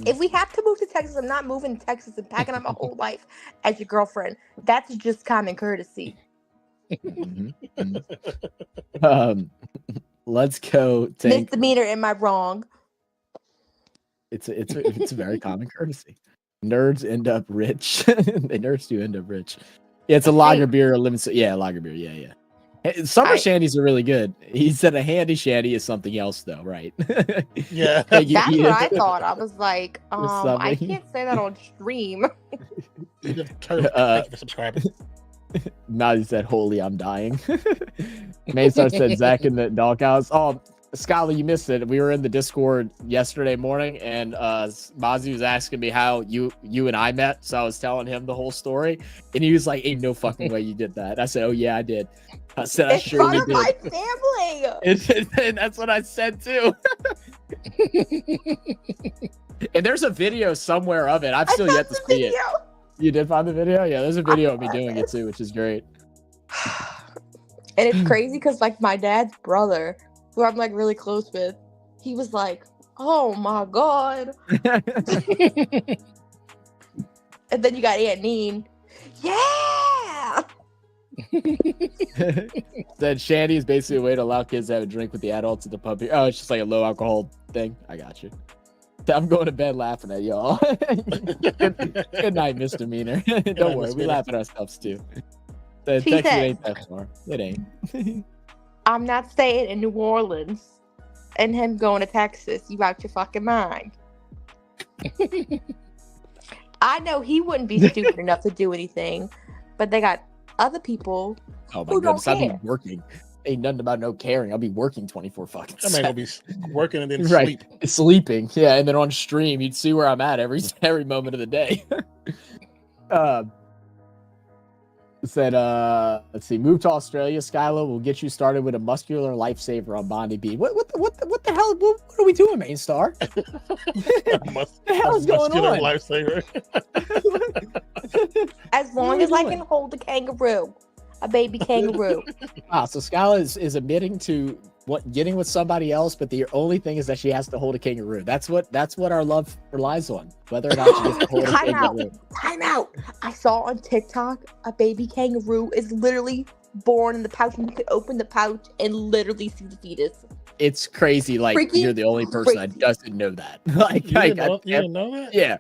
Speaker 4: If we have to move to Texas, I'm not moving to Texas and packing up my whole life as your girlfriend. That's just common courtesy.
Speaker 3: Let's go take.
Speaker 4: Misdemeanor, am I wrong?
Speaker 3: It's a very common courtesy. Nerds end up rich. The nerds do end up rich. Yeah, it's a lager beer, a lemon. Yeah, lager beer. Yeah. Hey, summer shandies are really good. He said a handy shandy is something else, though, right?
Speaker 2: Yeah.
Speaker 3: Like,
Speaker 4: That's what I thought. I was like,
Speaker 3: something.
Speaker 4: I can't say that on stream.
Speaker 2: Edith Turlick. Thank you for subscribing.
Speaker 3: Nazi said, "Holy, I'm dying." Maysar said, "Zach in the doghouse." Oh, Skylar, you missed it. We were in the Discord yesterday morning, and Mozzie was asking me how you and I met. So I was telling him the whole story, and he was like, "Ain't no fucking way you did that." I said, "Oh yeah, I did." I said, "I
Speaker 4: It's
Speaker 3: surely
Speaker 4: part of my
Speaker 3: did."
Speaker 4: family.
Speaker 3: And that's what I said too. And there's a video somewhere of it. I've still yet to see it. You did find the video? Yeah, there's a video of me doing it too, which is great.
Speaker 4: And it's crazy because like my dad's brother, who I'm like really close with, he was like, "Oh my god." And then you got Aunt Neen. Yeah.
Speaker 3: Said shandy is basically a way to allow kids to have a drink with the adults at the pub. Oh, it's just like a low alcohol thing. I got you. I'm going to bed laughing at y'all. Good night, misdemeanor. Don't worry, we laugh at ourselves too. Texas ain't that far. It ain't.
Speaker 4: I'm not staying in New Orleans and him going to Texas. You out your fucking mind. I know he wouldn't be stupid enough to do anything, but they got other people
Speaker 3: Oh my
Speaker 4: who don't
Speaker 3: goodness, I'll be
Speaker 4: care.
Speaker 3: working. Ain't nothing about no caring. I'll be working 24 fucking
Speaker 2: I might gonna be working and then
Speaker 3: right.
Speaker 2: sleep.
Speaker 3: Sleeping. Yeah, and then on stream, you'd see where I'm at every moment of the day. Said, let's see, move to Australia, Skylar. We'll get you started with a muscular lifesaver on Bondi B. What the hell? What are we doing, Main Star? What the hell is going on?
Speaker 2: Lifesaver.
Speaker 4: As long as I can hold a kangaroo, a baby kangaroo.
Speaker 3: So Skylar is admitting to getting with somebody else, but the only thing is that she has to hold a kangaroo. That's what our love relies on. Whether or not she gets to hold a kangaroo.
Speaker 4: Time out. I saw on TikTok a baby kangaroo is literally born in the pouch, and you can open the pouch and literally see the fetus.
Speaker 3: It's crazy. Like you're the only person that doesn't know that. Like
Speaker 2: you didn't know that?
Speaker 3: Yeah.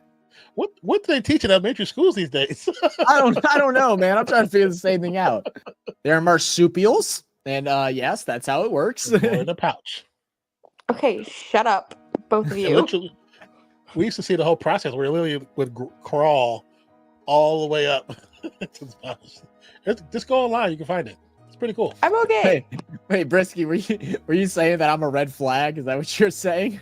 Speaker 2: What do they teach in elementary schools these days?
Speaker 3: I don't know, man. I'm trying to figure the same thing out. They're marsupials, and yes, that's how it works.
Speaker 2: In a pouch.
Speaker 4: Okay, shut up, both of you.
Speaker 2: Literally, we used to see the whole process where Lily would crawl all the way up to the pouch. Just go online, you can find it. It's pretty cool.
Speaker 4: I'm okay.
Speaker 3: Wait, Brisky, were you saying that I'm a red flag? Is that what you're saying?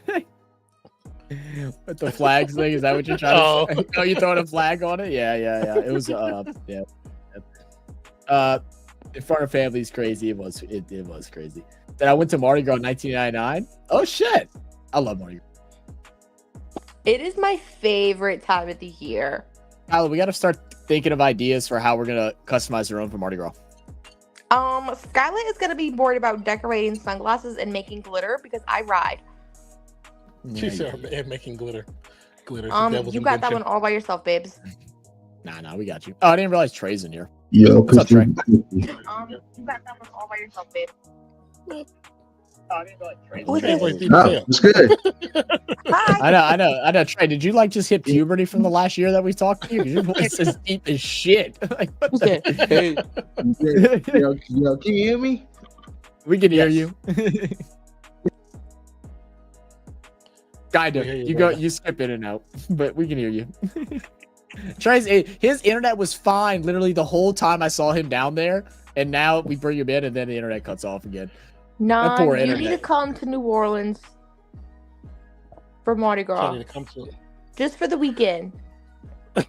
Speaker 3: With the flags thing, is that what you're trying to say? Oh, you throwing a flag on it? Yeah. It was yeah. In front of family's crazy. It was crazy. Then I went to Mardi Gras in 1999. Oh shit. I love Mardi Gras.
Speaker 4: It is my favorite time of the year.
Speaker 3: Tyler, we gotta start thinking of ideas for how we're gonna customize our own for Mardi Gras.
Speaker 4: Skylar is gonna be bored about decorating sunglasses and making glitter because I ride.
Speaker 2: She said making glitter.
Speaker 4: You got that one all by yourself, babes.
Speaker 3: Nah, we got you. Oh, I didn't realize Trey's in here.
Speaker 5: Yo,
Speaker 3: what's up, Trey?
Speaker 4: You got that one all by yourself, babe.
Speaker 3: Oh, I didn't realize Trey.
Speaker 5: It's good.
Speaker 4: Hi.
Speaker 3: I know. Trey, did you like just hit puberty from the last year that we talked to you? Your voice is deep as shit. Like, what the?
Speaker 5: Hey, yo, can you hear me?
Speaker 3: We can hear you. Kind of. You skip in and out, but we can hear you. Trey's his internet was fine literally the whole time I saw him down there, and now we bring him in and then the internet cuts off again.
Speaker 4: No, you need to come to New Orleans for Mardi Gras. Just for the weekend.
Speaker 2: I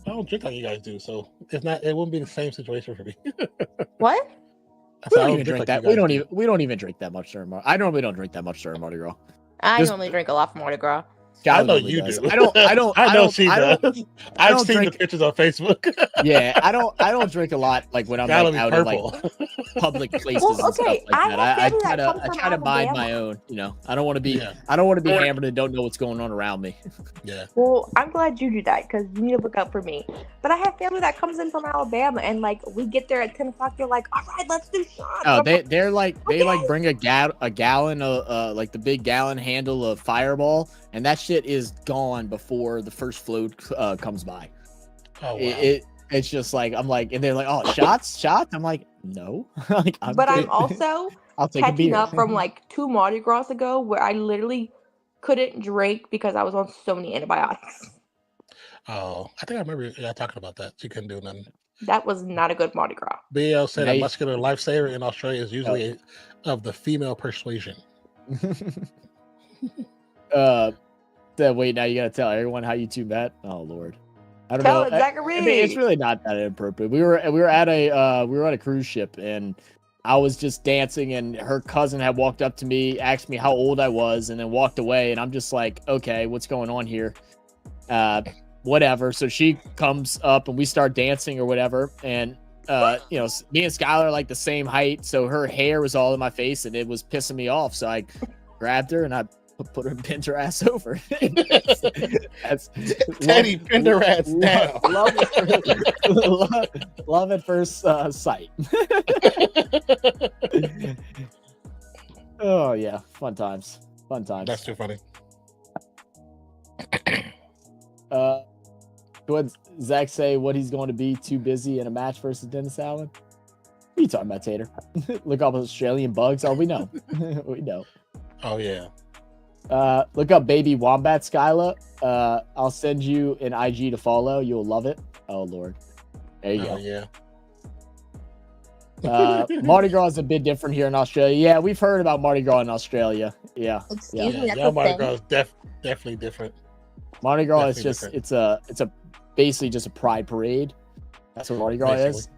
Speaker 2: don't drink like you guys do, so it wouldn't be the same situation for me.
Speaker 4: What?
Speaker 3: We don't even drink that. We don't even drink that much during Mardi. I normally don't drink that much during Mardi Gras.
Speaker 4: I normally drink a lot for Mardi Gras.
Speaker 2: I know you do.
Speaker 3: I know she does.
Speaker 2: I've seen the pictures on Facebook.
Speaker 3: Yeah, I don't drink a lot like when I'm like, out in like public places and stuff like that. I try to mind my own, you know. I don't want to be hammered and don't know what's going on around me.
Speaker 2: Yeah.
Speaker 4: Well, I'm glad you do that because you need to look out for me. But I have family that comes in from Alabama and like we get there at 10 o'clock, they're like, all right, let's do shots.
Speaker 3: Oh, they like bring a gallon of like the big gallon handle of Fireball, and that shit is gone before the first float comes by.
Speaker 2: Oh, wow.
Speaker 3: It's just like I'm like, and they're like, oh, shots. I'm like, no. Like,
Speaker 4: I'm also catching up from like 2 Mardi Gras ago where I literally couldn't drink because I was on so many antibiotics.
Speaker 2: Oh, I think I remember talking about that. She couldn't do nothing.
Speaker 4: That was not a good Mardi Gras.
Speaker 2: BL said a muscular lifesaver in Australia is usually of the female persuasion.
Speaker 3: Wait, now you gotta tell everyone how you two met. Oh Lord, I don't know.
Speaker 4: Zachary.
Speaker 3: I mean, it's really not that inappropriate. We were at a cruise ship, and I was just dancing, and her cousin had walked up to me, asked me how old I was, and then walked away. And I'm just like, okay, what's going on here? Whatever. So she comes up, and we start dancing or whatever, and me and Skylar are like the same height, so her hair was all in my face, and it was pissing me off. So I grabbed her and I put her, bent her ass over. That's
Speaker 2: Teddy, bend her ass down.
Speaker 3: Love at first sight. Oh yeah, fun times.
Speaker 2: That's too funny.
Speaker 3: What Zach say? What he's going to be too busy in a match versus Dennis Allen? What are you talking about, Tater? Look up Australian bugs. Oh, we know. We know.
Speaker 2: Oh yeah.
Speaker 3: Look up Baby Wombat Skyla. I'll send you an IG to follow. You'll love it. Oh Lord. There you go.
Speaker 2: Yeah.
Speaker 3: Mardi Gras is a bit different here in Australia. Yeah, we've heard about Mardi Gras in Australia. Yeah.
Speaker 4: Excuse me, that's
Speaker 2: Y'all
Speaker 4: a
Speaker 2: Mardi
Speaker 4: thing.
Speaker 2: Gras is definitely different.
Speaker 3: Mardi Gras is
Speaker 2: Definitely
Speaker 3: just
Speaker 2: different.
Speaker 3: it's a basically just a pride parade. That's what Mardi Gras is.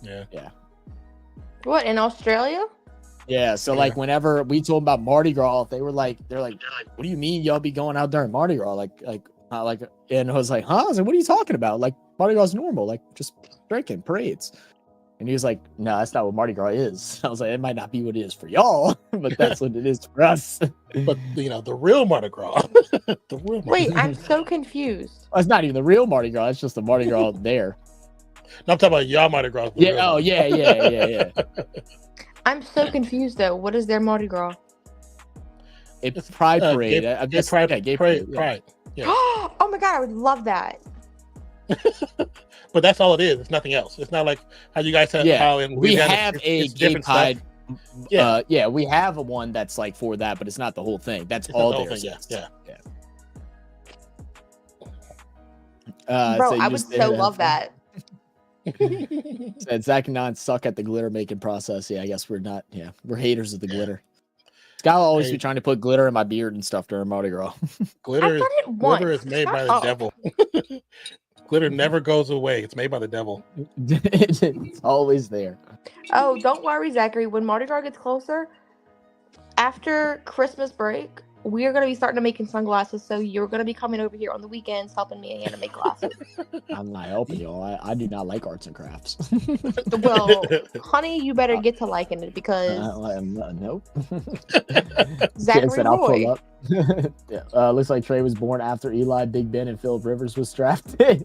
Speaker 2: Yeah.
Speaker 4: What, in Australia?
Speaker 3: Yeah. So
Speaker 2: Yeah.
Speaker 3: like whenever we told them about Mardi Gras, they're like, what do you mean y'all be going out during Mardi Gras? And I was like, huh? I was like, what are you talking about? Like Mardi Gras is normal, like just drinking parades. And he was like, no, that's not what Mardi Gras is. I was like, it might not be what it is for y'all, but that's what it is for us.
Speaker 2: But the real Mardi Gras. The real Mardi
Speaker 4: Wait,
Speaker 2: Gras.
Speaker 4: I'm so confused.
Speaker 3: It's not even the real Mardi Gras. It's just the Mardi Gras there.
Speaker 2: No, I'm talking about y'all Mardi Gras. the
Speaker 3: Yeah.
Speaker 2: real
Speaker 3: Oh,
Speaker 2: Mardi
Speaker 3: yeah.
Speaker 4: I'm so confused though. What is their Mardi Gras?
Speaker 3: It's Pride Parade.
Speaker 2: Gay-
Speaker 3: I'm
Speaker 2: gay
Speaker 3: just
Speaker 2: pride,
Speaker 3: gay
Speaker 2: pride,
Speaker 3: yeah.
Speaker 2: pride. Yeah.
Speaker 4: Oh my god, I would love that.
Speaker 2: But that's all it is. It's nothing else. It's not like how you guys have
Speaker 3: Yeah,
Speaker 2: how in
Speaker 3: we
Speaker 2: Louisiana
Speaker 3: have a
Speaker 2: it's
Speaker 3: gay
Speaker 2: different stuff.
Speaker 3: pride. Yeah, we have a one that's like for that, but it's not the whole thing. That's
Speaker 2: It's not
Speaker 3: all
Speaker 2: the whole
Speaker 3: theirs.
Speaker 2: thing, yeah.
Speaker 4: Bro,
Speaker 3: so you
Speaker 4: I would
Speaker 3: just-
Speaker 4: so love that.
Speaker 3: Said Zach and Non suck at the glitter making process. Yeah, I guess we're not. Yeah, we're haters of the glitter. Scott will always
Speaker 2: Hey.
Speaker 3: be trying to put glitter in my beard and stuff during Mardi Gras.
Speaker 2: Glitter
Speaker 4: I've
Speaker 2: is
Speaker 4: done it once.
Speaker 2: glitter is made by
Speaker 4: Shut
Speaker 2: the
Speaker 4: up.
Speaker 2: devil. Glitter never goes away. It's made by the devil.
Speaker 3: It's always there.
Speaker 4: Oh, don't worry, Zachary. When Mardi Gras gets closer, after Christmas break, we are going to be starting to making sunglasses. So you're going to be coming over here on the weekends helping me and Hannah make glasses.
Speaker 3: I'm not helping y'all. I do not like arts and crafts.
Speaker 4: Well, honey, you better get to liking it because
Speaker 3: Nope.
Speaker 4: Zachary
Speaker 3: Said I'll
Speaker 4: Roy.
Speaker 3: pull up. Yeah, looks like Trey was born after Eli, Big Ben, and Philip Rivers was drafted.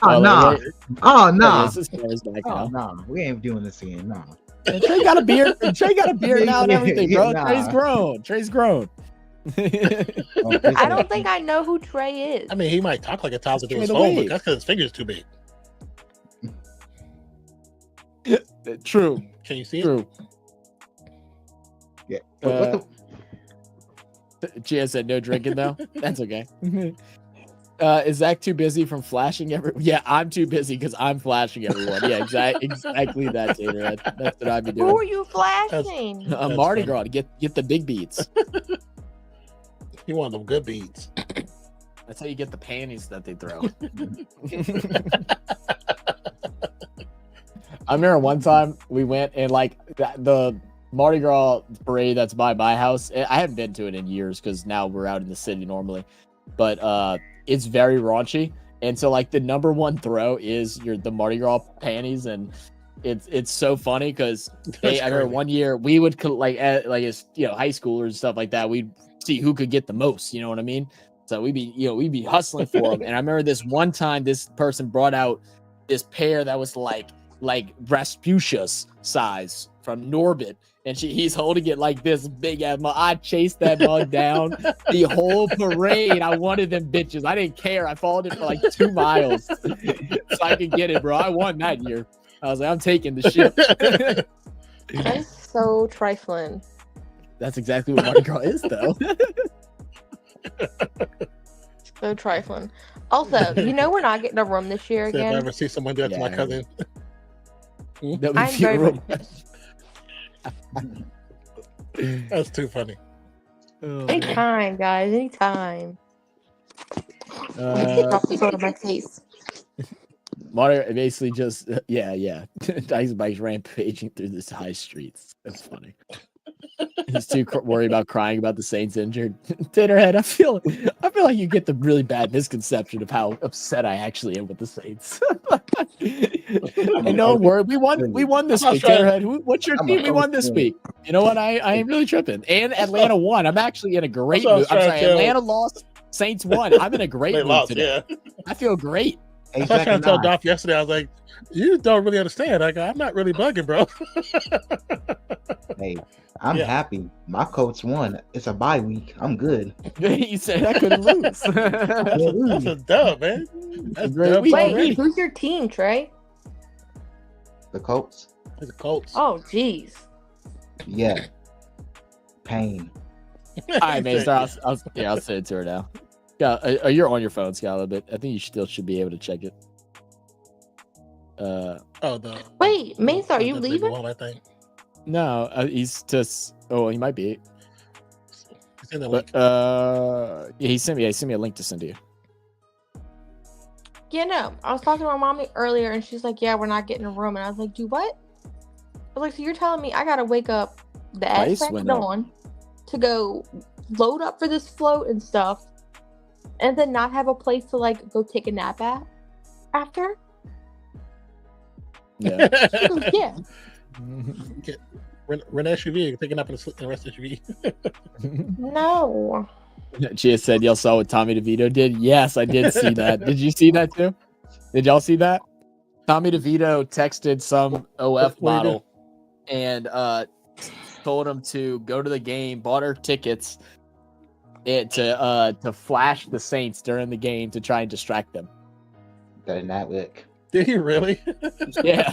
Speaker 5: Oh, nah. Oh, nah.
Speaker 3: This is Trey's back
Speaker 5: Oh,
Speaker 3: now.
Speaker 5: nah. We ain't doing this again. Nah.
Speaker 3: Trey got a beard. Trey got a beard now and everything, bro.
Speaker 5: Nah.
Speaker 3: Trey's grown. Trey's grown.
Speaker 4: I don't think I know who Trey is.
Speaker 2: I mean, he might talk like a toddler to
Speaker 3: Trey
Speaker 2: his
Speaker 3: the
Speaker 2: phone, but
Speaker 3: wave.
Speaker 2: that's because his finger's too big.
Speaker 3: True.
Speaker 2: Can you see it?
Speaker 3: True.
Speaker 5: Yeah. What
Speaker 3: Gia said no drinking though. That's okay. Is Zach too busy from flashing Yeah, I'm too busy because I'm flashing everyone. Yeah, exactly that, Tater. That's what I'd be
Speaker 4: Who are
Speaker 3: doing.
Speaker 4: you flashing?
Speaker 2: That's
Speaker 3: Mardi
Speaker 2: funny.
Speaker 3: Gras to get the big beats.
Speaker 2: You want them good beats.
Speaker 3: That's how you get the panties that they throw. I remember one time we went and like the Mardi Gras parade that's by my house. I haven't been to it in years because now we're out in the city normally, but it's very raunchy. And so like the number one throw is the Mardi Gras panties, and it's so funny because I remember one year we would as high schoolers and stuff like that, we'd see who could get the most. You know what I mean? So we'd be hustling for them. And I remember this one time, this person brought out this pair that was like Rasputia size from Norbit, and he's holding it like this big ass mug. I chased that mug down the whole parade. I wanted them bitches. I didn't care. I followed it for like 2 miles so I could get it, bro. I won that year. I was like, I'm taking the ship.
Speaker 4: That is so trifling.
Speaker 3: That's exactly what Mardi Gras is, though.
Speaker 4: So trifling. Also, we're not getting a room this year
Speaker 2: If I
Speaker 4: again.
Speaker 2: ever see someone do that to my
Speaker 3: Yeah.
Speaker 2: cousin,
Speaker 3: That would
Speaker 4: I'm
Speaker 3: be
Speaker 4: very
Speaker 3: real-
Speaker 4: much pissed.
Speaker 2: that's too funny.
Speaker 4: Anytime, guys. Anytime.
Speaker 3: Uh,
Speaker 4: Drop this out of my face.
Speaker 3: Mardi basically just Dice bikes rampaging through the high streets. That's funny. He's too worried about crying about the Saints injured. Taterhead, I feel like you get the really bad misconception of how upset I actually am with the Saints. And don't worry, we won this week. Taterhead, what's your team? We won this week. You know what? I ain't really tripping. And Atlanta won. I'm actually in a great mood. I'm sorry, Atlanta lost. Saints won. I'm in a great
Speaker 2: They
Speaker 3: mood
Speaker 2: lost,
Speaker 3: today.
Speaker 2: yeah.
Speaker 3: I feel great.
Speaker 2: I was trying to tell Dolph yesterday. I was like, "You don't really understand. Like, I'm not really bugging, bro."
Speaker 5: Hey, I'm
Speaker 2: Yeah.
Speaker 5: happy. My coach won. It's a bye week. I'm good.
Speaker 3: You said I couldn't lose.
Speaker 2: That's a dub, man. That's
Speaker 3: Great
Speaker 2: dub
Speaker 3: week.
Speaker 4: Wait,
Speaker 2: already.
Speaker 4: who's your team, Trey?
Speaker 5: The Colts.
Speaker 2: It's the Colts.
Speaker 4: Oh, jeez.
Speaker 5: Yeah. Pain.
Speaker 3: All right, man. Sorry, I'll send it to her now. Yeah, you're on your phone, Scott, a little bit. I think you still should be able to check it.
Speaker 4: Wait, Mace, are you
Speaker 2: the
Speaker 4: leaving?
Speaker 2: One, I think.
Speaker 3: No, he's just. Oh, he might be.
Speaker 2: Send the link.
Speaker 3: Yeah, he sent me a link to send to you.
Speaker 4: Yeah, no. I was talking to my mommy earlier, and she's like, "Yeah, we're not getting a room." And I was like, "Do what?" I was like, "So you're telling me I gotta wake up the ass crack of dawn to go load up for this float and stuff, and then not have a place to like go take a nap at after?"
Speaker 3: Yeah.
Speaker 4: Yeah.
Speaker 2: Rent an SUV, taking up in the rest SUV.
Speaker 4: No.
Speaker 3: She had said y'all saw what Tommy DeVito did. Yes, I did see that. Did you see that too? Did y'all see that? Tommy DeVito texted some OF model and told him to go to the game, bought her tickets, and to flash the Saints during the game to try and distract them.
Speaker 5: That did not work.
Speaker 2: Did he really?
Speaker 3: Yeah,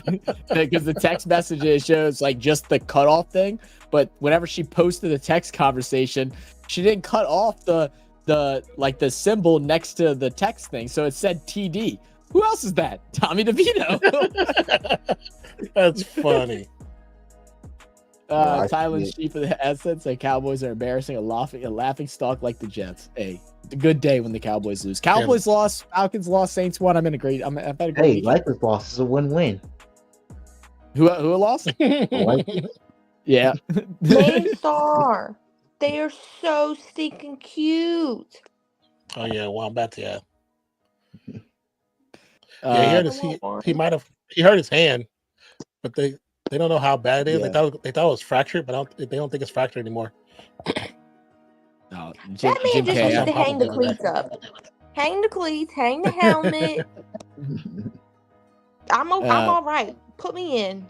Speaker 3: because the text messages shows like just the cutoff thing, but whenever she posted the text conversation, she didn't cut off the symbol next to the text thing, so it said TD. Who else is that? Tommy DeVito.
Speaker 2: That's funny.
Speaker 3: Thailand's chief of the assets say Cowboys are embarrassing, a laughing stock like the Jets. Hey, it's a good day when the Cowboys lose. Cowboys lost, Falcons lost, Saints won. I've had a great
Speaker 5: Hey, Lakers loss is a win-win.
Speaker 3: Who lost? Yeah.
Speaker 4: Maystar. They are so stinking cute.
Speaker 2: Oh yeah, Wombat, yeah. He might have hurt his hand, but they don't know how bad it is.
Speaker 3: Yeah.
Speaker 2: They thought it was fractured, but they don't think it's fractured anymore.
Speaker 3: No,
Speaker 4: That man just needs to hang the
Speaker 2: probably
Speaker 4: cleats up. Hang the cleats, hang the helmet. I'm all right. Put me in.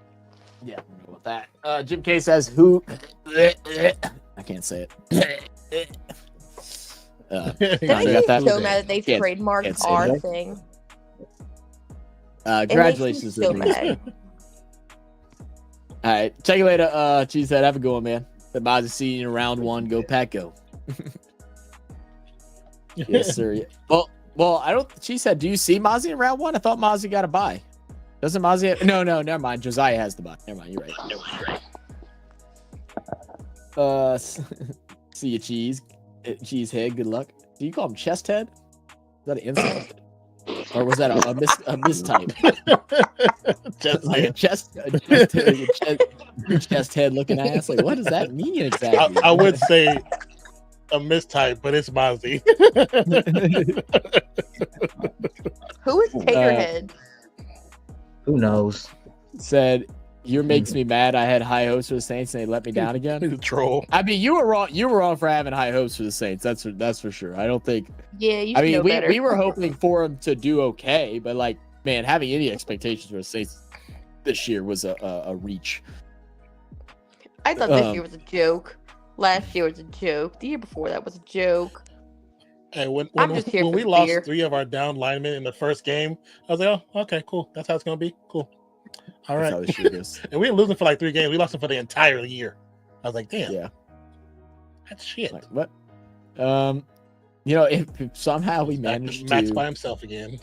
Speaker 3: Yeah, I'm with that. Jim K says who? I can't say it.
Speaker 4: That
Speaker 3: you
Speaker 4: makes
Speaker 3: got
Speaker 4: me
Speaker 3: that?
Speaker 4: so mad that they
Speaker 3: Can't
Speaker 4: trademarked
Speaker 3: say
Speaker 4: our
Speaker 3: that.
Speaker 4: thing.
Speaker 3: Congratulations to
Speaker 4: So
Speaker 3: the
Speaker 4: mad.
Speaker 3: All right, check you later. Cheesehead, have a good one, man. The Mozzie see you in round one. Go Pack, go. Yes, sir. Well, I don't. Cheesehead, do you see Mozzie in round one? I thought Mozzie got a bye. Doesn't Mozzie have... No, never mind. Josiah has the bye. Never mind. You're right. See you, Cheesehead. Good luck. Do you call him Chesthead? Is that an insult? Or was that a mistype? Like a chest head looking ass. Like, what does that mean exactly?
Speaker 2: I would say a mistype, but it's Mozzie.
Speaker 4: Who is Taterhead?
Speaker 5: Who knows?
Speaker 3: Said, "You makes me mad. I had high hopes for the Saints and they let me down again."
Speaker 2: He's a troll.
Speaker 3: I mean, you were wrong. You were wrong for having high hopes for the Saints. That's for sure. I don't think.
Speaker 4: Yeah, you
Speaker 3: I
Speaker 4: should
Speaker 3: mean,
Speaker 4: know better.
Speaker 3: we were hoping for them to do okay, but like, man, having any expectations for the Saints this year was a reach.
Speaker 4: I thought this year was a joke. Last year was a joke. The year before that was a joke.
Speaker 2: And when
Speaker 4: for
Speaker 2: we
Speaker 4: the
Speaker 2: lost
Speaker 4: beer.
Speaker 2: 3 of our down linemen in the first game, I was like, oh, okay, cool. That's how it's gonna be. Cool. All
Speaker 3: That's how
Speaker 2: right.
Speaker 3: this year goes.
Speaker 2: And we didn't lose them for like 3 games. We lost them for the entire year. I was like, damn.
Speaker 3: Yeah.
Speaker 2: That's shit.
Speaker 3: Like, what? If somehow we managed
Speaker 2: Max
Speaker 3: to
Speaker 2: by himself again.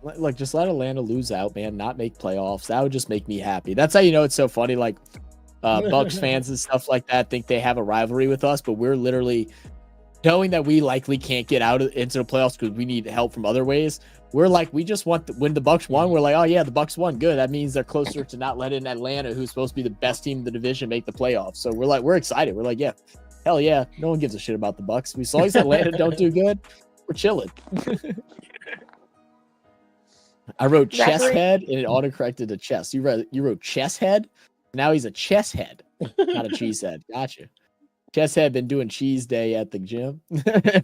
Speaker 3: like just let Atlanta lose out, man, not make playoffs. That would just make me happy. That's how you know it's so funny. Like Bucks fans and stuff like that think they have a rivalry with us, but we're literally knowing that we likely can't get into the playoffs because we need help from other ways. We're like, we just want when the Bucks won, we're like, oh yeah, the Bucks won, good. That means they're closer to not letting Atlanta, who's supposed to be the best team in the division, make the playoffs. So we're excited. We're like, yeah, hell yeah. No one gives a shit about the Bucks. As long as Atlanta don't do good, we're chilling. I wrote chest head and it autocorrected to chest. You wrote chest head. Now he's a chest head, not a cheese head. Gotcha. Chest head been doing cheese day at the gym.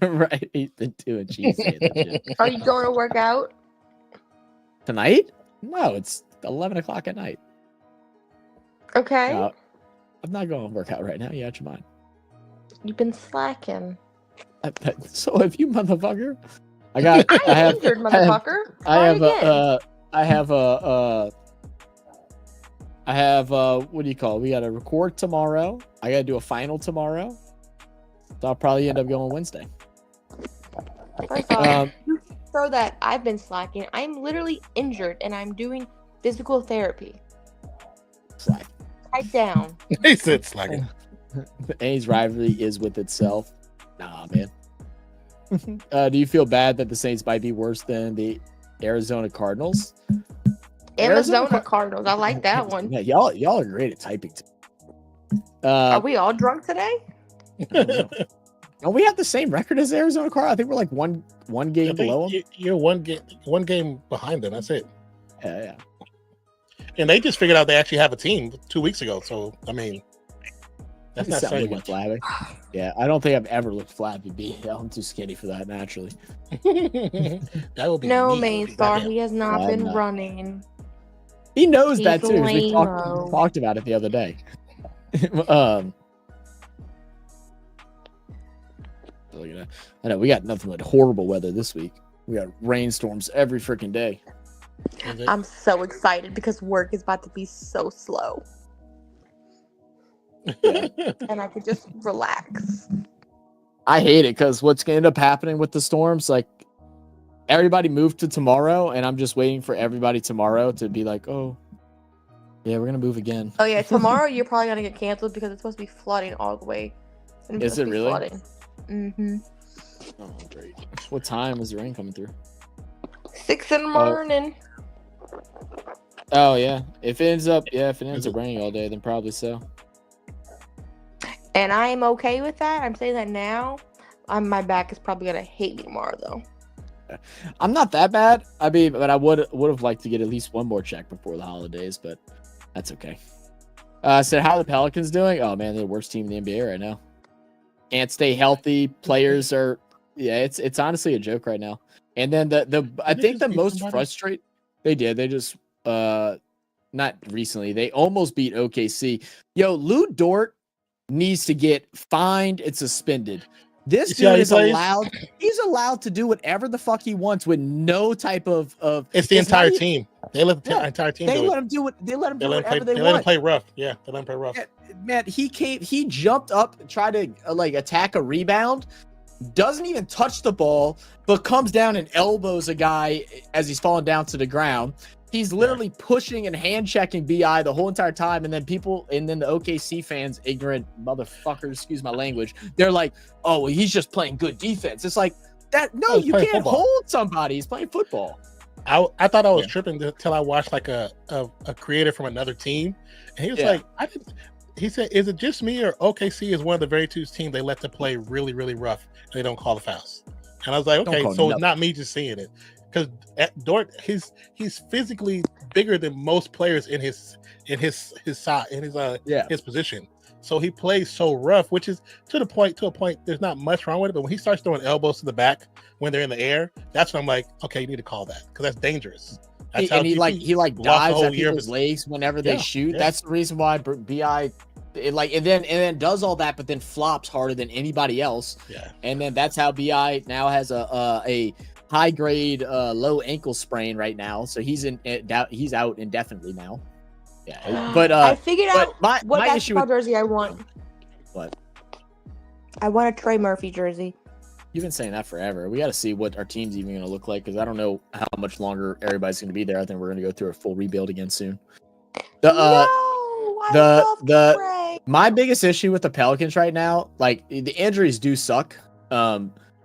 Speaker 3: Right. He's been doing cheese day at the gym.
Speaker 4: Are you going to work out
Speaker 3: Tonight? No, it's 11 o'clock at night.
Speaker 4: Okay.
Speaker 3: I'm not going to work out right now. You out your mind.
Speaker 4: You've been slacking.
Speaker 3: So if you motherfucker, I have
Speaker 4: injured, motherfucker.
Speaker 3: I have I have what do you call it? We got to record tomorrow. I got to do a final tomorrow. So I'll probably end up going Wednesday.
Speaker 4: First off, you throw that I've been slacking. I'm literally injured and I'm doing physical therapy.
Speaker 3: Slack.
Speaker 4: Pipe down.
Speaker 2: He said slacking.
Speaker 3: A's rivalry is with itself. Nah, man. Do you feel bad that the Saints might be worse than the Arizona Cardinals?
Speaker 4: Arizona Cardinals. I like that one.
Speaker 3: Yeah, y'all are great at typing.
Speaker 4: Are we all drunk today?
Speaker 3: Don't we have the same record as Arizona Cardinals? I think we're like one game below them.
Speaker 2: You're one game behind them. That's it.
Speaker 3: Yeah.
Speaker 2: And they just figured out they actually have a team 2 weeks ago. So I mean, that's not saying much.
Speaker 3: Flabby. Yeah, I don't think I've ever looked flabby. I'm too skinny for that naturally.
Speaker 2: That would be
Speaker 4: no,
Speaker 2: neat.
Speaker 4: main star. He has not been running.
Speaker 3: He knows
Speaker 4: He's
Speaker 3: that too. We
Speaker 4: lame-o.
Speaker 3: talked about it the other day. Look at that. I know we got nothing but horrible weather this week. We got rainstorms every freaking day.
Speaker 4: I'm so excited because work is about to be so slow. And I could just relax.
Speaker 3: I hate it because what's going to end up happening with the storms, like everybody moved to tomorrow, and I'm just waiting for everybody tomorrow to be like, oh, yeah, we're going to move again.
Speaker 4: Oh, yeah. Tomorrow you're probably going to get canceled because it's supposed to be flooding all the way.
Speaker 3: Is it really?
Speaker 4: Flooding. Mm-hmm.
Speaker 3: Oh, great. What time is the rain coming through?
Speaker 4: 6 in the morning.
Speaker 3: Oh, yeah. If it ends up raining all day, then probably so.
Speaker 4: And I am okay with that. I'm saying that now. My back is probably going to hate me tomorrow, though.
Speaker 3: I'm not that bad. I mean, but I would have liked to get at least one more check before the holidays, but that's okay. So how are the Pelicans doing? Oh, man, they're the worst team in the NBA right now. Can't stay healthy. Players are, it's honestly a joke right now. And then I think the most frustrating, they just, not recently, they almost beat OKC. Yo, Lou Dort needs to get fined and suspended. This dude is allowed. He's allowed to do whatever the fuck he wants with no type of.
Speaker 2: It's the entire team. They let the entire team.
Speaker 3: They let him do it. They let him do whatever they want.
Speaker 2: They let him play rough. Yeah, they let him play rough.
Speaker 3: Man, he jumped up, tried to attack a rebound, doesn't even touch the ball, but comes down and elbows a guy as he's falling down to the ground. He's literally pushing and hand checking BI the whole entire time, and then the OKC fans, ignorant motherfuckers, excuse my language, they're like, "Oh, well, he's just playing good defense." It's like that. No, you can't hold somebody. He's playing football.
Speaker 2: I thought I was tripping until I watched like a creator from another team, and he was like, He said, "Is it just me or OKC is one of the very two teams they let to play really, really rough and they don't call the fouls?" And I was like, "Okay, so it's not me just seeing it." Because Dort, he's physically bigger than most players in his side his position. So he plays so rough, which is to a point. There's not much wrong with it, but when he starts throwing elbows to the back when they're in the air, that's when I'm like, okay, you need to call that because that's dangerous. That's
Speaker 3: and he dives at people's legs whenever they shoot. Yeah. That's the reason why BI. And then does all that, but then flops harder than anybody else. Yeah, and then that's how BI now has a high grade low ankle sprain right now, so he's out indefinitely now. Yeah, but
Speaker 4: I figured out what
Speaker 3: basketball
Speaker 4: jersey I want.
Speaker 3: What?
Speaker 4: I want a Trey Murphy jersey.
Speaker 3: You've been saying that forever. We got to see what our team's even going to look like because I don't know how much longer everybody's going to be there. I think we're going to go through a full rebuild again soon. My biggest issue with the Pelicans right now, like the injuries do suck.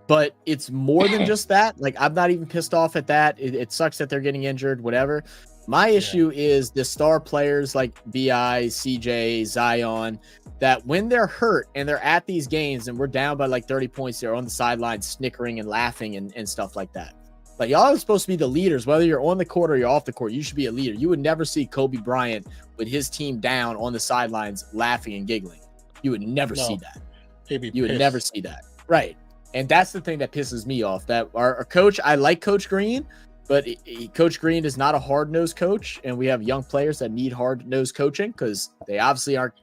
Speaker 3: But it's more than just that. Like, I'm not even pissed off at that. It sucks that they're getting injured, whatever. My issue is the star players like BI, CJ, Zion, that when they're hurt and they're at these games and we're down by like 30 points, they're on the sidelines snickering and laughing and stuff like that. Like, y'all are supposed to be the leaders, whether you're on the court or you're off the court. You should be a leader. You would never see Kobe Bryant with his team down on the sidelines laughing and giggling. You would never see that. You would never see that. Right. And that's the thing that pisses me off. That our coach, I like Coach Green, but Coach Green is not a hard-nosed coach, and we have young players that need hard-nosed coaching because they obviously aren't.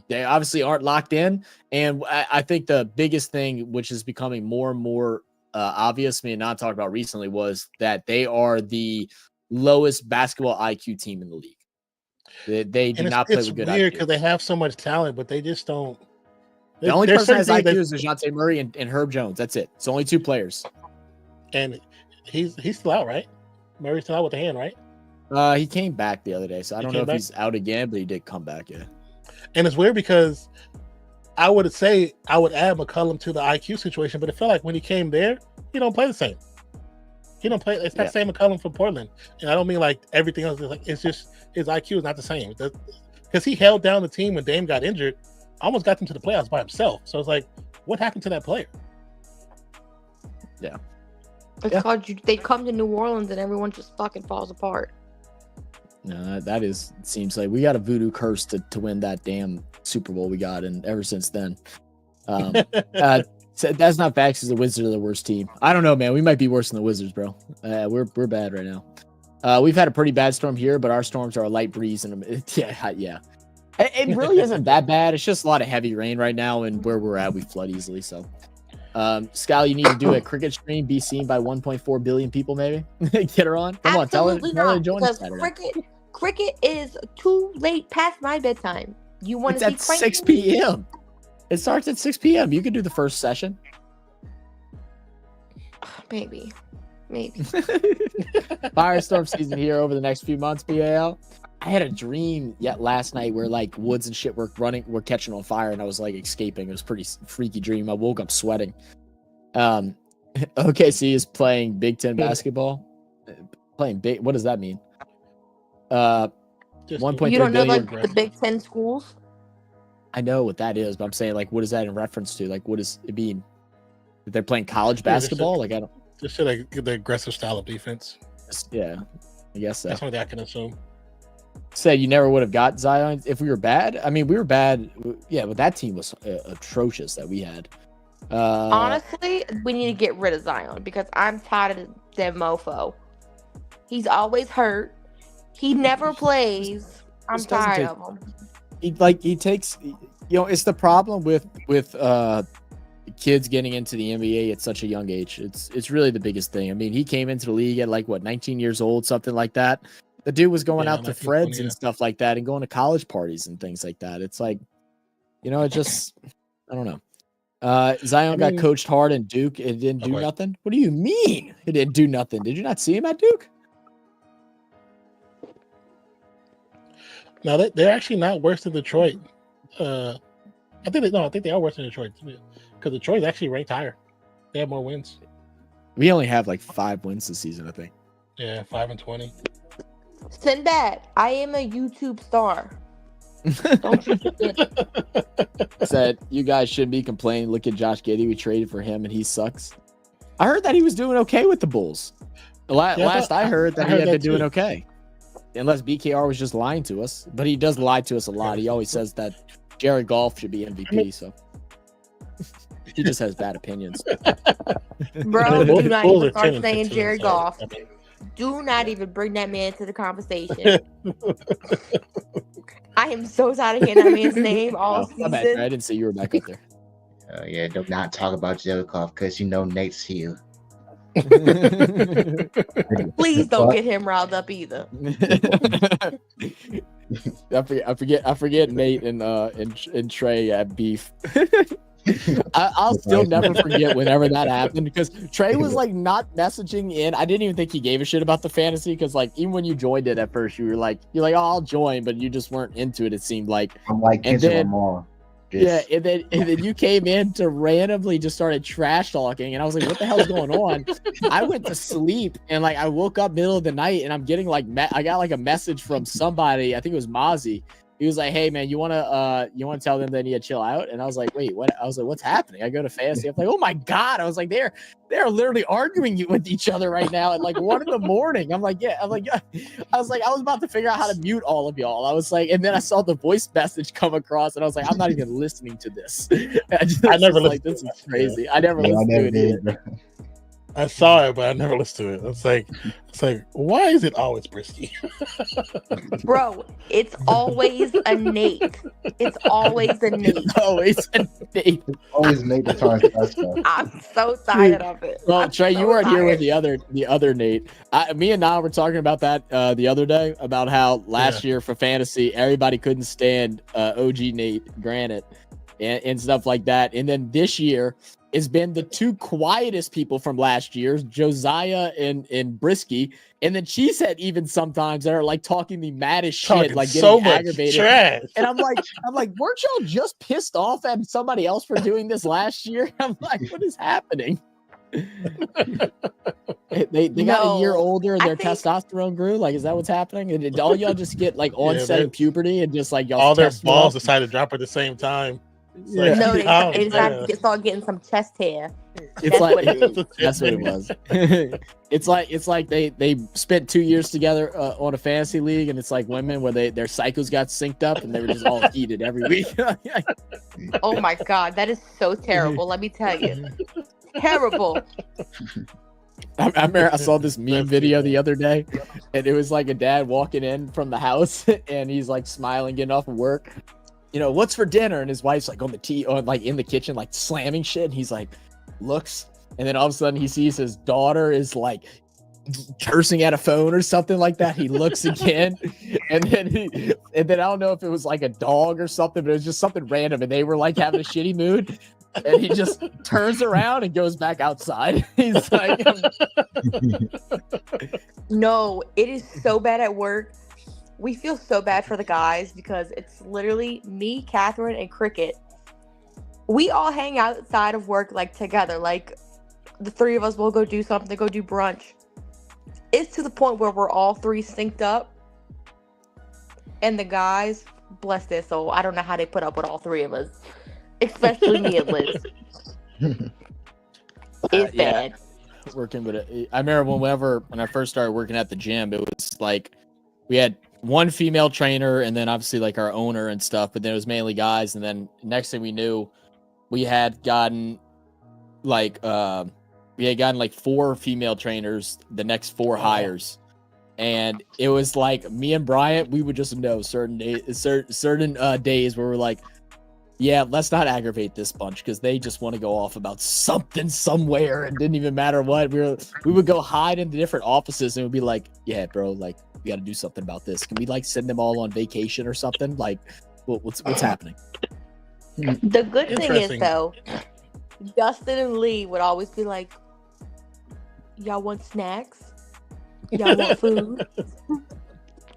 Speaker 3: They obviously aren't locked in. And I think the biggest thing, which is becoming more and more obvious, me and not talked about recently, was that they are the lowest basketball IQ team in the league. They do
Speaker 2: And
Speaker 3: not play
Speaker 2: it's
Speaker 3: with good
Speaker 2: weird
Speaker 3: IQ.
Speaker 2: because they have so much talent, but they just don't.
Speaker 3: The only
Speaker 2: there's
Speaker 3: person that has
Speaker 2: certain
Speaker 3: IQ
Speaker 2: things
Speaker 3: is DeJounte Murray and Herb Jones. That's it. It's only two players.
Speaker 2: and he's still out, right? Murray's still out with the hand, right?
Speaker 3: He came back the other day, so I
Speaker 2: He
Speaker 3: don't know
Speaker 2: came
Speaker 3: if
Speaker 2: back?
Speaker 3: he's out again, but he did come back. Yeah.
Speaker 2: And it's weird because I would say I would add McCollum to the IQ situation, but it felt like when he came there, he don't play the same. He don't play. It's not the same McCollum from Portland, and I don't mean like everything else. It's just his IQ is not the same because he held down the team when Dame got injured, almost got them to the playoffs by himself. So it's like, what happened to that player?
Speaker 3: Yeah.
Speaker 4: It's called they come to New Orleans and everyone just fucking falls apart.
Speaker 3: No, that seems like we got a voodoo curse to win that damn Super Bowl we got, and ever since then. So that's not facts, because the Wizards are the worst team. I don't know, man. We might be worse than the Wizards, bro. We're bad right now. We've had a pretty bad storm here, but our storms are a light breeze, and yeah. It really isn't that bad. It's just a lot of heavy rain right now, and where we're at, we flood easily. So, Scal, you need to do a cricket stream, be seen by 1.4 billion people, maybe. Get her on. Come
Speaker 4: Absolutely
Speaker 3: on, tell her to
Speaker 4: not,
Speaker 3: join us
Speaker 4: because cricket is too late past my bedtime. You want
Speaker 3: It's
Speaker 4: to see
Speaker 3: at 6
Speaker 4: Cranky?
Speaker 3: p.m. It starts at 6 p.m. You can do the first session.
Speaker 4: Maybe.
Speaker 3: Firestorm season here over the next few months, BAL. I had a dream last night where like woods and shit were catching on fire, and I was like escaping. It was a pretty freaky dream. I woke up sweating. OKC is playing Big Ten basketball. Playing big. What does that mean? 1.3
Speaker 4: You don't know
Speaker 3: billion.
Speaker 4: like the Big Ten schools?
Speaker 3: I know what that is, but I'm saying like, what is that in reference to? Like, what does it mean? That they're playing college basketball? Like, I don't.
Speaker 2: Just to like the aggressive style of defense.
Speaker 3: Yeah, I guess so.
Speaker 2: That's what I can assume.
Speaker 3: Said you never would have got Zion if we were bad. I mean, we were bad. Yeah, but that team was atrocious that we had.
Speaker 4: Honestly, we need to get rid of Zion because I'm tired of that mofo. He's always hurt. He never plays. I'm
Speaker 3: This doesn't
Speaker 4: tired
Speaker 3: take-
Speaker 4: of him.
Speaker 3: He takes, it's the problem with kids getting into the NBA at such a young age. It's really the biggest thing. I mean, he came into the league at like 19 years old, something like that. The dude was going out to
Speaker 2: 19,
Speaker 3: Freds
Speaker 2: 20,
Speaker 3: and stuff like that, and going to college parties and things like that. It's like, it just, I don't know. Zion got coached hard in Duke. It didn't do nothing. What do you mean it didn't do nothing? Did you not see him at Duke?
Speaker 2: No, they're actually not worse than Detroit. I think they are worse than Detroit because Detroit's actually ranked higher. They have more wins.
Speaker 3: We only have like 5 wins this season, I think.
Speaker 2: Yeah, 5-20.
Speaker 4: Sinbad, I am a YouTube star. Don't you forget.
Speaker 3: Said you guys shouldn't be complaining. Look at Josh Giddey. We traded for him and he sucks. I heard that he was doing okay with the Bulls. Last I heard that he had been doing okay. Unless BKR was just lying to us. But he does lie to us a lot. He always says that Jared Goff should be MVP. So he just has bad opinions.
Speaker 4: Bro,
Speaker 2: Bulls
Speaker 4: do not
Speaker 2: are
Speaker 4: even
Speaker 2: 10
Speaker 4: start
Speaker 2: and
Speaker 4: saying
Speaker 2: 15,
Speaker 4: Jared
Speaker 2: so,
Speaker 4: Goff.
Speaker 2: I mean,
Speaker 4: Do not even bring that man to the conversation. I am so tired of hearing that man's name all
Speaker 3: My bad,
Speaker 4: season.
Speaker 3: I didn't see you were back up there.
Speaker 5: Yeah, do not talk about Jared Goff because you know Nate's here.
Speaker 4: Please don't get him riled up either.
Speaker 3: I forget Nate and Trey at beef. I'll still never forget whenever that happened, because Trey was like not messaging in. I didn't even think he gave a shit about the fantasy, because like even when you joined it at first, you're like, oh, I'll join, but you just weren't into it. It seemed like.
Speaker 5: I'm like
Speaker 3: And
Speaker 5: Kendrick
Speaker 3: then-
Speaker 5: Lamar.
Speaker 3: Yeah, and then you came in to randomly just started trash talking, and I was like, "What the hell's going on?" I went to sleep, and like I woke up middle of the night, and I'm getting like I got like a message from somebody. I think it was Mozzie. He was like, "Hey man, you wanna tell them they need to chill out?" And I was like, "Wait, what?" I was like, "What's happening?" I go to fantasy. I'm like, "Oh my god!" I was like, "They're literally arguing with each other right now at like 1 a.m. I'm like, "Yeah." I was about to figure out how to mute all of y'all. I was like, and then I saw the voice message come across, and I was like, "I'm not even listening to this." I
Speaker 2: never
Speaker 3: like,
Speaker 2: listened
Speaker 3: this
Speaker 2: to
Speaker 3: is crazy. I never listened to it either.
Speaker 2: I saw it, but I never listened to it. It's like, why is it always Brisky?
Speaker 4: Bro, it's always a Nate. It's always a Nate.
Speaker 3: Always a Nate.
Speaker 5: Always Nate the Tarn stuff.
Speaker 4: I'm so tired of it.
Speaker 3: Well,
Speaker 4: I'm
Speaker 3: Trey,
Speaker 4: so
Speaker 3: you weren't here with
Speaker 4: tired.
Speaker 3: the other Nate. Me and Na were talking about that the other day about how last year for fantasy everybody couldn't stand OG Nate Granite and stuff like that, and then this year it's been the two quietest people from last year, Josiah and Brisky, and then she said even sometimes that are like talking the maddest shit, like getting
Speaker 2: so much
Speaker 3: aggravated.
Speaker 2: trash.
Speaker 3: And I'm like, weren't y'all just pissed off at somebody else for doing this last year? I'm like, what is happening? They got a year older and their testosterone grew. Like, is that what's happening? And did all y'all just get like onset puberty and just like y'all
Speaker 2: all their balls decided to drop at the same time?
Speaker 3: Yeah.
Speaker 4: No, they decided to start getting some chest hair.
Speaker 3: It's like
Speaker 4: what it is.
Speaker 3: that's what it was. it's like they spent 2 years together on a fantasy league, and it's like women where their cycles got synced up and they were just all heated every week.
Speaker 4: Oh my god, that is so terrible. Let me tell you, terrible.
Speaker 3: I remember I saw this meme video the other day, and it was like a dad walking in from the house, and he's like smiling, getting off of work. You know, what's for dinner? And his wife's like on like in the kitchen, like slamming shit. And he's like, looks, and then all of a sudden he sees his daughter is like cursing at a phone or something like that. He looks again, and then I don't know if it was like a dog or something, but it was just something random, and they were like having a shitty mood. And he just turns around and goes back outside. He's like,
Speaker 4: no, it is so bad at work. We feel so bad for the guys because it's literally me, Catherine, and Cricket. We all hang outside of work like together. Like the three of us will go do something, go do brunch. It's to the point where we're all three synced up. And the guys, bless their soul, I don't know how they put up with all three of us. Especially me and Liz. It's bad.
Speaker 3: Working with it. I remember when I first started working at the gym, it was like we had one female trainer and then obviously like our owner and stuff, but then it was mainly guys. And then next thing we knew, we had gotten like 4 female trainers, the next 4 hires. And it was like me and Bryant, we would just know certain days where we're like, yeah, let's not aggravate this bunch because they just want to go off about something somewhere and didn't even matter what. We would go hide into different offices and we'd be like, yeah, bro, like we got to do something about this. Can we like send them all on vacation or something? Like, what's happening?
Speaker 4: The good thing is though, Justin and Lee would always be like, y'all want snacks? Y'all want food?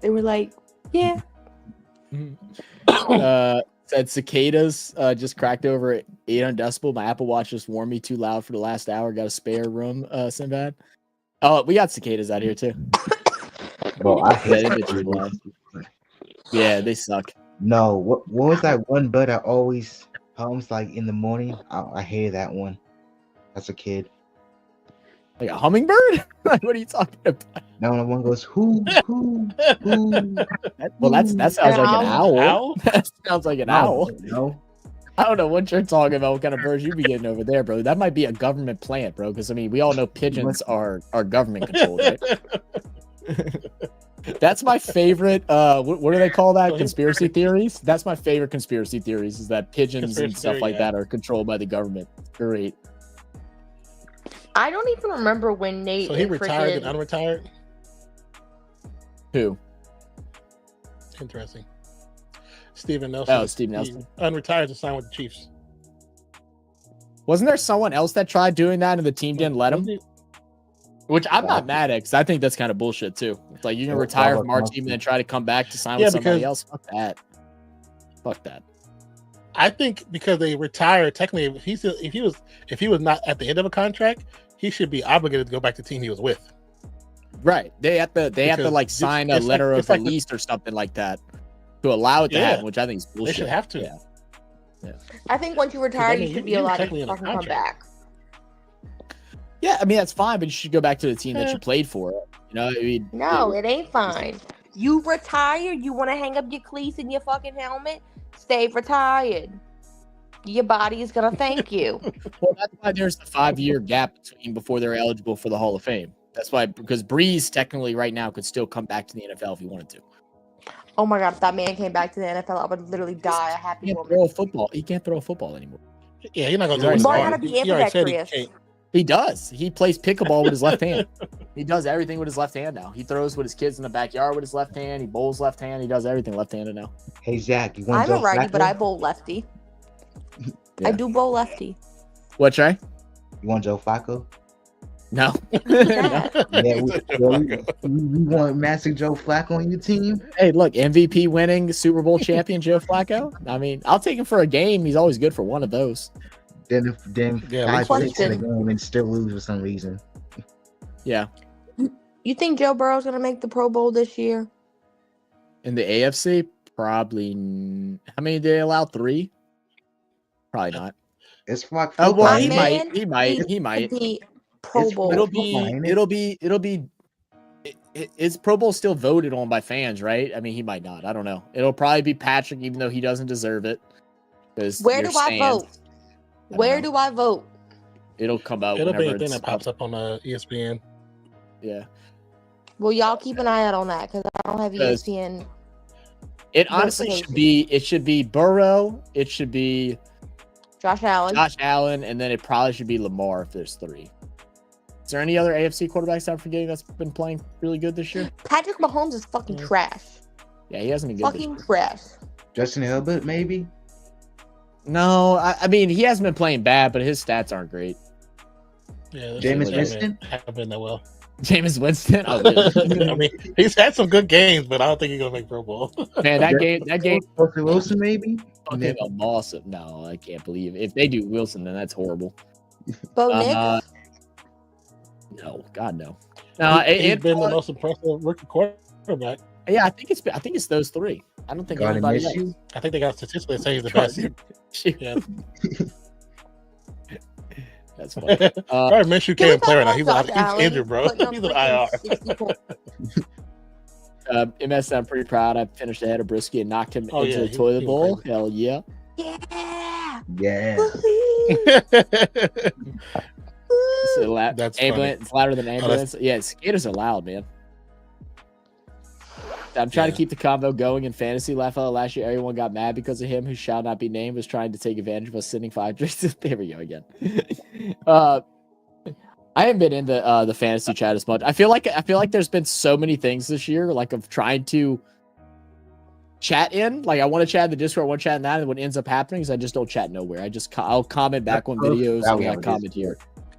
Speaker 4: They were like, yeah.
Speaker 3: Said cicadas just cracked over at 800 decibel. My Apple Watch just warned me too loud for the last hour. Got a spare room, Sinbad. Oh, we got cicadas out here too.
Speaker 5: Bro, I hate
Speaker 3: that. Yeah, they suck.
Speaker 5: No, what was that one bird that always hums like in the morning? I hated that one as a kid.
Speaker 3: Like a hummingbird? Like, what are you talking about?
Speaker 5: No, one goes hoo.
Speaker 3: Well, that sounds like an owl. That sounds like an owl.
Speaker 5: No.
Speaker 3: I don't know what you're talking about. What kind of birds you be getting over there, bro? That might be a government plant, bro. Because I mean, we all know pigeons are government controlled, right? That's my favorite. What do they call that? Conspiracy theories. That's my favorite conspiracy theories. Is that pigeons and stuff like that are controlled by the government? Great.
Speaker 4: I don't even remember when Nate.
Speaker 2: So he retired and unretired?
Speaker 3: Who?
Speaker 2: Interesting. Steven Nelson.
Speaker 3: Oh, Steve Nelson.
Speaker 2: Unretired to sign with the Chiefs.
Speaker 3: Wasn't there someone else that tried doing that and the team didn't let him? Which I'm not mad at because I think that's kind of bullshit too. It's like you can retire from our team and then try to come back to sign with somebody else. Fuck that. Fuck that.
Speaker 2: I think because they retired, technically, if he was not at the end of a contract, he should be obligated to go back to the team he was with.
Speaker 3: Right. They have to like sign a letter of release or something like that to allow it to happen, which I think is bullshit.
Speaker 2: They should have to.
Speaker 3: Yeah.
Speaker 4: I think once you retire, you should be allowed to fucking come back.
Speaker 3: Yeah, I mean that's fine, but you should go back to the team that you played for. You know, I mean,
Speaker 4: no, it ain't fine. You retire, you want to hang up your cleats and your fucking helmet, stay retired. Your body is gonna thank you.
Speaker 3: Well, that's why there's the 5-year gap between before they're eligible for the Hall of Fame. That's why, because Breeze technically right now could still come back to the NFL if he wanted to.
Speaker 4: Oh my god, if that man came back to the NFL, I would literally die a
Speaker 3: He
Speaker 4: happy
Speaker 3: can't
Speaker 4: woman.
Speaker 3: throw a football. He can't throw a football anymore.
Speaker 2: Yeah, you're not gonna do
Speaker 3: Learn
Speaker 2: it.
Speaker 4: Learn how to be
Speaker 2: He already said he
Speaker 4: ambidextrous.
Speaker 2: can't.
Speaker 3: He does. He plays pickleball with his left hand. He does everything with his left hand now. He throws with his kids in the backyard with his left hand. He bowls left hand. He does everything left-handed now.
Speaker 5: Hey Zach, you want
Speaker 4: I'm
Speaker 5: Joe
Speaker 4: a righty,
Speaker 5: Flacco?
Speaker 4: but I bowl lefty.
Speaker 3: Yeah.
Speaker 4: I do bowl lefty.
Speaker 3: What, Trey?
Speaker 5: You want Joe Flacco?
Speaker 3: No.
Speaker 4: Yeah.
Speaker 5: Yeah, we want Master Joe Flacco on your team.
Speaker 3: Hey, look, MVP winning Super Bowl champion Joe Flacco. I mean, I'll take him for a game. He's always good for one of those.
Speaker 5: Then
Speaker 2: Yeah,
Speaker 5: 5 picks in the
Speaker 4: question.
Speaker 5: game and still lose for some reason.
Speaker 3: Yeah.
Speaker 4: You think Joe Burrow's gonna make the Pro Bowl this year?
Speaker 3: In the AFC, probably. How many did they allow? 3? Probably not.
Speaker 5: It's like
Speaker 3: Oh,
Speaker 5: football.
Speaker 3: well,
Speaker 4: My
Speaker 3: he
Speaker 5: ain't
Speaker 3: might.
Speaker 5: it?
Speaker 3: He might. He might.
Speaker 4: The Pro
Speaker 5: It's
Speaker 4: Bowl.
Speaker 3: It'll
Speaker 5: football,
Speaker 3: be.
Speaker 5: ain't it?
Speaker 3: It'll be. Is Pro Bowl still voted on by fans, right? I mean, he might not. I don't know. It'll probably be Patrick, even though he doesn't deserve it.
Speaker 4: Where do I vote? Where
Speaker 3: know.
Speaker 4: do I vote?
Speaker 3: It'll come out.
Speaker 2: It'll be a
Speaker 3: whenever
Speaker 2: thing
Speaker 3: it's
Speaker 2: that pops up on ESPN.
Speaker 3: Yeah.
Speaker 4: Well, y'all keep an eye out on that because I don't have E
Speaker 3: Because-
Speaker 4: ESPN.
Speaker 3: It honestly should be. It should be Burrow. It should be
Speaker 4: Josh Allen.
Speaker 3: Josh Allen, and then it probably should be Lamar if there's 3. Is there any other AFC quarterbacks I'm forgetting that's been playing really good this year?
Speaker 4: Patrick Mahomes is fucking trash.
Speaker 3: Yeah, he hasn't been good. This
Speaker 4: Fucking
Speaker 3: year.
Speaker 4: trash.
Speaker 5: Justin Herbert, maybe.
Speaker 3: No, I mean he hasn't been playing bad, but his stats aren't great.
Speaker 2: Yeah, this
Speaker 5: Jameis
Speaker 2: team
Speaker 5: Winston?
Speaker 2: haven't been that well.
Speaker 3: Jameis Winston. Oh, really?
Speaker 2: I mean, he's had some good games, but I don't think he's gonna make Pro Bowl.
Speaker 3: Man, that game,
Speaker 5: Russell Wilson, maybe.
Speaker 3: fucking awesome. No, I can't believe it. If they do Wilson, then that's horrible.
Speaker 4: Bo
Speaker 3: Uh,
Speaker 4: Nick.
Speaker 3: No, God no. No,
Speaker 2: He's
Speaker 3: it,
Speaker 2: been the most impressive rookie quarterback.
Speaker 3: yeah, I think it's those 3. I don't think
Speaker 5: Gardner
Speaker 3: anybody else.
Speaker 5: Minshew.
Speaker 2: I think they got statistically say he's the best. Yeah.
Speaker 3: That's funny.
Speaker 2: Gardner Minshew
Speaker 4: Can we
Speaker 2: can't play right now.
Speaker 4: talk
Speaker 2: He's,
Speaker 4: about Josh
Speaker 2: he's injured, bro.
Speaker 4: Allen
Speaker 2: He's
Speaker 4: putting
Speaker 2: an
Speaker 4: up
Speaker 2: IR.
Speaker 4: freaking 60 points?
Speaker 3: MS, I'm pretty proud. I finished ahead of Brisky and knocked him
Speaker 2: Oh,
Speaker 3: into
Speaker 2: yeah,
Speaker 3: the
Speaker 2: he
Speaker 3: toilet
Speaker 2: was
Speaker 3: bowl.
Speaker 2: crazy.
Speaker 3: Hell yeah.
Speaker 4: Yeah.
Speaker 5: Yeah.
Speaker 4: Woohoo.
Speaker 3: It's
Speaker 2: That's funny.
Speaker 3: ambulance. It's louder than ambulance. Yeah, skaters are loud, man. I'm trying
Speaker 2: Yeah.
Speaker 3: to keep the convo going in fantasy. Laugh out last year, everyone got mad because of him, who shall not be named, was trying to take advantage of us sitting 5 drinks. There we go again. I haven't been in the fantasy chat as much. I feel like there's been so many things this year, like of trying to chat in. Like I want to chat in the Discord, I want to chat in that, and what ends up happening is I just don't chat nowhere. I'll comment back on videos
Speaker 5: That
Speaker 3: and
Speaker 5: we
Speaker 3: I
Speaker 5: have a
Speaker 3: comment here.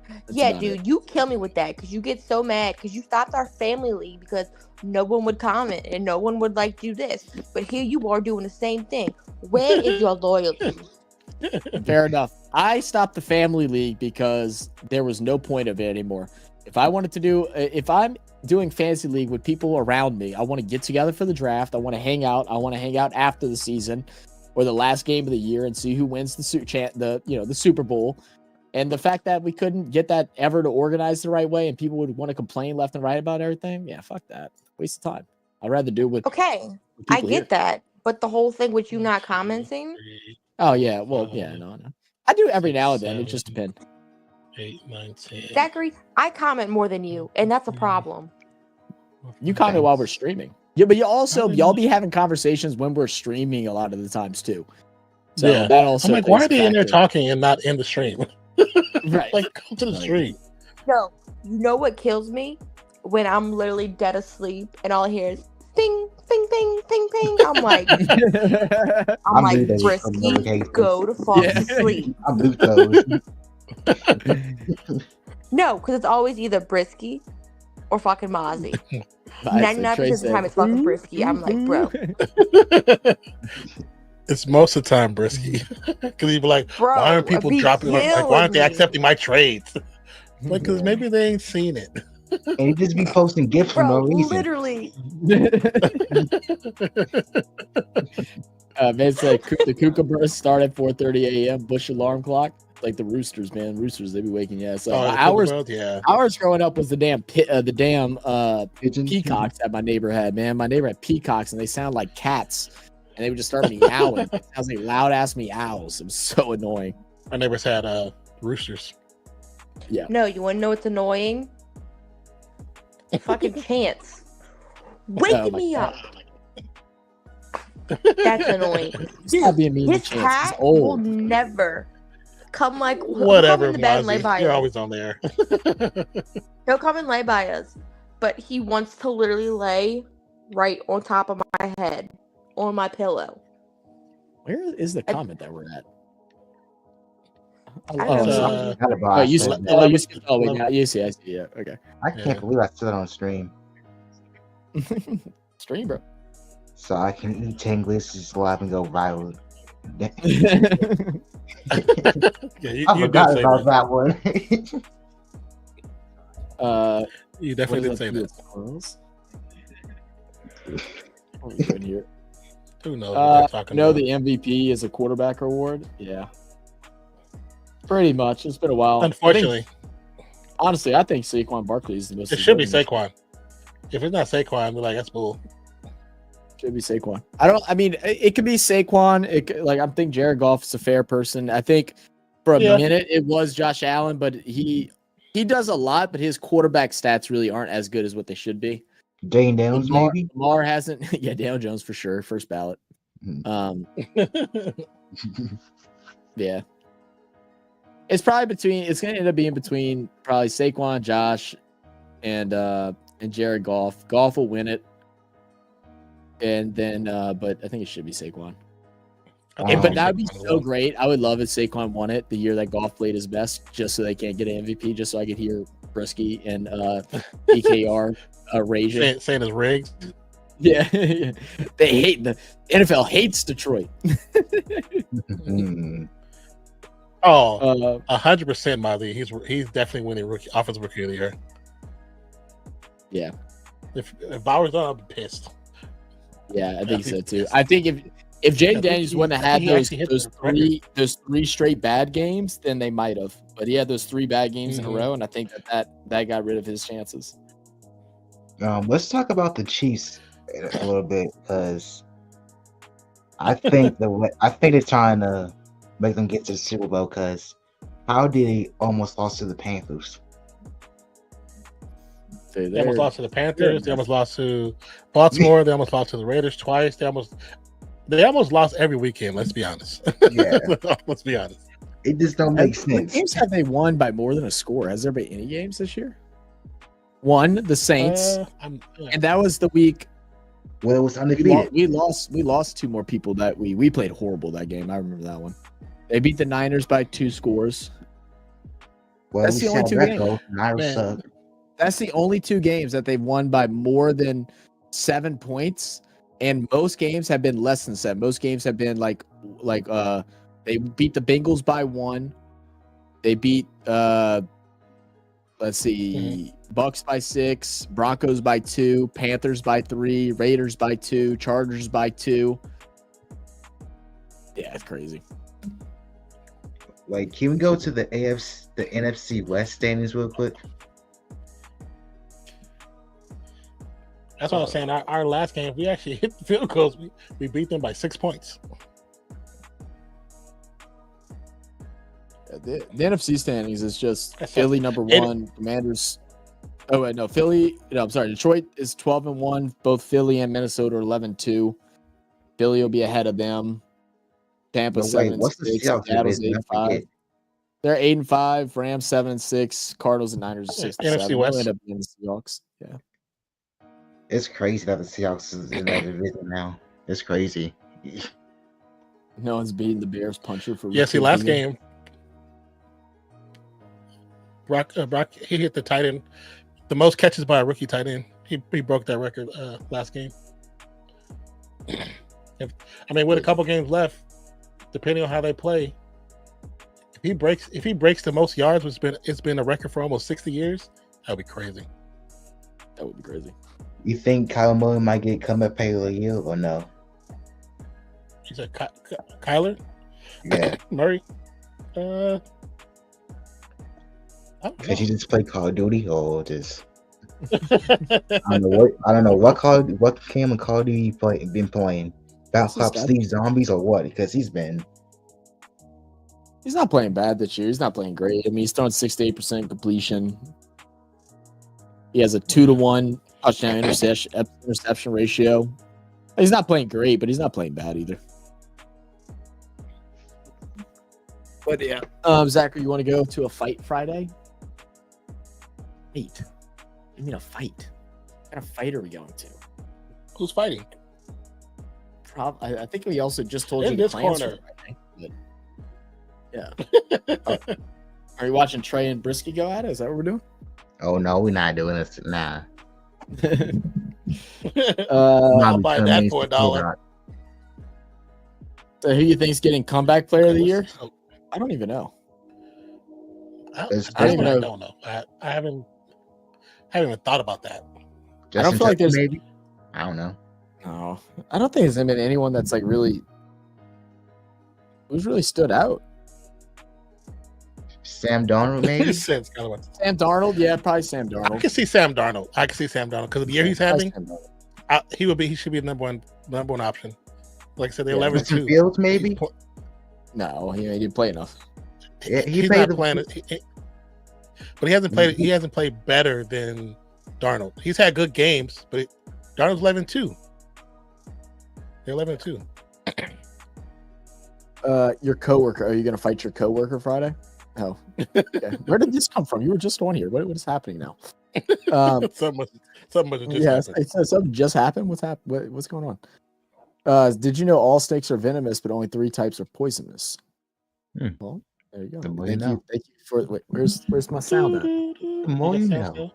Speaker 3: That's
Speaker 4: Yeah,
Speaker 3: about
Speaker 4: dude,
Speaker 3: it.
Speaker 4: you kill me with that because you get so mad because you stopped our family league because no one would comment and no one would like do this. But here you are doing the same thing. Where is your loyalty?
Speaker 3: Fair enough. I stopped the family league because there was no point of it anymore. If I'm doing fantasy league with people around me, I want to get together for the draft. I want to hang out. I want to hang out after the season or the last game of the year and see who wins the Super Bowl. And the fact that we couldn't get that ever to organize the right way and people would want to complain left and right about everything, yeah, fuck that. Waste of time. I'd rather do it with
Speaker 4: Okay,
Speaker 3: with
Speaker 4: I
Speaker 3: people
Speaker 4: get
Speaker 3: here.
Speaker 4: that. But the whole thing with you not commenting,
Speaker 3: Oh yeah, well yeah, no. I do every now and then. It just depends.
Speaker 2: 8, 9, 10.
Speaker 4: Zachary, I comment more than you, and that's a problem.
Speaker 3: You comment while we're streaming. Yeah, but y'all be having conversations when we're streaming a lot of the times too. So
Speaker 2: Yeah.
Speaker 3: that also
Speaker 2: I'm like, why
Speaker 3: plays
Speaker 2: are they in there
Speaker 3: factor.
Speaker 2: talking and not in the stream?
Speaker 3: Right.
Speaker 2: Like, come to the
Speaker 3: Like-
Speaker 2: stream.
Speaker 4: No, you know what kills me? When I'm literally dead asleep and all I hear is ping, ping, ping, ping, ping. I'm like,
Speaker 5: I'm
Speaker 4: like,
Speaker 5: Ludo from
Speaker 4: Brisky,
Speaker 5: Notifications.
Speaker 4: go to fuck
Speaker 3: Yeah.
Speaker 4: sleep.
Speaker 5: I'm Luthos.
Speaker 4: No, because it's always either Brisky or fucking Mozzie. 99% of the time it's fucking Brisky. I'm like, bro.
Speaker 2: It's most of the time Brisky. Because he'd be like,
Speaker 4: Bro,
Speaker 2: why aren't people
Speaker 4: be
Speaker 2: dropping? Like, why aren't they
Speaker 4: killing me.
Speaker 2: accepting my trades? Like, because maybe they ain't seen it.
Speaker 5: And he just be posting gifts for
Speaker 4: Bro,
Speaker 5: no reason.
Speaker 4: literally.
Speaker 3: Man said the kookaburras start at 4:30 a.m. Bush alarm clock. Like the roosters, man. Roosters, they be waking your ass up.
Speaker 2: the
Speaker 3: ours
Speaker 2: World, yeah.
Speaker 3: growing up was the damn
Speaker 5: Pigeons.
Speaker 3: peacocks that my neighbor had, man. My neighbor had peacocks and they sound like cats. and they would just start meowing. It sounds like loud ass meows. It was so annoying.
Speaker 2: My neighbors had roosters.
Speaker 3: Yeah.
Speaker 4: No, you want to know what's annoying? Fucking Chance. Waking me up. That's annoying.
Speaker 3: Stop being mean to
Speaker 4: His
Speaker 3: Chance.
Speaker 4: cat
Speaker 3: He's old.
Speaker 4: will never come like he'll
Speaker 2: Whatever,
Speaker 4: come in the bed and lay
Speaker 2: Mozzie.
Speaker 4: by
Speaker 2: You're
Speaker 4: us.
Speaker 2: always on there.
Speaker 4: He'll come and lay by us, but he wants to literally lay right on top of my head, on my pillow.
Speaker 3: Where is the comment that we're at?
Speaker 4: I
Speaker 3: Oh,
Speaker 4: don't
Speaker 3: sorry.
Speaker 4: know.
Speaker 3: Oh, you
Speaker 2: said-
Speaker 3: wait, now you see, I see. Yeah, okay.
Speaker 5: I can't
Speaker 2: Yeah.
Speaker 5: believe I said it on stream.
Speaker 3: Stream, bro.
Speaker 5: So I can eat 10 glitches live and go viral.
Speaker 2: Yeah, you
Speaker 5: I
Speaker 2: did
Speaker 5: forgot
Speaker 2: say
Speaker 5: about
Speaker 2: that.
Speaker 5: that one.
Speaker 2: You
Speaker 3: what
Speaker 2: definitely
Speaker 3: is
Speaker 2: did say
Speaker 3: that?
Speaker 2: that.
Speaker 3: What are we doing here?
Speaker 2: Who knows what they're talking
Speaker 3: No,
Speaker 2: about?
Speaker 3: the MVP is a quarterback award. Yeah. Pretty much. It's been a while.
Speaker 2: Unfortunately,
Speaker 3: Honestly, I think Saquon Barkley is the most.
Speaker 2: it should be
Speaker 3: deserving.
Speaker 2: Saquon. If it's not Saquon, we're like, that's bull.
Speaker 3: Should be Saquon. I mean, it could be Saquon. I think Jared Goff is a fair person. I think for a
Speaker 2: Yeah.
Speaker 3: minute it was Josh Allen, but he does a lot, but his quarterback stats really aren't as good as what they should be.
Speaker 5: Dane Downs, maybe?
Speaker 3: Lamar hasn't. Yeah, Daniel Jones for sure, first ballot.
Speaker 5: Mhm.
Speaker 3: Yeah. It's probably between. It's gonna end up being between probably Saquon, Josh, and Jared Goff. Goff will win it, and then but I think it should be Saquon. But that would be so great. I would love if Saquon won it the year that Goff played his best, just so they can't get an MVP, just so I could hear Brisky and EKR raging.
Speaker 2: saying it's rigged.
Speaker 3: Yeah, they hate the NFL hates Detroit.
Speaker 5: Mhm.
Speaker 2: Oh, 100%, Mozzie. He's definitely winning offensive rookie of the year.
Speaker 3: Yeah.
Speaker 2: If Bauer's on, I'll be pissed.
Speaker 3: Yeah, I think so too. I think if Jaden Daniels wouldn't have had
Speaker 2: he actually hit
Speaker 3: those
Speaker 2: the
Speaker 3: three straight bad games, then they might have. But he had those 3 bad games in a
Speaker 2: Mhm.
Speaker 3: row, and I think that got rid of his chances.
Speaker 5: Let's talk about the Chiefs a little bit, because I think they're trying to make them get to the Super Bowl. Because how did they almost lost to the Panthers?
Speaker 2: They almost lost to the Panthers. They almost lost to Baltimore. They almost lost to the Raiders twice. They almost lost every weekend. Let's be honest.
Speaker 5: Yeah.
Speaker 2: Let's be honest.
Speaker 5: It just don't make
Speaker 3: What
Speaker 5: sense.
Speaker 3: games have they won by more than a score? Has there been any games this year? One, the Saints, and that was the week
Speaker 5: Well, it was undefeated.
Speaker 3: we lost 2 more people that we played horrible that game. I remember that one. They beat the Niners by 2 scores.
Speaker 5: Well,
Speaker 3: That's
Speaker 5: we
Speaker 3: the only
Speaker 5: saw
Speaker 3: 2
Speaker 5: that
Speaker 3: games.
Speaker 5: go. Niners suck.
Speaker 3: That's the only 2 games that they've won by more than 7 points, and most games have been less than 7. Most games have been like they beat the Bengals by 1. They beat let's see, Bucks by 6, Broncos by 2, Panthers by 3, Raiders by 2, Chargers by 2. Yeah, it's crazy.
Speaker 5: Like, can we go to the NFC West standings real quick?
Speaker 2: That's what I was saying. Our last game, we actually hit the field goals. We beat them by 6 points.
Speaker 3: The NFC standings is just
Speaker 2: That's
Speaker 3: Philly number
Speaker 2: it-
Speaker 3: 1, Commanders. Oh wait, no, Philly. No, I'm sorry. Detroit is 12-1. Both Philly and Minnesota are 11-2. Philly will be ahead of them. Tampa
Speaker 5: But wait,
Speaker 3: 7-6.
Speaker 5: what's the Seahawks
Speaker 3: Seattle's
Speaker 5: division? I
Speaker 3: 8-5.
Speaker 5: forget.
Speaker 3: They're 8-5. Rams 7-6. Cardinals and Niners are 6-7.
Speaker 2: NFC
Speaker 3: They'll
Speaker 2: West.
Speaker 3: end up being the Seahawks. Yeah.
Speaker 5: It's crazy that the Seahawks is in that division now. It's crazy.
Speaker 3: No one's beating the Bears puncher for.
Speaker 2: Yeah, see,
Speaker 3: rookie
Speaker 2: last
Speaker 3: of the year.
Speaker 2: game, Brock he hit the tight end, the most catches by a rookie tight end. He broke that record last game. With a couple games left, depending on how they play, if he breaks the most yards, it's been a record for almost 60 years, that'd be crazy.
Speaker 3: That would be crazy.
Speaker 5: You think Kyle Murray might get comeback player of the year or no?
Speaker 2: He said Kyler
Speaker 5: Yeah,
Speaker 2: Murray. I don't know.
Speaker 5: because he just played Call of Duty or just I don't know what Cam and Call of Duty been playing. Bounce
Speaker 3: What's
Speaker 5: Pop
Speaker 3: his
Speaker 5: Steve Zombies or what? Because he's
Speaker 3: not playing bad this year. He's not playing great. I mean, he's throwing 68% completion. He has a 2-to-1 touchdown interception ratio. He's not playing great, but he's not playing bad either. But yeah, Zachary, you want to go to a fight Friday? Wait, you mean a fight? What kind of fight are we going to?
Speaker 2: Who's fighting?
Speaker 3: I think we also just told
Speaker 2: In
Speaker 3: you
Speaker 2: this
Speaker 3: the plans
Speaker 2: corner.
Speaker 3: for Friday. But yeah. Are you watching Trey and Brisky go at it? Is that what we're doing?
Speaker 5: oh no, we're not doing this. Nah.
Speaker 2: I'll buy that for $1.
Speaker 3: So who you think's getting comeback player of the year? I don't even know.
Speaker 2: I
Speaker 3: don't even
Speaker 2: don't know. I haven't even thought about that.
Speaker 3: I don't feel like there's
Speaker 5: maybe. I don't know.
Speaker 3: No, I don't think there's been anyone that's like really who's really stood out.
Speaker 5: Sam Darnold, maybe.
Speaker 2: Sam
Speaker 3: Darnold, yeah, probably Sam Darnold.
Speaker 2: I can see Sam Darnold. Because of the year he's having, he should be the number one option. Like I said, they're 11-2.
Speaker 5: Fields, maybe.
Speaker 3: No, he didn't play enough.
Speaker 5: Yeah,
Speaker 2: He's not playing. But he hasn't played. He hasn't played better than Darnold. He's had good games, but Darnold's 11-2. They're 11-2.
Speaker 3: Your coworker. Are you gonna fight your coworker Friday? Oh, okay. Where did this come from? You were just on here. What is happening now?
Speaker 2: Something must have just
Speaker 3: Yes,
Speaker 2: happened.
Speaker 3: something just happened. What's going on? Did you know all snakes are venomous, but only 3 types are poisonous? Well, there you go. Thank you for. Wait, where's my sound at?
Speaker 5: More you know.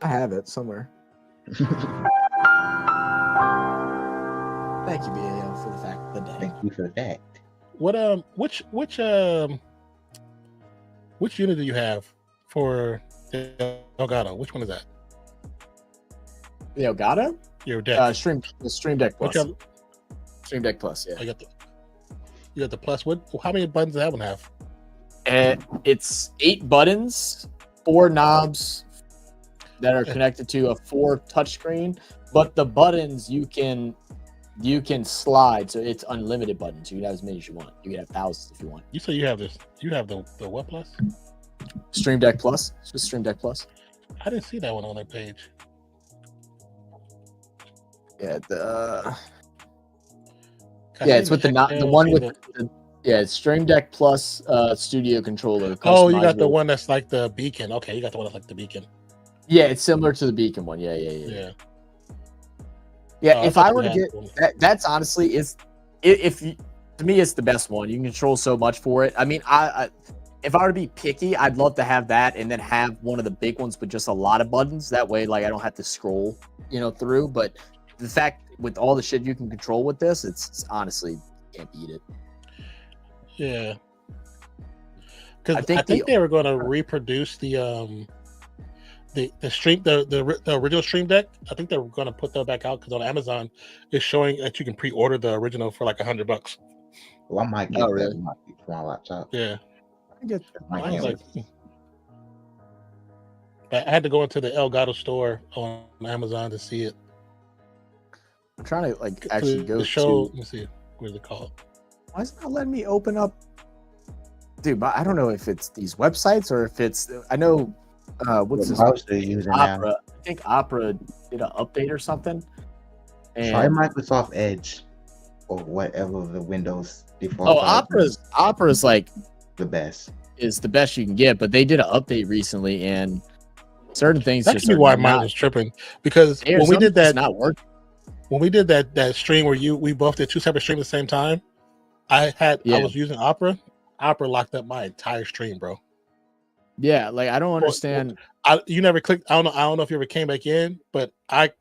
Speaker 3: I have it somewhere. Thank you, BAL, for the fact of the day.
Speaker 5: Thank you for the fact.
Speaker 2: What which unit do you have for the Elgato? Which one is that?
Speaker 3: The Elgato?
Speaker 2: Your deck.
Speaker 3: Stream Deck Plus. Stream Deck Plus, yeah.
Speaker 2: You got the Plus. How many buttons does that one have?
Speaker 3: It's 8 buttons, 4 knobs that are connected to a 4 touchscreen, but the buttons you can slide, so it's unlimited buttons. You can have as many as you want. You can have thousands if you want.
Speaker 2: You say you have this. You have the what Plus?
Speaker 3: Stream Deck Plus. It's just Stream Deck Plus.
Speaker 2: I didn't see that one on that page.
Speaker 3: Yeah, it's with the one with it's Stream Deck Plus Studio controller.
Speaker 2: Oh, you got the one that's like the beacon. Okay, you got the one that's like the beacon.
Speaker 3: Yeah, it's similar to the beacon one. Yeah.
Speaker 2: Oh,
Speaker 3: if I were to get that's honestly to me it's the best one. You can control so much for it. I mean, I if I were to be picky, I'd love to have that and then have one of the big ones with just a lot of buttons. That way, like I don't have to scroll, through. But the fact with all the shit you can control with this, it's honestly can't beat it.
Speaker 2: Yeah, because I think they were going to reproduce the original Stream Deck. I think they're going to put that back out because on Amazon it's showing that you can pre-order the original for like $100.
Speaker 5: Well, I might get that for my laptop.
Speaker 2: Yeah,
Speaker 3: I get
Speaker 2: I had to go into the Elgato store on Amazon to see it.
Speaker 3: I'm trying to actually go
Speaker 2: the show.
Speaker 3: to.
Speaker 2: Let me see. What is it called?
Speaker 3: Why is it not letting me open up? Dude, but I don't know if it's these websites or if it's. I know. What's this?
Speaker 5: Browser using
Speaker 3: Opera.
Speaker 5: now?
Speaker 3: I think Opera did an update or something. And
Speaker 5: Try Microsoft Edge or whatever the Windows default.
Speaker 3: Opera's like
Speaker 5: the best.
Speaker 3: Is the best you can get, but they did an update recently and certain things.
Speaker 2: That could be why mine was tripping because when we did that,
Speaker 3: not working.
Speaker 2: When we did that stream where we both did 2 separate streams at the same time, I was using Opera. Opera locked up my entire stream, bro.
Speaker 3: Yeah, like I don't understand.
Speaker 2: You never clicked. I don't know if you ever came back in, but I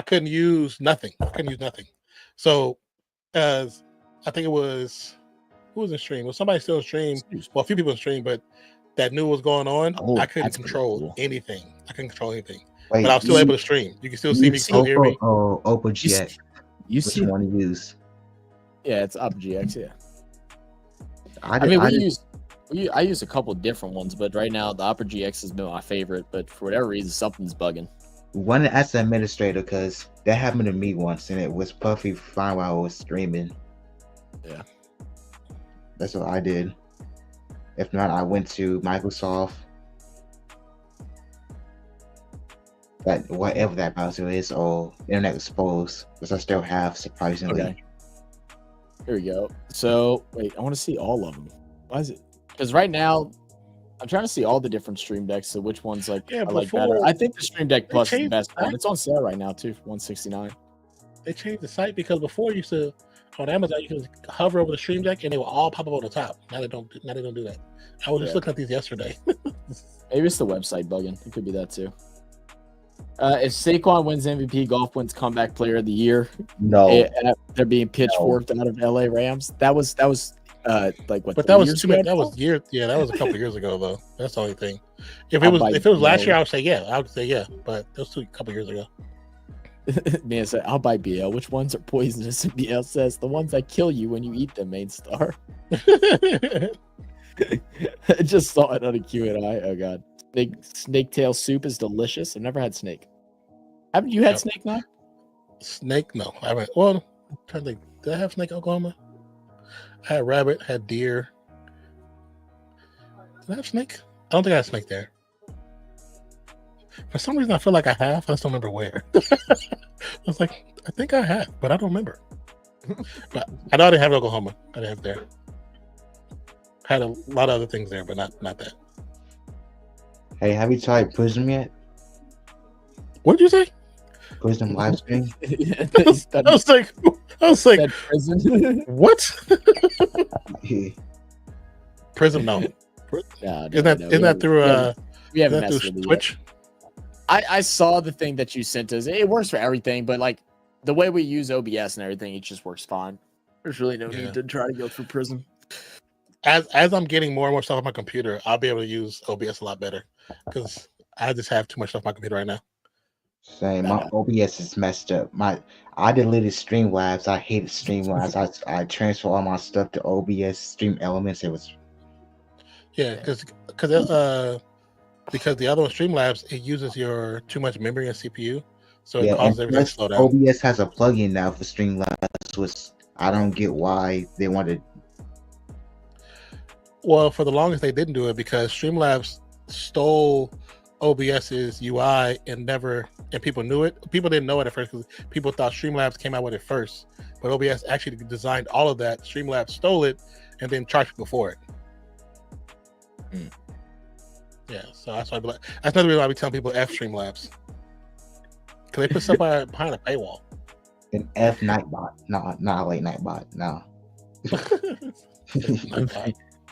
Speaker 2: couldn't use nothing. So, as I think it was who was in stream? Was somebody still in stream? Well, a few people in stream, but that knew what was going on. I couldn't control anything.
Speaker 5: Wait,
Speaker 2: but I was still able to stream. You can still see me, still hear me.
Speaker 5: Oh, Oppo GX. Which one to use?
Speaker 3: Yeah, it's Oppo GX. Yeah. I use a couple different ones, but right now the Opera GX has been my favorite. But for whatever reason, something's bugging.
Speaker 5: One as an administrator, because that happened to me once, and it was perfectly fine while I was streaming.
Speaker 3: Yeah.
Speaker 5: That's what I did. If not, I went to Microsoft. That whatever that browser is, or Internet Exposed, which I still have surprisingly.
Speaker 3: Okay. Here we go. So wait, I want to see all of them. Why is it? Because right now, I'm trying to see all the different stream decks. So which one's like
Speaker 2: Yeah,
Speaker 3: I like better?
Speaker 2: before
Speaker 3: I think the Stream Deck Plus is the
Speaker 2: changed
Speaker 3: best
Speaker 2: that.
Speaker 3: one. It's on sale right now too, for $169.
Speaker 2: They changed the site because before you used to on Amazon you could hover over the Stream Deck and they will all pop up on the top. Now they don't. Now they don't do that. I was just looking at these yesterday.
Speaker 3: Maybe it's the website bugging. It could be that too. If Saquon wins MVP, Golf wins Comeback Player of the Year.
Speaker 5: No,
Speaker 3: They're being pitchforked out of LA Rams. That was like what?
Speaker 2: But
Speaker 3: 3
Speaker 2: that was
Speaker 3: years
Speaker 2: too many.
Speaker 3: ago?
Speaker 2: That was years. Yeah, that was a couple of years ago though. That's the only thing. If
Speaker 3: I'll
Speaker 2: it
Speaker 3: bite
Speaker 2: was last
Speaker 3: BL.
Speaker 2: year, I would say yeah. I would say yeah. But that was a couple of years ago.
Speaker 3: Man said, "I'll buy BL. Which ones are poisonous?" And BL says, "The ones that kill you when you eat them." Main star. I just saw it on a Q&A. Oh god, snake tail soup is delicious. I've never had snake. Haven't you had
Speaker 2: Yep.
Speaker 3: snake now?
Speaker 2: Snake? No, I haven't. Well, I'm trying to think. Did I have snake in Oklahoma? I had rabbit. Had deer. Did I have snake? I don't think I had snake there. For some reason, I feel like I have. I just don't remember where. I was like, I think I have, but I don't remember. But I know I didn't have it in Oklahoma. I didn't have it there. Had a lot of other things there, but not that.
Speaker 5: hey, have you tried Prism yet?
Speaker 2: What did you say?
Speaker 5: Prism live stream?
Speaker 3: Yeah,
Speaker 2: I was like,
Speaker 3: that prison.
Speaker 2: what?
Speaker 5: Yeah.
Speaker 2: Prism? No.
Speaker 3: No,
Speaker 2: Isn't that through
Speaker 3: we haven't
Speaker 2: that
Speaker 3: messed
Speaker 2: through
Speaker 3: with it yet.
Speaker 2: Twitch?
Speaker 3: I saw the thing that you sent us. It works for everything, but like the way we use OBS and everything, it just works fine. There's really no
Speaker 2: Yeah.
Speaker 3: need to try to go through Prism.
Speaker 2: As I'm getting more and more stuff on my computer, I'll be able to use OBS a lot better because I just have too much stuff on my computer right now.
Speaker 5: Same. My OBS is messed up. I deleted Streamlabs. I hated Streamlabs. I transferred all my stuff to OBS Stream Elements. It was
Speaker 2: Yeah, because the other one, Streamlabs, it uses your too much memory and CPU, so it causes
Speaker 5: and
Speaker 2: everything to
Speaker 5: plus,
Speaker 2: slow down.
Speaker 5: OBS has a plugin now for Streamlabs, which I don't get why they wanted.
Speaker 2: Well, for the longest they didn't do it because Streamlabs stole OBS's UI and people knew it. People didn't know it at first because people thought Streamlabs came out with it first, but OBS actually designed all of that. Streamlabs stole it and then charged people for it. Yeah, so that's why that's another reason why we tell people F Streamlabs because they put stuff behind a paywall.
Speaker 5: An F Nightbot. No, not a late Nightbot. No.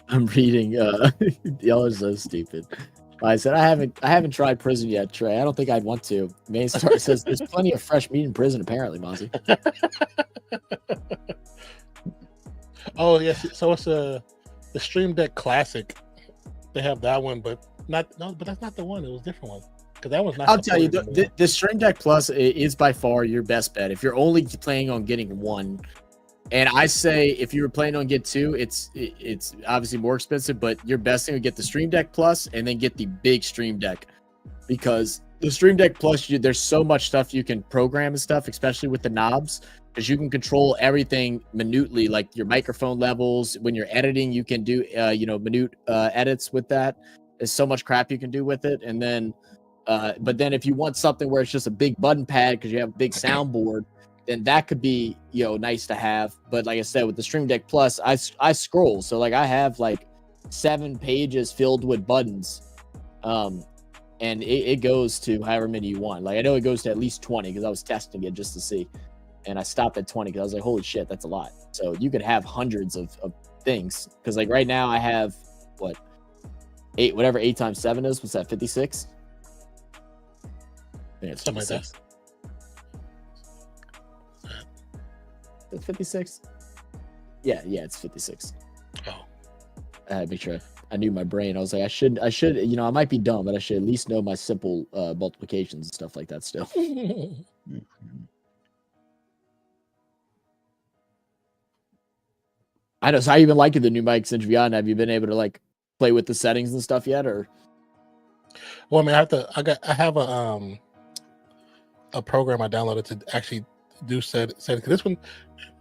Speaker 3: I'm reading. Y'all are so stupid. I said I haven't tried prison yet, Trey. I don't think I'd want to. Main Star says there's plenty of fresh meat in prison, apparently, Mozzie.
Speaker 2: Oh yes, so it's the Stream Deck Classic. They have that one, but that's not the one. It was a different one because that one's not.
Speaker 3: I'll tell you,
Speaker 2: supported
Speaker 3: the Stream Deck Plus is by far your best bet if you're only planning on getting one. And I say if you were planning on get two, it's obviously more expensive, but your best thing would get the Stream Deck Plus and then get the big Stream Deck, because the Stream Deck Plus, there's so much stuff you can program and stuff, especially with the knobs, because you can control everything minutely, like your microphone levels. When you're editing, you can do minute edits with that. There's so much crap you can do with it. And then but then if you want something where it's just a big button pad because you have a big soundboard, then that could be nice to have. But like I said, with the Stream Deck Plus, I scroll, so like I have like 7 pages filled with buttons, and it goes to however many you want. Like I know it goes to at least 20 because I was testing it just to see, and I stopped at 20 because I was like, holy shit, that's a lot. So you could have hundreds of things, because like right now I have 8 times 7 is. What's that? 56. I think it's
Speaker 2: Something like that.
Speaker 3: 56. It's 56. Yeah, it's 56.
Speaker 2: Oh.
Speaker 3: I had to make sure I knew my brain. I was like, I should, I might be dumb, but I should at least know my simple multiplications and stuff like that still. I know. So how you been liking the new mic since you've gotten? Have you been able to like play with the settings and stuff yet, or?
Speaker 2: Well, I mean, I have a a program I downloaded to actually do settings. Because this one,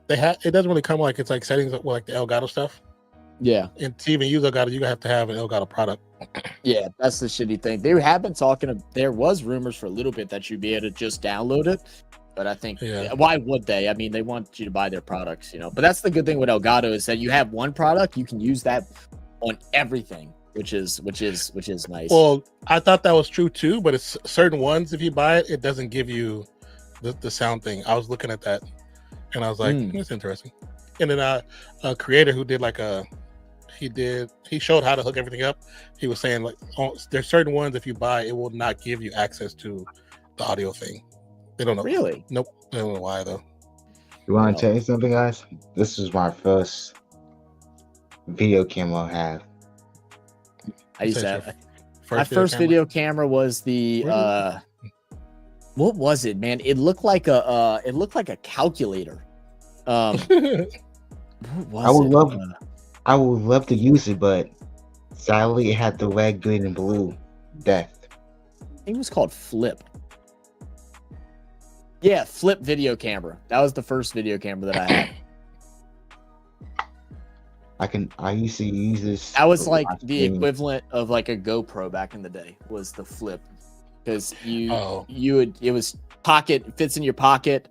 Speaker 2: it doesn't really come like it's like settings with like the Elgato stuff.
Speaker 3: Yeah.
Speaker 2: And to even use Elgato, you have to have an Elgato product.
Speaker 3: Yeah, that's the shitty thing. They have been talking. There was rumors for a little bit that you'd be able to just download it, but I think why would they? I mean, they want you to buy their products, you know. But that's the good thing with Elgato is that you have one product, you can use that on everything, which is nice.
Speaker 2: Well, I thought that was true too, but it's certain ones. If you buy it, it doesn't give you the sound thing. I was looking at that, and I was like, "That's interesting." And then a creator who did like he showed how to hook everything up. He was saying like, there's certain ones if you buy, it will not give you access to the audio thing. They don't know.
Speaker 3: Really?
Speaker 2: Nope. I don't know why though.
Speaker 5: You want to tell you something, guys? This is my first video camera I have.
Speaker 3: I used that. My first video camera was the what was it, man? It looked like a calculator. What was
Speaker 5: I would love to use it, but sadly it had the red, green, and blue death.
Speaker 3: I think it was called Flip. Yeah, Flip video camera. That was the first video camera that I had.
Speaker 5: I used to use this.
Speaker 3: That was like the equivalent of like a GoPro back in the day. Was the Flip, because it was fits in your pocket.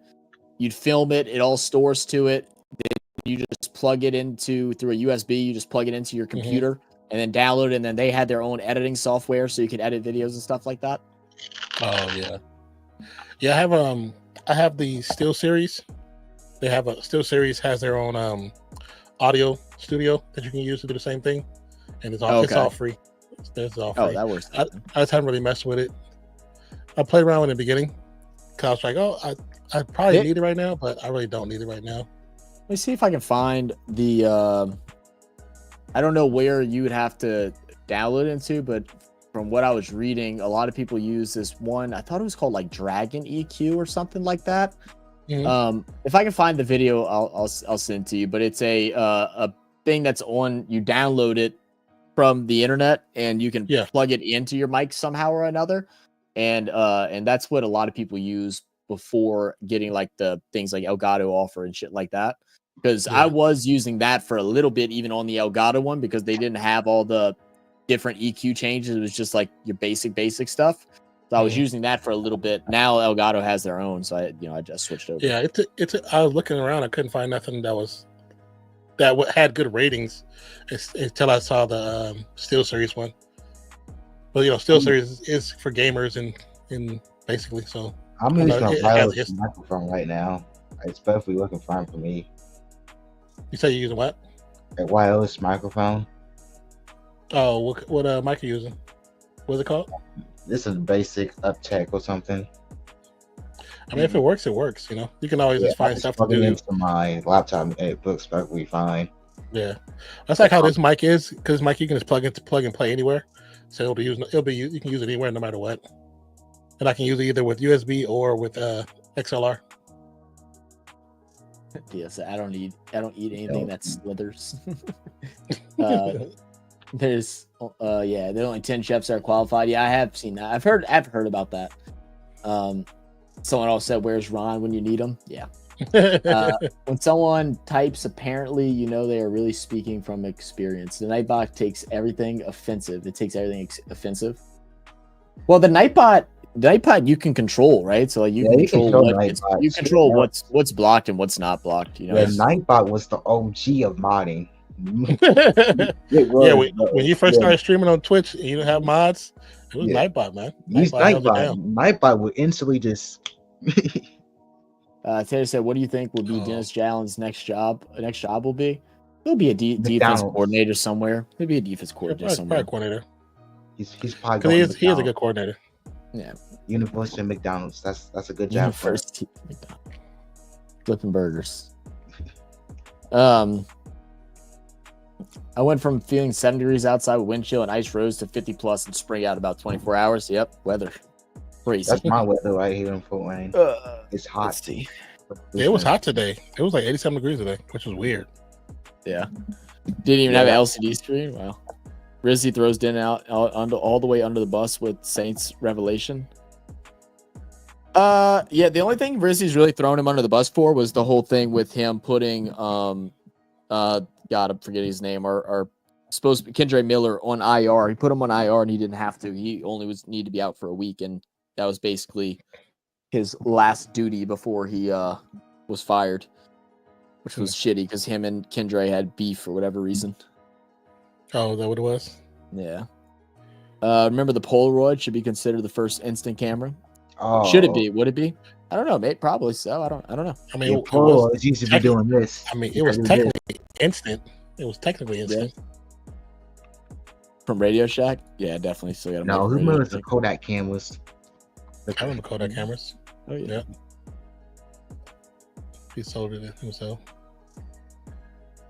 Speaker 3: You'd film it. It all stores to it. Then you just plug it through a USB. You just plug it into your computer and then download it. And then they had their own editing software, so you could edit videos and stuff like that.
Speaker 2: Oh yeah, yeah. I have the Steel Series. They have a Steel Series has their own audio studio that you can use to do the same thing, and it's all free. It's all free.
Speaker 3: Oh, that works.
Speaker 2: I just haven't really messed with it. I played around in the beginning because I was like, I probably need it right now, but I really don't need it right now.
Speaker 3: Let me see if I can find the. I don't know where you would have to download into, but from what I was reading, a lot of people use this one. I thought it was called like Dragon EQ or something like that. If I can find the video, I'll send it to you. But it's a thing that's on. You download it from the internet, and you can plug it into your mic somehow or another, and that's what a lot of people use before getting like the things like Elgato offer and shit like that. Because I was using that for a little bit, even on the Elgato one, because they didn't have all the different EQ changes. It was just like your basic stuff. So I was using that for a little bit. Now Elgato has their own, so I just switched over.
Speaker 2: Yeah, I was looking around. I couldn't find nothing that had good ratings until I saw the Steel Series one. But Steel Series is for gamers and basically so.
Speaker 5: I'm using a wireless microphone right now. It's perfectly working fine for me.
Speaker 2: You say you're using what?
Speaker 5: A wireless microphone.
Speaker 2: Oh, what mic are you using? What's it called?
Speaker 5: This is basic Uptech or something.
Speaker 2: I mean, if it works, it works. You can always just find stuff to do.
Speaker 5: Into my laptop, and it looks perfectly fine.
Speaker 2: Yeah, that's like how this mic is. Because this mic you can just plug and play anywhere. So you can use it anywhere, no matter what. And I can use it either with USB or with XLR.
Speaker 3: Yes, I don't eat anything that slithers. There's there are only 10 chefs that are qualified. Yeah, I have seen that. I've heard about that. Someone else said, "Where's Ron when you need him?" Yeah. When someone types, apparently, they are really speaking from experience. The Nightbot takes everything offensive. It takes everything offensive. Well, the Nightbot you can control, right? So like you control what's blocked and what's not blocked.
Speaker 5: The Nightbot was the OG of modding.
Speaker 2: When you first started streaming on Twitch and you didn't have mods, it was Nightbot, man.
Speaker 5: Nightbot would instantly just.
Speaker 3: Taylor said, "What do you think will be Dennis Jalen's next job? Next job will be? He'll be a defense coordinator somewhere. He'll be a defense coordinator somewhere.
Speaker 2: Probably coordinator.
Speaker 5: He's probably
Speaker 2: he is a good coordinator.
Speaker 3: Yeah.
Speaker 5: University of McDonald's. That's a good job.
Speaker 3: University of McDonald's. Flipping burgers. I went from feeling 7 degrees outside with wind chill and ice roads to 50 plus and spring out about 24 hours. Yep, weather. Crazy.
Speaker 5: That's my weather right here in Fort Wayne. It's hot.
Speaker 2: Yeah, it was hot today. It was like 87 degrees today, which was weird.
Speaker 3: Yeah. Didn't even have an LCD screen. Wow. Rizzy throws Den out all the way under the bus with Saints Revelation. Yeah, the only thing Rizzy's really thrown him under the bus for was the whole thing with him putting God, I'm forgetting his name, our supposed to be Kendra Miller on IR. He put him on IR and he didn't have to. He only need to be out for a week, and that was basically his last duty before he was fired, which was shitty because him and Kendra had beef for whatever reason.
Speaker 2: Oh, is that what it was?
Speaker 3: Yeah. Remember the Polaroid should be considered the first instant camera?
Speaker 5: Oh,
Speaker 3: Should it be? Would it be? I don't know, mate. Probably so. I don't know.
Speaker 2: I mean,
Speaker 5: yeah,
Speaker 2: it was
Speaker 5: Polaroids used to be doing this.
Speaker 2: I mean, it was technically instant. It was technically instant.
Speaker 3: From Radio Shack? Yeah, definitely. Still got
Speaker 5: No, who remembers the Kodak cameras?
Speaker 2: I remember Kodak cameras.
Speaker 3: Oh yeah.
Speaker 2: Yeah. He sold it himself.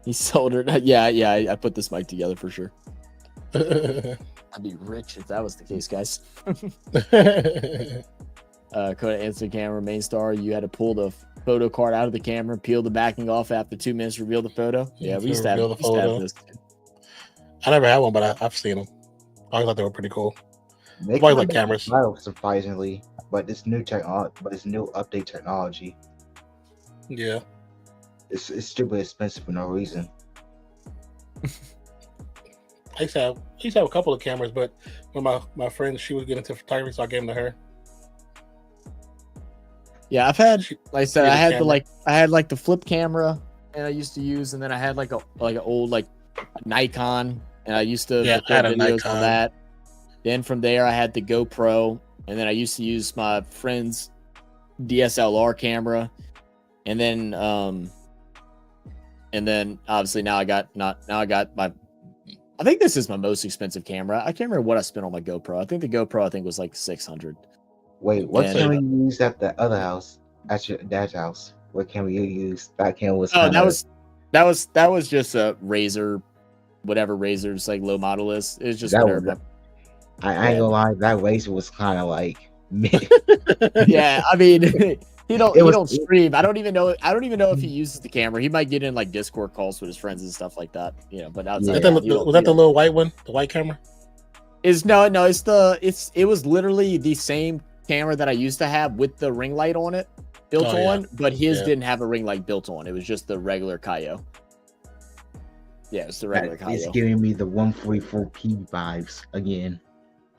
Speaker 3: He sold it. Yeah. I put this mic together for sure.
Speaker 2: Yeah.
Speaker 3: I'd be rich if that was the case, guys. Kodak instant camera main star. You had to pull the photo card out of the camera, peel the backing off after 2 minutes, reveal the photo. Yeah, we used to have this.
Speaker 2: I never had one, but I've seen them. I always thought they were pretty cool.
Speaker 5: They
Speaker 2: Probably like cameras.
Speaker 5: Surprisingly, but it's new update technology.
Speaker 2: Yeah.
Speaker 5: It's stupid expensive for no reason.
Speaker 2: I used to have a couple of cameras, but when my friend, she was getting into photography, so I gave them to her.
Speaker 3: Yeah, I've had, like I said, I had the flip camera, and I used to use, and then I had like an old Nikon, and I used to record videos on that. Then from there, I had the GoPro, and then I used to use my friend's DSLR camera, and then obviously now I got my. I think this is my most expensive camera. I can't remember what I spent on my GoPro. I think the GoPro was like $600.
Speaker 5: Wait, what camera you used at the other house, at your dad's house? What camera you used? That camera was.
Speaker 3: That was just a Razor, whatever Razor's like low model is. It was just whatever.
Speaker 5: I ain't gonna lie, that Razor was kind of like
Speaker 3: yeah, I mean, he don't stream. I don't even know if he uses the camera. He might get in like Discord calls with his friends and stuff like that. You know, but outside
Speaker 2: was that the little white one, the white camera?
Speaker 3: It was literally the same camera that I used to have with the ring light on it built on, but his didn't have a ring light built on. It was just the regular Kaio. Yeah, it's the regular Kaio.
Speaker 5: It's giving me the 144p vibes again.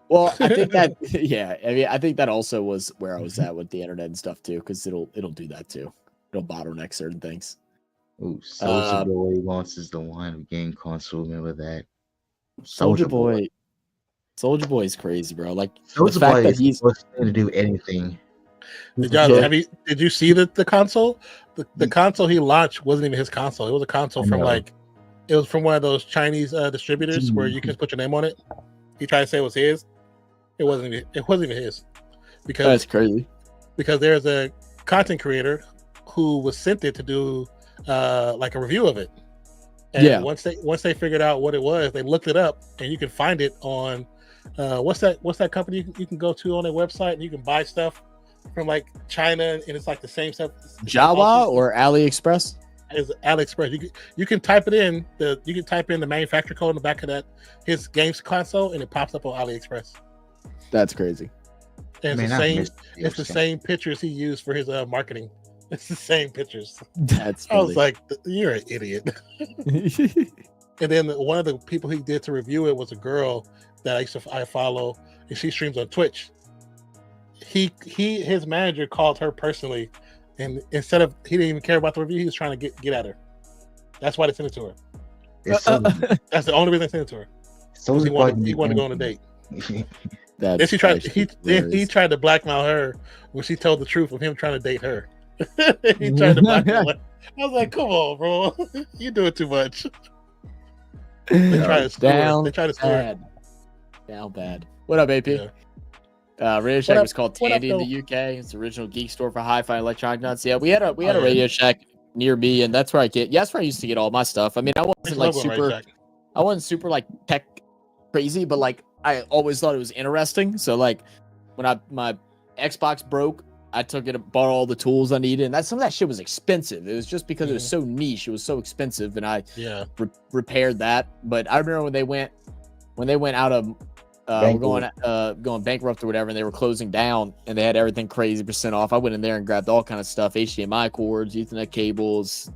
Speaker 3: Well, I think that I think that also was where I was at with the internet and stuff too, because it'll do that too. It'll bottleneck certain things.
Speaker 5: Oh, Soulja Boy wants is the one game console. Remember that?
Speaker 3: Soulja Boy is crazy, bro. Like
Speaker 5: Soulja Boy is supposed to do anything.
Speaker 2: Did you see the console? The console he launched wasn't even his console. It was a console from it was from one of those Chinese distributors where you can put your name on it. He tried to say it was his. It wasn't even his. Because
Speaker 3: that's crazy.
Speaker 2: Because there's a content creator who was sent it to do like a review of it. And once they figured out what it was, they looked it up, and you can find it on what's that company you can go to on their website, and you can buy stuff from like China, and it's like the same stuff.
Speaker 3: Java or AliExpress?
Speaker 2: Is AliExpress. You can type it in the manufacturer code in the back of that his games console, and it pops up on AliExpress.
Speaker 3: That's crazy.
Speaker 2: And it's the same pictures he used for his marketing. It's the same pictures.
Speaker 3: That's
Speaker 2: I was like, you're an idiot. And then one of the people he did to review it was a girl that I follow, and she streams on Twitch. His manager called her personally, and he didn't even care about the review, he was trying to get at her. That's why they sent it to her. That's the only reason they sent it to her. So he wanted to go on a date. Then he tried to blackmail her when she told the truth of him trying to date her. He tried to blackmail her. I was like, come on, bro. You're doing too much. They try to screw her.
Speaker 3: Down bad. What up, AP? Yeah. Radio Shack was called Tandy in the UK. It's the original geek store for hi-fi and electronic nuts. Yeah, we had a Radio Shack near me, and that's where I used to get all my stuff. I mean, I wasn't super like tech crazy, but like I always thought it was interesting. So like when my Xbox broke, I took it and bought all the tools I needed, and some of that shit was expensive. It was just because it was so niche, it was so expensive, and I repaired that. But I remember when they went out of were going bankrupt or whatever, and they were closing down, and they had everything crazy % off. I went in there and grabbed all kind of stuff: HDMI cords, Ethernet cables,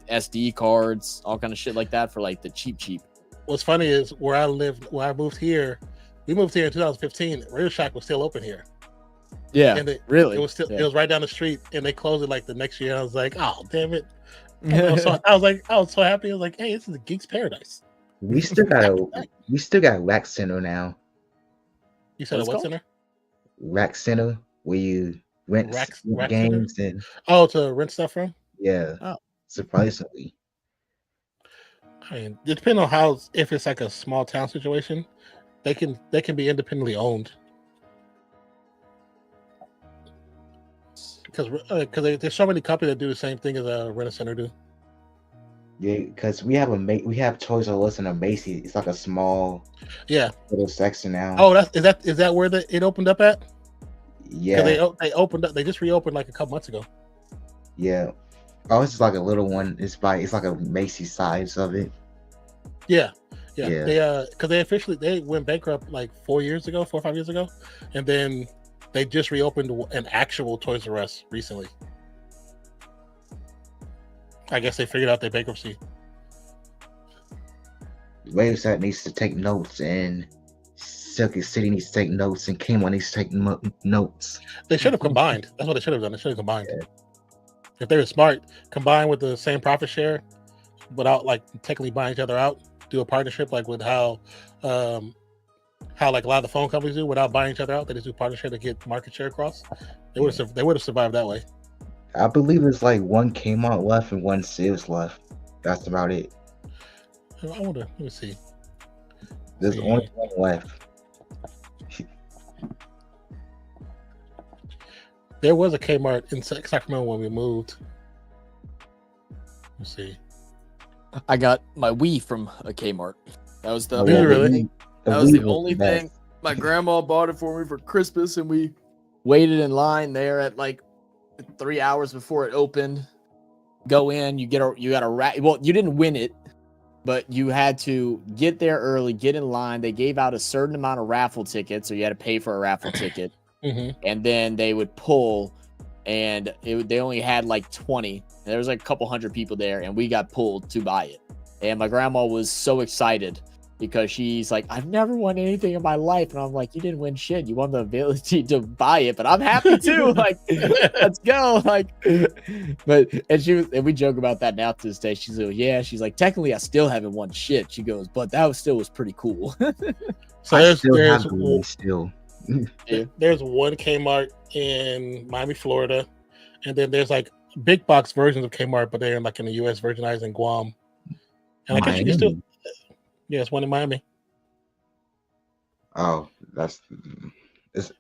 Speaker 3: SD cards, all kind of shit like that for like the cheap.
Speaker 2: What's funny is where I moved here. We moved here in 2015. Radio Shack was still open here.
Speaker 3: Yeah,
Speaker 2: and
Speaker 3: really.
Speaker 2: It was still. Yeah. It was right down the street, and they closed it like the next year. I was like, oh damn it! I was so happy. I was like, hey, this is a geek's paradise.
Speaker 5: We still got Rec Center now.
Speaker 2: You said what center?
Speaker 5: Rec Center, where you rent games center?
Speaker 2: And to rent stuff from.
Speaker 5: Yeah.
Speaker 3: Oh.
Speaker 5: Surprisingly.
Speaker 2: I mean, depending on if it's like a small town situation, they can be independently owned. Because there's so many companies that do the same thing as a Rent-A-Center do.
Speaker 5: Yeah, because we have Toys R Us and a Macy's. It's like a small little section now.
Speaker 2: Oh, is that where it opened up at?
Speaker 5: Yeah,
Speaker 2: they opened up. They just reopened like a couple months ago.
Speaker 5: Yeah. Oh, it's just like a little one. It's like a Macy's size of it.
Speaker 2: Yeah. They because they went bankrupt like 4 or 5 years ago, and then they just reopened an actual Toys R Us recently. I guess they figured out their bankruptcy.
Speaker 5: Website needs to take notes, and Circuit City needs to take notes, and Kmart needs to take notes.
Speaker 2: They should have combined. That's what they should have done. They should have combined. Yeah. If they were smart, combine with the same profit share, without like technically buying each other out. Do a partnership like with how like a lot of the phone companies do without buying each other out. They just do partnership to get market share across. They would have survived that way.
Speaker 5: I believe there's like one Kmart left and one Sears left. That's about it.
Speaker 2: I wonder. Let me see.
Speaker 5: There's only one left.
Speaker 2: There was a Kmart in Sacramento when we moved. Let's see.
Speaker 3: I got my Wii from a Kmart. That was the only thing. My grandma bought it for me for Christmas, and we waited in line there at like 3 hours before it opened. Go in, you got a well, you didn't win it, but you had to get there early, get in line. They gave out a certain amount of raffle tickets, so you had to pay for a raffle ticket. And then they would pull, and they only had like 20. There was like a couple hundred people there, and we got pulled to buy it. And my grandma was so excited because she's like, I've never won anything in my life. And I'm like, you didn't win shit. You won the ability to buy it, but I'm happy too. Like, let's go. Like, and we joke about that now to this day. She's like, yeah, she's like, technically I still haven't won shit. She goes, but that was pretty cool.
Speaker 2: So there's one Kmart in Miami, Florida. And then there's like big box versions of Kmart, but they're like in the US virginized in Guam. And I guess you can still, it's one in Miami.
Speaker 5: Oh,
Speaker 2: and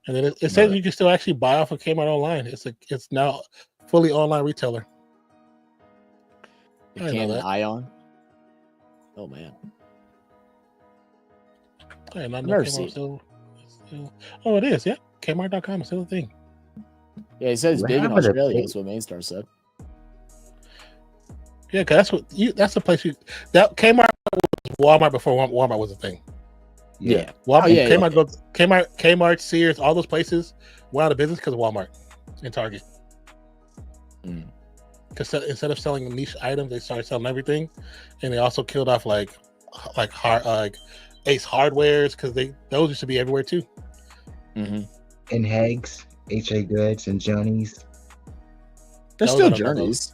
Speaker 2: then it says you can still actually buy off of Kmart online. It's now fully online retailer.
Speaker 3: The Canon Ion. Oh man.
Speaker 2: I've never seen it. Oh, it is. Yeah, Kmart.com is still a thing.
Speaker 3: Yeah, he said it's big in Australia. That's what Mainstar said.
Speaker 2: Yeah, because that's the place that Kmart was Walmart before Walmart was a thing.
Speaker 5: Yeah.
Speaker 2: Walmart, Kmart, Sears, all those places went out of business because of Walmart and Target. Because instead of selling niche items, they started selling everything, and they also killed off like Ace Hardwares because those used to be everywhere too.
Speaker 5: And Hags, HA Goods, and Journeys.
Speaker 3: There's still Journeys.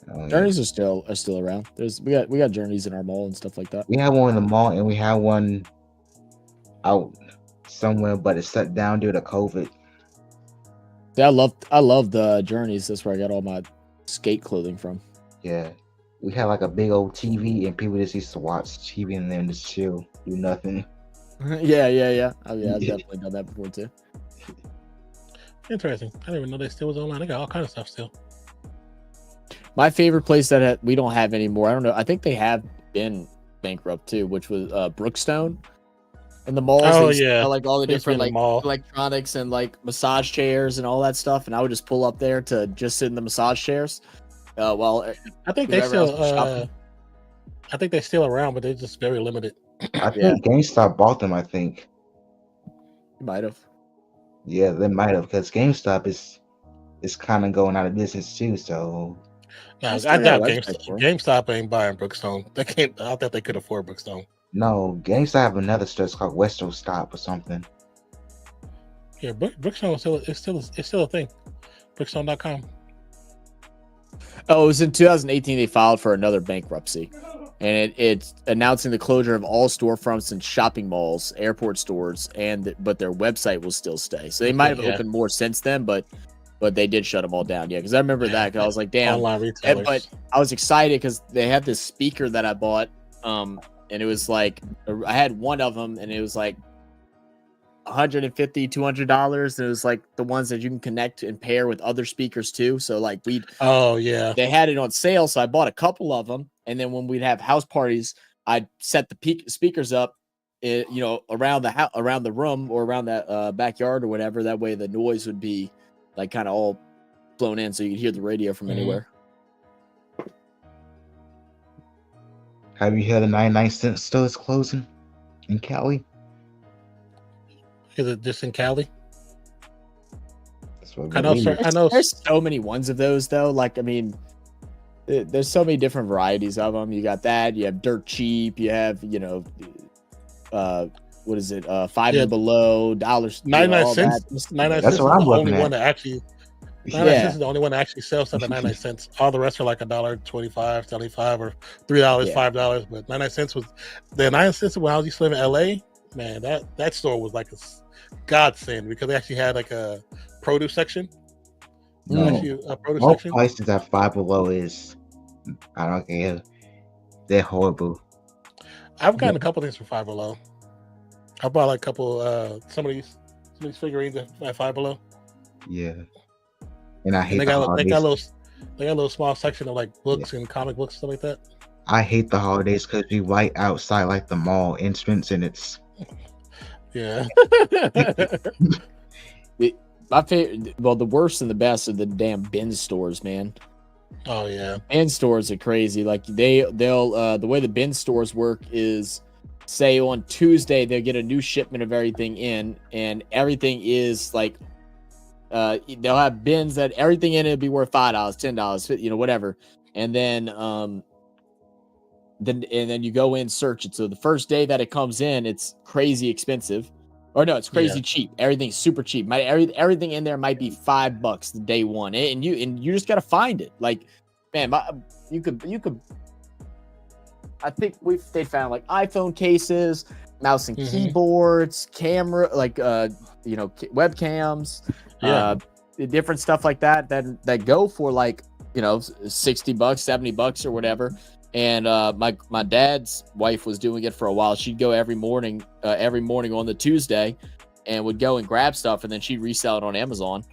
Speaker 5: Oh,
Speaker 3: Journeys are still around. We got Journeys in our mall and stuff like that.
Speaker 5: We have one in the mall, and we have one out somewhere, but it's shut down due to COVID.
Speaker 3: Yeah, I love the Journeys. That's where I got all my skate clothing from.
Speaker 5: Yeah, we had like a big old TV, and people just used to watch TV and then just chill, do nothing.
Speaker 3: Yeah. I've definitely done that before too.
Speaker 2: Interesting. I didn't even know they still was online. They got all kinds of stuff still.
Speaker 3: My favorite place that we don't have anymore, I don't know. I think they have been bankrupt too, which was Brookstone. In the malls, like all the different like electronics and like massage chairs and all that stuff. And I would just pull up there to just sit in the massage chairs.
Speaker 2: I think they still. I think they're still around, but they're just very limited.
Speaker 5: I think GameStop bought them. I think.
Speaker 3: You might have.
Speaker 5: Yeah, they might have because GameStop is kind of going out of business too. So
Speaker 2: No,
Speaker 3: I
Speaker 2: I
Speaker 3: still got
Speaker 2: doubt
Speaker 3: a website for 'em.
Speaker 2: GameStop ain't buying Brookstone. They can't. I thought they could afford Brookstone.
Speaker 5: no, GameStop have another store. It's called Western Stop or something.
Speaker 2: Yeah, Brookstone is still a thing. Brookstone.com.
Speaker 3: Oh, it was in 2018 they filed for another bankruptcy. And it's announcing the closure of all storefronts and shopping malls, airport stores, but their website will still stay. So they might have opened more since then, but they did shut them all down. Yeah, because I remember that. 'Cause I was like, damn.
Speaker 2: Online retailers.
Speaker 3: But I was excited because they had this speaker that I bought, and it was like I had one of them, and it was like $150, $200, and it was like the ones that you can connect and pair with other speakers too. So like they had it on sale, so I bought a couple of them, and then when we'd have house parties, I'd set the speakers up, around the room or around that backyard or whatever. That way the noise would be like kind of all blown in, so you could hear the radio from anywhere.
Speaker 5: Have you heard the 99-cent store is closing in Cali?
Speaker 2: Is it just in Cali?
Speaker 5: That's what
Speaker 2: I know.
Speaker 5: believe.
Speaker 2: I know.
Speaker 3: There's so many ones of those though. Like, I mean, there's so many different varieties of them. You got that. You have dirt cheap. You have, what is it? $5 and below, dollars.
Speaker 2: 99 cents. 99
Speaker 5: That's
Speaker 2: cents
Speaker 5: what I'm
Speaker 2: is the only
Speaker 5: looking
Speaker 2: one
Speaker 5: at.
Speaker 2: that actually. 99 cents is the only one that actually sells stuff at 99 cents. All the rest are like $1.25, 75, or $3, $5. But 99 cents was the 99 cents when I used to live in LA. Man, that store was like a godsend because they actually had like a produce section.
Speaker 5: No,
Speaker 2: a produce
Speaker 5: most
Speaker 2: section.
Speaker 5: prices at Five Below is, I don't care. They're horrible.
Speaker 2: I've gotten a couple things from Five Below. I bought like a couple some of these figurines at Five Below.
Speaker 5: Yeah, and I hate
Speaker 2: They
Speaker 5: the
Speaker 2: got
Speaker 5: holidays.
Speaker 2: a little small section of like books and comic books, stuff like that.
Speaker 5: I hate the holidays because we right outside like the mall entrance, and it's
Speaker 2: Yeah.
Speaker 3: My favorite, well, the worst and the best are the damn bin stores, man.
Speaker 2: Oh yeah.
Speaker 3: Bin stores are crazy. Like they'll the way the bin stores work is, say on Tuesday they'll get a new shipment of everything in, and everything is like they'll have bins that everything in it would be worth $5, $10, whatever. And then you go in, search it. So the first day that it comes in, it's crazy expensive. Or no, it's crazy cheap. Everything's super cheap. Everything in there might be $5 the day one, and you just gotta find it. Like, man, you could. I think they found like iPhone cases, mouse and keyboards, camera, like webcams, different stuff like that go for like $60, $70 or whatever. And my dad's wife was doing it for a while. She'd go every morning on the Tuesday, and would go and grab stuff, and then she'd resell it on Amazon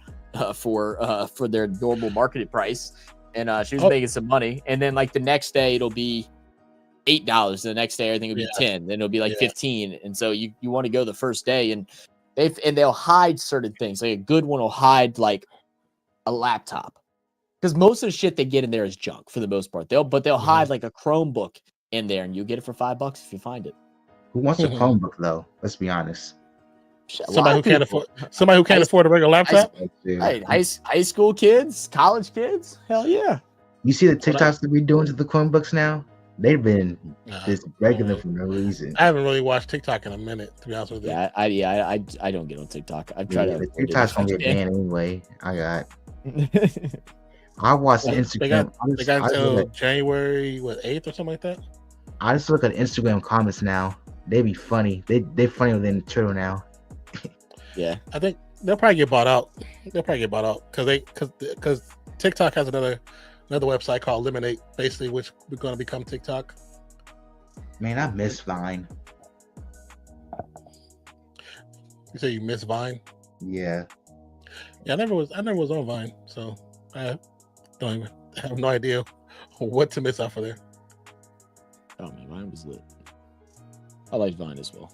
Speaker 3: for their normal market price. And she was making some money. And then like the next day it'll be $8. The next day everything will be $10. Then it'll be like $15. And so you want to go the first day, and they'll hide certain things. Like a good one will hide like a laptop. Because most of the shit they get in there is junk for the most part. They'll hide like a Chromebook in there, and you'll get it for $5 if you find it.
Speaker 5: Who wants a Chromebook though? Let's be honest.
Speaker 2: Somebody who can't afford a regular laptop.
Speaker 3: High school kids, college kids, hell yeah.
Speaker 5: You see the TikToks that we doing to the Chromebooks now? They've been just breaking them for no reason.
Speaker 2: I haven't really watched TikTok in a minute, to be honest with you.
Speaker 3: I don't get on TikTok. I've tried to.
Speaker 5: The TikTok's gonna get banned anyway. I watched Instagram.
Speaker 2: They got until January 8th or something like that.
Speaker 5: I just look at Instagram comments now. They be funny. They're funnier than Twitter now.
Speaker 3: Yeah,
Speaker 2: I think they'll probably get bought out. Because TikTok has another website called Lemonade, basically, which is going to become TikTok.
Speaker 5: Man, I miss Vine.
Speaker 2: You say you miss Vine?
Speaker 5: Yeah.
Speaker 2: Yeah, I never was on Vine, so I have no idea what to miss out for there.
Speaker 3: Oh man, Vine was lit. I like Vine as well.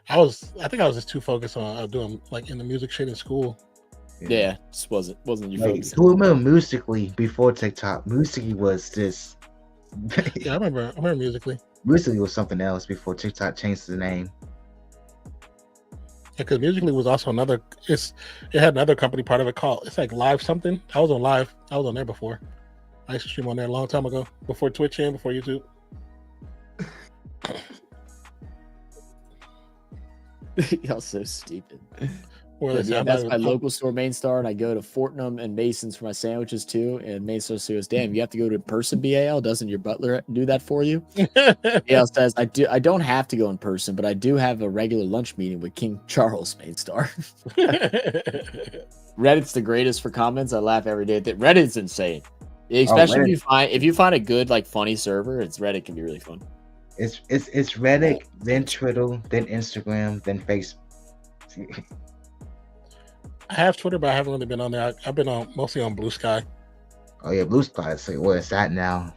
Speaker 2: I think I was just too focused on doing like in the music shit in school.
Speaker 3: Yeah, just wasn't your focus.
Speaker 5: Who remember Musically before TikTok? Musically was just
Speaker 2: Yeah, I remember Musically.
Speaker 5: Recently it was something else before TikTok changed the name.
Speaker 2: Because Musically was also another. It had another company part of it called. It's like Live something. I was on Live. I was on there before. I used to stream on there a long time ago, before Twitch and before YouTube.
Speaker 3: Y'all so stupid.
Speaker 2: Well,
Speaker 3: Yeah, that's my local store, Main Star, and I go to Fortnum and Mason's for my sandwiches too. And Main Star goes, "Damn, you have to go to in person, BAL. Doesn't your butler do that for you?" BAL says, "I do. I don't have to go in person, but I do have a regular lunch meeting with King Charles, Main Star." Reddit's the greatest for comments. I laugh every day. That Reddit's insane, especially if you find a good like funny server. It's Reddit can be really fun.
Speaker 5: It's Reddit, then Twitter, then Instagram, then Facebook.
Speaker 2: I have Twitter, but I haven't really been on there. I've been on mostly on Blue Sky.
Speaker 5: Oh yeah, Blue Sky. So where it's at now?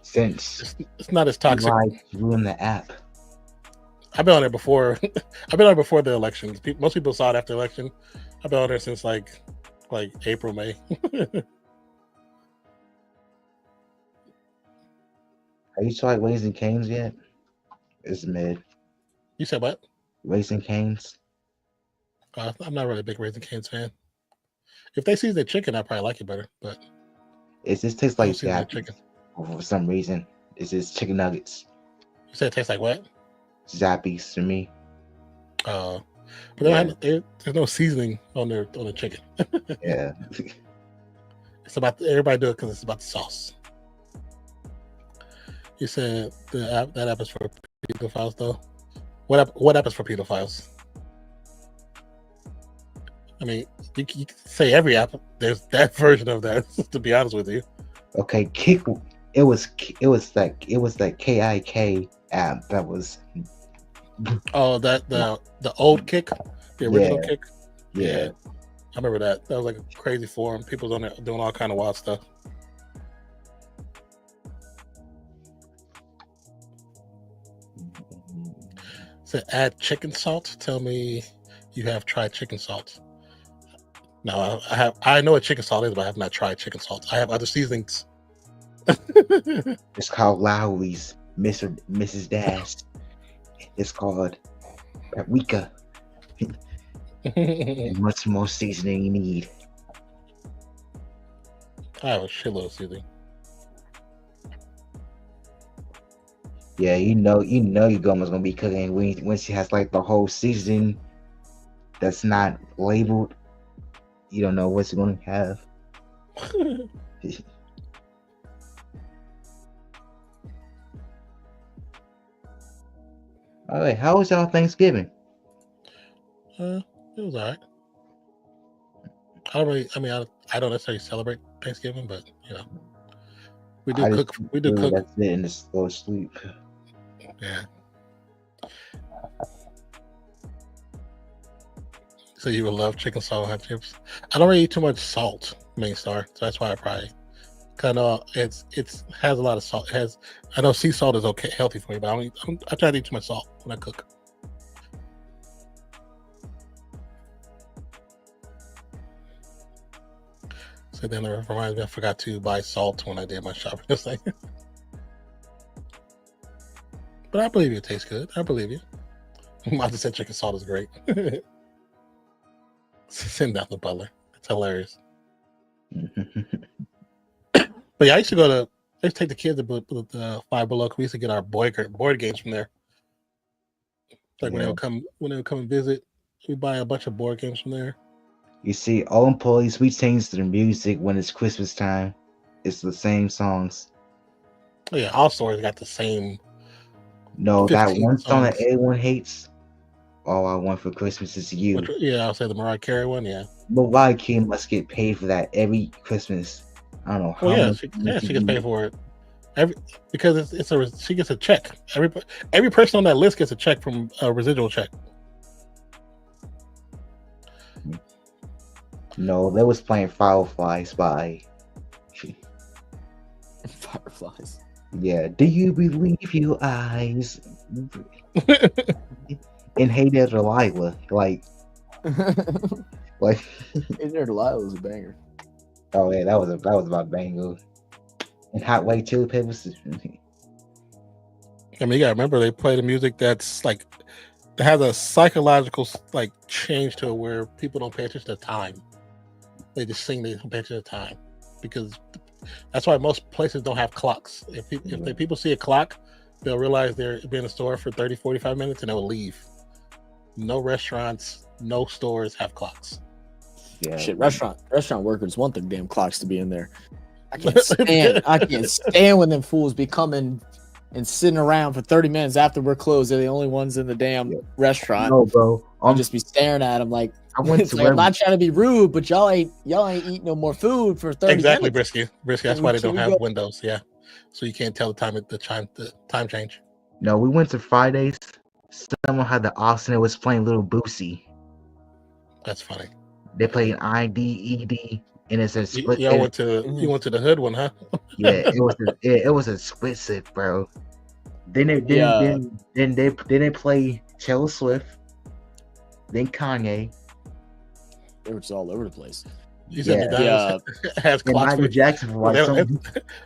Speaker 5: Since
Speaker 2: It's not as toxic.
Speaker 5: Ruin the app.
Speaker 2: I've been on there before. I've been on there before the elections. Most people saw it after the election. I've been on there since like April, May.
Speaker 5: Have you tried Raising Cane's yet? It's mid.
Speaker 2: You said what?
Speaker 5: Raising Cane's.
Speaker 2: I'm not really a big Raising Cane's fan. If they season the chicken, I probably like it better. But
Speaker 5: It just tastes like
Speaker 2: that
Speaker 5: that
Speaker 2: chicken.
Speaker 5: for some reason. It's just chicken nuggets.
Speaker 2: You said it tastes like what?
Speaker 5: Zappies to me.
Speaker 2: But
Speaker 5: Yeah.
Speaker 2: there's no seasoning on the chicken.
Speaker 5: Yeah.
Speaker 2: It's about everybody do it because it's about the sauce. You said that app is for pedophiles, though. What app is for pedophiles? I mean, you can say every app. There's that version of that. To be honest with you.
Speaker 5: Okay, Kick. It was that KIK app that was.
Speaker 2: Oh, the old Kick, the original Kick.
Speaker 5: Yeah.
Speaker 2: I remember that. That was like a crazy forum. People was on there doing all kind of wild stuff. So add chicken salt. Tell me you have tried chicken salt. No, I have. I know what chicken salt is, but I have not tried chicken salt. I have other seasonings.
Speaker 5: It's called Lowry's, Mrs. Dash. It's called paprika. And much more seasoning you need.
Speaker 2: I have a shitload of seasoning.
Speaker 5: Yeah, you know your grandma's gonna be cooking when she has like the whole season that's not labeled. You don't know what she's gonna have. All right, how was y'all Thanksgiving?
Speaker 2: It was alright. I don't necessarily celebrate Thanksgiving, but you know, we do cook. We do cook.
Speaker 5: That's it, and just go to sleep.
Speaker 2: Yeah. So you would love chicken salt hot chips. I don't really eat too much salt, Main Star, so that's why I probably kind of it's has a lot of salt. I know sea salt is okay, healthy for me, but I try to eat too much salt when I cook. So then it reminds me, I forgot to buy salt when I did my shopping. But I believe you, it tastes good. I believe you. Monty said chicken salt is great. Send down the butler. It's hilarious. But yeah, I used to take the kids to the Five Below. We used to get our board games from there. Like when they would come and visit, we buy a bunch of board games from there.
Speaker 5: You see, all employees, we change the music when it's Christmas time. It's the same songs.
Speaker 2: Oh, yeah, all stores got the same.
Speaker 5: No, that one song
Speaker 2: songs.
Speaker 5: that everyone hates. All I Want for Christmas is You.
Speaker 2: I'll say the Mariah Carey one. Yeah.
Speaker 5: Mariah Carey must get paid for that every Christmas. I don't know how.
Speaker 2: Well, she gets paid for it. Because she gets a check. Every person on that list gets a check from a residual check.
Speaker 5: No, they was playing Fireflies by.
Speaker 3: Fireflies.
Speaker 5: Yeah. Do you believe your eyes? And Hey There Delilah, like.
Speaker 3: Hey There Delilah was a banger.
Speaker 5: Oh yeah, that was about Bango. And Hot White Chili Peppers.
Speaker 2: I mean, you gotta remember they play the music that's like that has a psychological like change to it where people don't pay attention to time. They just sing, they don't pay attention to time because that's why most places don't have clocks. If the people see a clock, they'll realize they're in a store for 30, 45 minutes and they'll leave. No restaurants, no stores have clocks.
Speaker 3: Yeah. Shit, restaurant workers want their damn clocks to be in there. I can't stand when them fools be coming and sitting around for 30 minutes after we're closed. They're the only ones in the damn restaurant.
Speaker 5: No, bro.
Speaker 3: I'll just be staring at them like
Speaker 5: I went to
Speaker 3: I'm not trying to be rude, but y'all ain't eating no more food for 30
Speaker 2: exactly,
Speaker 3: minutes.
Speaker 2: Brisky. That's why they don't have windows. Yeah, so you can't tell the time change.
Speaker 5: No, we went to Fridays. Someone had the Austin. It was playing Little Boosie.
Speaker 2: That's funny.
Speaker 5: They played IDED, and it's a split.
Speaker 2: You went to the hood one, huh?
Speaker 5: Yeah, it was a split sit, bro. Then they play Taylor Swift, then Kanye.
Speaker 3: They were just all over the place.
Speaker 2: You said has clocks.
Speaker 5: Michael Jackson for like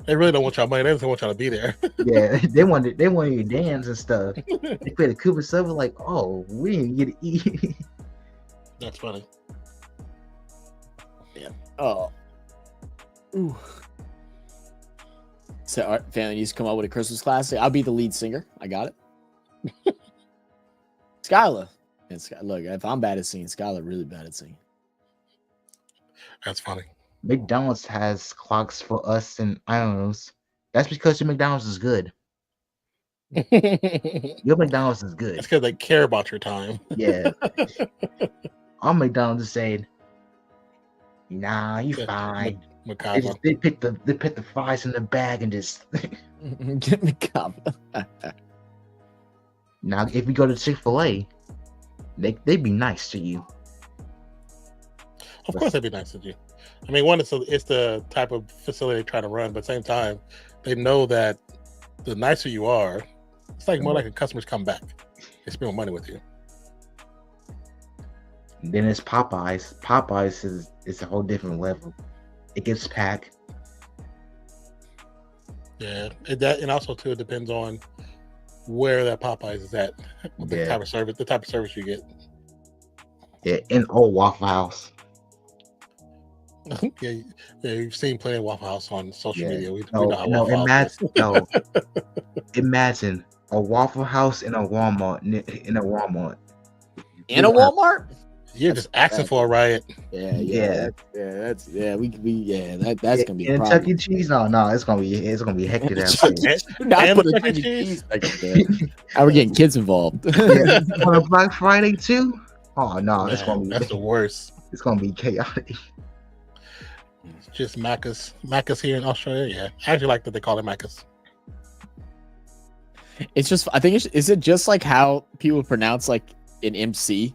Speaker 2: they really don't want y'all money. They just want y'all to be there.
Speaker 5: Yeah, they wanted you to dance and stuff. They played a Cooper Silver like, oh, we didn't get to eat.
Speaker 2: That's funny.
Speaker 3: Yeah. Oh. Ooh. So our family needs to come up with a Christmas classic. I'll be the lead singer. I got it. Skylar. And look, if I'm bad at singing, Skylar really bad at singing.
Speaker 2: That's funny.
Speaker 5: McDonald's has clocks for us and Idols. That's because your McDonald's is good. Your McDonald's is good.
Speaker 2: That's because they care about your time.
Speaker 5: Yeah. Our McDonald's is saying, nah, you fine. They pick the fries in the bag and just
Speaker 3: get McCabe.
Speaker 5: Now, if we go to Chick-fil-A, they be nice to you.
Speaker 2: Of course, they'd be nice to you. I mean, one, it's the type of facility they try to run, but at the same time, they know that the nicer you are, it's like more like a customers come back. They spend more money with you.
Speaker 5: Then it's Popeyes. Popeyes is a whole different level. It gets packed.
Speaker 2: Yeah, and also too, it depends on where that Popeyes is at, the type of service you get.
Speaker 5: Yeah, in old Waffle House.
Speaker 2: yeah, you've seen plenty of Waffle House on social media. We know how Waffle House is.
Speaker 5: Imagine a Waffle House in a Walmart.
Speaker 3: In a Walmart?
Speaker 2: You're just asking for a riot.
Speaker 3: That's gonna be a
Speaker 5: Chuck E. Cheese. No, it's gonna be hectic.
Speaker 3: Not put a Chuck E. Cheese back there. How we're getting kids involved.
Speaker 5: On a Black Friday too. Oh no,
Speaker 2: that's the worst.
Speaker 5: It's gonna be chaotic.
Speaker 2: Just Macca's here in Australia. Yeah, I actually like that they call it Macca's.
Speaker 3: It's just, I think is it just like how people pronounce like an MC,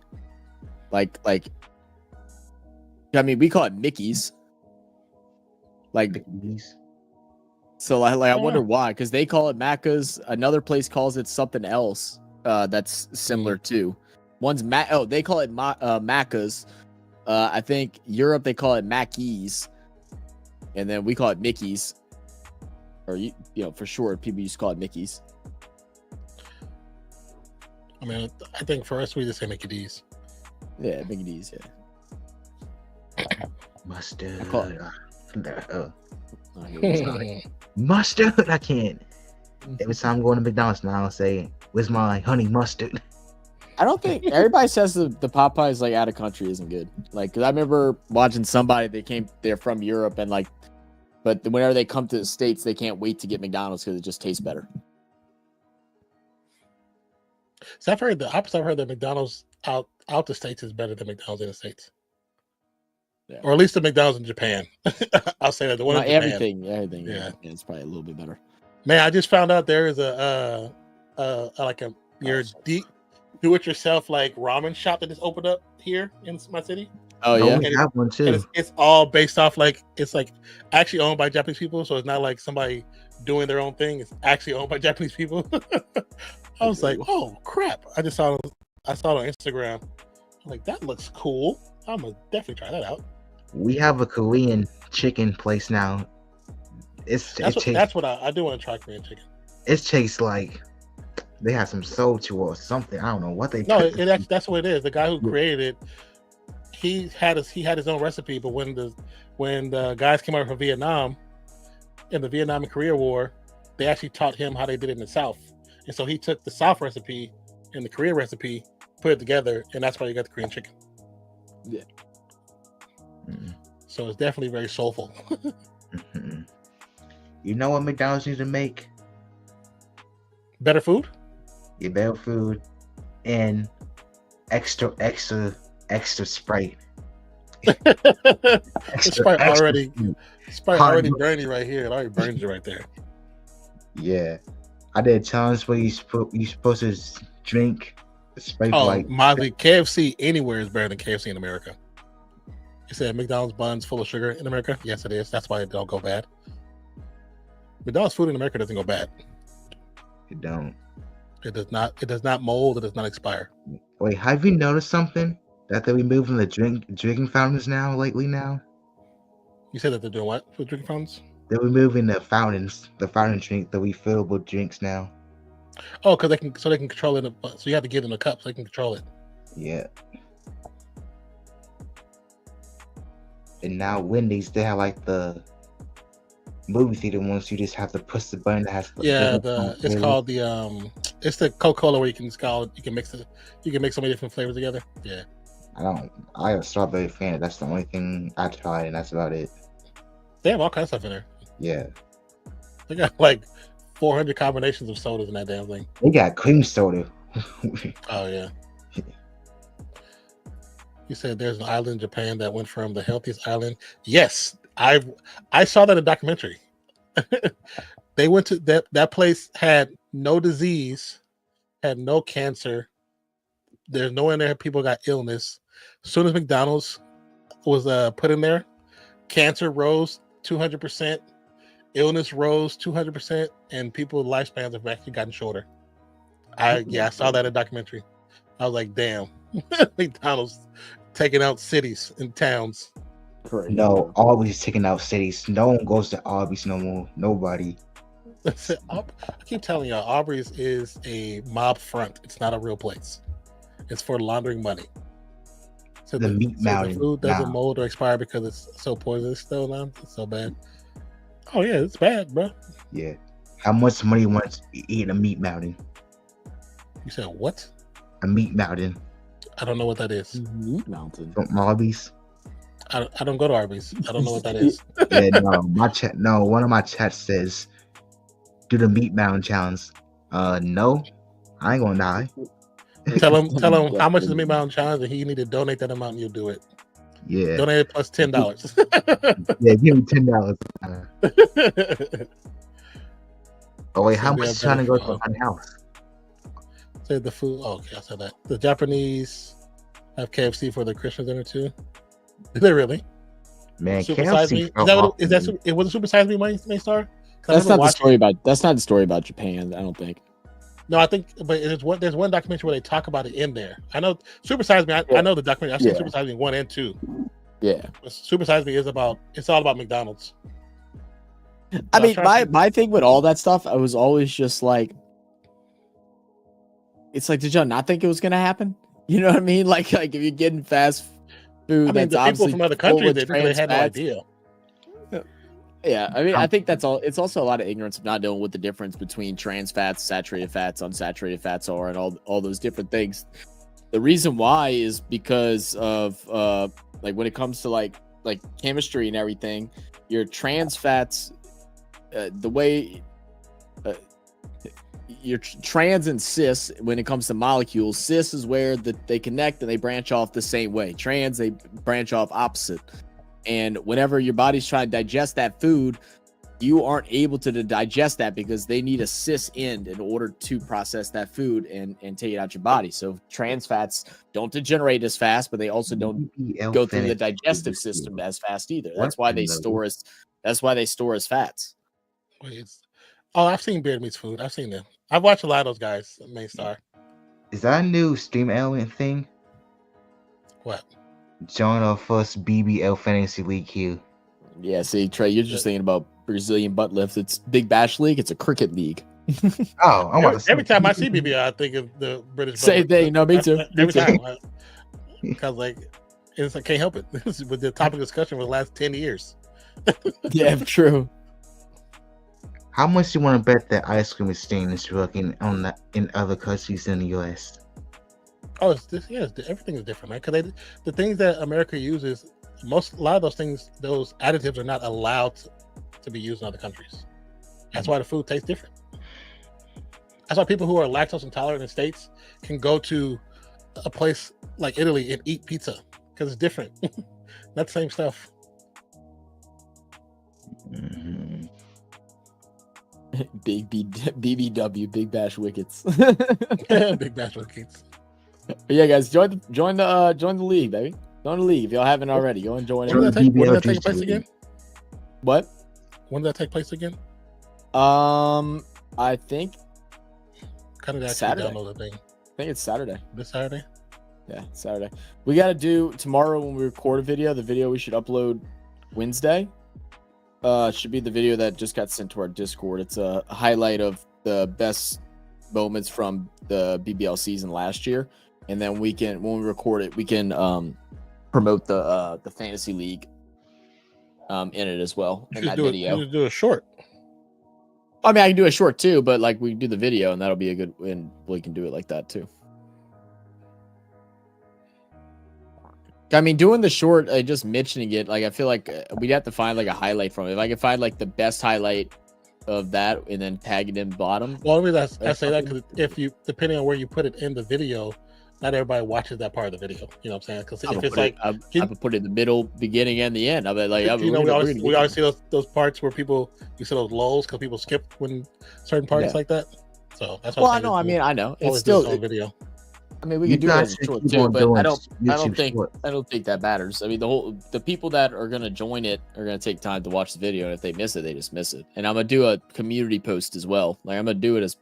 Speaker 3: like I mean we call it Mickey's, like Mickey's. So I wonder why, because they call it Macca's. Another place calls it something else that's similar too. One's they call it Macca's. I think Europe they call it Mackey's, and then we call it Mickey's, or you know for sure people used to call it Mickey's.
Speaker 2: I mean, I think for us we just say Mickey D's.
Speaker 3: Yeah, Mickey D's. Yeah.
Speaker 5: Mustard.
Speaker 3: Oh,
Speaker 5: mustard. I can't. Every time I'm going to McDonald's now, I'll say, "Where's my honey mustard?"
Speaker 3: I don't think everybody says the Popeyes like out of country isn't good. Like, cause I remember watching somebody they're from Europe and like, but whenever they come to the States, they can't wait to get McDonald's because it just tastes better.
Speaker 2: So I've heard the opposite. I've heard that McDonald's out the States is better than McDonald's in the States. Yeah. Or at least the McDonald's in Japan. I'll say that the one in Japan.
Speaker 3: Everything. Yeah, it's probably a little bit better.
Speaker 2: Man, I just found out there is your do-it-yourself like ramen shop that just opened up here in my city.
Speaker 3: Oh yeah,
Speaker 5: we have one too.
Speaker 2: It's all based off it's like actually owned by Japanese people, so it's not like somebody doing their own thing. It's actually owned by Japanese people. I was like, oh crap! I saw it on Instagram. I'm like, that looks cool. I'm gonna definitely try that out.
Speaker 5: We have a Korean chicken place now.
Speaker 2: That's what I do want to try Korean chicken.
Speaker 5: It tastes like they have some soul to it or something. I don't know what they.
Speaker 2: No,
Speaker 5: put in it.
Speaker 2: that's what it is. The guy who created it, he had his own recipe. But when the guys came over from Vietnam in the Vietnam and Korea War, they actually taught him how they did it in the South, and so he took the South recipe and the Korean recipe, put it together, and that's why you got the Korean chicken.
Speaker 3: Yeah.
Speaker 2: So it's definitely very soulful.
Speaker 5: You know what McDonald's needs to make?
Speaker 2: Better food?
Speaker 5: Your better food and extra Sprite.
Speaker 2: Sprite already
Speaker 5: Hard-
Speaker 2: burned you right here. It already burns you right there.
Speaker 5: Yeah, I did a challenge where you supposed to drink Sprite for
Speaker 2: Oh,
Speaker 5: like
Speaker 2: Mosley, KFC anywhere is better than KFC in America. You said McDonald's buns full of sugar in America? Yes, it is. That's why it don't go bad. McDonald's food in America doesn't go bad.
Speaker 5: you don't.
Speaker 2: It does not. It does not mold. It does not expire.
Speaker 5: Wait, have you noticed something that they're removing the drinking fountains now lately? Now
Speaker 2: You said that they're doing what with drinking fountains?
Speaker 5: they're removing the fountains, the fountain drink, the refillable drinks now.
Speaker 2: Oh, because they can control it. So you have to give them a cup so they can control it.
Speaker 5: Yeah. And now Wendy's, they have like the movie theater ones. You just have to push the button that has.
Speaker 2: Yeah, it's called it's the Coca-Cola where you can mix so many different flavors together. Yeah.
Speaker 5: I have strawberry fan. That's the only thing I tried, and that's about it.
Speaker 2: They have all kinds of stuff in there.
Speaker 5: Yeah.
Speaker 2: They got like 400 combinations of sodas in that damn thing.
Speaker 5: They got cream soda.
Speaker 2: Oh yeah. You said there's an island in Japan that went from the healthiest island. Yes, I saw that in a documentary. They went to that place, had no disease, had no cancer. There's no one there. People got illness. As soon as McDonald's was put in there, cancer rose 200%, illness rose 200%, and people's lifespans have actually gotten shorter. I saw that in a documentary. I was like, damn, McDonald's taking out cities and towns.
Speaker 5: No, Arby's taking out cities. No one goes to Arby's no more. Nobody.
Speaker 2: I keep telling y'all, Aubrey's is a mob front. It's not a real place. It's for laundering money. So
Speaker 5: The meat mountain.
Speaker 2: The food doesn't
Speaker 5: Nah.
Speaker 2: mold or expire because it's so poisonous still now. It's so bad. Oh yeah, it's bad, bro.
Speaker 5: Yeah. How much money you want to eat a meat mountain?
Speaker 2: You said what?
Speaker 5: A meat mountain
Speaker 2: I don't know what that is.
Speaker 3: Meat Mountain.
Speaker 5: from Arby's.
Speaker 2: I don't go to Arby's. I don't know what that is.
Speaker 5: Yeah, no, one of my chats says, do the meat mountain challenge. No, I ain't gonna die.
Speaker 2: Tell him how much is the Meat Mountain challenge, and he need to donate that amount, and you'll do it.
Speaker 5: Yeah,
Speaker 2: Donate it plus $10.
Speaker 5: yeah, give me $10. Oh wait, how
Speaker 2: So we
Speaker 5: much
Speaker 2: have
Speaker 5: is trying to go
Speaker 2: better
Speaker 5: to my house?
Speaker 2: Say the food. Oh, okay, I said that. The Japanese have KFC for the Christian dinner too. Did they really?
Speaker 5: Man,
Speaker 2: Super Size Me.
Speaker 5: KFC.
Speaker 2: Is that what it is? It was a Super Size Me main star.
Speaker 3: That's not the story about. That's not the story about Japan. I don't think.
Speaker 2: No, I think, but there's one documentary where they talk about it in there. I know Super Size Me. I know the documentary. I've seen
Speaker 3: Yeah.
Speaker 2: Super Size Me 1 and 2.
Speaker 3: Yeah.
Speaker 2: But Super Size Me is about. It's all about McDonald's.
Speaker 3: I
Speaker 2: I'm
Speaker 3: mean,
Speaker 2: trying
Speaker 3: my thing with all that stuff, I was always just like, it's like, did y'all not think it was gonna happen? You know what I mean? Like if you're getting fast food,
Speaker 2: I mean,
Speaker 3: that's
Speaker 2: the people
Speaker 3: obviously
Speaker 2: from other
Speaker 3: full
Speaker 2: countries,
Speaker 3: with
Speaker 2: they really had no
Speaker 3: trans fats.
Speaker 2: idea.
Speaker 3: Yeah, I mean, I think that's all. It's also a lot of ignorance of not knowing what the difference between trans fats, saturated fats, unsaturated fats are, and all those different things. The reason why is because of like when it comes to like chemistry and everything, your trans fats, the way your trans and cis, when it comes to molecules, cis is where they connect and they branch off the same way. Trans, they branch off opposite. And whenever your body's trying to digest that food, you aren't able to digest that because they need a cis end in order to process that food and take it out your body. So trans fats don't degenerate as fast, but they also don't go through the digestive system as fast either. That's why they store as fats.
Speaker 2: Wait, I've seen Beard Meats Food. I've seen them. I've watched a lot of those guys. Main star.
Speaker 5: Is that a new stream element thing?
Speaker 2: What?
Speaker 5: Join our first BBL Fantasy League queue.
Speaker 3: Yeah, see, Trey, you're just thinking about Brazilian butt lift. It's Big Bash League. It's a cricket league.
Speaker 5: Oh, I'm about to say.
Speaker 2: Every time I see BBI, I think of the British.
Speaker 3: Same thing. No, me too.
Speaker 2: Every time, because like I can't help it. With the topic of discussion for the last 10 years.
Speaker 3: Yeah, true.
Speaker 5: How much you want to bet that ice cream machine is working in other countries in the U.S.?
Speaker 2: Oh, everything is different, man. Because the things that America uses, a lot of those things, those additives are not allowed to be used in other countries. That's why the food tastes different. That's why people who are lactose intolerant in the States can go to a place like Italy and eat pizza because it's different. Not the same stuff.
Speaker 5: Mm-hmm.
Speaker 3: Big BBW, Big Bash Wickets.
Speaker 2: Big Bash Wickets.
Speaker 3: Yeah, guys, join the league, baby. Join the league if y'all haven't already. Go and join it.
Speaker 2: When did that take place again?
Speaker 3: What?
Speaker 2: When did that take place again?
Speaker 3: I think
Speaker 2: Kind of actually
Speaker 3: Saturday.
Speaker 2: download the thing.
Speaker 3: I think it's Saturday.
Speaker 2: This Saturday?
Speaker 3: Yeah, Saturday. We got to do tomorrow when we record a video. The video we should upload Wednesday. Should be the video that just got sent to our Discord. It's a highlight of the best moments from the BBL season last year, and then when we record it, we can promote the fantasy league in it as well in that video.
Speaker 2: You just do a short.
Speaker 3: I mean, I can do a short too, but like we do the video, and that'll be a good. And we can do it like that too. I mean, doing the short, just mentioning it, like I feel like we'd have to find like a highlight from it. If I could find like the best highlight of that and then tag it in bottom.
Speaker 2: Well, I say that because if you, depending on where you put it in the video, not everybody watches that part of the video. You know what I'm saying? Because if it's like,
Speaker 3: I would put it in the middle, beginning, and the end. I mean, like,
Speaker 2: we always see those parts where you see those lulls because people skip when certain parts like that. So that's what.
Speaker 3: Well, I know. I know. It's still
Speaker 2: on video.
Speaker 3: I mean, we can do it as a short too, but I don't think that matters. I mean, the people that are gonna join it are gonna take time to watch the video, and if they miss it, they just miss it. And I'm gonna do a community post as well. Like I'm gonna do it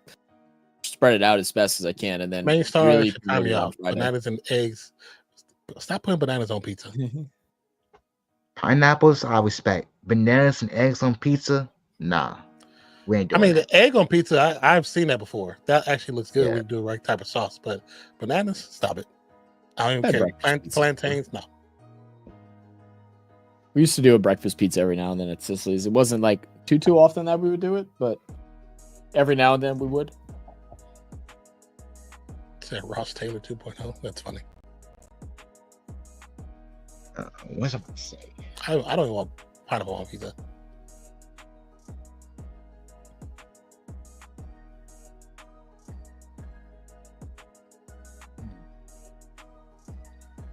Speaker 3: spread it out as best as I can, and then
Speaker 2: main star
Speaker 3: really
Speaker 2: time you out. Bananas and eggs. Stop putting bananas on pizza.
Speaker 5: Pineapples, I respect. Bananas and eggs on pizza, nah. We ain't doing
Speaker 2: the egg on pizza, I've seen that before. That actually looks good when you do the right type of sauce. But bananas, stop it. I don't even care. Plantains, no.
Speaker 3: We used to do a breakfast pizza every now and then at Sicily's. It wasn't like too often that we would do it, but every now and then we would.
Speaker 2: Say Ross Taylor 2.0. That's funny.
Speaker 5: What's I about to say?
Speaker 2: I don't even want pineapple on pizza.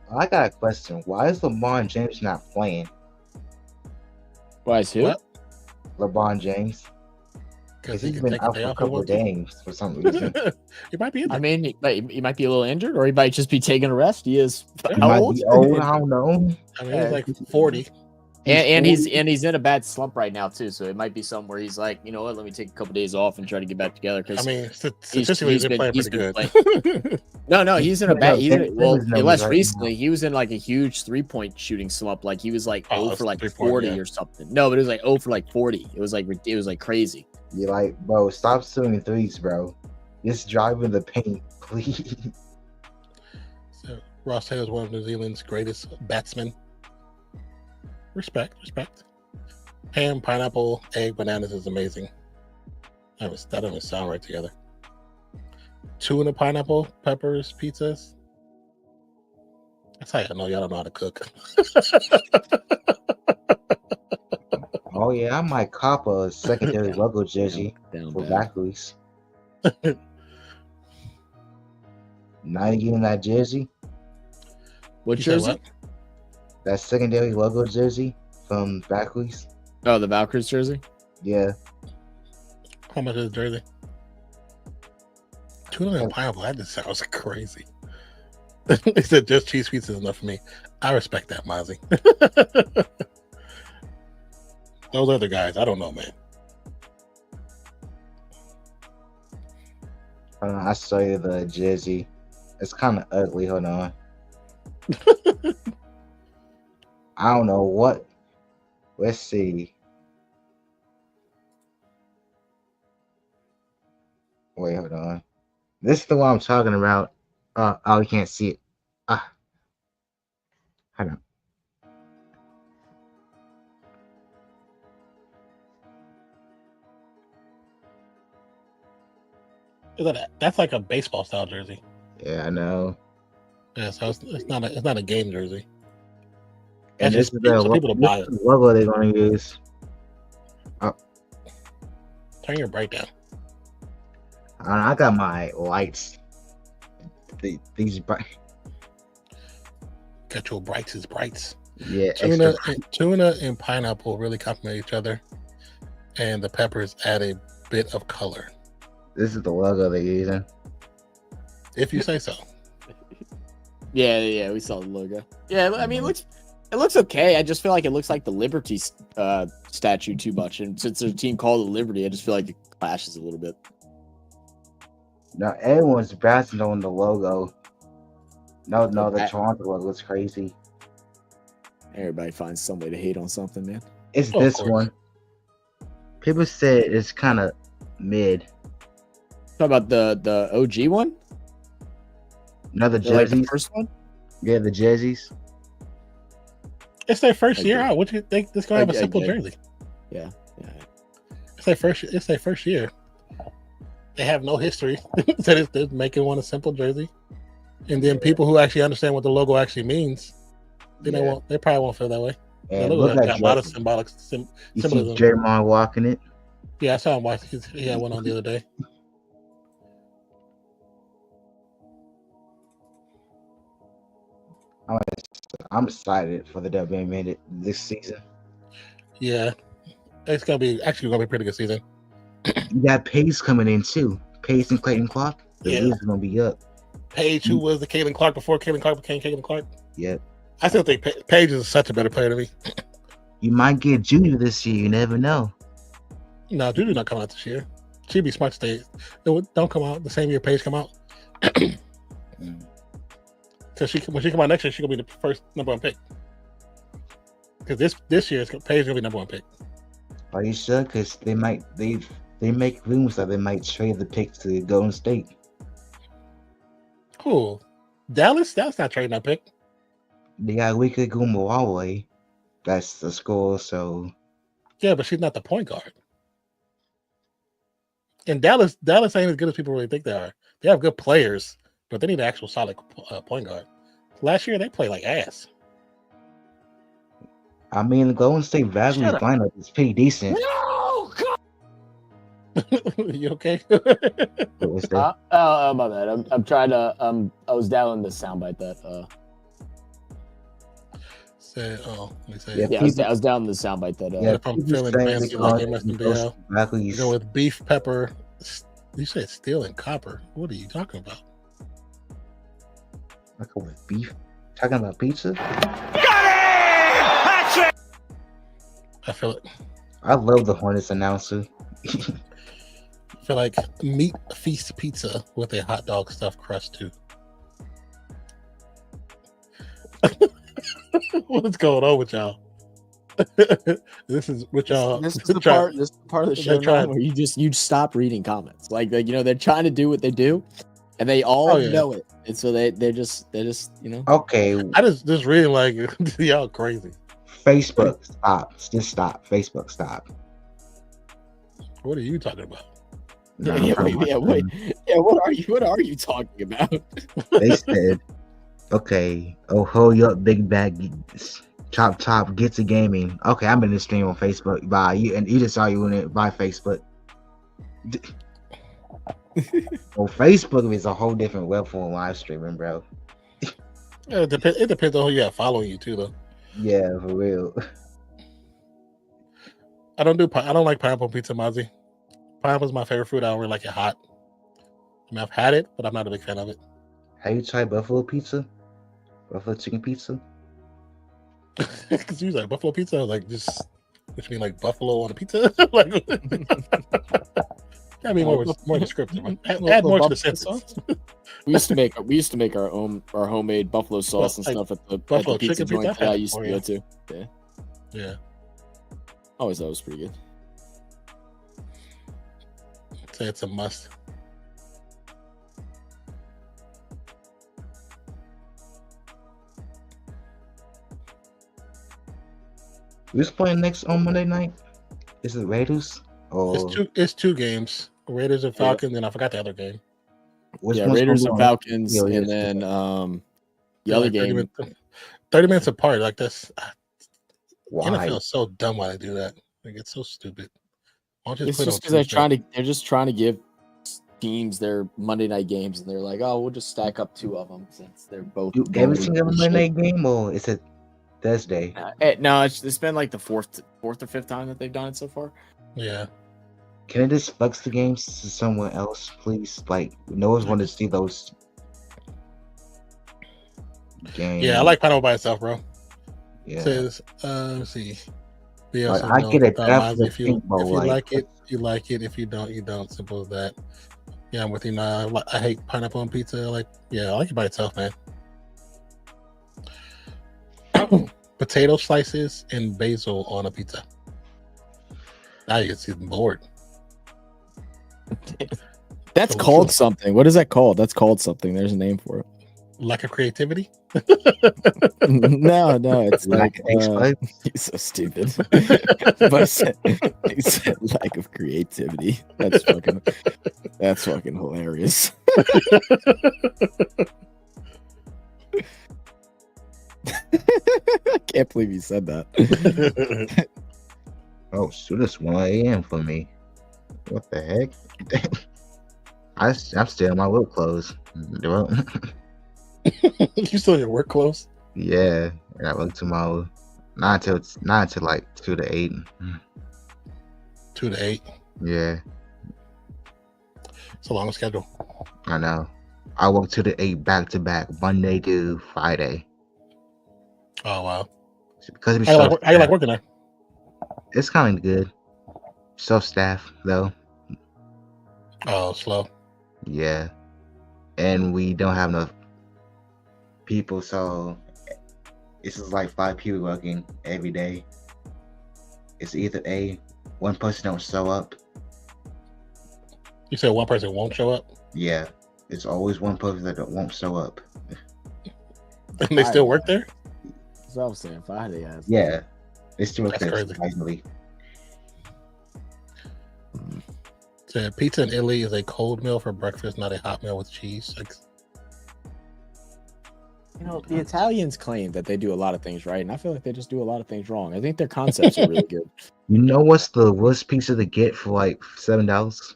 Speaker 5: I got a question. Why is LeBron James not playing?
Speaker 3: Why is who?
Speaker 2: What?
Speaker 5: LeBron James. Because he's been out for a couple of games for some reason.
Speaker 2: He might be injured.
Speaker 3: I mean, he might be a little injured, or he might just be taking a rest. He is
Speaker 5: How old? Be old. I don't know.
Speaker 2: I mean, he's like 40.
Speaker 3: And he's in a bad slump right now too, so it might be somewhere he's like, you know what, let me take a couple days off and try to get back together. Because
Speaker 2: I mean, statistically, he's been playing pretty good.
Speaker 3: No, he's in a bad. Unless recently he was in like a huge 3-point shooting slump. Like he was like 0 for like 40 or something. No, but it was like 0 for like 40. It was like crazy.
Speaker 5: You're like, bro, stop shooting threes, bro. Just drive in the paint, please.
Speaker 2: So Ross Taylor is one of New Zealand's greatest batsmen. Respect. Ham, pineapple, egg, bananas is amazing. That doesn't sound right together. Tuna, pineapple, peppers, pizzas. That's how I know y'all don't know how to cook.
Speaker 5: Oh yeah, I might cop a secondary logo jersey for Backley's. Not getting that jersey.
Speaker 3: What jersey?
Speaker 5: That secondary logo jersey from Backley's.
Speaker 3: Oh, the Valkyries jersey?
Speaker 5: Yeah.
Speaker 2: How much is the jersey? Tuna and pineapple. That just sounds crazy. They said just cheese pizza is enough for me. I respect that, Mozzie. Those other guys, I don't know, man.
Speaker 5: I saw you the jersey. It's kind of ugly. Hold on. I don't know what. Let's see. Wait, hold on. This is the one I'm talking about. Oh, you can't see it. Ah, hold on.
Speaker 2: That's like a baseball style jersey.
Speaker 5: Yeah, I know.
Speaker 2: Yeah, so it's not a game jersey.
Speaker 5: And
Speaker 2: That's
Speaker 5: this is
Speaker 2: just for people to buy it.
Speaker 5: the logo they're gonna use.
Speaker 2: Turn your bright down.
Speaker 5: I got my lights. These bright.
Speaker 2: Got your brights as brights.
Speaker 5: Yeah,
Speaker 2: Tuna and pineapple really complement each other, and the peppers add a bit of color.
Speaker 5: This is the logo they're using.
Speaker 2: If you say so.
Speaker 3: Yeah, we saw the logo. Yeah, I mean, it looks okay. I just feel like it looks like the Liberty statue too much, and since there's a team called the Liberty, I just feel like it clashes a little bit.
Speaker 5: Now everyone's bouncing on the logo. No, the Toronto logo looks crazy.
Speaker 3: Everybody finds some way to hate on something, man.
Speaker 5: It's this one. People say it's kind of mid.
Speaker 3: Talk about the OG one.
Speaker 5: No, the
Speaker 3: Like the
Speaker 5: jerseys.
Speaker 3: first one.
Speaker 5: Yeah, the jerseys.
Speaker 2: It's their first year
Speaker 3: Okay.
Speaker 2: out. What do you think? This gonna have a simple
Speaker 3: Okay.
Speaker 2: jersey.
Speaker 3: Yeah.
Speaker 2: It's their first year. They have no history. So they're making one a simple jersey. And then people who actually understand what the logo actually means, then they probably won't feel that way.
Speaker 5: And
Speaker 2: The
Speaker 5: look
Speaker 2: logo
Speaker 5: at
Speaker 2: got a lot of
Speaker 5: you see
Speaker 2: symbolism.
Speaker 5: Jeremiah walking it.
Speaker 2: Yeah, I saw him watch. He had one on the other day.
Speaker 5: I'm excited for the WNBA this season.
Speaker 2: Yeah, it's gonna be a pretty good season.
Speaker 5: You got Pace coming in too. Pace and Clayton Clark. The
Speaker 2: Yeah.
Speaker 5: league's gonna be up.
Speaker 2: Paige, who was the Caitlin Clark before Caitlin Clark became Caitlin Clark.
Speaker 5: Yep.
Speaker 2: I still think Paige is such a better player than me.
Speaker 5: You might get Junior this year. You never know.
Speaker 2: No, Judy's not coming out this year. She'd be smart to stay. Don't come out the same year Paige come out. Because when she come out next year, she's gonna be the first number one pick. Because this year Paige gonna be number one pick.
Speaker 5: Are you sure? Because they make rumors that they might trade the pick to Golden State.
Speaker 2: Cool. Dallas not trading that pick.
Speaker 5: They got Wika Gumawawe. That's the score. So
Speaker 2: Yeah, but she's not the point guard. And Dallas ain't as good as people really think they are. They have good players, but they need an actual solid point guard. Last year they played like ass.
Speaker 5: I mean, the Golden State Valkyries lineup is pretty decent.
Speaker 2: No, you okay?
Speaker 5: What was that?
Speaker 3: Oh, my bad. I'm trying to. I was down the soundbite that.
Speaker 2: Let me say.
Speaker 5: Yeah.
Speaker 3: I was down the soundbite that.
Speaker 5: Yeah,
Speaker 2: If I'm
Speaker 5: people
Speaker 2: feeling
Speaker 5: saying
Speaker 2: fancy
Speaker 5: the
Speaker 2: like
Speaker 5: Golden
Speaker 2: MSNBL,
Speaker 5: Valkyries.
Speaker 2: you go with beef, pepper. You said steel and copper. What are you talking about?
Speaker 5: I go with beef. Talking about pizza.
Speaker 2: I feel it.
Speaker 5: I love the Hornets announcer.
Speaker 2: I feel like meat feast pizza with a hot dog stuffed crust too. What's going on with y'all? This is what y'all.
Speaker 3: This is the part. This is the part of the show
Speaker 2: trying-
Speaker 3: where you stop reading comments. Like they're trying to do what they do, and they all know it, and so they're just
Speaker 5: Okay,
Speaker 2: I just reading like y'all crazy.
Speaker 5: Facebook, stop. Just stop. Facebook, stop.
Speaker 2: What are you talking about?
Speaker 5: No,
Speaker 3: What are you talking about?
Speaker 5: They said, okay, oh, hold your big bag, chop, get to gaming. Okay, I'm in the stream on Facebook. Bye. You just saw you in it by Facebook. Well, Facebook is a whole different web form live streaming, bro.
Speaker 2: It depends on who you have following you too, though.
Speaker 5: Yeah, for real.
Speaker 2: I don't like pineapple pizza, Mozzie. Pineapple's my favorite fruit. I don't really like it hot. I mean, I've had it, but I'm not a big fan of it.
Speaker 5: Have you tried buffalo pizza? Buffalo chicken pizza?
Speaker 2: Because you was like buffalo pizza, I was like, just which mean like buffalo on a pizza? Like, I mean, more descriptive. Add more to the sentence.
Speaker 3: We used to make our own homemade buffalo sauce and
Speaker 2: Like
Speaker 3: stuff at the
Speaker 2: buffalo
Speaker 3: pizza
Speaker 2: chicken
Speaker 3: joint
Speaker 2: pizza?
Speaker 3: that I used to go to.
Speaker 2: Yeah.
Speaker 3: Always thought it was pretty good.
Speaker 2: Say it's a must.
Speaker 5: Who's playing next on Monday night? Is it Raiders or
Speaker 2: It's two games. Raiders and Falcons, and I forgot the other game.
Speaker 5: which
Speaker 3: Yeah,
Speaker 5: one's
Speaker 3: Raiders
Speaker 5: gonna
Speaker 3: and
Speaker 5: go on?
Speaker 3: Falcons,
Speaker 5: Yeah,
Speaker 3: and
Speaker 5: yes.
Speaker 3: then the
Speaker 2: They're
Speaker 3: other
Speaker 2: like 30
Speaker 3: game.
Speaker 2: minutes, 30 minutes apart. Like that's
Speaker 5: Why?
Speaker 2: NFL is so dumb why they do that. Like it's so stupid. Why don't you
Speaker 3: It's
Speaker 2: put it
Speaker 3: just
Speaker 2: on
Speaker 3: because they're
Speaker 2: Tuesday?
Speaker 3: they're just trying to give teams their Monday night games, and they're like, oh, we'll just stack up two of them since they're both.
Speaker 5: Do every
Speaker 3: both
Speaker 5: single
Speaker 3: shit.
Speaker 5: Monday night game or is it Thursday?
Speaker 3: No, it's been like the fourth or fifth time that they've done it so far.
Speaker 2: Yeah.
Speaker 5: Can it just flex the games to someone else, please? Like, no one's want to see those games.
Speaker 2: Yeah, I like Pineapple by itself, bro.
Speaker 5: Yeah.
Speaker 2: It says, let's see.
Speaker 5: Like, I get it. That's the
Speaker 2: If you
Speaker 5: thing, bro,
Speaker 2: like it, you like it. If you don't, you don't. Simple as that. Yeah, I'm with you now. I hate pineapple on pizza. I like it by itself, man. Potato slices and basil on a pizza. Now you get bored.
Speaker 3: That's
Speaker 2: So
Speaker 3: called
Speaker 2: true.
Speaker 3: something. What is that called? That's called something. There's a name for it.
Speaker 2: Lack of creativity.
Speaker 3: No, it's like
Speaker 5: Like,
Speaker 3: he's so stupid. But he said lack of creativity. That's fucking hilarious. I can't believe you said that.
Speaker 5: oh, shoot, it's 1 a.m. for me. What the heck? I'm still in my work clothes.
Speaker 2: You still in your work clothes?
Speaker 5: Yeah, I got work tomorrow. Not until like 2 to 8.
Speaker 2: 2 to 8.
Speaker 5: Yeah,
Speaker 2: It's a long schedule.
Speaker 5: I know. I work 2 to 8 back to back, Monday to Friday.
Speaker 2: Oh wow.
Speaker 5: Because
Speaker 2: How you like working there?
Speaker 5: it's kind of good. Self-staff though.
Speaker 2: Oh, slow.
Speaker 5: Yeah, and we don't have enough people, so it's just like 5 people working every day. It's either one person don't show up.
Speaker 2: You said one person won't show up,
Speaker 5: Yeah, it's always one person that won't show up.
Speaker 2: and they still work there.
Speaker 3: That's what I was saying. Friday, guys.
Speaker 5: Yeah, they still work
Speaker 2: That's
Speaker 5: there
Speaker 2: crazy.
Speaker 5: surprisingly.
Speaker 2: So pizza in Italy is a cold meal for breakfast, not a hot meal with cheese. Like,
Speaker 3: You know, the Italians claim that they do a lot of things right, and I feel like they just do a lot of things wrong. I think their concepts are really good.
Speaker 5: You know what's the worst pizza to get for like $7?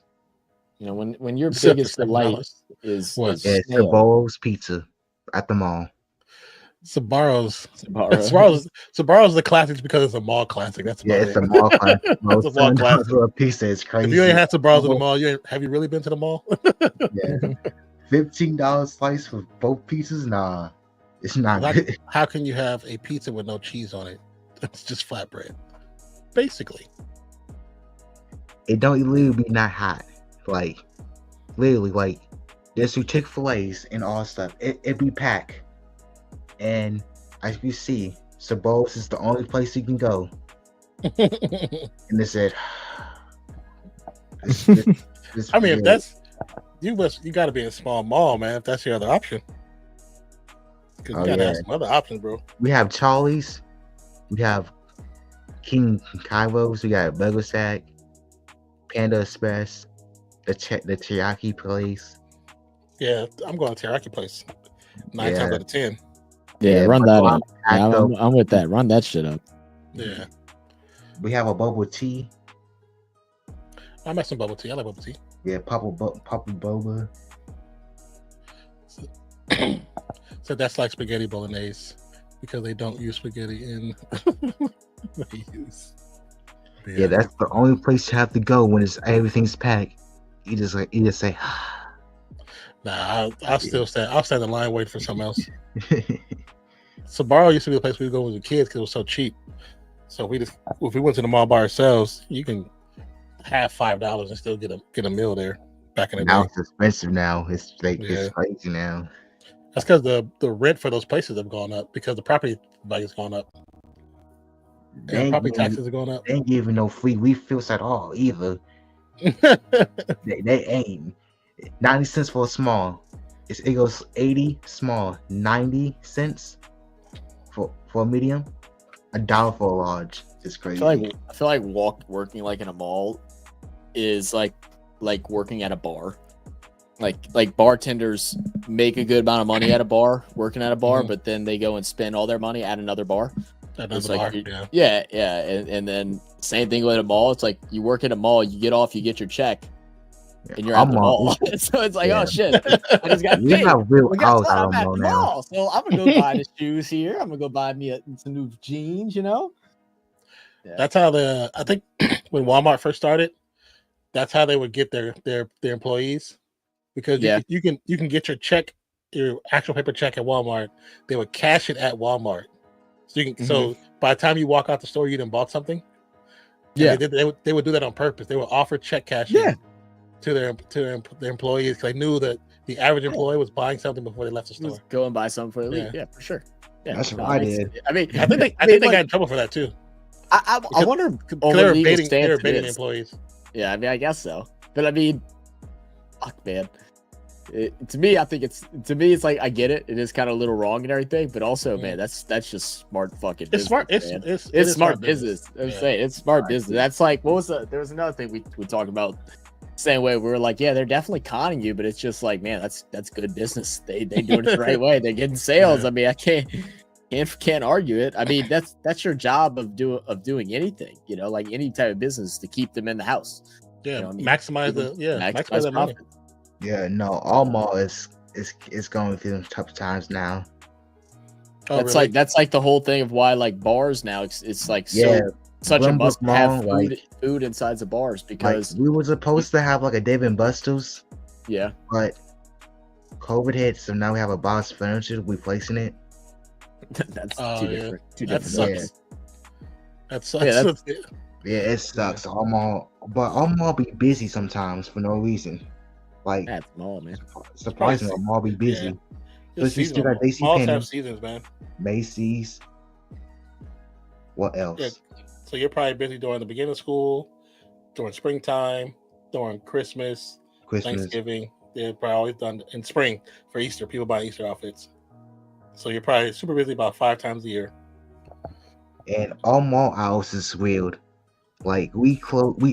Speaker 3: You know, when your
Speaker 2: Except
Speaker 3: biggest
Speaker 2: for
Speaker 3: delight
Speaker 2: $7.
Speaker 3: is
Speaker 2: What?
Speaker 5: Yeah,
Speaker 3: snail.
Speaker 5: Sabo's Pizza at the mall.
Speaker 2: Sabaro's.
Speaker 3: Sabaro.
Speaker 2: Sabaro's is the classic because it's a mall classic. That's
Speaker 5: Yeah,
Speaker 2: about
Speaker 5: it's
Speaker 2: it.
Speaker 5: a mall classic. Bro.
Speaker 2: It's a mall
Speaker 5: $7
Speaker 2: classic.
Speaker 5: for a pizza is crazy.
Speaker 2: If you ain't had Sabaro's in the mall, have you really been to the mall?
Speaker 5: Yeah, $15 slice for both pieces. Nah, it's not
Speaker 2: Like,
Speaker 5: good.
Speaker 2: how can you have a pizza with no cheese on it? It's just flatbread, basically.
Speaker 5: It don't literally be not hot. Like literally, like there's two Chick-fil-A's and all stuff. It be packed, and as you see, Sabo's is the only place you can go. And they said,
Speaker 2: I mean, if that's you got to be in a small mall, man. If that's your other option, because you
Speaker 5: Oh,
Speaker 2: gotta
Speaker 5: yeah.
Speaker 2: have some other options, bro.
Speaker 5: we have Charlie's, we have King Kairos, we got Burger Shack, Panda Express, the teriyaki place.
Speaker 2: Yeah, I'm going to teriyaki place 9 times
Speaker 5: Yeah.
Speaker 2: out of 10.
Speaker 3: Yeah, run
Speaker 5: but
Speaker 3: that
Speaker 5: I'm
Speaker 3: up. Yeah,
Speaker 5: packed up.
Speaker 3: I'm with that. Run that shit up.
Speaker 2: Yeah,
Speaker 5: We have a bubble tea.
Speaker 2: I make some bubble tea. I like bubble tea.
Speaker 5: Yeah, Papa Boba.
Speaker 2: So that's like spaghetti bolognese because they don't use spaghetti in. They use.
Speaker 5: Yeah, that's the only place you have to go when everything's packed. You just say,
Speaker 2: Nah, I'll still stand. I'll stand in line waiting for something else. Sbarro used to be the place we would go with the kids because it was so cheap. So if we went to the mall by ourselves, you can have $5 and still get a meal there. Back in the
Speaker 5: now
Speaker 2: day,
Speaker 5: it's expensive. Now it's like
Speaker 2: Yeah.
Speaker 5: it's crazy now.
Speaker 2: that's because the rent for those places have gone up because the property value's gone up.
Speaker 5: They
Speaker 2: And
Speaker 5: ain't
Speaker 2: property
Speaker 5: giving-
Speaker 2: taxes are going up.
Speaker 5: They ain't giving no free refills at all either. They ain't. 90 cents for a small. It goes 80 small, 90 cents for a medium. $1 for a large. It's crazy.
Speaker 3: I feel like working like in a mall is like working at a bar. Like bartenders make a good amount of money at a bar, working at a bar, but then they go and spend all their money at another bar.
Speaker 2: Another bar,
Speaker 3: yeah. And then same thing with a mall. It's like you work at a mall, you get off, you get your check, and you're at the mall. So it's like, oh shit, I just got paid. I'm at the mall, so I'm gonna go buy the shoes here. I'm gonna go buy me some new jeans. Yeah.
Speaker 2: That's how I think when Walmart first started, that's how they would get their employees, because you can get your actual paper check at Walmart. They would cash it at Walmart, so you can so by the time you walk out the store, you done bought something. Yeah, they would do that on purpose. They would offer check cashing to their employees, because they knew that the average employee was buying something before they left the store.
Speaker 3: Just go and buy something before they leave. Yeah, for sure. Yeah,
Speaker 5: that's what I did.
Speaker 3: I mean,
Speaker 2: I think they got in trouble for that too.
Speaker 3: I wonder
Speaker 2: they were baiting employees.
Speaker 3: Yeah, I mean, I guess so. But I mean, fuck, man. To me, it's like, I get it. It is kind of a little wrong and everything, but also, man, that's just smart fucking business. It's smart business. I'm saying it's smart business. That's like, there was another thing we talked about. Same way, we were like, yeah, they're definitely conning you, but it's just like, man, that's good business. They do it the right way. They're getting sales. I mean, I can't argue it. I mean, that's your job of doing anything, like any type of business, to keep them in the house.
Speaker 2: Yeah, maximize the money.
Speaker 5: Yeah, no, all mall is going through some tough times now.
Speaker 3: That's like the whole thing of why like bars now it's like such a must have food inside the bars, because
Speaker 5: we were supposed to have like a Dave and Buster's.
Speaker 3: Yeah,
Speaker 5: but COVID hit, so now we have a Bob's Furniture replacing it.
Speaker 3: That's two different.
Speaker 2: That sucks. That sucks.
Speaker 5: Yeah, it sucks. All mall be busy sometimes for no reason. Like
Speaker 3: that's mall, man.
Speaker 5: Surprisingly, mall be busy.
Speaker 2: Yeah.
Speaker 5: But you still got
Speaker 2: malls have seasons, man.
Speaker 5: Macy's. What else?
Speaker 2: Yeah. So you're probably busy during the beginning of school, during springtime, during Christmas, Thanksgiving. They're probably always done in spring for Easter. People buy Easter outfits. So you're probably super busy about 5 times a year.
Speaker 5: And all mall hours is weird. Like we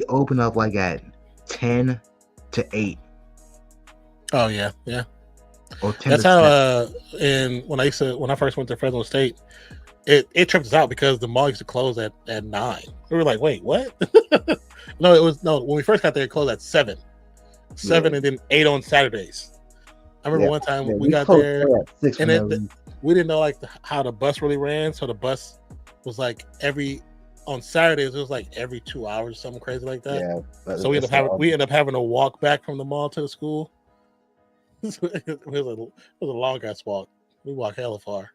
Speaker 5: open up like at 10 to 8.
Speaker 2: Oh yeah.
Speaker 5: Or 10
Speaker 2: That's
Speaker 5: to
Speaker 2: how when I first went to Fresno State, it tripped us out because the mall used to close at 9. We were like, wait, what? No, when we first got there, it closed at 7. 7 and then 8 on Saturdays. I remember one time we got there and we didn't know like how the bus really ran. So the bus was like on Saturdays, it was like every 2 hours, something crazy like that. Yeah. So we ended up having to walk back from the mall to the school. it was a long ass walk. We walked hella far.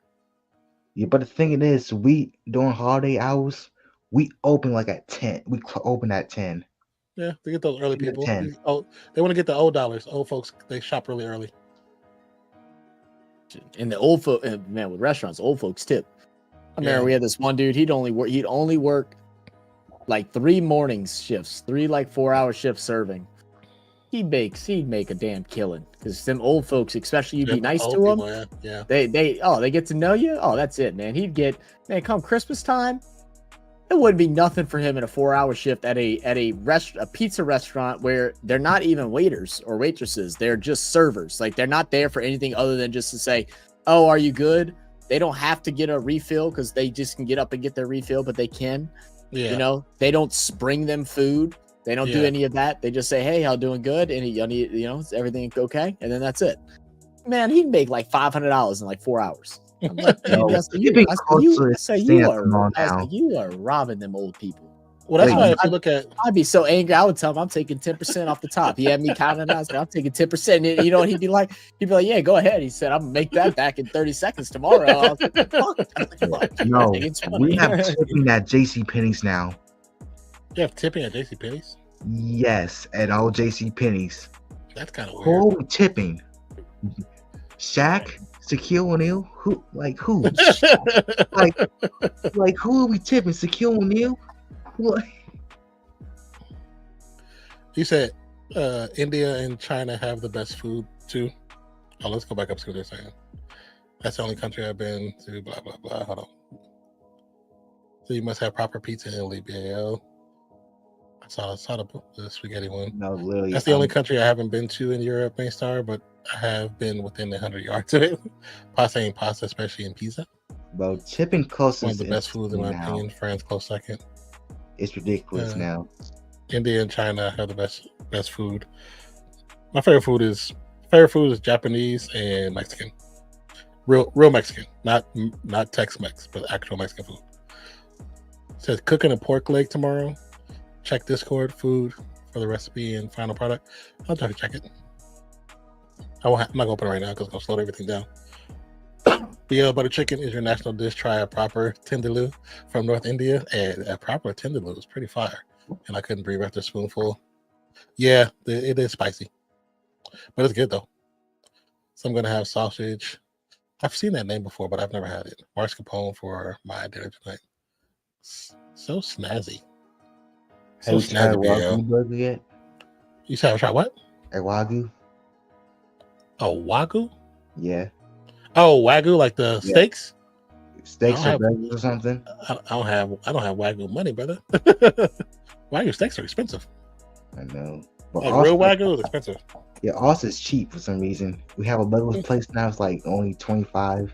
Speaker 5: Yeah, but the thing is, during holiday hours, we open like at 10. We open at 10.
Speaker 2: Yeah, they get those early people. 10. Oh, they want to get the old dollars. Old folks, they shop really early.
Speaker 3: And the old folk, man, with restaurants, old folks tip. I remember we had this one dude. He'd only work like 3 morning shifts, 3 like 4-hour shifts serving. He'd make a damn killing, because them old folks, especially, you'd be nice to them.
Speaker 2: People, yeah.
Speaker 3: They get to know you. Oh, that's it, man. Come Christmas time, it wouldn't be nothing for him in a 4-hour shift at a pizza restaurant where they're not even waiters or waitresses. They're just servers. Like, they're not there for anything other than just to say, "Oh, are you good?" They don't have to get a refill because they just can get up and get their refill, but they can. Yeah. They don't bring them food. They don't do any of that. They just say, "Hey, how doing? Good? Is everything okay?" And then that's it. Man, he'd make like $500 in like 4 hours. I'm like, you are robbing them old people.
Speaker 2: Well, that's why if you look at,
Speaker 3: I'd be so angry. I would tell him I'm taking 10% off the top. He had me counting out. I'm taking 10%. And you know what he'd be like? He'd be like, "Yeah, go ahead." He said, "I'm gonna make that back in 30 seconds tomorrow." I was like, "Fuck."
Speaker 5: No, we have tipping at JCPenney's now.
Speaker 2: You have tipping at JCPenney's?
Speaker 5: Yes, at all JCPenney's.
Speaker 2: That's kind of weird.
Speaker 5: Who are we tipping? Shaq? Shaquille O'Neal? Who? like who are we tipping? Shaquille O'Neal?
Speaker 2: You said India and China have the best food too. Oh, let's go back up to what they're saying. That's the only country I've been to. Blah blah blah. Hold on. So you must have proper pizza in Italy, BAL. I saw the spaghetti one.
Speaker 5: No, literally.
Speaker 2: That's the only country I haven't been to in Europe, Mainstar, but I have been within 100 yards of it. Pasta ain't pasta, especially in pizza.
Speaker 5: Bro, tipping closest
Speaker 2: One of the best foods in my opinion. France close second.
Speaker 5: It's ridiculous now.
Speaker 2: India and China have the best food. My favorite food is Japanese and Mexican. Real Mexican, not Tex-Mex, but actual Mexican food. It says cooking a pork leg tomorrow. Check Discord food for the recipe and final product. I'll try to check it. I'm not gonna open it right now because it's gonna slow everything down. BL butter chicken is your national dish. Try a proper tindaloo from North India, and a proper tindaloo is pretty fire. And I couldn't breathe after a spoonful. Yeah, it is spicy, but it's good though. So I'm gonna have sausage. I've seen that name before, but I've never had it. Mascarpone for my dinner tonight. So snazzy.
Speaker 5: Have you tried Wagyu burger yet?
Speaker 2: You said I tried what?
Speaker 5: A Wagyu?
Speaker 2: Oh, Wagyu?
Speaker 5: Yeah.
Speaker 2: Oh, Wagyu, like the steaks?
Speaker 5: Steaks or burgers or something?
Speaker 2: I don't have Wagyu money, brother. Wagyu steaks are expensive.
Speaker 5: I know. But
Speaker 2: like real Wagyu is expensive.
Speaker 5: Yeah, Austin's cheap for some reason. We have a burger place now. It's like only $25.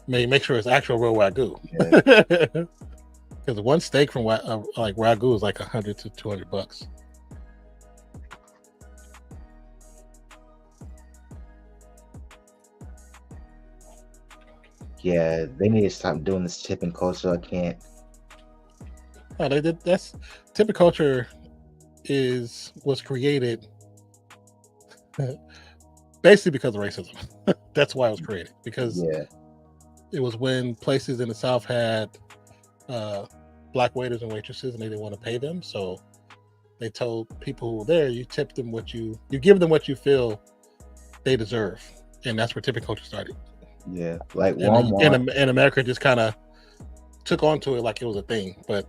Speaker 2: Make sure it's actual real Wagyu.
Speaker 5: Yeah.
Speaker 2: Because one steak from like Wagyu is like $100 to $200.
Speaker 5: Yeah, they need to stop doing this tipping culture. I can't.
Speaker 2: Oh, they did. That's tipping culture was created basically because of racism. That's why it was created, because it was when places in the South had black waiters and waitresses and they didn't want to pay them, so they told people who were there, you tip them you give them what you feel they deserve, and that's where tipping culture started.
Speaker 5: Yeah, like Walmart
Speaker 2: in America just kind of took onto it like it was a thing, but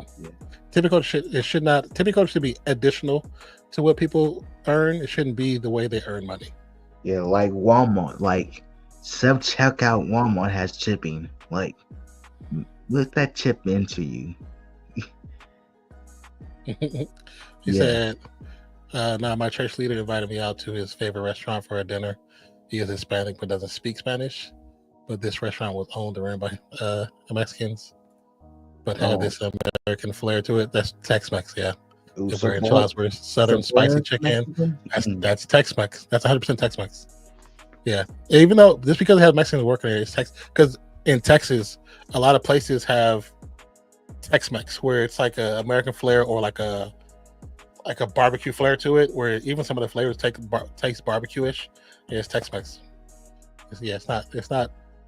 Speaker 2: tipping culture should be additional to what people earn. It shouldn't be the way they earn money.
Speaker 5: Yeah, like Walmart, like self-checkout Walmart has tipping. Like, let that chip into you.
Speaker 2: He said, "Now my church leader invited me out to his favorite restaurant for a dinner. He is Hispanic but doesn't speak Spanish. But this restaurant was owned and ran by Mexicans, but had this American flair to it. That's Tex-Mex, yeah. Southern spicy chicken. That's Tex-Mex. That's 100% Tex-Mex. Yeah. Even though just because it has Mexicans working there, it's because in Texas, a lot of places have Tex-Mex where it's like an American flair or like a barbecue flair to it, where even some of the flavors taste barbecue-ish. Yeah, it's Tex-Mex.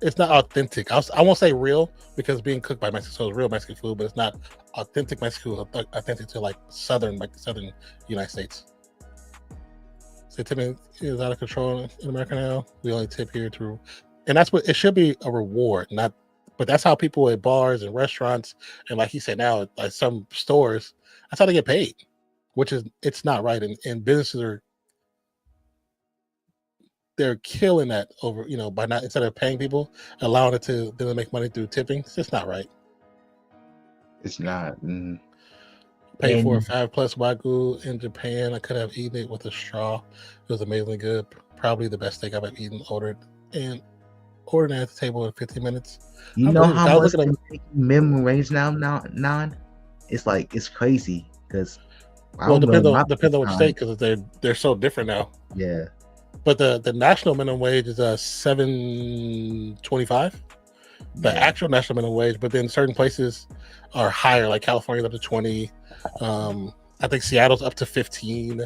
Speaker 2: It's not authentic. I won't say real because it's being cooked by Mexico, so it's real Mexican food, but it's not authentic Mexican food, authentic to like southern United States. So tipping is out of control in America now. We only tip here and that's what it should be, a reward, but that's how people at bars and restaurants and like he said now, like some stores, that's how they get paid, which is it's not right. And businesses they're killing that over, by not, instead of paying people, allowing it to them make money through tipping. It's just not right.
Speaker 5: It's not.
Speaker 2: Paid for a 5+ Wagyu in Japan. I could have eaten it with a straw. It was amazingly good. Probably the best steak I've ever eaten. Ordered at the table in 15 minutes.
Speaker 5: You know how much minimum wage now? It's crazy because
Speaker 2: depends on which state, because they're so different now.
Speaker 5: Yeah.
Speaker 2: But the national minimum wage is $7.25. The actual national minimum wage, but then certain places are higher, like California's up to 20. I think Seattle's up to 15.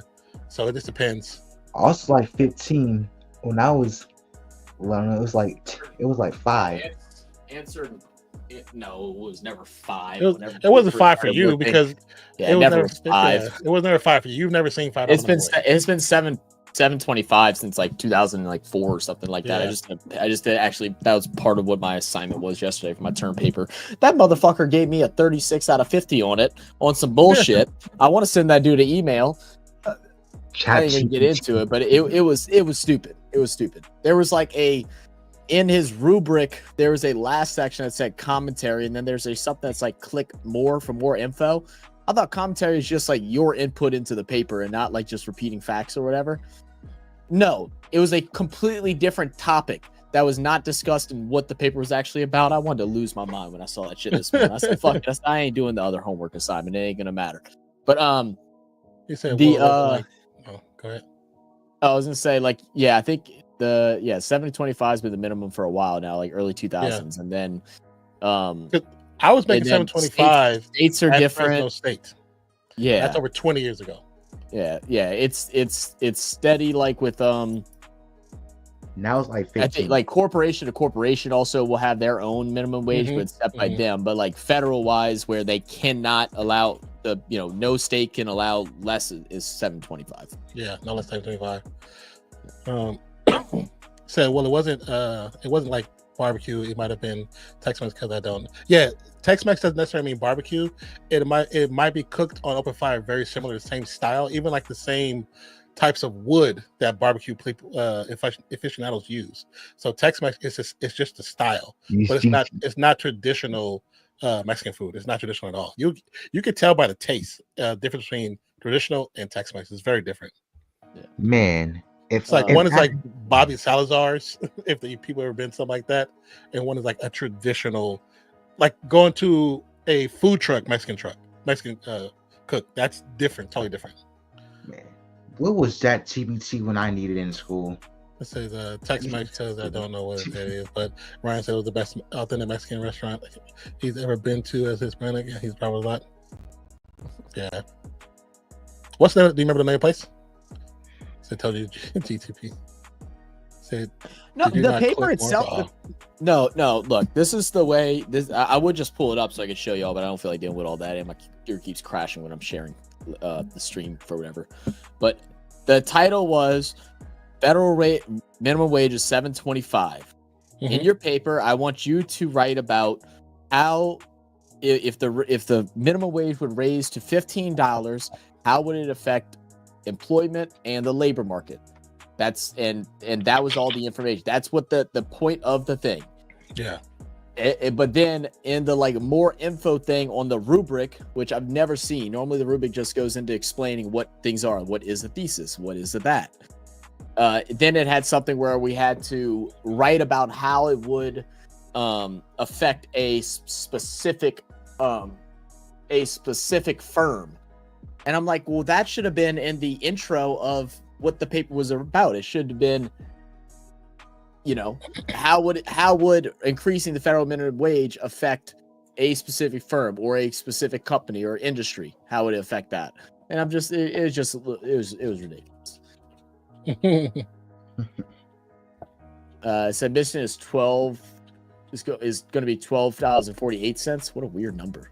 Speaker 2: So it just depends.
Speaker 5: Also, like 15 when I was learning, it was like 5.
Speaker 3: No, it was never 5.
Speaker 2: It wasn't 5 for you because
Speaker 3: it was never 5.
Speaker 2: It was never 5 for you. You've never seen 5.
Speaker 3: It's been 7.25 since like 2004 or something like that. I just did actually. That was part of what my assignment was yesterday for my term paper. That motherfucker gave me a 36 out of 50 on it on some bullshit. I want to send that dude an email. I didn't even get into it, but it was stupid. It was stupid. There was like in his rubric, there was a last section that said commentary, and then there's a something that's like click more for more info. I thought commentary is just like your input into the paper and not like just repeating facts or whatever. No, it was a completely different topic that was not discussed in what the paper was actually about. I wanted to lose my mind when I saw that shit this morning. I said, fuck it, I ain't doing the other homework assignment. It ain't gonna matter. But
Speaker 2: You said
Speaker 3: the
Speaker 2: go ahead.
Speaker 3: I was gonna say, like, yeah, I think 70-25 has been the minimum for a while now, like early 2000s, and then
Speaker 2: I was making 725.
Speaker 3: States are different.
Speaker 2: Fresno State.
Speaker 3: Yeah,
Speaker 2: that's over 20 years ago.
Speaker 3: Yeah, it's steady, like with
Speaker 5: Now it's like 15.
Speaker 3: I think like corporation to corporation also will have their own minimum wage, but it's set by them. But like federal wise, where they cannot allow no state can allow less is 725.
Speaker 2: Yeah, no less than 725. So well, it wasn't like barbecue. It might have been Tex-Mex because I don't. Yeah, Tex-Mex doesn't necessarily mean barbecue. It might be cooked on open fire, very similar, the same style, even like the same types of wood that barbecue aficionados use. So Tex-Mex it's just a style, but it's not traditional Mexican food. It's not traditional at all. You could tell by the taste difference between traditional and Tex-Mex. It's very different.
Speaker 3: Yeah.
Speaker 5: Man,
Speaker 2: it's like one is like Bobby Salazar's, if the people ever been something like that, and one is like a traditional, like going to a food truck, Mexican cook. That's different, totally different.
Speaker 5: Man, what was that TBT when I needed in school?
Speaker 2: It says Tex-Mex because I don't know what it is, but Ryan said it was the best authentic Mexican restaurant he's ever been to as his brand. He's probably not. Yeah. What's the? Do you remember the name of the place? So told you GTP. Said
Speaker 3: no, the paper itself. No. Look, this is the way. I would just pull it up so I could show y'all, but I don't feel like dealing with all that, and my computer keeps crashing when I'm sharing the stream for whatever. But the title was federal rate minimum wage is $7.25. In your paper, I want you to write about how if the minimum wage would raise to $15, how would it affect employment and the labor market? That's and that was all the information. That's what the point of the thing.
Speaker 2: Yeah.
Speaker 3: But then in the like more info thing on the rubric, which I've never seen. Normally the rubric just goes into explaining what things are. What is the thesis? What is the that? Then it had something where we had to write about how it would affect a specific firm. And I'm like, well, that should have been in the intro of what the paper was about. It should have been, how would increasing the federal minimum wage affect a specific firm or a specific company or industry? How would it affect that? And I'm just, it was ridiculous. It said Michigan is 12 is going to be $12.48. What a weird number.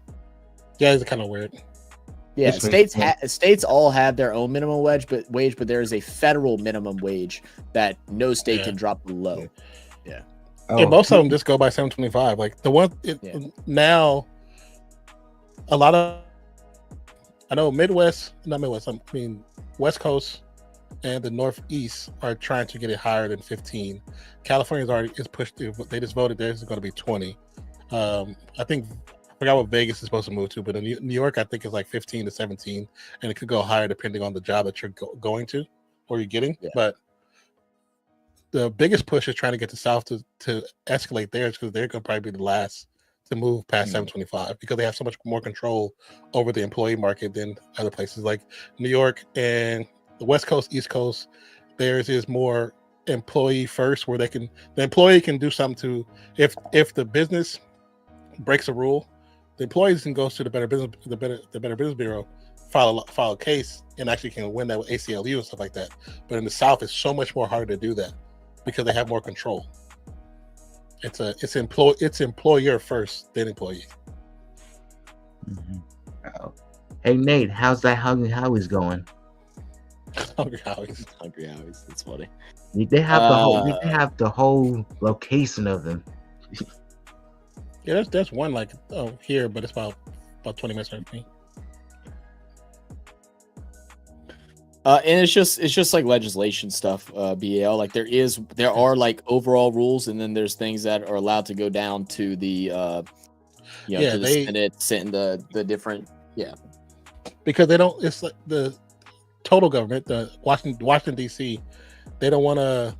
Speaker 2: Yeah, it's kind of weird.
Speaker 3: Yeah, states all have their own minimum wage, but there is a federal minimum wage that no state can drop below. Yeah.
Speaker 2: Yeah, most of them just go by 725. Like the one now, a lot of I know West Coast and the Northeast are trying to get it higher than 15. California's already is pushed. They just voted theirs is going to be 20. I forgot what Vegas is supposed to move to, but in New York, I think it's like 15 to 17, and it could go higher depending on the job that you're going to or you're getting. Yeah. But the biggest push is trying to get the South to escalate theirs because they're going to probably be the last to move past 725 because they have so much more control over the employee market than other places like New York and the West Coast, East Coast. Theirs is more employee first, where the employee can do something to if the business breaks a rule. The employees can go to the Better Business Bureau, file a case, and actually can win that with ACLU and stuff like that. But in the South, it's so much more harder to do that because they have more control. It's employer first, then employee.
Speaker 5: Oh. Hey Nate, how's that Hungry Howie's going?
Speaker 2: Hungry Howie's.
Speaker 3: That's funny.
Speaker 5: They have the whole location of them.
Speaker 2: Yeah, there's one like here, but it's about 20 minutes from me.
Speaker 3: And it's just like legislation stuff, BL. Like there are like overall rules, and then there's things that are allowed to go down to the to the Senate, the different
Speaker 2: because they don't. It's like the total government, the Washington D.C. They don't want to,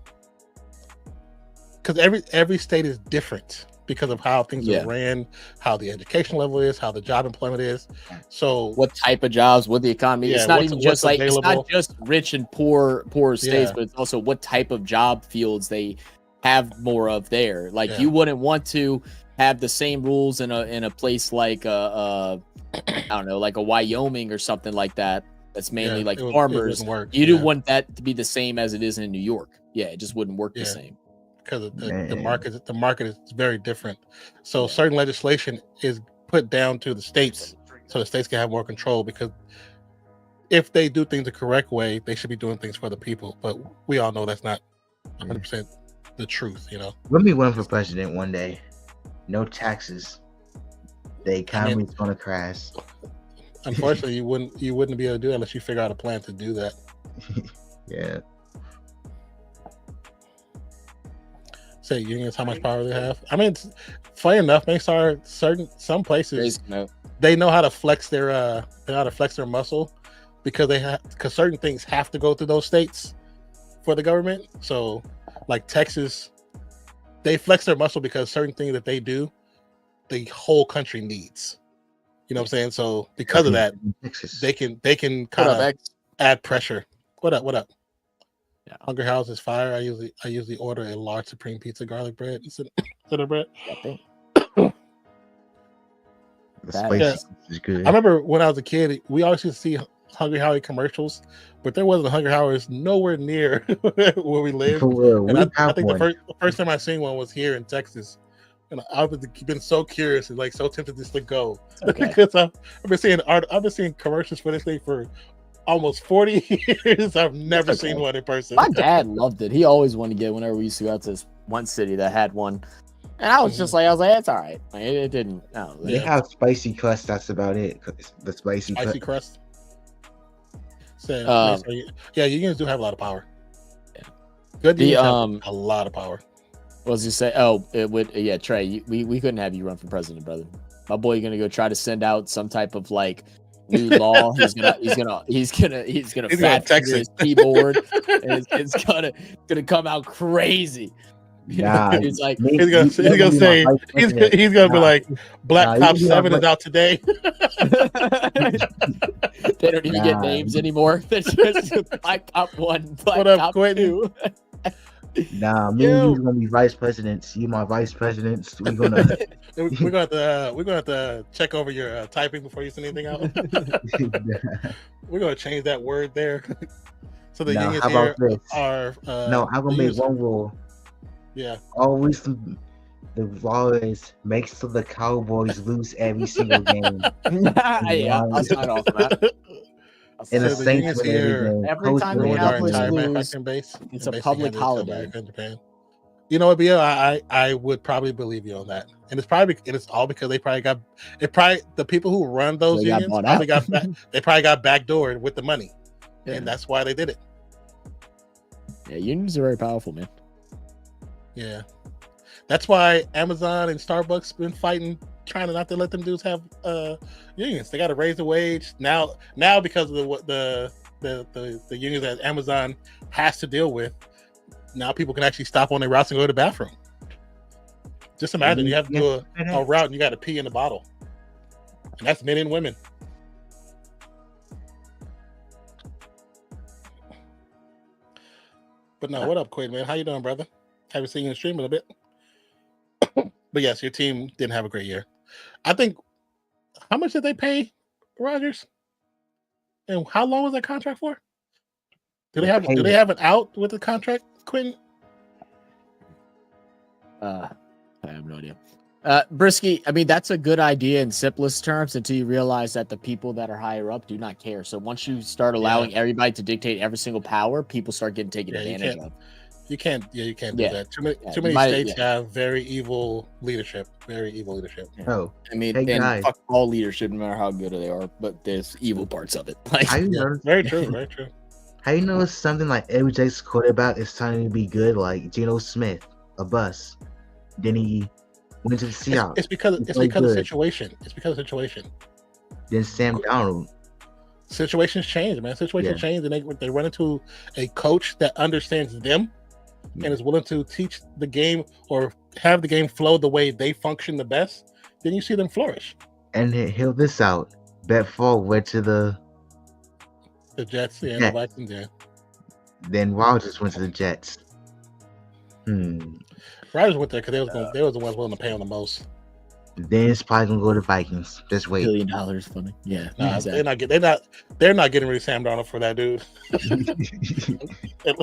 Speaker 2: because every state is different because of how things are ran, how the education level is, how the job employment is. So
Speaker 3: what type of jobs, what the economy? It's not even just like available. It's not just rich and poor states, but it's also what type of job fields they have more of there. Like you wouldn't want to have the same rules in a place like I don't know, like a Wyoming or something like that. That's mainly like farmers. You do want that to be the same as it is in New York. Yeah, it just wouldn't work the same.
Speaker 2: Because the market is very different. So certain legislation is put down to the states, so the states can have more control. Because if they do things the correct way, they should be doing things for the people. But we all know that's not 100% the truth. You know,
Speaker 5: when we run for president one day, no taxes, the economy is going to crash.
Speaker 2: Unfortunately, you wouldn't be able to do that unless you figure out a plan to do that.
Speaker 5: Yeah.
Speaker 2: Say unions, how much power they have. I mean, it's funny enough, some places they know how to flex their muscle because certain things have to go through those states for the government. So, like Texas, they flex their muscle because certain things that they do, the whole country needs. You know what I'm saying? So because of that, they can kind of add pressure. What up? Yeah. Hunger House is fire. I usually order a large supreme pizza garlic bread. Is it bread?
Speaker 5: The spicy is good.
Speaker 2: I remember when I was a kid, we always used to see Hungry Howie commercials, but there wasn't a Hungry Howie's nowhere near where we lived. And I think the first time I seen one was here in Texas. And I've been so curious and like so tempted just to go because I've been seeing commercials for this thing for almost 40 years. I've never seen one in person.
Speaker 3: My dad loved it. He always wanted to get whenever we used to go out to this one city that had one. And I was just like, it's all right. Like, it didn't.
Speaker 5: They have spicy crust. That's about it. The spicy
Speaker 2: crust. So, unions do have a lot of power.
Speaker 3: Yeah.
Speaker 2: Good unions have a lot of power.
Speaker 3: What was you say? Oh, it would. Yeah, Trey, we couldn't have you run for president, brother. My boy gonna go try to send out some type of like new law. He's gonna fat finger his keyboard, and it's gonna come out crazy.
Speaker 5: Nah,
Speaker 2: he's gonna be like Black Top 7 is out today.
Speaker 3: They don't even get names anymore. They're just Black Top 1, Black Top 2.
Speaker 5: Nah, me and you's gonna be vice presidents. You my vice presidents. We're gonna
Speaker 2: have to check over your typing before you send anything out. We're gonna change that word there. So the unions here are.
Speaker 5: No, I'm gonna make one rule.
Speaker 2: Yeah.
Speaker 5: Always the law is make sure the Cowboys lose every single game.
Speaker 3: I'll sign off on that.
Speaker 5: In the Saints
Speaker 3: here, every time the Cowboys lose, it's a public holiday
Speaker 2: in Japan. You know what, BL? I would probably believe you on that, and it's all because the people who run those unions probably got backdoored with the money, and that's why they did it.
Speaker 3: Yeah, unions are very powerful, man.
Speaker 2: Yeah, that's why Amazon and Starbucks been fighting, trying to not to let them dudes have unions. They got to raise the wage now because of the unions that Amazon has to deal with. Now people can actually stop on their routes and go to the bathroom. Just imagine you have to do a route and you got to pee in the bottle, and that's men and women. But no, what up, Quinn, man? How you doing, brother? Haven't seen you in stream in a bit. But yes, your team didn't have a great year. I think, how much did they pay Rodgers? And how long was that contract for? Do they have an out with the contract, Quinn?
Speaker 3: I have no idea. Brisky, I mean, that's a good idea in simplest terms until you realize that the people that are higher up do not care. So once you start allowing everybody to dictate every single power, people start getting taken advantage of.
Speaker 2: You can't do that. Too many states have very evil leadership.
Speaker 5: Oh,
Speaker 3: I mean, and fuck all leadership, no matter how good they are, but there's evil parts of it. Like,
Speaker 2: very true.
Speaker 5: How you know it's something like LBJ's quarterback is trying to be good, like Geno Smith, a bust. Then he went to the Seahawks.
Speaker 2: It's because
Speaker 5: He
Speaker 2: it's
Speaker 5: played
Speaker 2: because of
Speaker 5: good.
Speaker 2: situation. It's because of situation.
Speaker 5: Then Sam Darnold.
Speaker 2: Situations change, man. Situations change, and they run into a coach that understands them and is willing to teach the game or have the game flow the way they function the best. Then you see them flourish.
Speaker 5: And hear this out. Bet Fall went to the
Speaker 2: Jets, yeah,
Speaker 5: Yeah.
Speaker 2: the Vikings, yeah.
Speaker 5: Then Rodgers went to the Jets.
Speaker 2: Riders went there because they was the ones willing to pay him the most.
Speaker 5: Then it's probably gonna go to Vikings. Just wait.
Speaker 3: $1 billion funny. Yeah.
Speaker 2: Nah,
Speaker 3: exactly.
Speaker 2: they're not getting rid of Sam Darnold for that dude.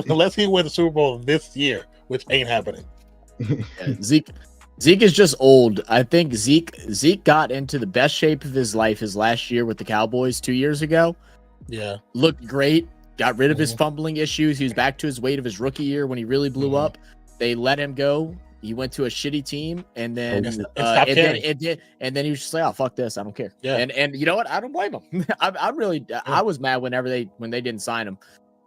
Speaker 2: Unless he wins the Super Bowl this year, which ain't happening.
Speaker 3: Yeah, Zeke is just old. I think Zeke got into the best shape of his life his last year with the Cowboys 2 years ago.
Speaker 2: Yeah.
Speaker 3: Looked great. Got rid of his fumbling issues. He was back to his weight of his rookie year when he really blew up. They let him go. He went to a shitty team, and then
Speaker 2: And
Speaker 3: then he was just like, "Oh, fuck this, I don't care."
Speaker 2: Yeah.
Speaker 3: And you know what? I don't blame him. I was mad when they didn't sign him.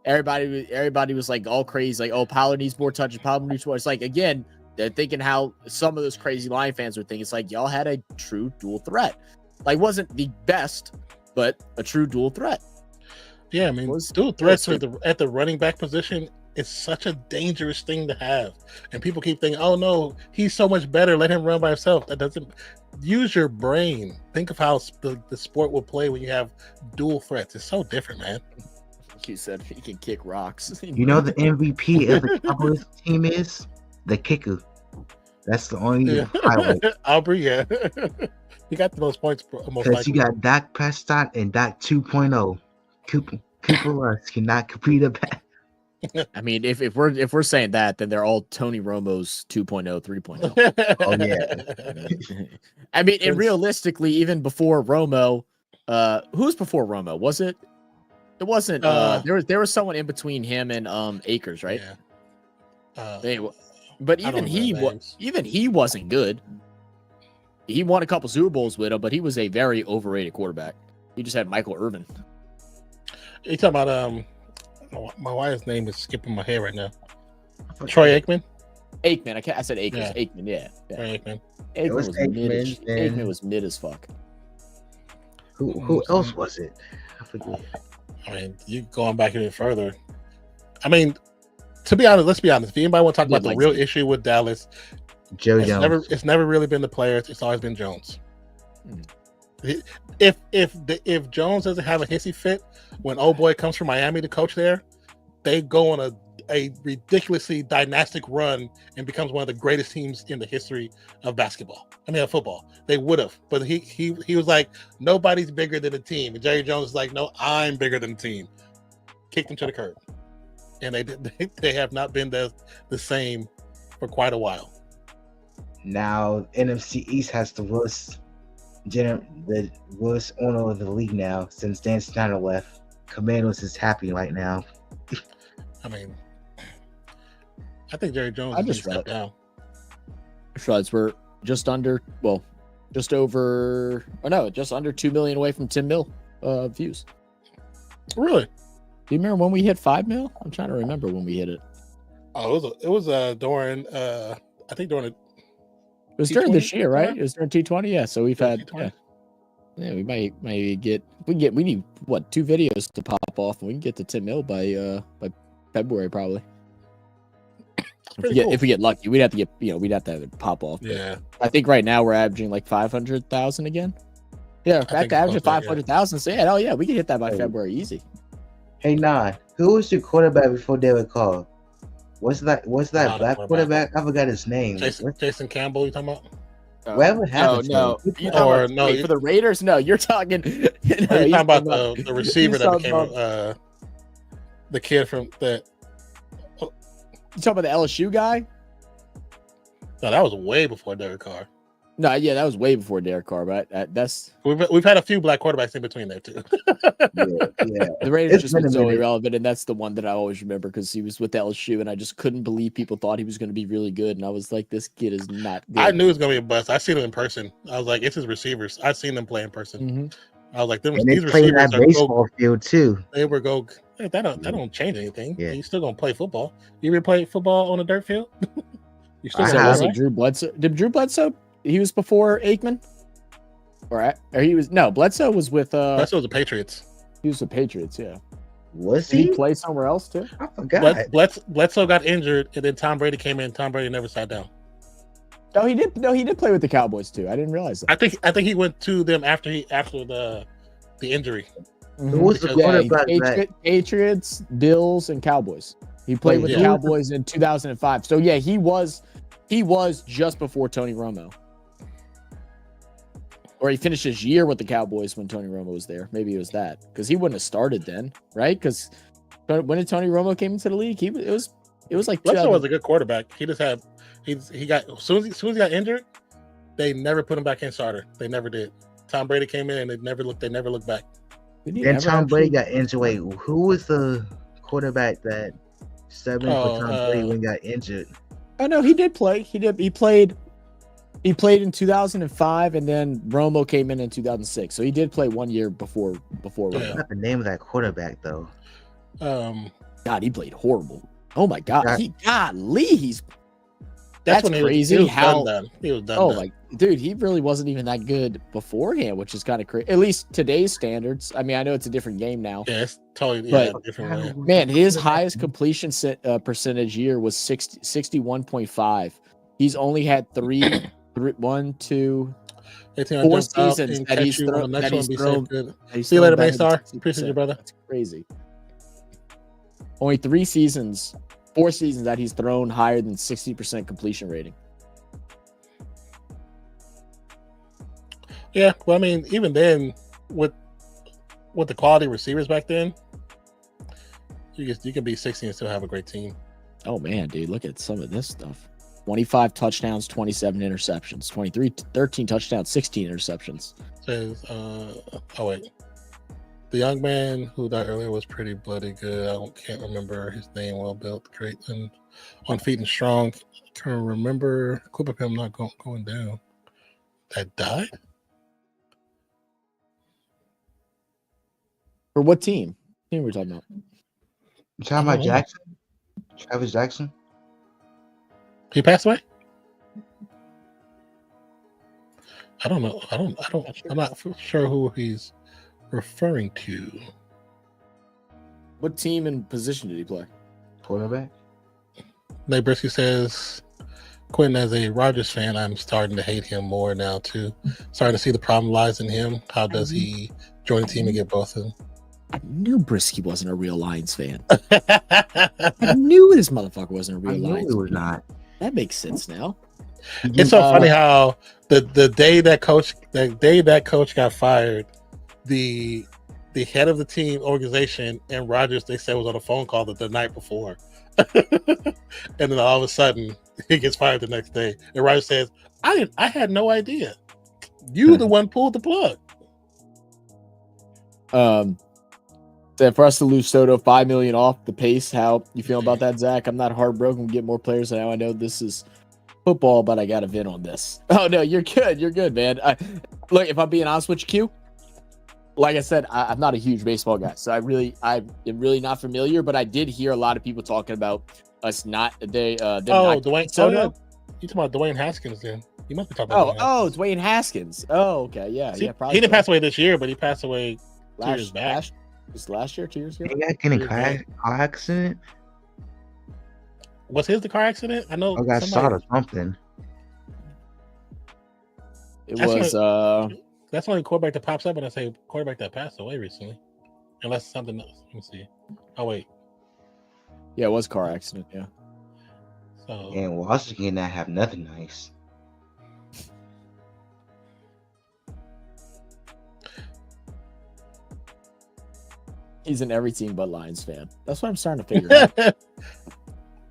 Speaker 3: Everybody was like all crazy, like, "Oh, Pollard needs more touches. Pollard needs more." It's like, again, they're thinking how some of those crazy Lion fans would think. It's like, y'all had a true dual threat. Like, wasn't the best, but a true dual threat.
Speaker 2: Yeah, I mean, dual threats at the running back position is such a dangerous thing to have. And people keep thinking, oh no, he's so much better, let him run by himself. That doesn't use your brain. Think of how the sport will play when you have dual threats. It's so different, man.
Speaker 3: Like you said, he can kick rocks.
Speaker 5: You know the MVP of the Cowboys team is the kicker. That's the only highlight.
Speaker 2: Aubrey, yeah. He got the most points.
Speaker 5: Because you got Dak Prescott and Dak 2.0. Cooper Rush cannot compete up.
Speaker 3: I mean, if we're saying that, then they're all Tony Romo's 2.0, 3.0.
Speaker 5: Oh yeah.
Speaker 3: I mean, and realistically, even before Romo, who's before Romo? Was it? It wasn't. There was someone in between him and Akers, right?
Speaker 2: Yeah.
Speaker 3: But even he wasn't good. He won a couple Super Bowls with him, but he was a very overrated quarterback. He just had Michael Irvin.
Speaker 2: You talking about my wife's name is skipping my head right now. Troy Aikman.
Speaker 3: I said Akers.
Speaker 2: Yeah.
Speaker 3: Aikman, yeah.
Speaker 2: Troy Aikman.
Speaker 3: Aikman was mid as fuck.
Speaker 5: Who else was it? I forget.
Speaker 2: I mean, you going back even further. I mean, to be honest, let's be honest. If anybody want to talk about the real issue with Dallas,
Speaker 5: Joe Jones.
Speaker 2: It's never really been the players. It's always been Jones. If Jones doesn't have a hissy fit when old boy comes from Miami to coach there, they go on a ridiculously dynastic run and becomes one of the greatest teams in the history of football. They would have, but he was like, nobody's bigger than the team. And Jerry Jones is like, no, I'm bigger than the team. Kicked him to the curb, and they have not been the same for quite a while.
Speaker 5: Now NFC East has the worst owner of the league now since Dan Snyder left. Commandos is happy right now.
Speaker 2: I mean, I think Jerry Jones is just step down.
Speaker 3: We're just under 2 million away from 10 mil views.
Speaker 2: Really?
Speaker 3: Do you remember when we hit 5 mil? I'm trying to remember when we hit it.
Speaker 2: Oh, it was during I think during
Speaker 3: it was
Speaker 2: T20
Speaker 3: during this year, right?
Speaker 2: time?
Speaker 3: It was during T20. Yeah, so we've had
Speaker 2: T20.
Speaker 3: yeah, we might we need 2 videos to pop off, and we can get to 10 mil by February probably. If we get lucky, we'd have to have it pop off.
Speaker 2: Yeah.
Speaker 3: I think right now we're averaging like 500,000 again. Yeah, back to averaging 500,000. So yeah, yeah, we can hit that by February easy.
Speaker 5: Hey, who was your quarterback before Derek Carr? What's that black quarterback? I forgot his name.
Speaker 2: Jason Campbell, you talking about?
Speaker 5: Whatever happened
Speaker 3: No.
Speaker 5: to him?
Speaker 3: For the Raiders? No, you're talking.
Speaker 2: You're talking about the receiver that became the kid from that.
Speaker 3: You talking about the LSU guy?
Speaker 2: No, that was way before Derek Carr.
Speaker 3: No, yeah, that was way before Derek Carr, but that's
Speaker 2: we've had a few black quarterbacks in between there too.
Speaker 5: yeah.
Speaker 3: The Raiders just been so irrelevant, and that's the one that I always remember because he was with LSU, and I just couldn't believe people thought he was going to be really good, and I was like, this kid is not good.
Speaker 2: I knew it was going to be a bust. I seen him in person. I was like, it's his receivers. I've seen them play in person. I was like, these receivers
Speaker 5: that baseball field too.
Speaker 2: They That don't change anything.
Speaker 5: Yeah.
Speaker 2: You're still gonna play football. You ever play football on a dirt field? You still
Speaker 5: I
Speaker 3: So
Speaker 2: gonna
Speaker 5: have.
Speaker 3: was
Speaker 2: play,
Speaker 3: it
Speaker 2: right?
Speaker 3: Drew Bledsoe? Did Drew Bledsoe? He was before Aikman, or he was no. Bledsoe was with
Speaker 2: That's the Patriots.
Speaker 3: he was with Patriots. Yeah.
Speaker 5: Was
Speaker 3: Did he
Speaker 5: he?
Speaker 3: play somewhere else too?
Speaker 5: I forgot.
Speaker 2: Bledsoe got injured, and then Tom Brady came in. Tom Brady never sat down.
Speaker 3: No, he did. No, he did play with the Cowboys too. I didn't realize that.
Speaker 2: I think he went to them after the injury.
Speaker 5: Who was the
Speaker 2: Yeah,
Speaker 5: quarterback that?
Speaker 3: Patriots, Bills, and Cowboys. He played
Speaker 5: Wait,
Speaker 3: with the
Speaker 2: yeah.
Speaker 3: Cowboys in 2005. So yeah, he was just before Tony Romo. Or he finished his year with the Cowboys when Tony Romo was there. Maybe it was that. Because he wouldn't have started then, right? Because when did Tony Romo came into the league? It was like
Speaker 2: Bledsoe
Speaker 3: 2000
Speaker 2: was a good quarterback. He just had he got as soon as he got injured, they never put him back in starter. They never did. Tom Brady came in and they never looked back.
Speaker 3: Did he
Speaker 5: Then
Speaker 3: ever
Speaker 5: Tom Brady
Speaker 3: actually-
Speaker 5: got injured. Wait, who was the quarterback that stepped in for Tom Brady when he got injured?
Speaker 3: Oh no, he did play. He played in 2005, and then Romo came in 2006. So he did play 1 year before
Speaker 2: Yeah.
Speaker 3: Romo.
Speaker 5: I forgot the name of that quarterback though.
Speaker 3: God, he played horrible. Oh my God,
Speaker 5: Yeah.
Speaker 3: he's
Speaker 2: That's
Speaker 3: That's
Speaker 2: when he
Speaker 3: crazy
Speaker 2: was
Speaker 3: how-
Speaker 2: done. He was done.
Speaker 3: oh
Speaker 2: done.
Speaker 3: my dude, he really wasn't even that good beforehand, which is kind of crazy. At least today's standards. I mean, I know it's a different game now.
Speaker 2: Yeah, it's totally
Speaker 3: But-
Speaker 2: different way.
Speaker 3: Man, his highest completion percentage year was 61.5. He's only had one, two,
Speaker 2: 18
Speaker 3: four
Speaker 2: jump out
Speaker 3: seasons
Speaker 2: and
Speaker 3: that
Speaker 2: catch
Speaker 3: he's
Speaker 2: you on
Speaker 3: thrown-
Speaker 2: the next
Speaker 3: that
Speaker 2: one,
Speaker 3: he's
Speaker 2: be
Speaker 3: thrown-
Speaker 2: safe, good.
Speaker 3: he's
Speaker 2: See you
Speaker 3: thrown
Speaker 2: later,
Speaker 3: better than
Speaker 2: Maystar.
Speaker 3: 60%.
Speaker 2: Appreciate you, brother.
Speaker 3: That's crazy. Only 4 seasons that he's thrown higher than 60% completion rating.
Speaker 2: Yeah, well, I mean, even then, with the quality receivers back then, you can be 60 and still have a great team.
Speaker 3: Oh man, dude, look at some of this stuff. 25 touchdowns, 27 interceptions, 13 touchdowns, 16 interceptions.
Speaker 2: Says, oh wait, the young man who died earlier was pretty bloody good. Can't remember his name. Well built, great, and on feet and strong. Can't remember. Clip of him not going down. That died.
Speaker 3: For what team? Team we're talking about?
Speaker 5: You talking about
Speaker 2: Oh.
Speaker 5: Jackson? Travis Jackson?
Speaker 2: He passed away. I don't know. I'm not sure who he's referring to.
Speaker 3: What team and position did he play?
Speaker 5: Quarterback?
Speaker 2: Nate Brisky says, Quentin, as a Rodgers fan, I'm starting to hate him more now too. Starting to see the problem lies in him. How does he join the team and get both of them?
Speaker 3: I knew Brisky wasn't a real Lions fan. I knew this motherfucker wasn't a
Speaker 5: I
Speaker 3: real
Speaker 5: knew
Speaker 3: Lions
Speaker 5: he was
Speaker 3: fan.
Speaker 5: not.
Speaker 3: That makes sense now.
Speaker 2: It's so funny how the day that coach got fired, the head of the team organization and Rodgers, they said, was on a phone call the night before. And then all of a sudden he gets fired the next day. And Rodgers says, I had no idea. You the one pulled the plug.
Speaker 3: Said for us to lose Soto $5 million off the pace. How you feel about that, Zach? I'm not heartbroken. We get more players now. I know this is football, but I got a vent on this. Oh no, you're good. You're good, man. Look, if I'm being honest with you, Q, like I said, I'm not a huge baseball guy, so I'm really not familiar. But I did hear a lot of people talking about us not
Speaker 2: Dwayne
Speaker 3: Soto.
Speaker 2: yeah. You talking about Dwayne Haskins then? You must be talking about Dwayne
Speaker 3: Dwayne Haskins.
Speaker 2: Haskins.
Speaker 3: Oh, okay, yeah,
Speaker 2: See,
Speaker 3: yeah. Probably
Speaker 2: he didn't
Speaker 3: so.
Speaker 2: pass away this year, but he passed away 2 years back.
Speaker 3: Was last year, 2 years ago?
Speaker 5: He got getting
Speaker 2: Yeah.
Speaker 5: car accident?
Speaker 2: Was his the car accident? I know
Speaker 5: I got shot or something.
Speaker 3: It
Speaker 2: That's
Speaker 3: was
Speaker 2: That's the only quarterback that pops up when I say quarterback that passed away recently. Unless something else. Let me see. Oh wait.
Speaker 3: yeah, it was car accident. Yeah.
Speaker 2: So
Speaker 5: And Washington not have nothing nice.
Speaker 3: He's in every team but Lions fan. That's what I'm starting to figure out.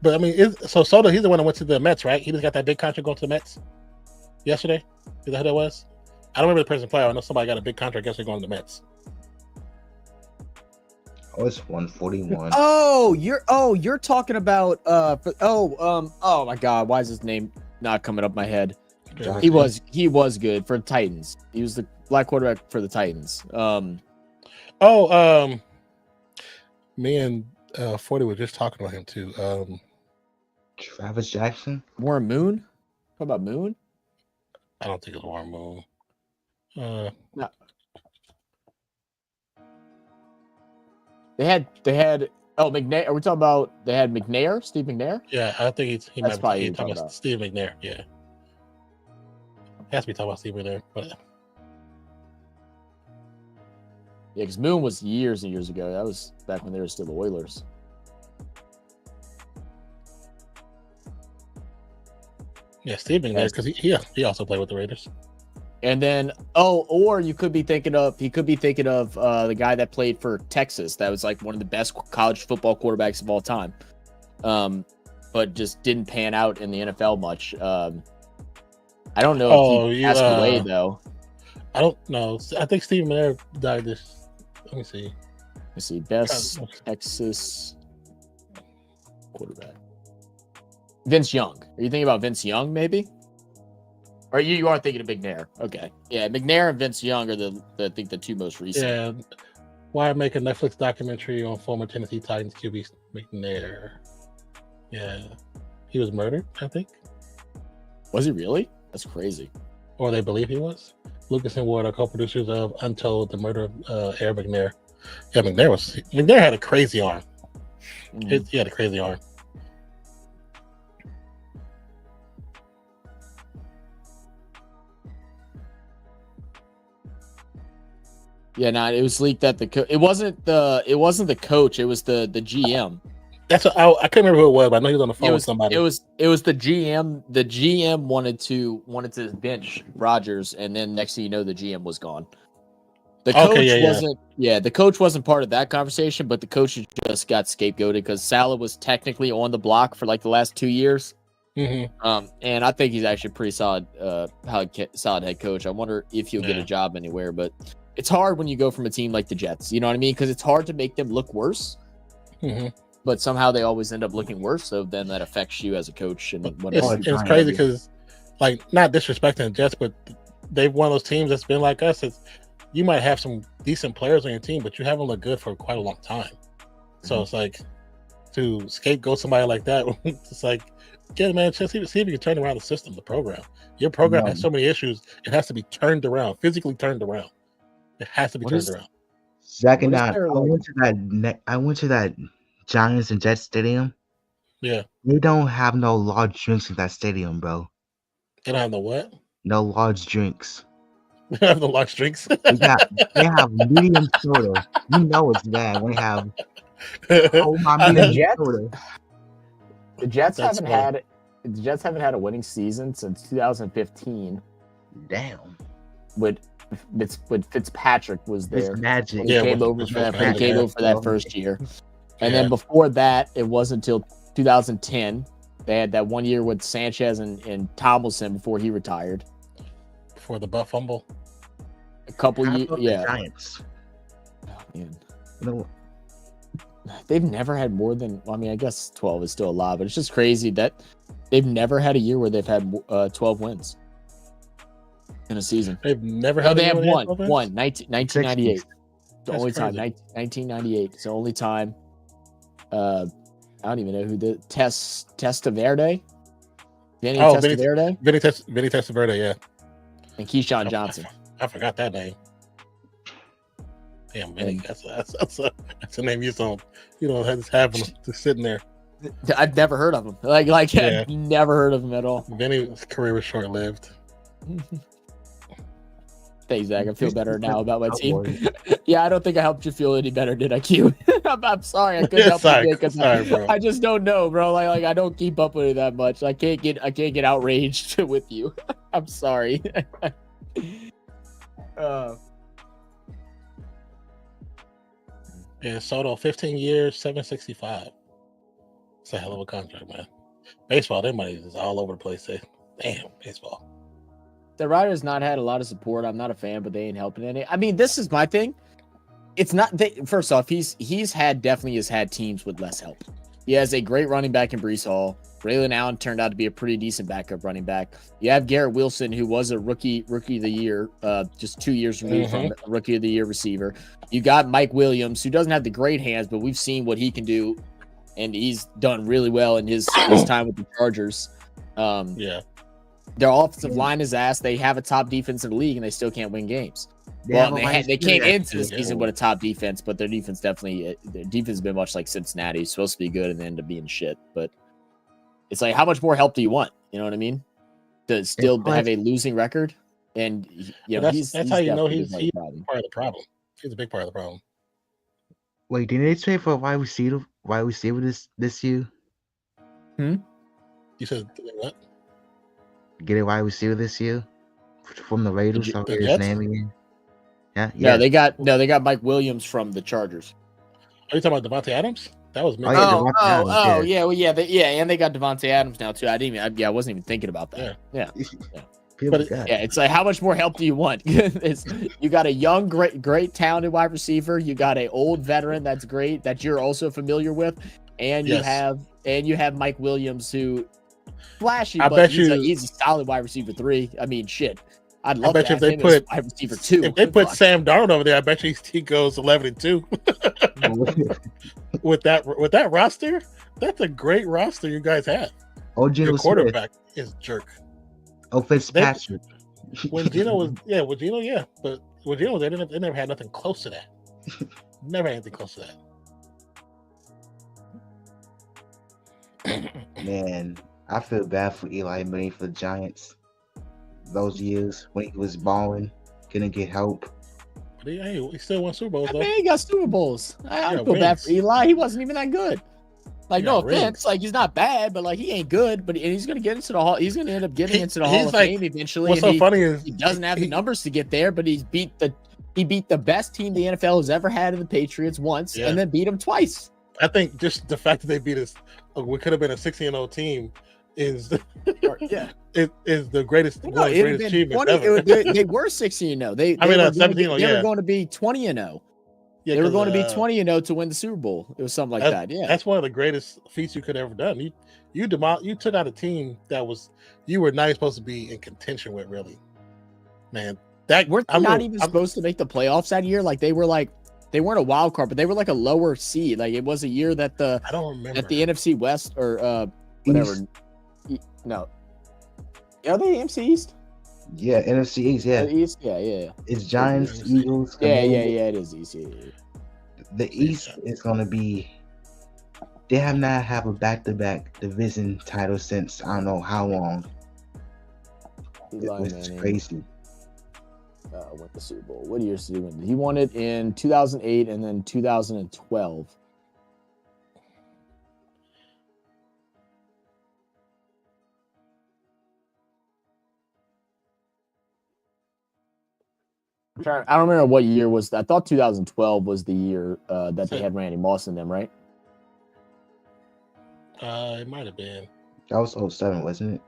Speaker 2: but I mean, so Soto, he's the one that went to the Mets, right? He just got that big contract going to the Mets yesterday. Is that who that was? I don't remember the person player. I know somebody got a big contract yesterday going to the Mets.
Speaker 5: Oh, it's 141.
Speaker 3: You're talking about oh my god, why is his name not coming up my head?
Speaker 2: Yeah.
Speaker 3: He was good for the Titans. He was the black quarterback for the Titans.
Speaker 2: Me and 40 were just talking about him too.
Speaker 5: Travis Jackson.
Speaker 3: Warren Moon. What about Moon?
Speaker 2: I don't think it's Warren Moon.
Speaker 3: No. They had. Oh, McNair. Are we talking about? They had McNair, Steve McNair.
Speaker 2: Yeah, I think he
Speaker 3: That's
Speaker 2: might
Speaker 3: probably
Speaker 2: be
Speaker 3: who you're
Speaker 2: talking
Speaker 3: talking
Speaker 2: about Steve McNair. Yeah, he has to be talking about Steve McNair. But
Speaker 3: Yeah, because Moon was years and years ago. That was back when they were still the Oilers.
Speaker 2: yeah, Steve McNair because he also played with the Raiders.
Speaker 3: And then, or you could be thinking of the guy that played for Texas. That was like one of the best college football quarterbacks of all time, but just didn't pan out in the NFL much. I don't know if he passed away though.
Speaker 2: I don't know. I think Steve McNair died this. Let me see.
Speaker 3: Let's see, best Texas quarterback. Vince Young. Are you thinking about Vince Young, maybe? Or you are thinking of McNair. Okay. Yeah, McNair and Vince Young are I think the two most recent.
Speaker 2: Yeah. Why make a Netflix documentary on former Tennessee Titans QB McNair? Yeah. He was murdered, I think.
Speaker 3: Was he really? That's crazy.
Speaker 2: Or they believe he was. Lucas and Ward are co-producers of Untold, the murder of Aaron McNair. Yeah, McNair had a crazy arm.
Speaker 3: Mhm.
Speaker 2: He had a crazy arm.
Speaker 3: Yeah, it was leaked that it wasn't the coach, it was the GM.
Speaker 2: That's what I couldn't remember who it was, but I know he was on the phone with somebody.
Speaker 3: It was the GM. The GM wanted to bench Rodgers, and then next thing you know, the GM was gone. The coach wasn't. Yeah, the coach wasn't part of that conversation, but the coach just got scapegoated because Saleh was technically on the block for like the last 2 years.
Speaker 2: Mm-hmm.
Speaker 3: And I think he's actually a pretty solid head coach. I wonder if he'll get a job anywhere, but it's hard when you go from a team like the Jets. You know what I mean? Because it's hard to make them look worse.
Speaker 2: Mm-hmm.
Speaker 3: But somehow they always end up looking worse. So then that affects you as a coach. And
Speaker 2: it's crazy because, like, not disrespecting the Jets, but they've one of those teams that's been like us. You might have some decent players on your team, but you haven't looked good for quite a long time. So it's like to scapegoat somebody like that. It's like, get a man, see if you can turn around the system, the program. Your program has so many issues; it has to be turned around, physically turned around. It has to be turned around.
Speaker 5: Zach and I went to that Giants and Jets stadium.
Speaker 2: Yeah,
Speaker 5: they don't have no large drinks in that stadium, bro.
Speaker 2: They don't have no what?
Speaker 5: No large drinks.
Speaker 2: They don't have no large drinks.
Speaker 5: They have medium soda. You know it's bad when they have.
Speaker 3: The Jets haven't had a winning season since 2015.
Speaker 5: Damn.
Speaker 3: With Fitzpatrick was there.
Speaker 5: Magic.
Speaker 3: He came over for that first year. And then before that, it wasn't until 2010. They had that 1 year with Sanchez and Tomlinson before he retired.
Speaker 2: Before the butt fumble.
Speaker 3: A couple years, yeah.
Speaker 5: Giants.
Speaker 3: Oh, man.
Speaker 5: No.
Speaker 3: They've never had more than, I mean, I guess 12 is still a lot, but it's just crazy that they've never had a year where they've had 12 wins in a season.
Speaker 2: They've never had.
Speaker 3: No, they have one. 1998. The only time. 1998. It's the only time. I don't even know who the Testaverde. Vinny Testaverde.
Speaker 2: Vinny Testaverde, yeah.
Speaker 3: And Keyshawn Johnson.
Speaker 2: I forgot that name. Damn, Vinny. That's a name you don't have him just sitting there.
Speaker 3: I've never heard of him. I've never heard of him at all.
Speaker 2: Vinny's career was short lived.
Speaker 3: Thanks, Zach. I feel better now about my team. Yeah, I don't think I helped you feel any better, did I, Q? I'm sorry. I couldn't help you because I just don't know, bro. Like I don't keep up with it that much. I can't get outraged with you. I'm sorry.
Speaker 2: Yeah, Soto, 15 years, 765. It's a hell of a contract, man. Baseball, their money is all over the place. Damn, baseball.
Speaker 3: The Riders not had a lot of support. I'm not a fan, but they ain't helping any. I mean, this is my thing. It's not. First off, he's had teams with less help. He has a great running back in Breece Hall. Braylon Allen turned out to be a pretty decent backup running back. You have Garrett Wilson, who was a rookie of the year, just 2 years removed from rookie of the year receiver. You got Mike Williams, who doesn't have the great hands, but we've seen what he can do, and he's done really well in his time with the Chargers. Their offensive line is ass. They have a top defense in the league, and they still can't win games. They came into the season with a top defense, but their defense has been much like Cincinnati. It's supposed to be good and then end up being shit. But it's like, how much more help do you want? You know what I mean? To still have a losing record, and
Speaker 2: that's how you know he's part of the problem. He's a big part of the problem.
Speaker 5: Wait, didn't they trade for a wide receiver this year?
Speaker 2: You said what?
Speaker 5: Get a wide receiver this year from the Raiders. I'll get his name again.
Speaker 3: Yeah. They got Mike Williams from the Chargers.
Speaker 2: Are you talking about Devontae Adams? That was
Speaker 3: and they got Devontae Adams now too. I wasn't even thinking about that. Yeah. It's like, how much more help do you want? You got a young, great talented wide receiver. You got an old veteran that's great that you're also familiar with, and you have Mike Williams, who flashy, but he's a solid wide receiver 3. I mean, shit. I'd love to have him as wide receiver 2.
Speaker 2: If they put Sam Darnold over there, I bet you he goes 11-2. with that roster, that's a great roster you guys have. Your quarterback is jerk.
Speaker 5: Fitzpatrick.
Speaker 2: When Gino was but when Gino was there, they never had nothing close to that. Never had anything close to
Speaker 5: that. Man, I feel bad for Eli Manning for the Giants. Those years when he was balling, couldn't get help.
Speaker 2: But he still won Super Bowls, though.
Speaker 3: Man, he got Super Bowls. I feel bad for Eli. He wasn't even that good. Like, no offense, like, he's not bad, but like, he ain't good. But he's gonna get into the hall. He's gonna end up getting into the Hall of Fame eventually.
Speaker 2: What's so funny is
Speaker 3: he doesn't have the numbers to get there, but he beat the best team the NFL has ever had in the Patriots once, and then beat them twice.
Speaker 2: I think just the fact that they beat us, we could have been a 16-0 team. Is the greatest achievement ever.
Speaker 3: They were 16-0. They were
Speaker 2: 17-0.
Speaker 3: They were going to be 20-0. Yeah, they were going to be 20-0 to win the Super Bowl. It was something like that. Yeah,
Speaker 2: that's one of the greatest feats you could have ever done. You took out a team that you were not even supposed to be in contention with, really. Man,
Speaker 3: weren't they not even supposed to make the playoffs that year? Like they weren't a wild card, but they were like a lower seed. Like it was a year that
Speaker 2: I don't remember
Speaker 3: that the NFC West or whatever. No. Are they NFC East?
Speaker 5: Yeah, NFC East, yeah.
Speaker 3: East, yeah.
Speaker 5: It's Giants, Eagles.
Speaker 3: Yeah, it is East. Yeah.
Speaker 5: The East is going to be... They have not had a back-to-back division title since I don't know how long. It's crazy.
Speaker 3: Won the Super Bowl. What years did he win? He won it in 2008 and then 2012. I don't remember what year was. I thought 2012 was the year that they had Randy Moss in them, right?
Speaker 2: It might have been.
Speaker 5: That was 07, wasn't it?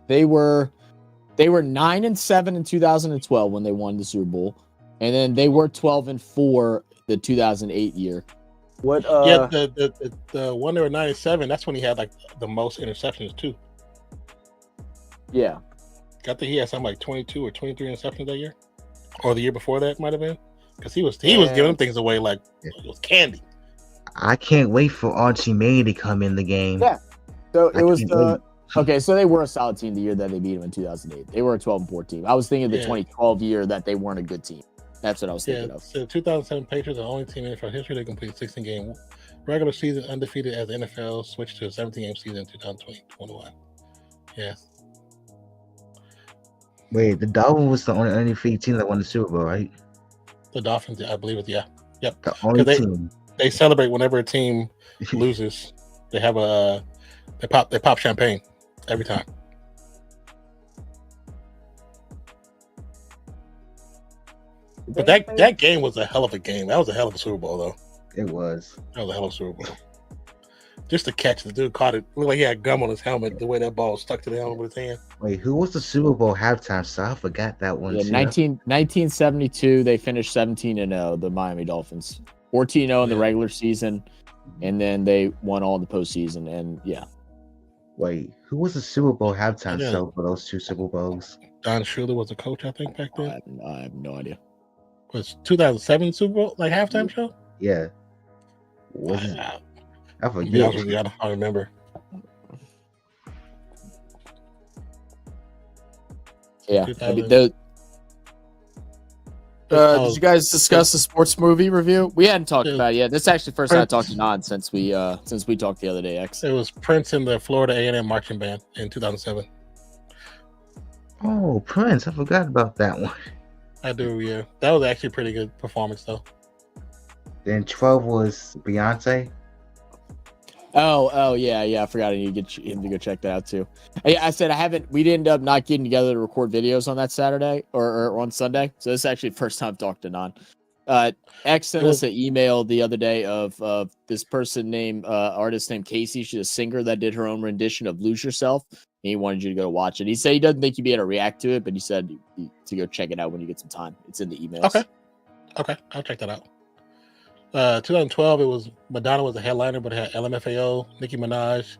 Speaker 3: They were 9-7 in 2012 when they won the Super Bowl, and then they were 12-4 the 2008 year.
Speaker 2: What? The one they were 9-7. That's when he had like the most interceptions too.
Speaker 3: Yeah.
Speaker 2: I think he had something like 22 or 23 interceptions that year, or the year before that might have been, because he was giving things away like it was candy.
Speaker 5: I can't wait for Archie May to come in the game.
Speaker 3: Yeah, so it was okay. So they were a solid team the year that they beat them in 2008. They were a 12-4 team. I was thinking the 2012 year that they weren't a good team. That's what I was thinking of.
Speaker 2: So the 2007 Patriots are the only team in NFL history that completed 16-game regular season undefeated as the NFL switched to a 17-game season in 2020-21. Yes.
Speaker 5: Wait, the Dolphins was the only undefeated team that won the Super Bowl, right?
Speaker 2: The Dolphins, I believe it. Yeah, yep.
Speaker 5: The only team.
Speaker 2: They celebrate whenever a team loses. They have they pop champagne every time. But that game was a hell of a game. That was a hell of a Super Bowl, though.
Speaker 5: It was.
Speaker 2: That was a hell of a Super Bowl. Just to catch, the dude caught it. Looked like he had gum on his helmet. The way that ball stuck to the helmet with his hand.
Speaker 5: Wait, who was the Super Bowl halftime star? I forgot that one.
Speaker 3: Yeah, 1972. They finished 17-0. The Miami Dolphins. 14-0 in the
Speaker 2: Yeah.
Speaker 3: regular season, and then they won all in the postseason. And yeah,
Speaker 5: Wait, who was the Super Bowl halftime
Speaker 2: Yeah.
Speaker 5: show for those two Super Bowls?
Speaker 2: Don Shula was the coach, I think, back then.
Speaker 3: I have no idea.
Speaker 2: Was 2007 Super Bowl like halftime show?
Speaker 5: Yeah. Was it?
Speaker 2: I,
Speaker 5: I
Speaker 2: to be
Speaker 5: forget.
Speaker 2: honest with you, I don't remember.
Speaker 3: Yeah, I
Speaker 2: 2000.
Speaker 3: mean,
Speaker 2: Oh,
Speaker 3: did you guys discuss the sports movie review? We hadn't talked
Speaker 2: Yeah.
Speaker 3: about it yet. This is actually the first time I
Speaker 2: Prince.
Speaker 3: talked to Non since we talked the other day. X.
Speaker 2: It was Prince and the Florida A&M marching band in 2007.
Speaker 5: Oh, Prince. I forgot about that one.
Speaker 2: I do, yeah. That was actually a pretty good performance, though.
Speaker 5: Then 12 was Beyonce.
Speaker 3: Oh yeah. I forgot I need to get him to go check that out too. I said we didn't end up not getting together to record videos on that Saturday or on Sunday. So this is actually the first time I've talked to Non. X sent us an email the other day of this person named artist named Casey. She's a singer that did her own rendition of Lose Yourself. And he wanted you to go watch it. He said he doesn't think you'd be able to react to it, but he said to go check it out when you get some time. It's in the emails.
Speaker 2: Okay, I'll check that out. 2012, it was Madonna was the headliner, but it had LMFAO, Nicki Minaj,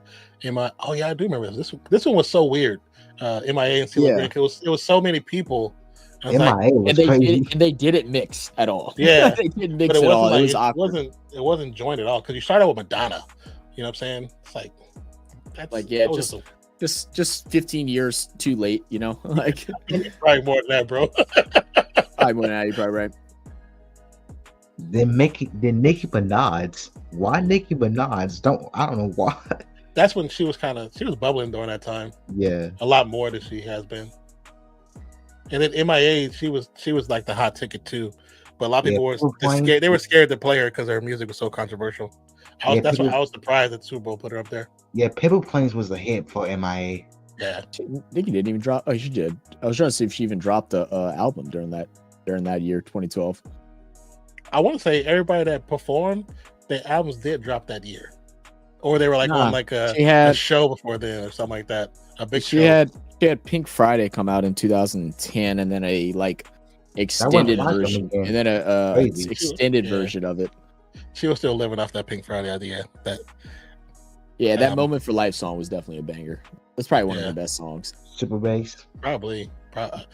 Speaker 2: Oh yeah, I do remember this. This one was so weird. MIA and Celia Green. It was so many people. I was like,
Speaker 5: MIA was crazy.
Speaker 3: They didn't mix at all.
Speaker 2: Yeah.
Speaker 3: They didn't mix
Speaker 2: but it
Speaker 3: at all.
Speaker 2: wasn't like,
Speaker 3: It was awkward.
Speaker 2: it wasn't joined at all because you started out with Madonna. You know what I'm saying? It's like that's
Speaker 3: Like, yeah,
Speaker 2: that was
Speaker 3: just 15 years too late, you know? Like
Speaker 2: probably more than that, bro.
Speaker 3: I went out, you're probably right.
Speaker 5: Then Nicki Minaj. Why Nicki Minaj? I don't know why.
Speaker 2: That's when she was bubbling during that time.
Speaker 5: Yeah.
Speaker 2: A lot more than she has been. And then MIA, she was like the hot ticket too. But a lot of people were scared. They were scared to play her because her music was so controversial. That's why I was surprised that the Super Bowl put her up there.
Speaker 5: Yeah, Purple Plains was a hit for MIA.
Speaker 2: Yeah.
Speaker 3: Nicki didn't even drop. Oh, she did. I was trying to see if she even dropped the album during that year, 2012.
Speaker 2: I want to say everybody that performed, their albums did drop that year, or they were like on like a show before then or something like that. A big show.
Speaker 3: She had Pink Friday come out in 2010, and then a like extended version, and then a extended version of it.
Speaker 2: She was still living off that Pink Friday idea.
Speaker 3: That Moment for Life song was definitely a banger. That's probably one of the best songs.
Speaker 5: Super Bass.
Speaker 2: Probably. The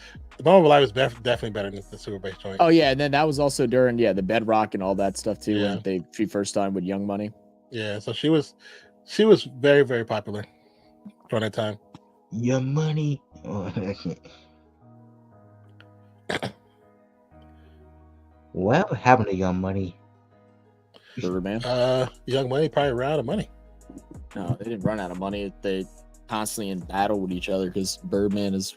Speaker 2: Moment of Life was definitely better than the Super Bass joint.
Speaker 3: Oh yeah, and then that was also during the Bedrock and all that stuff too. When she first started with Young Money.
Speaker 2: Yeah, so she was very, very popular during that time.
Speaker 5: Young Money. Oh, I can't. What happened to Young Money?
Speaker 3: Birdman.
Speaker 2: Young Money probably ran out of money.
Speaker 3: No, they didn't run out of money. They constantly in battle with each other because Birdman is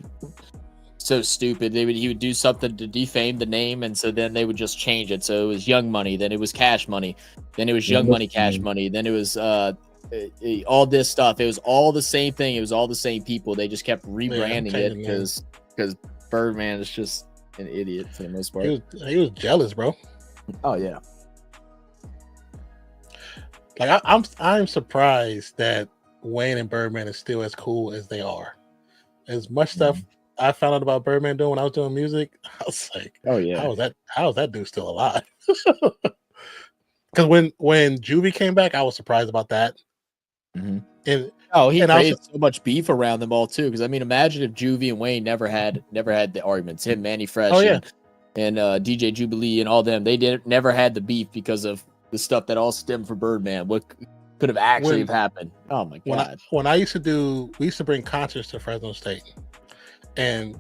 Speaker 3: so stupid. He would do something to defame the name, and so then they would just change it. So it was Young Money, then it was Cash Money, then it was Young Money Cash Money, then it was all this stuff. It was all the same thing. It was all the same people. They just kept rebranding it because Birdman is just an idiot for the most part.
Speaker 2: He was jealous, bro.
Speaker 3: Oh yeah.
Speaker 2: Like I'm surprised that Wayne and Birdman is still as cool as they are. As much stuff I found out about Birdman doing when I was doing music, I was like,
Speaker 3: oh yeah,
Speaker 2: how is that dude still alive? Because when Juvie came back, I was surprised about that.
Speaker 3: Mm-hmm.
Speaker 2: And
Speaker 3: he created so much beef around them all too. Because I mean, imagine if Juvie and Wayne never had the arguments. Him, Manny Fresh, and DJ Jubilee, and all them. They never had the beef because of the stuff that all stemmed from Birdman. What could have actually have happened? Oh my god!
Speaker 2: When we used to bring concerts to Fresno State, and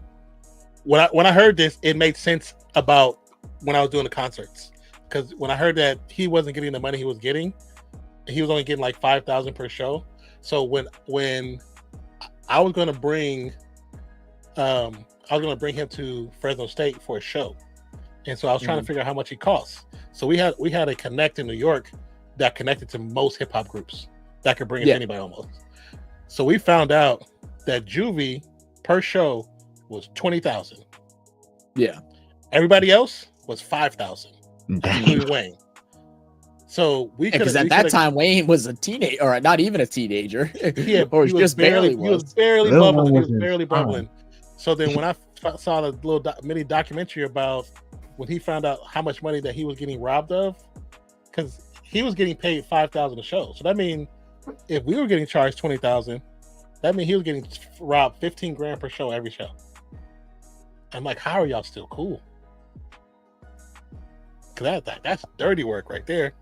Speaker 2: when I heard this, it made sense about when I was doing the concerts. Because when I heard that he wasn't getting the money he was getting, he was only getting like $5,000 per show. So when I was going to bring him to Fresno State for a show, and so I was trying to figure out how much he costs. So we had a connect in New York that connected to most hip hop groups that could bring in anybody almost. So we found out that Juvie per show was $20,000.
Speaker 3: Yeah.
Speaker 2: Everybody else was $5,000. Including Wayne. So
Speaker 3: because at that time Wayne was a teenager, or not even a teenager.
Speaker 2: Yeah,
Speaker 3: or he was barely
Speaker 2: bubbling. He was barely bubbling. So then when I saw the little mini documentary about when he found out how much money that he was getting robbed of, because he was getting paid $5,000 a show. So that means if we were getting charged $20,000, that means he was getting robbed $15,000 per show every show. I'm like, how are y'all still cool? Cause that's dirty work right there.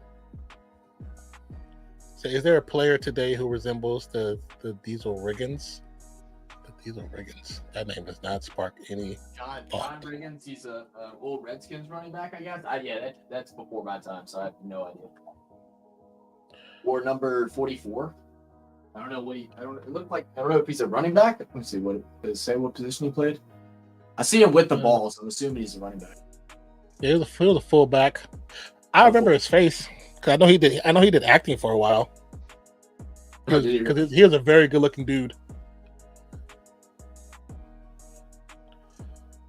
Speaker 2: So is there a player today who resembles the Diesel Riggins? The Diesel Riggins. That name does not spark any.
Speaker 3: John
Speaker 2: thought.
Speaker 3: Riggins, he's a old Redskins running back, I guess. That's before my time, so I have no idea. Or number 44. I don't know what it looked like. I don't know if he's a running back. Let me see what position he played. I see him with the ball, so I'm assuming he's a running back.
Speaker 2: Yeah, he was a fullback. I remember his face because I know he did acting for a while. Because he was a very good looking dude.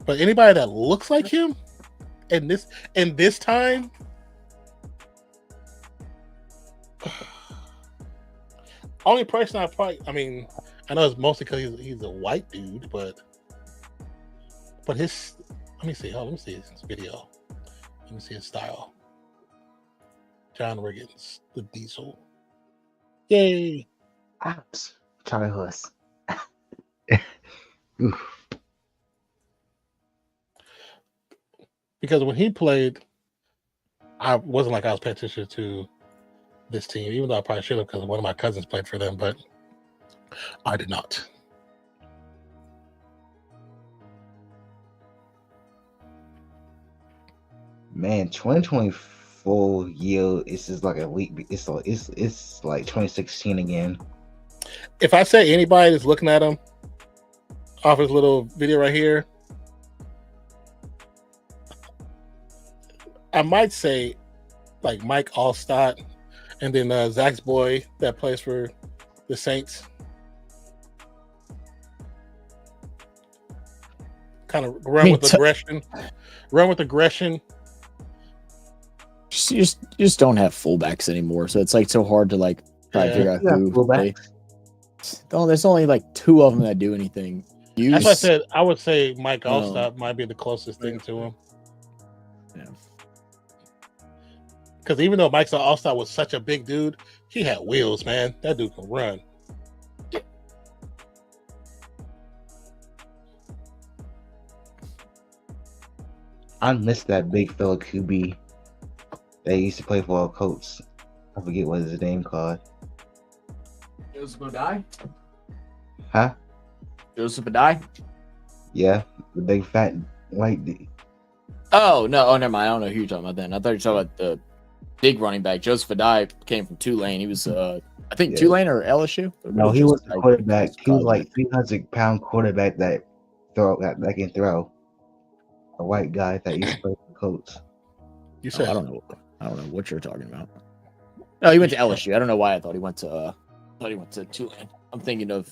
Speaker 2: But anybody that looks like him in this time, only person I mean, I know it's mostly because he's a white dude, but his, let me see his video. Let me see his style. John Riggins, the Diesel. Yay!
Speaker 5: Ouch. Charlie Horse.
Speaker 2: Because when he played, I wasn't like I was paying attention to this team, even though I probably should have because one of my cousins played for them, but I did not.
Speaker 5: Man, 2024 year is just like a week. It's like 2016 again.
Speaker 2: If I say anybody that's looking at him off his little video right here, I might say like Mike Allstott, and then Zach's boy that plays for the Saints. Kind of run with aggression.
Speaker 3: You just don't have fullbacks anymore, so it's like so hard to like try to figure out who. There's only like two of them that do anything.
Speaker 2: That's why I said I would say Mike Allstott might be the closest thing to him.
Speaker 3: Yeah.
Speaker 2: Because even though Mike Allstott was such a big dude, he had wheels, man. That dude can run.
Speaker 5: I missed that big fella QB. They used to play for our Colts. I forget what his name called.
Speaker 3: Joseph Bodie?
Speaker 5: Huh?
Speaker 3: Joseph Bodie?
Speaker 5: Yeah, the big fat white dude.
Speaker 3: Oh, no. Oh, never mind. I don't know who you're talking about then. I thought you were talking about the big running back. Joseph Bodie came from Tulane. He was, I think, Tulane or LSU?
Speaker 5: No, he was the quarterback. He was like 300-pound quarterback that can throw. A white guy that used to play for the Colts.
Speaker 2: You said
Speaker 3: I don't know what you're talking about. No, he went to LSU. I don't know why I thought he went to Tulane. I'm thinking your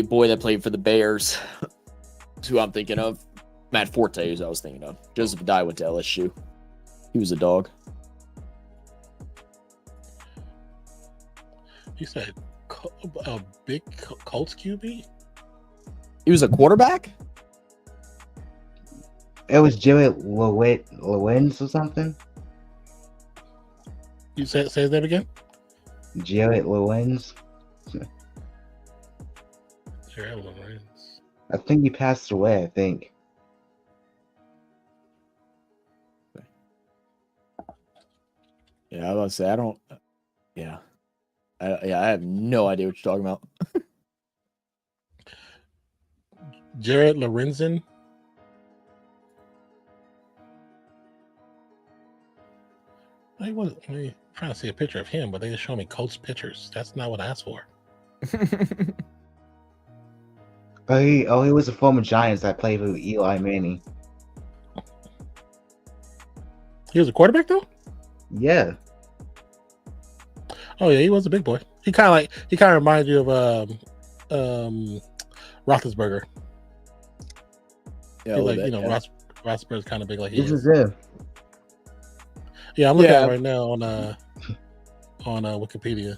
Speaker 3: boy that played for the Bears. That's who I'm thinking of. Matt Forte is who I was thinking of. Joseph Bodie went to LSU. He was a dog.
Speaker 2: You said a big Colts QB?
Speaker 3: He was a quarterback?
Speaker 5: It was Jared Lewins or something.
Speaker 2: You say his name again?
Speaker 5: Jared Lewins.
Speaker 2: Jared Lewins.
Speaker 5: I think he passed away. I think.
Speaker 3: Yeah, I was about to say I don't. Yeah, I have no idea what you're talking about.
Speaker 2: Jared Lorenzen. I'm trying to see a picture of him, but they just show me Colts pictures. That's not what I asked for.
Speaker 5: He was a former Giants that played with Eli Manning.
Speaker 2: He was a quarterback though?
Speaker 5: Yeah.
Speaker 2: Oh yeah, he was a big boy. He kind of reminds you of Roethlisberger.
Speaker 3: Yeah,
Speaker 2: like bit, Roethlisberger's kind of big like he
Speaker 5: This
Speaker 2: is.
Speaker 5: is him.
Speaker 2: Yeah, I'm looking at it right now on Wikipedia.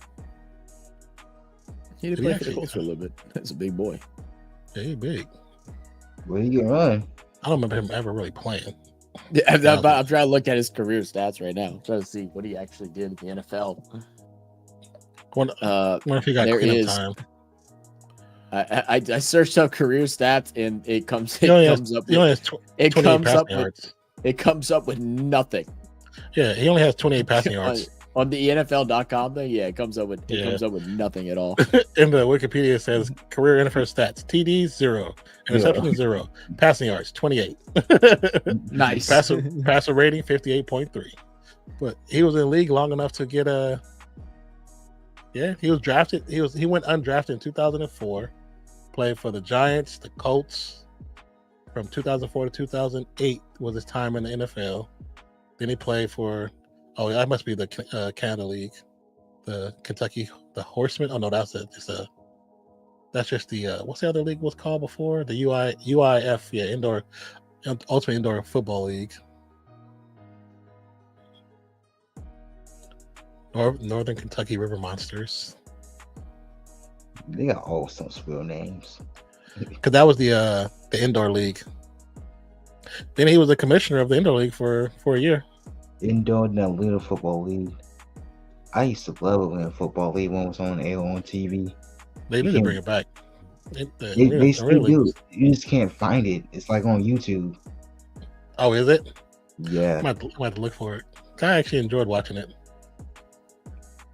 Speaker 3: He did play for the Colts for a little bit. That's a big boy.
Speaker 2: Yeah, he's big.
Speaker 5: Where you can run?
Speaker 2: I don't remember him ever really playing.
Speaker 3: Yeah, I'm trying to look at his career stats right now. I'm trying to see what he actually did in the NFL.
Speaker 2: What if he got
Speaker 3: there
Speaker 2: cleanup
Speaker 3: is-
Speaker 2: time?
Speaker 3: I searched up career stats and it comes
Speaker 2: He only
Speaker 3: comes
Speaker 2: has,
Speaker 3: up
Speaker 2: he only has
Speaker 3: with, it
Speaker 2: 28
Speaker 3: comes
Speaker 2: passing
Speaker 3: up with
Speaker 2: yards.
Speaker 3: it comes up with nothing.
Speaker 2: Yeah, he only has 28 passing yards.
Speaker 3: On the NFL.com thing, yeah, it comes up with
Speaker 2: Yeah.
Speaker 3: nothing at all.
Speaker 2: In the Wikipedia, it says career NFL stats: TDs 0, interception 0, passing yards 28.
Speaker 3: Nice.
Speaker 2: Passer rating 58.3. But he was in the league long enough to get a. Yeah, he was drafted. He went undrafted in 2004. Played for the Giants, the Colts. From 2004 to 2008 was his time in the NFL. Then he played for. Oh, that must be the Canada League, the Kentucky, the Horsemen. Oh no, that's just the what's the other league was called before? The UIF, yeah, Ultimate Indoor Football League. Northern Kentucky River Monsters.
Speaker 5: They got all some real names.
Speaker 2: Because that was the indoor league. Then he was the commissioner of the indoor league for a year.
Speaker 5: Indoor Little Football League. I used to love it when Football League one was on air on TV.
Speaker 2: They need to bring it back.
Speaker 5: They still do. You just can't find it. It's like on YouTube.
Speaker 2: Oh, is it?
Speaker 5: Yeah.
Speaker 2: I might have to look for it. I actually enjoyed watching it.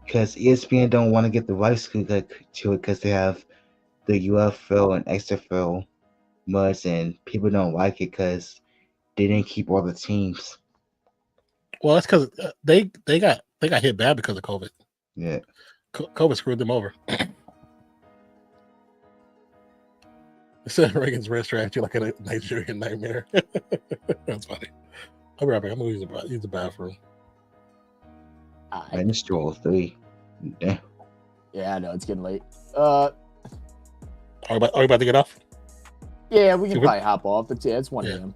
Speaker 5: Because ESPN don't want to get the rights to it because they have the UFL and XFL muds, and people don't like it because they didn't keep all the teams.
Speaker 2: Well, that's because they got hit bad because of COVID.
Speaker 5: Yeah.
Speaker 2: COVID screwed them over. Instead of Reagan's restaurant, at you like a Nigerian nightmare. That's funny. I'll be right back. I'm going to use the bathroom.
Speaker 5: And it's 3. Damn.
Speaker 3: Yeah, I know it's getting late.
Speaker 2: Are you about to get off?
Speaker 3: Yeah, we can probably hop off. It's 1 a.m.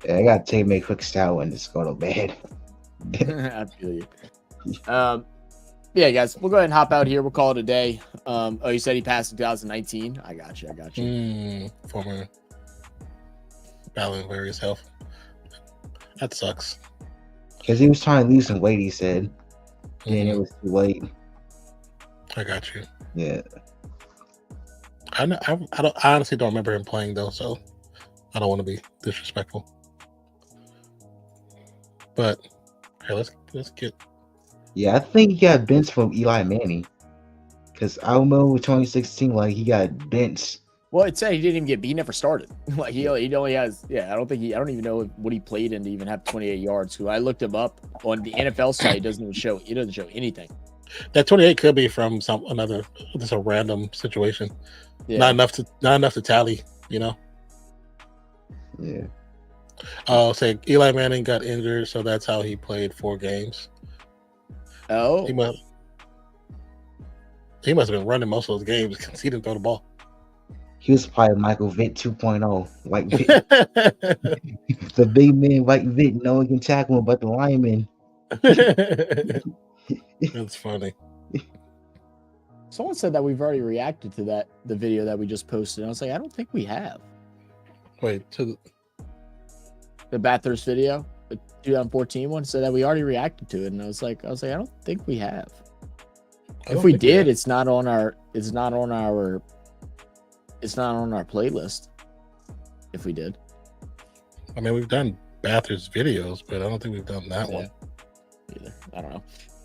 Speaker 5: Yeah, I gotta take a quick shower and just go to bed.
Speaker 3: I feel you. Yeah, guys, we'll go ahead and hop out here. We'll call it a day. Oh, you said he passed in 2019. I got you.
Speaker 2: Former battling various health. That sucks.
Speaker 5: Because he was trying to lose some weight, he said. And it was too late.
Speaker 2: I got you.
Speaker 5: Yeah.
Speaker 2: I honestly don't remember him playing though, so I don't want to be disrespectful. But hey, let's get.
Speaker 5: Yeah, I think he got benched from Eli Manning. Because I remember with 2016, like he got benched.
Speaker 3: Well, it said he didn't even get beat. He never started. Like he only has. Yeah, I don't even know what he played in to even have 28 yards. Because I looked him up on the NFL site. It doesn't show anything.
Speaker 2: That 28 could be from just a random situation.
Speaker 3: Yeah.
Speaker 2: Not enough to tally, you know.
Speaker 5: Yeah.
Speaker 2: Oh, say Eli Manning got injured, so that's how he played 4 games.
Speaker 3: Oh.
Speaker 2: He must have been running most of those games because he didn't throw the ball.
Speaker 5: He was probably Michael Vick 2.0. Like Vick. The big man, like Vick, no one can tackle him but the lineman.
Speaker 2: That's funny.
Speaker 3: Someone said that we've already reacted to the video that we just posted. And I was like, I don't think we have.
Speaker 2: Wait,
Speaker 3: The Bathurst video, the 2014 one, said that we already reacted to it, and I was like, I don't think we have. If we did, it's not on our playlist. If we did,
Speaker 2: I mean, we've done Bathurst videos, but I don't think we've done that one
Speaker 3: either. I don't know.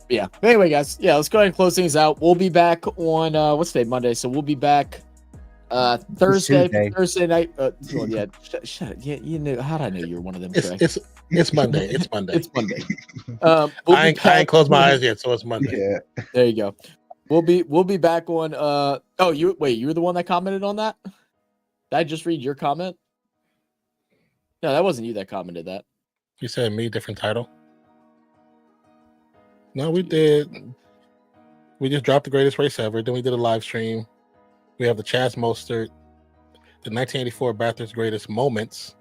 Speaker 3: But yeah. But anyway, guys, let's go ahead and close things out. We'll be back on what's today? Monday. So we'll be back Thursday night. Well, yeah, shut it. Yeah, you knew. How did I know you were one of them?
Speaker 2: It's Monday. It's Monday.
Speaker 3: It's Monday.
Speaker 2: I ain't closed my eyes yet, so it's Monday.
Speaker 5: Yeah.
Speaker 3: There you go. We'll be back on. Oh, you were the one that commented on that. Did I just read your comment? No, that wasn't you that commented that.
Speaker 2: You said me, different title. No, we did. We just dropped the greatest race ever. Then we did a live stream. We have the Chaz Mostert, the 1984 Bathurst greatest moments,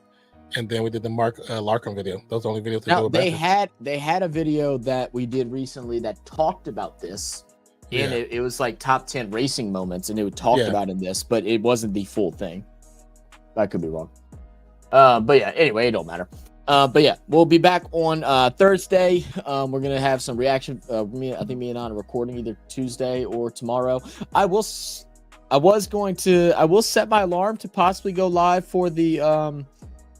Speaker 2: and then we did the Mark Larkham video. Those are the only videos
Speaker 3: Now, they had a video that we did recently that talked about this, and it was like top 10 racing moments, and it talked about in this, but it wasn't the full thing. I could be wrong. But yeah, anyway, it don't matter. But yeah, we'll be back on Thursday. We're gonna have some reaction. I think me and Anna are recording either Tuesday or tomorrow. I will set my alarm to possibly go live for the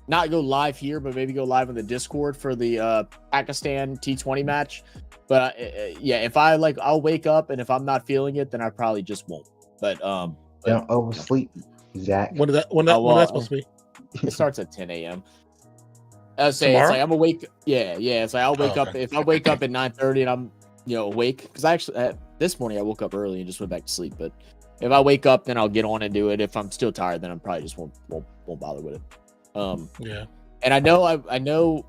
Speaker 3: not go live here, but maybe go live on the Discord for the Pakistan T20 match. But yeah, if I'll wake up, and if I'm not feeling it, then I probably just won't. But
Speaker 5: Don't oversleep, Zach.
Speaker 2: When is that supposed to be?
Speaker 3: it starts at 10 a.m. I was saying, it's like I'm awake. Yeah. It's like I'll wake up. If I wake up at 9:30 and I'm awake, because I actually this morning I woke up early and just went back to sleep. But if I wake up, then I'll get on and do it. If I'm still tired, then I probably just won't bother with it.
Speaker 2: Yeah.
Speaker 3: And I know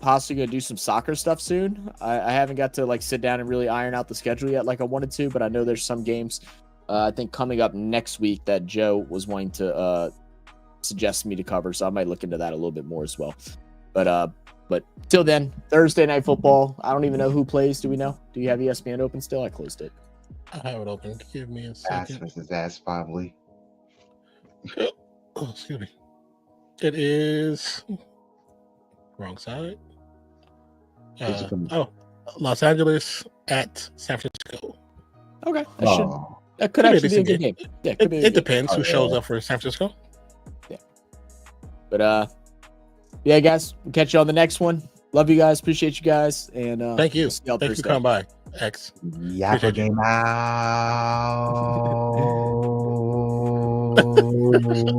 Speaker 3: possibly gonna do some soccer stuff soon. I haven't got to sit down and really iron out the schedule yet like I wanted to, but I know there's some games I think coming up next week that Joe was wanting to suggest me to cover, so I might look into that a little bit more as well. But till then, Thursday night football. I don't even know who plays. Do we know? Do you have ESPN open still? I closed it.
Speaker 2: I have it open. Give me a
Speaker 5: Ass
Speaker 2: second.
Speaker 5: versus ass, probably.
Speaker 2: Oh, excuse me. It is wrong side. Los Angeles at San Francisco.
Speaker 3: Okay,
Speaker 5: Oh,
Speaker 3: that could actually be a good game. Yeah,
Speaker 2: It depends who shows up for San Francisco.
Speaker 3: Yeah, but yeah, guys, we'll catch you on the next one. Love you guys, appreciate you guys, and
Speaker 2: Thank you.
Speaker 3: see y'all
Speaker 2: Thanks for
Speaker 3: Thursday.
Speaker 2: coming by. X.
Speaker 5: Yapper
Speaker 2: Appreciate you.
Speaker 5: game out.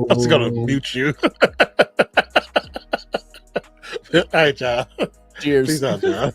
Speaker 2: I was gonna mute you. All right, y'all.
Speaker 3: Cheers.
Speaker 2: Peace out, y'all.